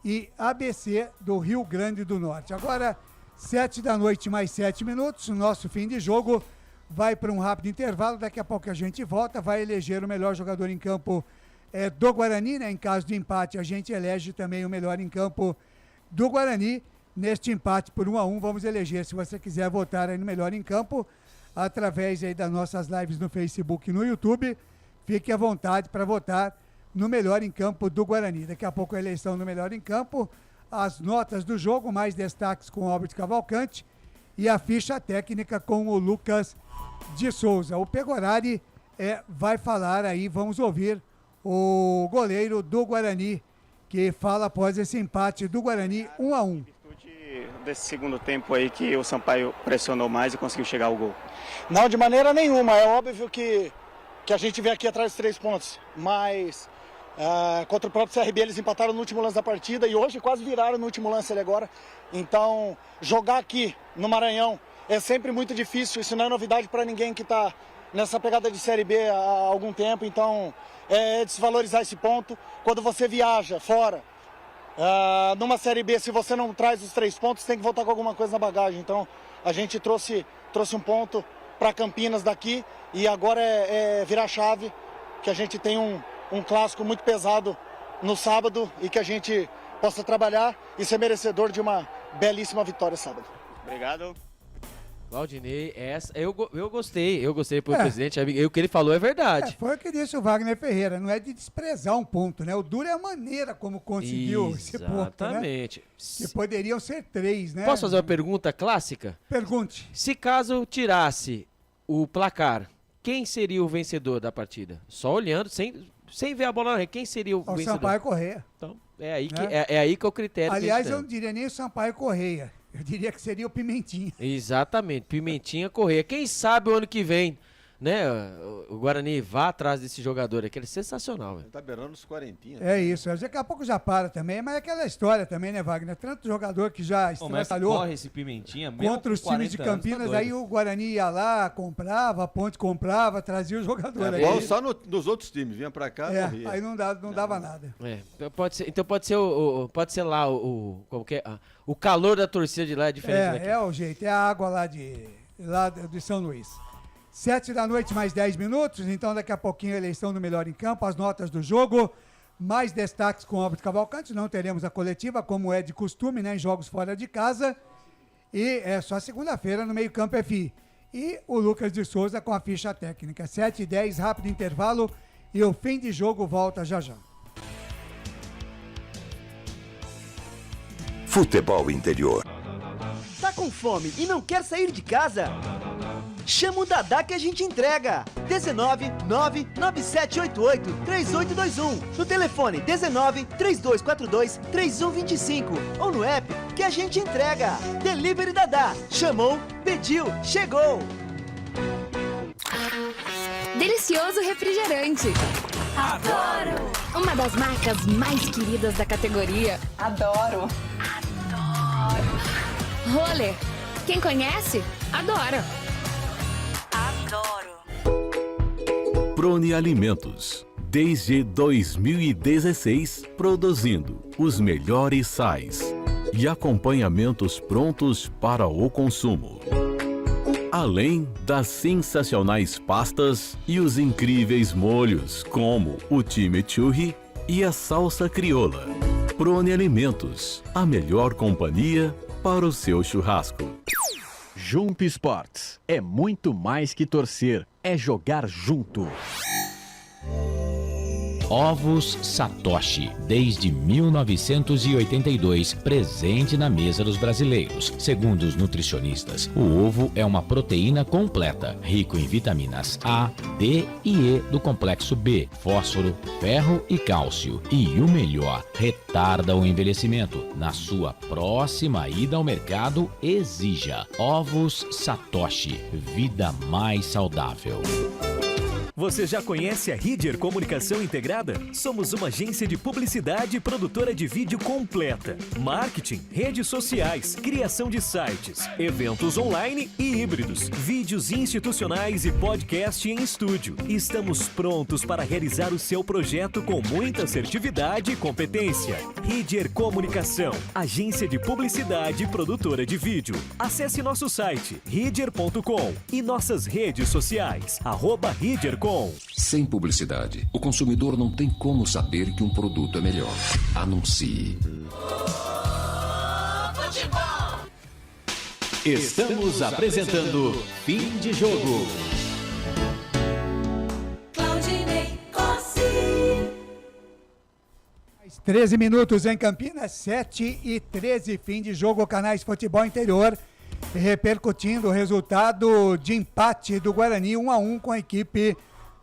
e ABC do Rio Grande do Norte. Agora, 7 da noite, mais 7 minutos, o nosso fim de jogo vai para um rápido intervalo. Daqui a pouco a gente volta, vai eleger o melhor jogador em campo do Guarani, né? Em caso de empate, a gente elege também o melhor em campo do Guarani. Neste empate por 1-1, vamos eleger, se você quiser votar aí no melhor em campo, através aí das nossas lives no Facebook e no YouTube, fique à vontade para votar no melhor em campo do Guarani. Daqui a pouco a eleição no melhor em campo, as notas do jogo, mais destaques com o Albert Cavalcante e a ficha técnica com o Lucas de Souza. O Pegorari vai falar aí, vamos ouvir o goleiro do Guarani, que fala após esse empate do Guarani 1-1. Desse segundo tempo aí que o Sampaio pressionou mais e conseguiu chegar ao gol. Não, de maneira nenhuma. É óbvio que a gente vem aqui atrás dos 3 pontos, mas contra o próprio CRB eles empataram no último lance da partida e hoje quase viraram no último lance ali agora. Então, jogar aqui no Maranhão é sempre muito difícil, isso não é novidade para ninguém que está nessa pegada de Série B há algum tempo, então é desvalorizar esse ponto. Quando você viaja fora, numa Série B, se você não traz os 3 pontos, tem que voltar com alguma coisa na bagagem. Então, a gente trouxe um ponto para Campinas daqui e agora é virar a chave, que a gente tem um clássico muito pesado no sábado e que a gente possa trabalhar e ser merecedor de uma belíssima vitória sábado. Obrigado. Claudinei, eu gostei pro presidente, o que ele falou é verdade. Foi o que disse o Wagner Ferreira, não é de desprezar um ponto, né? O duro é a maneira como conseguiu esse ponto, né? Exatamente. Que poderiam ser 3, né? Posso fazer uma pergunta clássica? Pergunte. Se caso tirasse o placar, quem seria o vencedor da partida? Só olhando, sem ver a bola na rede, quem seria o vencedor? O Sampaio Correia. Então, é aí que é o critério. Aliás, eu não diria nem o Sampaio Correia. Eu diria que seria o Pimentinha. Exatamente, Pimentinha Correia. Quem sabe o ano que vem, né, o Guarani vá atrás desse jogador aqui, ele é sensacional. Ele tá beirando os 40. É isso, daqui a pouco já para também, mas é aquela história também, né, Wagner? Tanto jogador que já estraçalhou corre esse Pimentinha contra os times de Campinas, aí o Guarani ia lá, comprava, a Ponte comprava, trazia o jogador aí. Igual só nos outros times, vinha pra cá, corria. Aí não dava nada. Pode ser lá o calor da torcida de lá é diferente daqui. É o jeito, é a água lá de São Luís. 7 da noite, mais 10 minutos, então daqui a pouquinho a eleição do melhor em campo, as notas do jogo, mais destaques com o Albert Cavalcante, não teremos a coletiva, como é de costume, né, em jogos fora de casa, e é só segunda-feira no meio campo FI. E o Lucas de Souza com a ficha técnica. 7h10, rápido intervalo, e o fim de jogo volta já já. Futebol Interior. Tá com fome e não quer sair de casa? Chama o Dadá que a gente entrega. 19 99788 3821. No telefone 19 3242 3125. Ou no app que a gente entrega. Delivery Dadá. Chamou, pediu, chegou. Delicioso refrigerante. Adoro! Uma das marcas mais queridas da categoria. Adoro! Roller. Quem conhece, adora. Prone Alimentos. Desde 2016, produzindo os melhores sais e acompanhamentos prontos para o consumo. Além das sensacionais pastas e os incríveis molhos, como o chimichurri e a salsa crioula. Prone Alimentos, a melhor companhia para o seu churrasco. Jump Sports é muito mais que torcer, é jogar junto. Ovos Satoshi, desde 1982, presente na mesa dos brasileiros. Segundo os nutricionistas, o ovo é uma proteína completa, rico em vitaminas A, D e E do complexo B, fósforo, ferro e cálcio. E o melhor, retarda o envelhecimento. Na sua próxima ida ao mercado, exija Ovos Satoshi, vida mais saudável. Você já conhece a Ridger Comunicação Integrada? Somos uma agência de publicidade e produtora de vídeo completa. Marketing, redes sociais, criação de sites, eventos online e híbridos, vídeos institucionais e podcast em estúdio. Estamos prontos para realizar o seu projeto com muita assertividade e competência. Ridger Comunicação, agência de publicidade e produtora de vídeo. Acesse nosso site ridger.com e nossas redes sociais, @Ridger com... Sem publicidade, o consumidor não tem como saber que um produto é melhor. Anuncie. Estamos apresentando Fim de Jogo. 13 minutos em Campinas, 7h13, fim de jogo, Canais Futebol Interior, repercutindo o resultado de empate do Guarani 1-1 com a equipe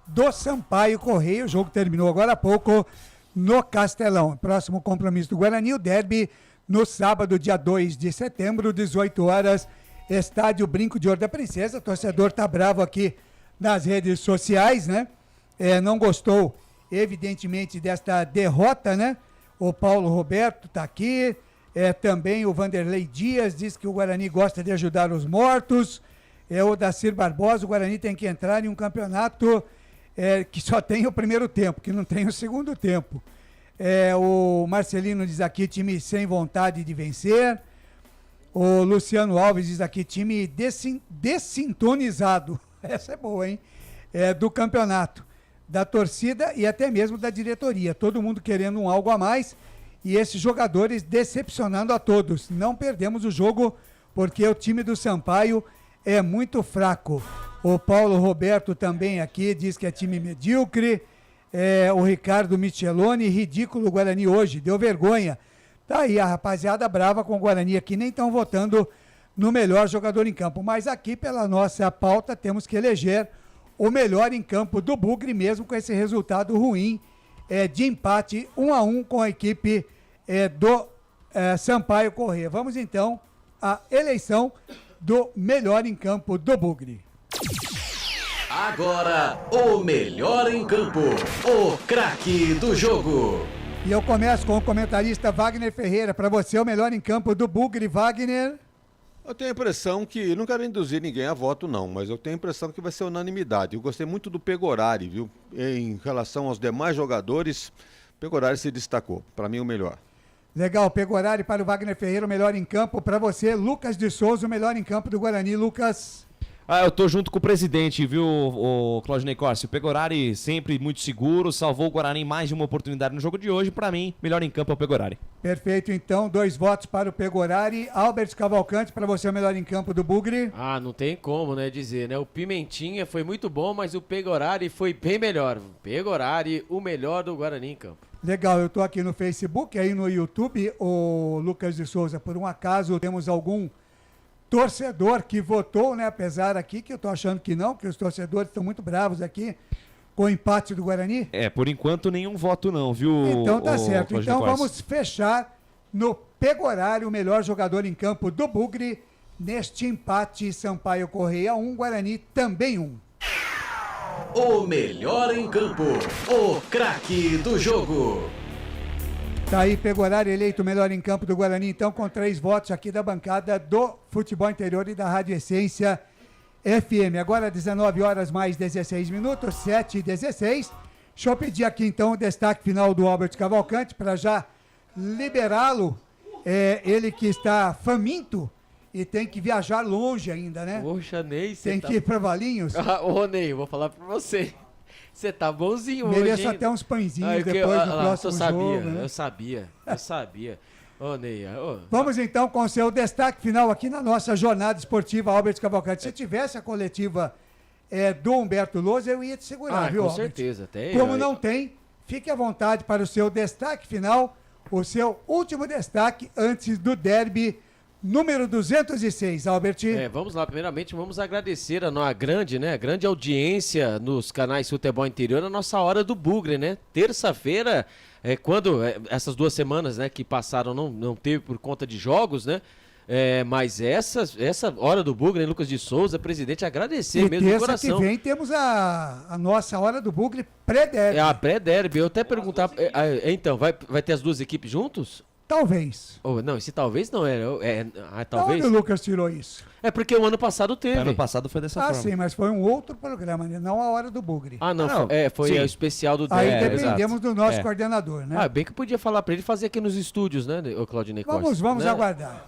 do Sampaio Correia. O jogo terminou agora há pouco no Castelão. Próximo compromisso do Guarani, o derby, no sábado, dia 2 de setembro, 18 horas, estádio Brinco de Ouro da Princesa. O torcedor tá bravo aqui nas redes sociais, né? Não gostou, evidentemente, desta derrota, né? O Paulo Roberto está aqui, também o Vanderlei Dias diz que o Guarani gosta de ajudar os mortos, o Dacir Barbosa, o Guarani tem que entrar em um campeonato que só tem o primeiro tempo, que não tem o segundo tempo. O Marcelino diz aqui, time sem vontade de vencer. O Luciano Alves diz aqui, time dessintonizado, essa é boa, hein? Do campeonato, da torcida e até mesmo da diretoria, todo mundo querendo um algo a mais e esses jogadores decepcionando a todos. Não perdemos o jogo porque o time do Sampaio é muito fraco. O Paulo Roberto também aqui diz que é time medíocre. O Ricardo Micheloni, ridículo o Guarani hoje, deu vergonha. Tá aí a rapaziada brava com o Guarani aqui, nem estão votando no melhor jogador em campo, mas aqui pela nossa pauta temos que eleger o melhor em campo do Bugre, mesmo com esse resultado ruim de empate 1-1 com a equipe do Sampaio Corrêa. Vamos então à eleição do melhor em campo do Bugre. Agora, o melhor em campo, o craque do jogo. E eu começo com o comentarista Wagner Ferreira. Para você, o melhor em campo do Bugre, Wagner. Eu tenho a impressão que, não quero induzir ninguém a voto não, mas eu tenho a impressão que vai ser unanimidade. Eu gostei muito do Pegorari, viu? Em relação aos demais jogadores, o Pegorari se destacou. Para mim, o melhor. Legal, Pegorari para o Wagner Ferreira, o melhor em campo. Para você, Lucas de Souza, o melhor em campo do Guarani. Lucas. Eu tô junto com o presidente, viu, o Claudinei Corsi. O Pegorari sempre muito seguro, salvou o Guarani em mais de uma oportunidade no jogo de hoje. Pra mim, melhor em campo é o Pegorari. Perfeito, então, 2 votos para o Pegorari. Albert Cavalcante, para você, o melhor em campo do Bugre. Não tem como, né, dizer, né? O Pimentinha foi muito bom, mas o Pegorari foi bem melhor. O Pegorari, o melhor do Guarani em campo. Legal, eu tô aqui no Facebook, aí no YouTube, o Lucas de Souza, por um acaso temos algum torcedor que votou, né? Apesar aqui que eu tô achando que não, que os torcedores estão muito bravos aqui com o empate do Guarani. Por enquanto nenhum voto não, viu? Então tá certo. Então vamos fechar no Pegorari, o melhor jogador em campo do Bugre, neste empate Sampaio Correia 1, Guarani também 1. O melhor em campo, o craque do jogo. Tá aí, Pegorari eleito o melhor em campo do Guarani, então, com 3 votos aqui da bancada do Futebol Interior e da Rádio Essência FM. Agora, 19 horas mais 16 minutos, 7h16. Deixa eu pedir aqui, então, o destaque final do Albert Cavalcante, para já liberá-lo. Ele que está faminto e tem que viajar longe ainda, né? Poxa, Ney, tem que ir para Valinhos. Ô, Ney, vou falar para você. Você tá bonzinho hoje, Mereço até uns pãezinhos depois do próximo jogo, né? Eu sabia. Ô, Ney. Vamos então com o seu destaque final aqui na nossa jornada esportiva, Albert Cavalcante. Se tivesse a coletiva do Humberto Lousa, eu ia te segurar, viu, com Albert? certeza. Como não tem, fique à vontade para o seu destaque final, o seu último destaque antes do derby número 206, Albert. Vamos lá, primeiramente vamos agradecer a grande audiência nos canais Futebol Interior, na nossa Hora do Bugre, né? Terça-feira, quando essas 2 semanas, né, que passaram não teve por conta de jogos, né? Mas essa Hora do Bugre, né, Lucas de Souza, presidente, agradecer mesmo de coração. Terça que vem temos a nossa Hora do Bugre pré-derby. A pré-derby, eu até perguntar, então, vai ter as 2 equipes juntos? talvez. Não, esse talvez não era. Talvez. Onde o Lucas tirou isso? É porque o ano passado teve. Ano passado foi dessa forma. Sim, mas foi um outro programa, né? Não a Hora do Bugre. Foi o especial do Aí Derby. dependemos do nosso coordenador, né? Bem que podia falar pra ele fazer aqui nos estúdios, né, o Claudinei Costa? Vamos aguardar.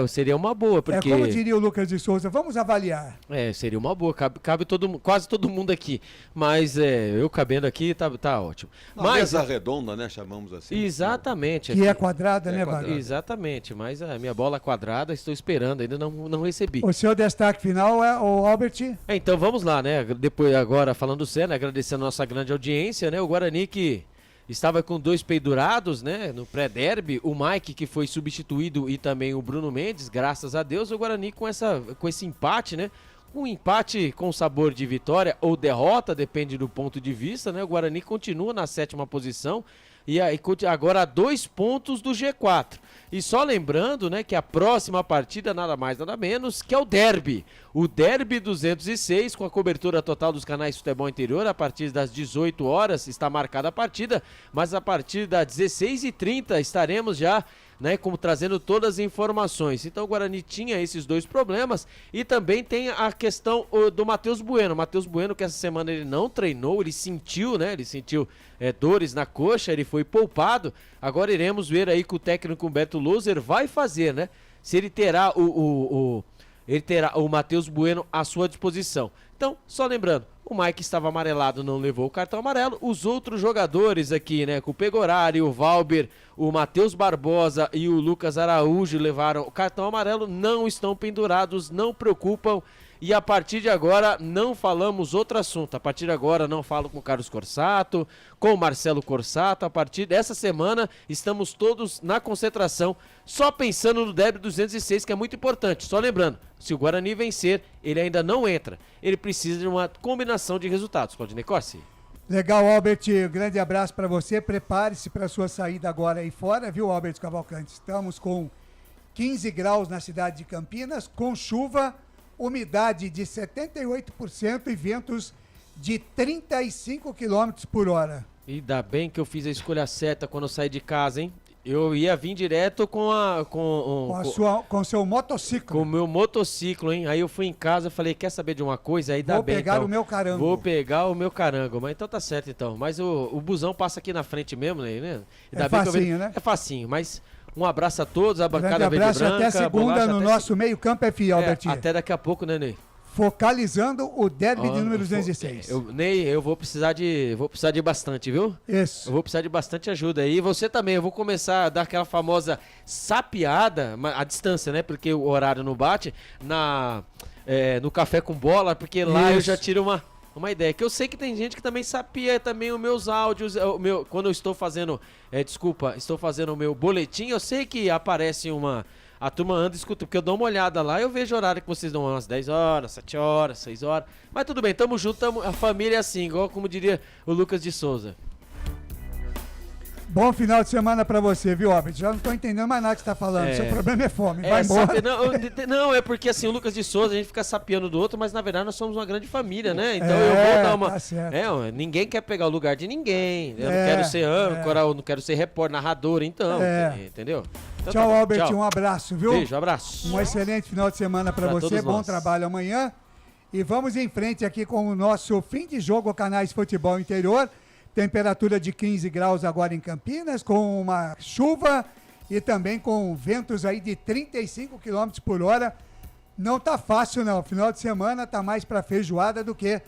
Seria uma boa, porque... Como diria o Lucas de Souza, vamos avaliar. Seria uma boa, cabe quase todo mundo aqui, mas eu cabendo aqui tá ótimo. Mesa redonda, né, chamamos assim. Exatamente. Que é quadrada, né, quadrada. Exatamente, mas a minha bola quadrada, estou esperando, ainda não recebi. O seu destaque final é o Albert? Então vamos lá, né, depois agora falando sério, agradecendo a nossa grande audiência, né, o Guarani que estava com 2 pendurados, né, no pré-derby, o Mike que foi substituído e também o Bruno Mendes, graças a Deus, o Guarani com esse empate, né, um empate com sabor de vitória ou derrota, depende do ponto de vista, né, o Guarani continua na 7ª posição e agora a 2 pontos do G4. E só lembrando, né, que a próxima partida nada mais nada menos que é o Derby. O Derby 206 com a cobertura total dos canais Futebol Interior a partir das 18 horas está marcada a partida, mas a partir das 16h30 estaremos já, né, como trazendo todas as informações. Então o Guarani tinha esses 2 problemas e também tem a questão do Matheus Bueno. Matheus Bueno que essa semana ele não treinou, ele sentiu dores na coxa, ele foi poupado. Agora iremos ver aí que o técnico Humberto Loser vai fazer, né? Se ele terá o Matheus Bueno à sua disposição. Então, só lembrando, o Mike estava amarelado, não levou o cartão amarelo. Os outros jogadores aqui, né, com o Pegorari, o Valber, o Matheus Barbosa e o Lucas Araújo levaram o cartão amarelo, não estão pendurados, não preocupam. E a partir de agora não falamos outro assunto. A partir de agora não falo com o Carlos Corsato, com o Marcelo Corsato. A partir dessa semana estamos todos na concentração, só pensando no Derby 206, que é muito importante. Só lembrando, se o Guarani vencer, ele ainda não entra. Ele precisa de uma combinação de resultados. Claudinei Corsi. Legal, Albert. Grande abraço para você. Prepare-se para a sua saída agora aí fora, viu, Albert Cavalcante? Estamos com 15 graus na cidade de Campinas, com chuva, umidade de 78% e ventos de 35 km por hora. Ainda bem que eu fiz a escolha certa quando eu saí de casa, hein? Eu ia vir direto com o seu motociclo. Com o meu motociclo, hein? Aí eu fui em casa e falei, quer saber de uma coisa? Aí dá bem, pegar o meu carango. Vou pegar o meu carango. Mas então tá certo, então. Mas o busão passa aqui na frente mesmo, né? É facinho, né? É facinho, mas... Um abraço a todos, a bancada Verde Branca. Até segunda no nosso meio-campo FI, Albert. Até daqui a pouco, né, Ney? Focalizando o derby de número 206. Ney, eu vou precisar de bastante, viu? Isso. Eu vou precisar de bastante ajuda aí. E você também, eu vou começar a dar aquela famosa sapiada, à distância, né? Porque o horário não bate, no Café com Bola, porque lá eu já tiro uma ideia, que eu sei que tem gente que também sapia também os meus áudios, quando eu estou fazendo, estou fazendo o meu boletim, eu sei que aparece a turma anda e escuta, porque eu dou uma olhada lá, eu vejo o horário que vocês dão umas 10 horas, 7 horas, 6 horas, mas tudo bem, tamo junto, a família é assim, igual como diria o Lucas de Souza. Bom final de semana pra você, viu, Albert? Já não tô entendendo mais nada que você tá falando. Seu problema é fome. Vai embora. Não, é porque assim, o Lucas de Souza, a gente fica sapeando do outro, mas na verdade nós somos uma grande família, né? Então eu vou dar uma. Tá certo. Ninguém quer pegar o lugar de ninguém. Eu não quero ser âncora, eu não quero ser repórter, narrador, então. Entendeu? Então, tchau, Albert. Tchau. Um abraço, viu? Beijo, abraço. Um excelente final de semana pra você. Bom trabalho amanhã. E vamos em frente aqui com o nosso fim de jogo Canais Futebol Interior. Temperatura de 15 graus agora em Campinas, com uma chuva e também com ventos aí de 35 km por hora. Não tá fácil não, final de semana tá mais para feijoada do que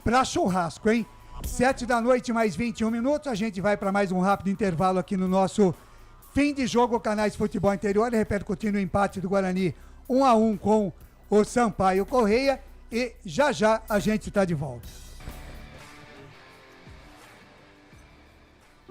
para churrasco, hein? 7 da noite mais 21 minutos, a gente vai para mais um rápido intervalo aqui no nosso fim de jogo Canais Futebol Interior, repercutindo o empate do Guarani 1-1 com o Sampaio Correia e já a gente tá de volta.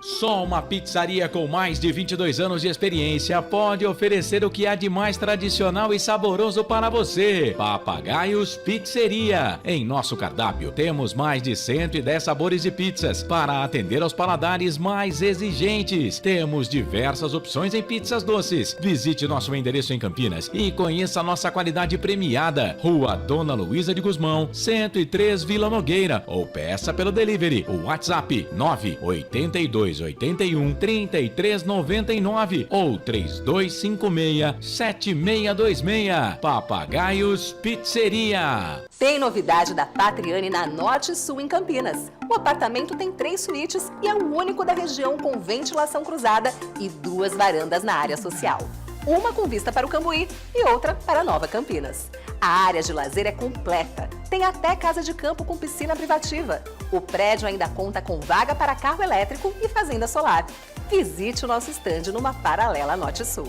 Só uma pizzaria com mais de 22 anos de experiência pode oferecer o que há de mais tradicional e saboroso para você. Papagaios Pizzeria. Em nosso cardápio temos mais de 110 sabores de pizzas para atender aos paladares mais exigentes. Temos diversas opções em pizzas doces. Visite nosso endereço em Campinas e conheça a nossa qualidade premiada. Rua Dona Luísa de Gusmão, 103 Vila Nogueira, ou peça pelo delivery. O WhatsApp 982 3281-3399 ou 3256-7626. Papagaios Pizzeria. Tem novidade da Patriane na Norte Sul, em Campinas. O apartamento tem 3 suítes e é o único da região com ventilação cruzada e 2 varandas na área social. Uma com vista para o Cambuí e outra para Nova Campinas. A área de lazer é completa. Tem até casa de campo com piscina privativa. O prédio ainda conta com vaga para carro elétrico e fazenda solar. Visite o nosso estande numa paralela Norte Sul.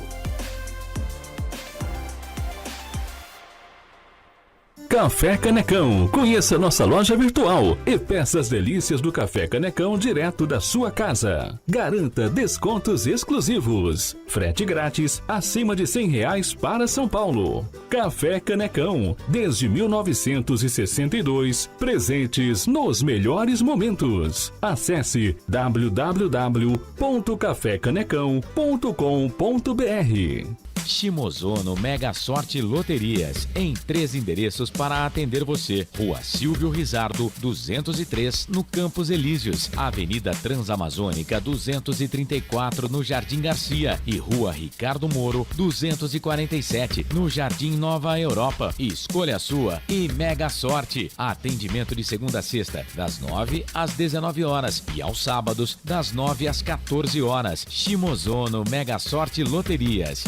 Café Canecão. Conheça nossa loja virtual e peça as delícias do Café Canecão direto da sua casa. Garanta descontos exclusivos. Frete grátis acima de R$100 para São Paulo. Café Canecão. Desde 1962, presentes nos melhores momentos. Acesse www.cafecanecão.com.br. Shimozono Mega Sorte Loterias, em 3 endereços para atender você. Rua Silvio Rizardo, 203, no Campos Elíseos, Avenida Transamazônica, 234, no Jardim Garcia, e Rua Ricardo Moro, 247, no Jardim Nova Europa. Escolha a sua e Mega Sorte. Atendimento de segunda a sexta, das 9 às 19 horas e aos sábados, das 9 às 14 horas. Shimozono Mega Sorte Loterias.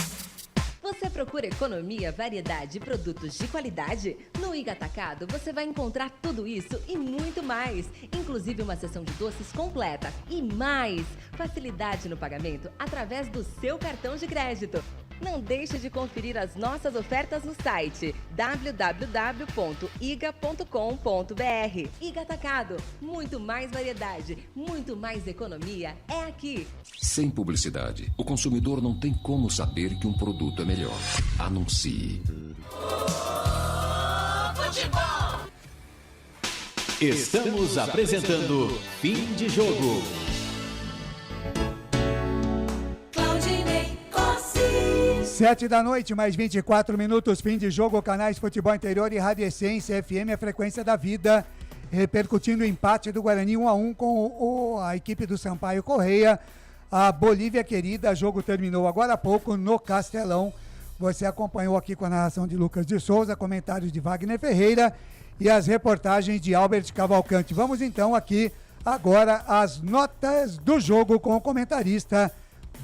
Você procura economia, variedade e produtos de qualidade? No Iga Atacado você vai encontrar tudo isso e muito mais, inclusive uma seção de doces completa e mais facilidade no pagamento através do seu cartão de crédito. Não deixe de conferir as nossas ofertas no site www.iga.com.br. Iga Atacado, muito mais variedade, muito mais economia é aqui. Sem publicidade, o consumidor não tem como saber que um produto é melhor. Anuncie. Futebol. Estamos apresentando Fim de Jogo. 7 da noite, mais 24 minutos, fim de jogo, canais Futebol Interior e Rádio Essência FM, a frequência da vida, repercutindo o empate do Guarani 1-1 com a equipe do Sampaio Correia. A Bolívia querida, jogo terminou agora há pouco no Castelão. Você acompanhou aqui com a narração de Lucas de Souza, comentários de Wagner Ferreira e as reportagens de Albert Cavalcante. Vamos então aqui agora às notas do jogo com o comentarista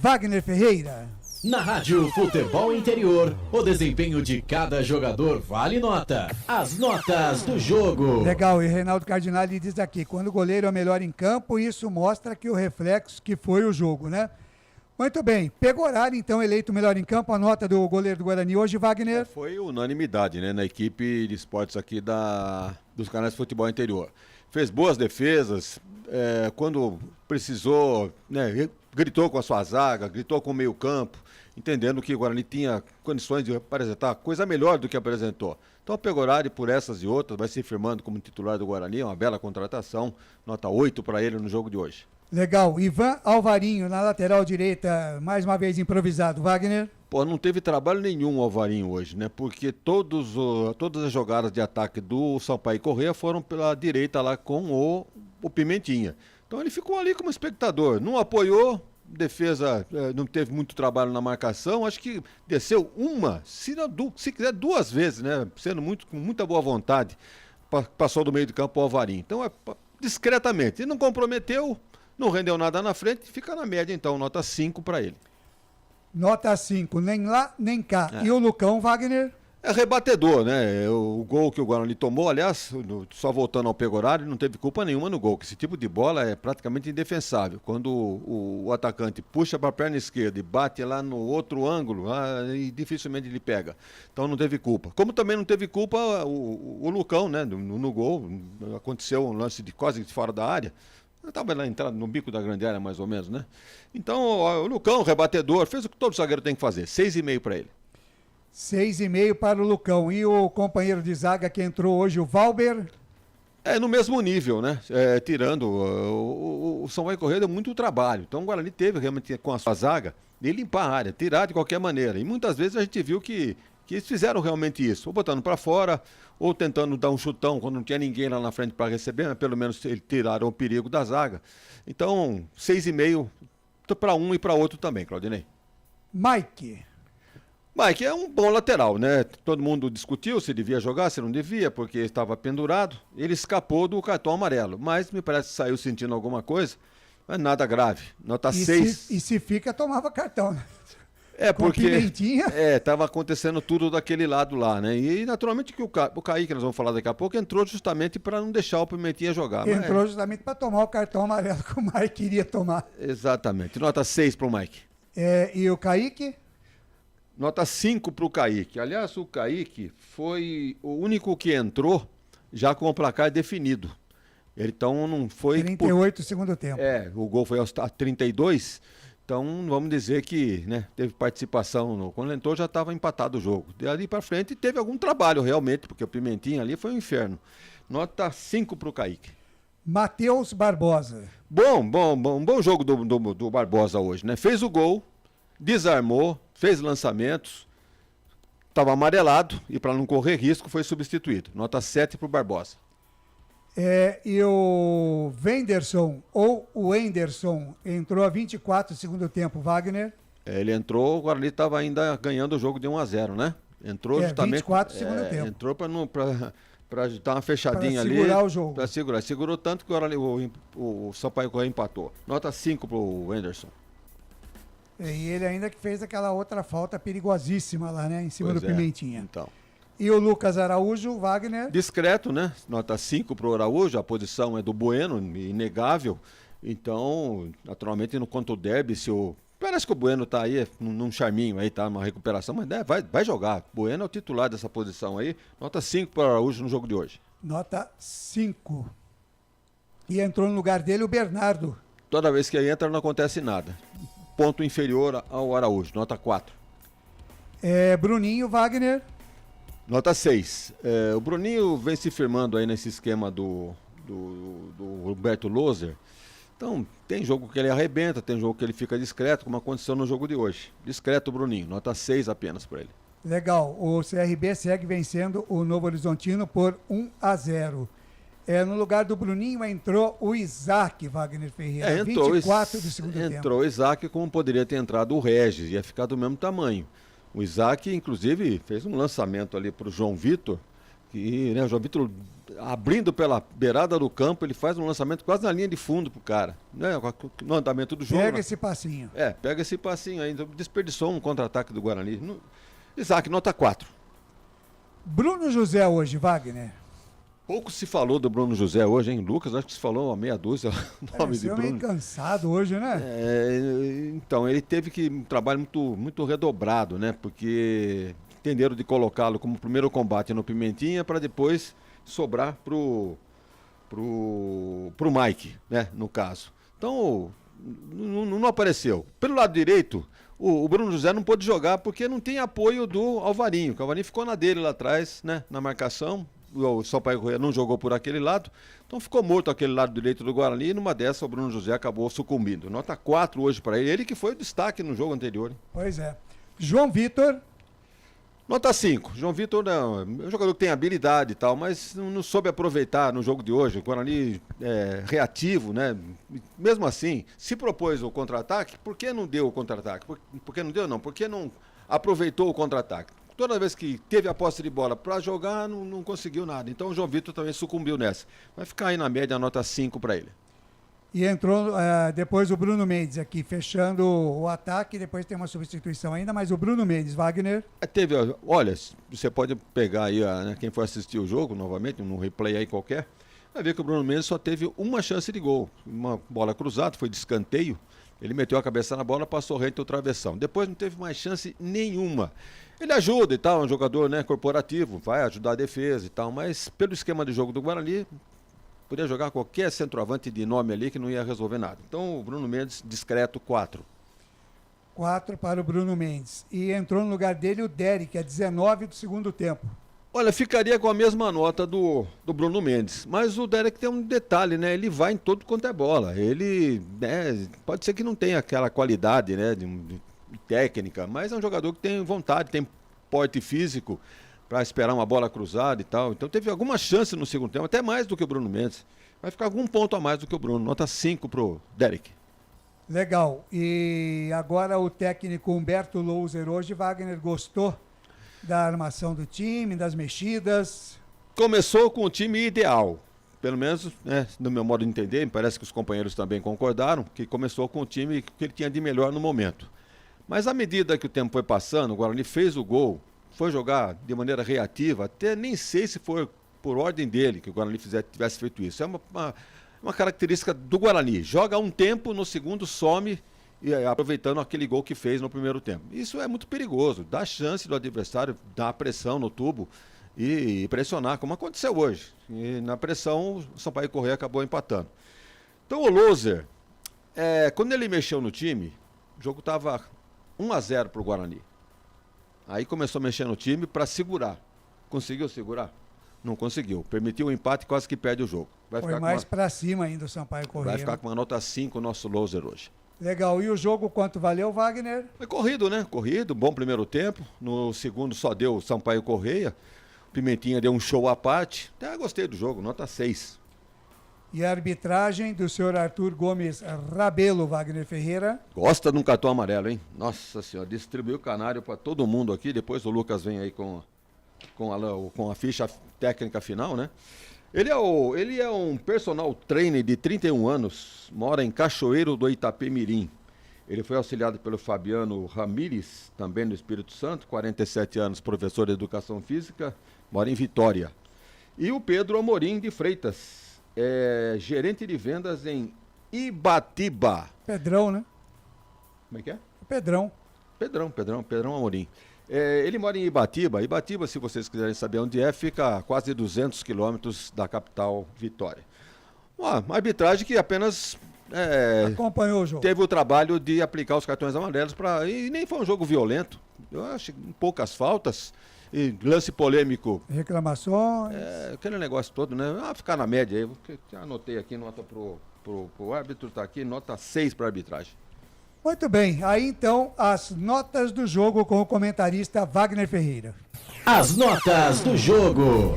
Wagner Ferreira. Na Rádio Futebol Interior, o desempenho de cada jogador vale nota. As notas do jogo. Legal, e Reinaldo Cardinale diz aqui, quando o goleiro é melhor em campo, isso mostra que o reflexo que foi o jogo, né? Muito bem, Pegoraro então eleito melhor em campo, a nota do goleiro do Guarani hoje, Wagner? Foi unanimidade, né, na equipe de esportes aqui dos canais de Futebol Interior. Fez boas defesas, quando precisou, né, gritou com a sua zaga, gritou com o meio campo, entendendo que o Guarani tinha condições de apresentar coisa melhor do que apresentou. Então o Pegorari, por essas e outras, vai se firmando como titular do Guarani, é uma bela contratação, nota 8 para ele no jogo de hoje. Legal, Ivan Alvarinho na lateral direita, mais uma vez improvisado, Wagner? Pô, não teve trabalho nenhum o Alvarinho hoje, né? Porque todas as jogadas de ataque do Sampaio Correia foram pela direita lá com o Pimentinha. Então ele ficou ali como espectador, não apoiou, defesa não teve muito trabalho na marcação, acho que desceu se quiser 2 vezes, né? Sendo com muita boa vontade, passou do meio de campo o Alvarinho. Então discretamente, ele não comprometeu, não rendeu nada na frente, fica na média então, nota 5 para ele. Nota 5, nem lá, nem cá. E o Lucão, Wagner? É rebatedor, né? O gol que o Guarani tomou, aliás, só voltando ao Pegorari, não teve culpa nenhuma no gol, que esse tipo de bola é praticamente indefensável. Quando o atacante puxa para a perna esquerda e bate lá no outro ângulo, e dificilmente ele pega. Então não teve culpa. Como também não teve culpa o Lucão, né? No gol, aconteceu um lance quase de fora da área. Estava lá entrando no bico da grande área, mais ou menos, né? Então, o Lucão, rebatedor, fez o que todo zagueiro tem que fazer. 6,5 para ele. 6,5 para o Lucão. E o companheiro de zaga que entrou hoje, o Valber? É no mesmo nível, né? Tirando, o Sampaio Correia deu muito trabalho. Então o Guarani teve realmente com a sua zaga de limpar a área, tirar de qualquer maneira. E muitas vezes a gente viu que que eles fizeram realmente isso, ou botando para fora, ou tentando dar um chutão quando não tinha ninguém lá na frente para receber, mas pelo menos eles tiraram o perigo da zaga. Então, 6,5 para um e para outro também, Claudinei. Mike é um bom lateral, né? Todo mundo discutiu se devia jogar, se não devia, porque estava pendurado. Ele escapou do cartão amarelo, mas me parece que saiu sentindo alguma coisa, mas nada grave. Nota 6. E se fica, tomava cartão, né? Porque Pimentinha. estava acontecendo tudo daquele lado lá, né? E naturalmente que o Kaique, que nós vamos falar daqui a pouco, entrou justamente para não deixar o Pimentinha jogar. Entrou justamente para tomar o cartão amarelo que o Mike queria tomar. Exatamente. Nota 6 para o Mike. E o Kaique? Nota 5 para o Kaique. Aliás, o Kaique foi o único que entrou já com o placar definido. Então não foi... 38 segundo tempo. O gol foi aos 32. Então vamos dizer que, né, teve participação. Quando ele entrou já estava empatado o jogo. Dali para frente teve algum trabalho realmente, porque o Pimentinha ali foi um inferno. Nota 5 para o Kaique. Matheus Barbosa. Bom jogo do Barbosa hoje, né? Fez o gol, desarmou, fez lançamentos, estava amarelado e para não correr risco foi substituído. Nota 7 para o Barbosa. E o Wenderson ou o Enderson entrou a 24 segundo tempo, Wagner. Ele entrou, o Guarani estava ainda ganhando o jogo de 1-0, né? Entrou justamente... 24 segundo tempo. Entrou para dar uma fechadinha ali. Para segurar o jogo. Para segurar. Segurou tanto que o Sampaio Corrêa empatou. Nota 5 para o Wenderson. E ele ainda que fez aquela outra falta perigosíssima lá, né? Em cima do Pimentinha. Então. E o Lucas Araújo, Wagner? Discreto, né? Nota 5 para o Araújo, a posição é do Bueno, inegável. Então, naturalmente, no contra o derby, parece que o Bueno tá aí num charminho aí, tá? Uma recuperação, mas vai jogar. Bueno é o titular dessa posição aí. Nota 5 para o Araújo no jogo de hoje. Nota 5. E entrou no lugar dele o Bernardo. Toda vez que ele entra não acontece nada. Ponto inferior ao Araújo, nota 4. Bruninho, Wagner? Nota 6. O Bruninho vem se firmando aí nesse esquema do Roberto Loser. Então, tem jogo que ele arrebenta, tem jogo que ele fica discreto, como aconteceu no jogo de hoje. Discreto, Bruninho. Nota 6 apenas para ele. Legal. O CRB segue vencendo o Novo Horizontino por 1-0. No lugar do Bruninho entrou o Isaac, Wagner Ferreira. Entrou 24 do segundo tempo. Entrou o Isaac, como poderia ter entrado o Regis. Ia ficar do mesmo tamanho. O Isaac, inclusive, fez um lançamento ali para o João Vitor, que, né, o João Vitor, abrindo pela beirada do campo, ele faz um lançamento quase na linha de fundo pro cara, né, no andamento do jogo. Pega esse passinho. Pega esse passinho aí, então desperdiçou um contra-ataque do Guarani. Isaac, nota 4. Bruno José hoje, Wagner. Pouco se falou do Bruno José hoje, hein? Lucas, acho que se falou uma meia dúzia o nome de Bruno. Meio cansado hoje, né? Então, ele teve um trabalho muito redobrado, né? Porque entenderam de colocá-lo como primeiro combate no Pimentinha para depois sobrar pro Mike, né? No caso. Então, não apareceu. Pelo lado direito, o Bruno José não pôde jogar porque não tem apoio do Alvarinho. O Alvarinho ficou na dele lá atrás, né? Na marcação. O Sampaio Corrêa não jogou por aquele lado, então ficou morto aquele lado direito do Guarani e numa dessa o Bruno José acabou sucumbindo. Nota 4 hoje para ele que foi o destaque no jogo anterior. Hein? Pois é. João Vitor. Nota 5. João Vitor é um jogador que tem habilidade e tal, mas não soube aproveitar no jogo de hoje. O Guarani reativo, né? Mesmo assim, se propôs o contra-ataque, por que não deu o contra-ataque? Por que não deu? Não, porque não aproveitou o contra-ataque. Toda vez que teve a posse de bola para jogar, não conseguiu nada. Então o João Vitor também sucumbiu nessa. Vai ficar aí na média, nota 5 para ele. E entrou depois o Bruno Mendes aqui, fechando o ataque. Depois tem uma substituição ainda, mas o Bruno Mendes, Wagner. Olha, você pode pegar aí quem for assistir o jogo novamente, num replay aí qualquer, vai ver que o Bruno Mendes só teve uma chance de gol. Uma bola cruzada, foi de escanteio. Ele meteu a cabeça na bola, passou rente ao travessão. Depois não teve mais chance nenhuma. Ele ajuda e tal, é um jogador, né, corporativo, vai ajudar a defesa e tal, mas pelo esquema de jogo do Guarani, podia jogar qualquer centroavante de nome ali que não ia resolver nada. Então o Bruno Mendes, discreto, 4. 4 para o Bruno Mendes. E entrou no lugar dele o Derek, a 19 do segundo tempo. Olha, ficaria com a mesma nota do Bruno Mendes, mas o Derek tem um detalhe, né? Ele vai em todo quanto é bola. Ele, pode ser que não tenha aquela qualidade, né, de técnica, mas é um jogador que tem vontade, tem porte físico para esperar uma bola cruzada e tal. Então teve alguma chance no segundo tempo, até mais do que o Bruno Mendes. Vai ficar algum ponto a mais do que o Bruno. Nota 5 pro Derek. Legal. E agora o técnico Humberto Louser. Hoje, Wagner, gostou da armação do time, das mexidas? Começou com o time ideal. Pelo menos, né, no meu modo de entender, me parece que os companheiros também concordaram, que começou com o time que ele tinha de melhor no momento. Mas à medida que o tempo foi passando, o Guarani fez o gol, foi jogar de maneira reativa, até nem sei se foi por ordem dele que o Guarani tivesse feito isso. É uma característica do Guarani. Joga um tempo, no segundo some, e aproveitando aquele gol que fez no primeiro tempo. Isso é muito perigoso, dá chance do adversário dar pressão no tubo e pressionar, como aconteceu hoje. E na pressão, o Sampaio Corrêa acabou empatando. Então o Louser, quando ele mexeu no time, o jogo estava 1-0 para o Guarani. Aí começou a mexer no time para segurar. Conseguiu segurar? Não conseguiu. Permitiu o empate e quase que perde o jogo. Foi mais para cima ainda o Sampaio Corrêa. Vai ficar com uma nota 5 o nosso Louser hoje. Legal. E o jogo quanto valeu, Wagner? Foi corrido, né? Corrido, bom primeiro tempo. No segundo só deu o Sampaio Corrêa. Pimentinha deu um show à parte. Até gostei do jogo, nota 6. E a arbitragem do senhor Arthur Gomes Rabelo, Wagner Ferreira? Gosta de um cartão amarelo, hein? Nossa senhora, distribuiu o canário para todo mundo aqui. Depois o Lucas vem aí com a ficha técnica final, né? Ele é um personal trainer de 31 anos, mora em Cachoeiro do Itapemirim. Ele foi auxiliado pelo Fabiano Ramírez, também do Espírito Santo, 47 anos, professor de Educação Física, mora em Vitória. E o Pedro Amorim de Freitas, gerente de vendas em Ibatiba. Pedrão, né? Como é que é? Pedrão Amorim. Ele mora em Ibatiba. Ibatiba, se vocês quiserem saber onde é, fica a quase 200 quilômetros da capital Vitória. Uma arbitragem que apenas acompanhou o jogo. Teve o trabalho de aplicar os cartões amarelos e nem foi um jogo violento. Eu acho poucas faltas e lance polêmico. Reclamações. Aquele negócio todo, né? Ficar na média aí. Anotei aqui, nota pro árbitro, tá aqui, nota 6 para arbitragem. Muito bem, aí então as notas do jogo com o comentarista Wagner Ferreira. As notas do jogo.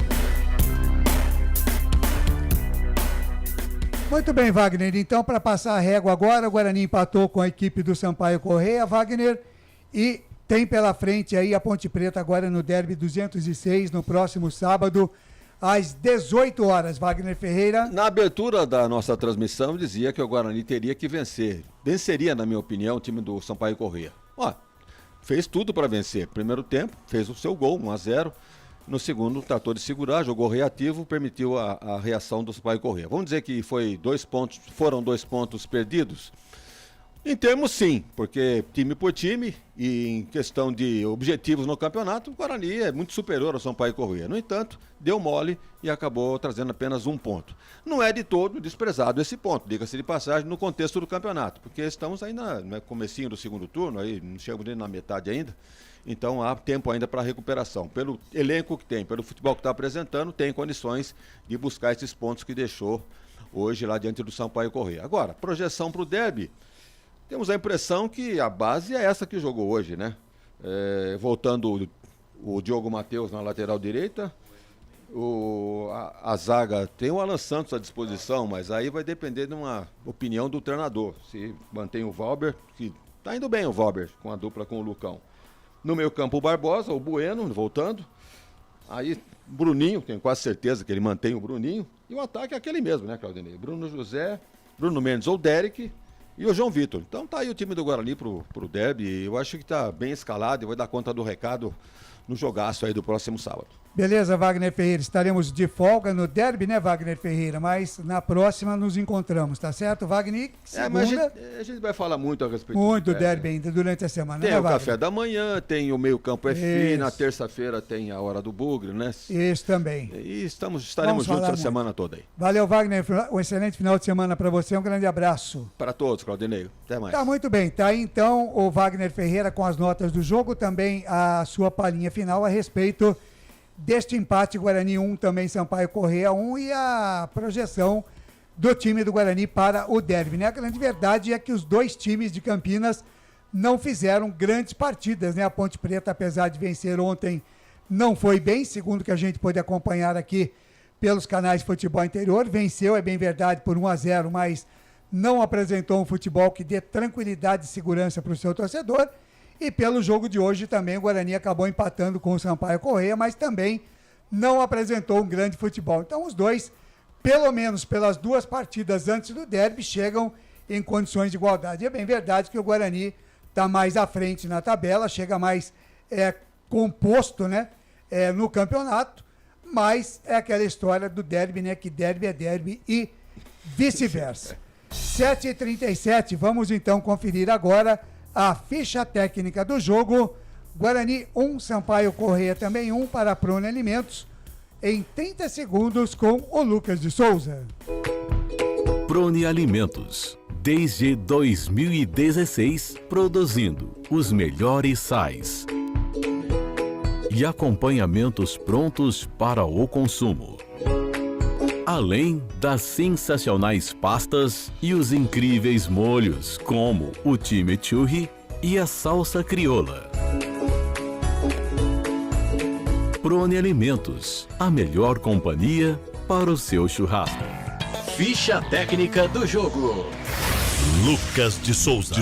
Muito bem, Wagner, então para passar a régua agora, o Guarani empatou com a equipe do Sampaio Corrêa, Wagner, e tem pela frente aí a Ponte Preta agora no Derby 206, no próximo sábado, às 18 horas, Wagner Ferreira. Na abertura da nossa transmissão, dizia que o Guarani teria que vencer. Venceria, na minha opinião, o time do Sampaio Corrêa. Fez tudo para vencer. Primeiro tempo, fez o seu gol, 1-0. No segundo, tratou de segurar, jogou reativo, permitiu a reação do Sampaio Corrêa. Vamos dizer que foram 2 pontos perdidos? Em termos, sim, porque time por time e em questão de objetivos no campeonato, o Guarani é muito superior ao Sampaio Corrêa. No entanto, deu mole e acabou trazendo apenas 1 ponto. Não é de todo desprezado esse ponto, diga-se de passagem, no contexto do campeonato, porque estamos ainda no comecinho do segundo turno, aí não chegamos nem na metade ainda, então há tempo ainda para recuperação. Pelo elenco que tem, pelo futebol que está apresentando, tem condições de buscar esses pontos que deixou hoje lá diante do Sampaio Corrêa. Agora, projeção para o derby. Temos a impressão que a base é essa que jogou hoje, né? Voltando o Diogo Matheus na lateral direita, a zaga tem o Alan Santos à disposição, mas aí vai depender de uma opinião do treinador. Se mantém o Valber, que tá indo bem o Valber, com a dupla com o Lucão. No meio campo o Barbosa, o Bueno, voltando. Aí Bruninho, tenho quase certeza que ele mantém o Bruninho. E o ataque é aquele mesmo, né, Claudinei? Bruno José, Bruno Mendes ou Derek e o João Vitor. Então tá aí o time do Guarani pro derby. Eu acho que tá bem escalado e vai dar conta do recado no jogaço aí do próximo sábado. Beleza, Wagner Ferreira. Estaremos de folga no derby, né, Wagner Ferreira? Mas na próxima nos encontramos, tá certo, Wagner? Segunda... mas a gente vai falar muito a respeito do derby ainda durante a semana, tem né, o Wagner? café da manhã, tem o meio-campo FI, na terça-feira tem a hora do bugre, né? Isso também. E estaremos juntos a semana toda aí. Valeu, Wagner. Um excelente final de semana para você. Um grande abraço. Para todos, Claudinei. Até mais. Tá muito bem. Tá aí então o Wagner Ferreira com as notas do jogo, também a sua palhinha final a respeito deste empate Guarani 1, também Sampaio Corrêa 1 e a projeção do time do Guarani para o derby, né? A grande verdade é que os dois times de Campinas não fizeram grandes partidas, né? A Ponte Preta, apesar de vencer ontem, não foi bem, segundo o que a gente pôde acompanhar aqui pelos canais de futebol interior. Venceu, é bem verdade, por 1-0, mas não apresentou um futebol que dê tranquilidade e segurança para o seu torcedor. E pelo jogo de hoje também o Guarani acabou empatando com o Sampaio Corrêa, mas também não apresentou um grande futebol. Então os dois, pelo menos pelas 2 partidas antes do derby, chegam em condições de igualdade. É bem verdade que o Guarani está mais à frente na tabela, chega mais composto, né, no campeonato, mas é aquela história do derby, né, que derby é derby e vice-versa. 7h37, vamos então conferir agora a ficha técnica do jogo. Guarani 1, Sampaio Corrêa também 1 para a Prônia Alimentos, em 30 segundos com o Lucas de Souza. Prônia Alimentos, desde 2016, produzindo os melhores sais e acompanhamentos prontos para o consumo. Além das sensacionais pastas e os incríveis molhos, como o chimichurri e a salsa crioula. Prônia Alimentos, a melhor companhia para o seu churrasco. Ficha técnica do jogo. Lucas de Souza.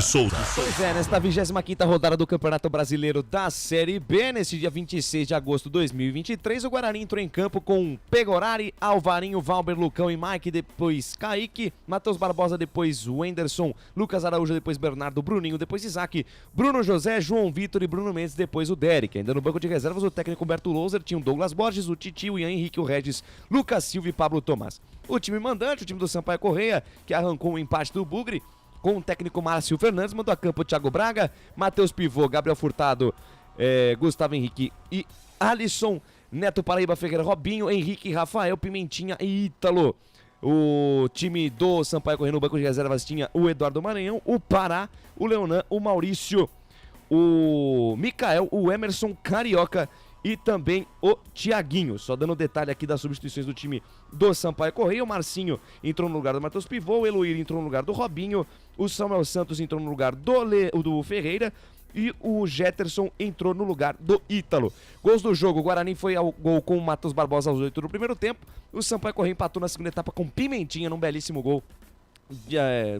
Pois é, nesta 25ª rodada do Campeonato Brasileiro da Série B, nesse dia 26 de agosto de 2023, o Guarani entrou em campo com Pegorari, Alvarinho, Valber, Lucão e Mike, depois Kaique, Matheus Barbosa, depois Wenderson, Lucas Araújo, depois Bernardo, Bruninho, depois Isaac, Bruno José, João Vitor e Bruno Mendes, depois o Derek. Ainda no banco de reservas, o técnico Humberto Louser tinha o Douglas Borges, o Titi, o Ian Henrique, o Regis, Lucas Silva e Pablo Tomás. O time mandante, o time do Sampaio Corrêa, que arrancou um empate do Bugre, com o técnico Márcio Fernandes, mandou a campo o Thiago Braga, Matheus Pivô, Gabriel Furtado, Gustavo Henrique e Alisson, Neto Paraíba, Ferreira, Robinho, Henrique, Rafael, Pimentinha e Ítalo. O time do Sampaio Corrêa no banco de reservas tinha o Eduardo Maranhão, o Pará, o Leonan, o Maurício, o Mikael, o Emerson Carioca e também o Thiaguinho. Só dando detalhe aqui das substituições do time do Sampaio Corrêa: o Marcinho entrou no lugar do Matheus Pivô, o Eloir entrou no lugar do Robinho, o Samuel Santos entrou no lugar do Ferreira e o Jetterson entrou no lugar do Ítalo. Gols do jogo: o Guarani foi ao gol com o Matheus Barbosa aos 8 do primeiro tempo, o Sampaio Corrêa empatou na segunda etapa com Pimentinha num belíssimo gol.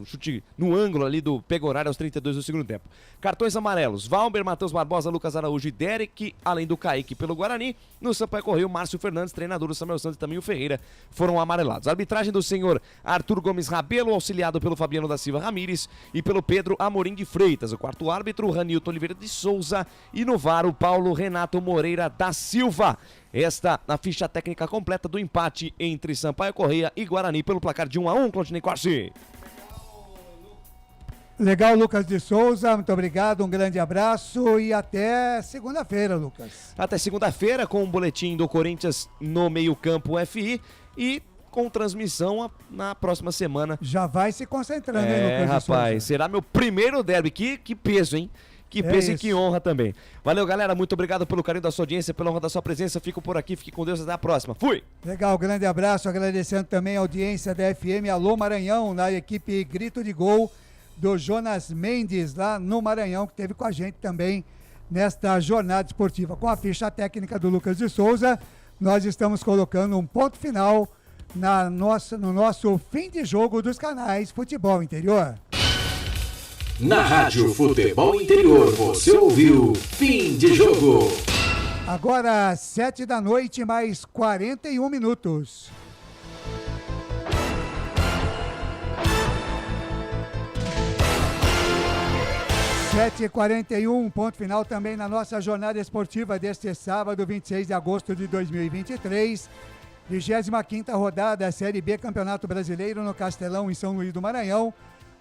Chute no ângulo ali do Pegorari aos 32 do segundo tempo. Cartões amarelos: Valber, Matheus Barbosa, Lucas Araújo e Derek, além do Kaique pelo Guarani. No Sampaio Corrêa, o Márcio Fernandes, treinador do Samuel Santos e também o Ferreira foram amarelados. A arbitragem do senhor Arthur Gomes Rabelo, auxiliado pelo Fabiano da Silva Ramires e pelo Pedro Amorim de Freitas. O quarto árbitro, Ranilton Oliveira de Souza, e no VAR, o Paulo Renato Moreira da Silva. Esta a ficha técnica completa do empate entre Sampaio Corrêa e Guarani pelo placar de 1-1, Claudinei Corsi. Legal, Lucas de Souza, muito obrigado, um grande abraço e até segunda-feira, Lucas. Até segunda-feira com o boletim do Corinthians no meio-campo FI e com transmissão na próxima semana. Já vai se concentrando, hein, Lucas de Souza? Rapaz, será meu primeiro derby. Que peso, hein? Que peso e que honra também. Valeu, galera. Muito obrigado pelo carinho da sua audiência, pela honra da sua presença. Fico por aqui. Fique com Deus. Até a próxima. Fui! Legal, grande abraço. Agradecendo também a audiência da FM Alô Maranhão, na equipe Grito de Gol do Jonas Mendes, lá no Maranhão, que esteve com a gente também nesta jornada esportiva. Com a ficha técnica do Lucas de Souza, nós estamos colocando um ponto final no nosso fim de jogo dos canais Futebol Interior. Na Rádio Futebol Interior, você ouviu Fim de Jogo. Agora, 7 da noite, mais 41 minutos. Sete e 41, ponto final também na nossa jornada esportiva deste sábado, 26 de agosto de 2023. 25ª rodada, Série B, Campeonato Brasileiro no Castelão, em São Luís do Maranhão.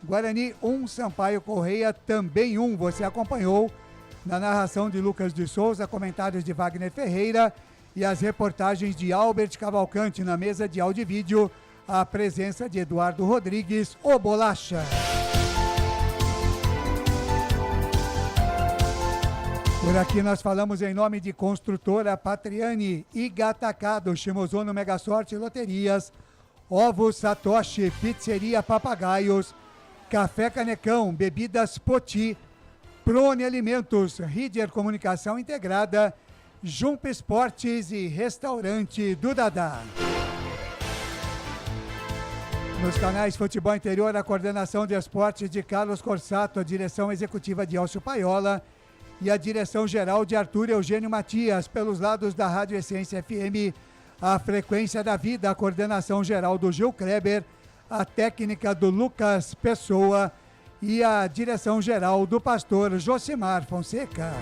Guarani 1, Sampaio Corrêa também 1. Você acompanhou na narração de Lucas de Souza, comentários de Wagner Ferreira e as reportagens de Albert Cavalcante. Na mesa de áudio e vídeo, a presença de Eduardo Rodrigues, o Bolacha. Por aqui nós falamos em nome de Construtora Patriani, Igatacado, Shimozono Mega Sorte Loterias, Ovos Satoshi, Pizzeria Papagaios, Café Canecão, Bebidas Poti, Prone Alimentos, Ríder Comunicação Integrada, Jump Esportes e Restaurante do Dadá. Nos canais Futebol Interior, a coordenação de esportes de Carlos Corsato, a direção executiva de Elcio Paiola e a direção geral de Arthur Eugênio Matias. Pelos lados da Rádio Essência FM, a frequência da vida, a coordenação geral do Gil Kleber, a técnica do Lucas Pessoa e a direção geral do pastor Josimar Fonseca.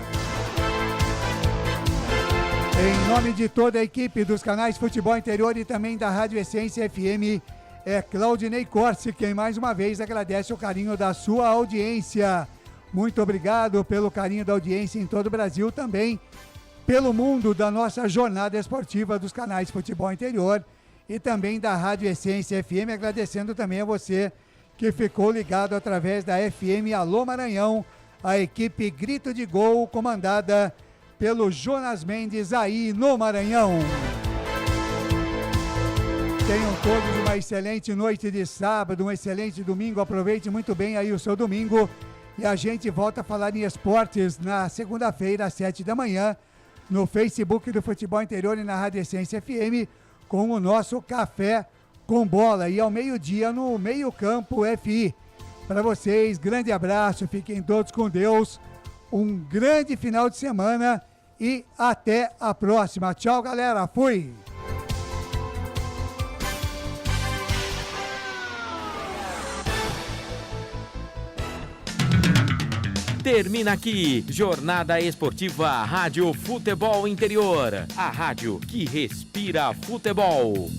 Em nome de toda a equipe dos canais Futebol Interior e também da Rádio Essência FM, é Claudinei Corsi quem mais uma vez agradece o carinho da sua audiência. Muito obrigado pelo carinho da audiência em todo o Brasil, também pelo mundo da nossa jornada esportiva dos canais Futebol Interior e também da Rádio Essência FM, agradecendo também a você que ficou ligado através da FM Alô Maranhão, a equipe Grito de Gol, comandada pelo Jonas Mendes aí no Maranhão. Tenham todos uma excelente noite de sábado, um excelente domingo, aproveite muito bem aí o seu domingo e a gente volta a falar em esportes na segunda-feira às 7 da manhã no Facebook do Futebol Interior e na Rádio Essência FM com o nosso Café com Bola e ao meio-dia no Meio Campo FI. Para vocês, grande abraço, fiquem todos com Deus, um grande final de semana e até a próxima. Tchau, galera, fui! Termina aqui, Jornada Esportiva Rádio Futebol Interior, a rádio que respira futebol.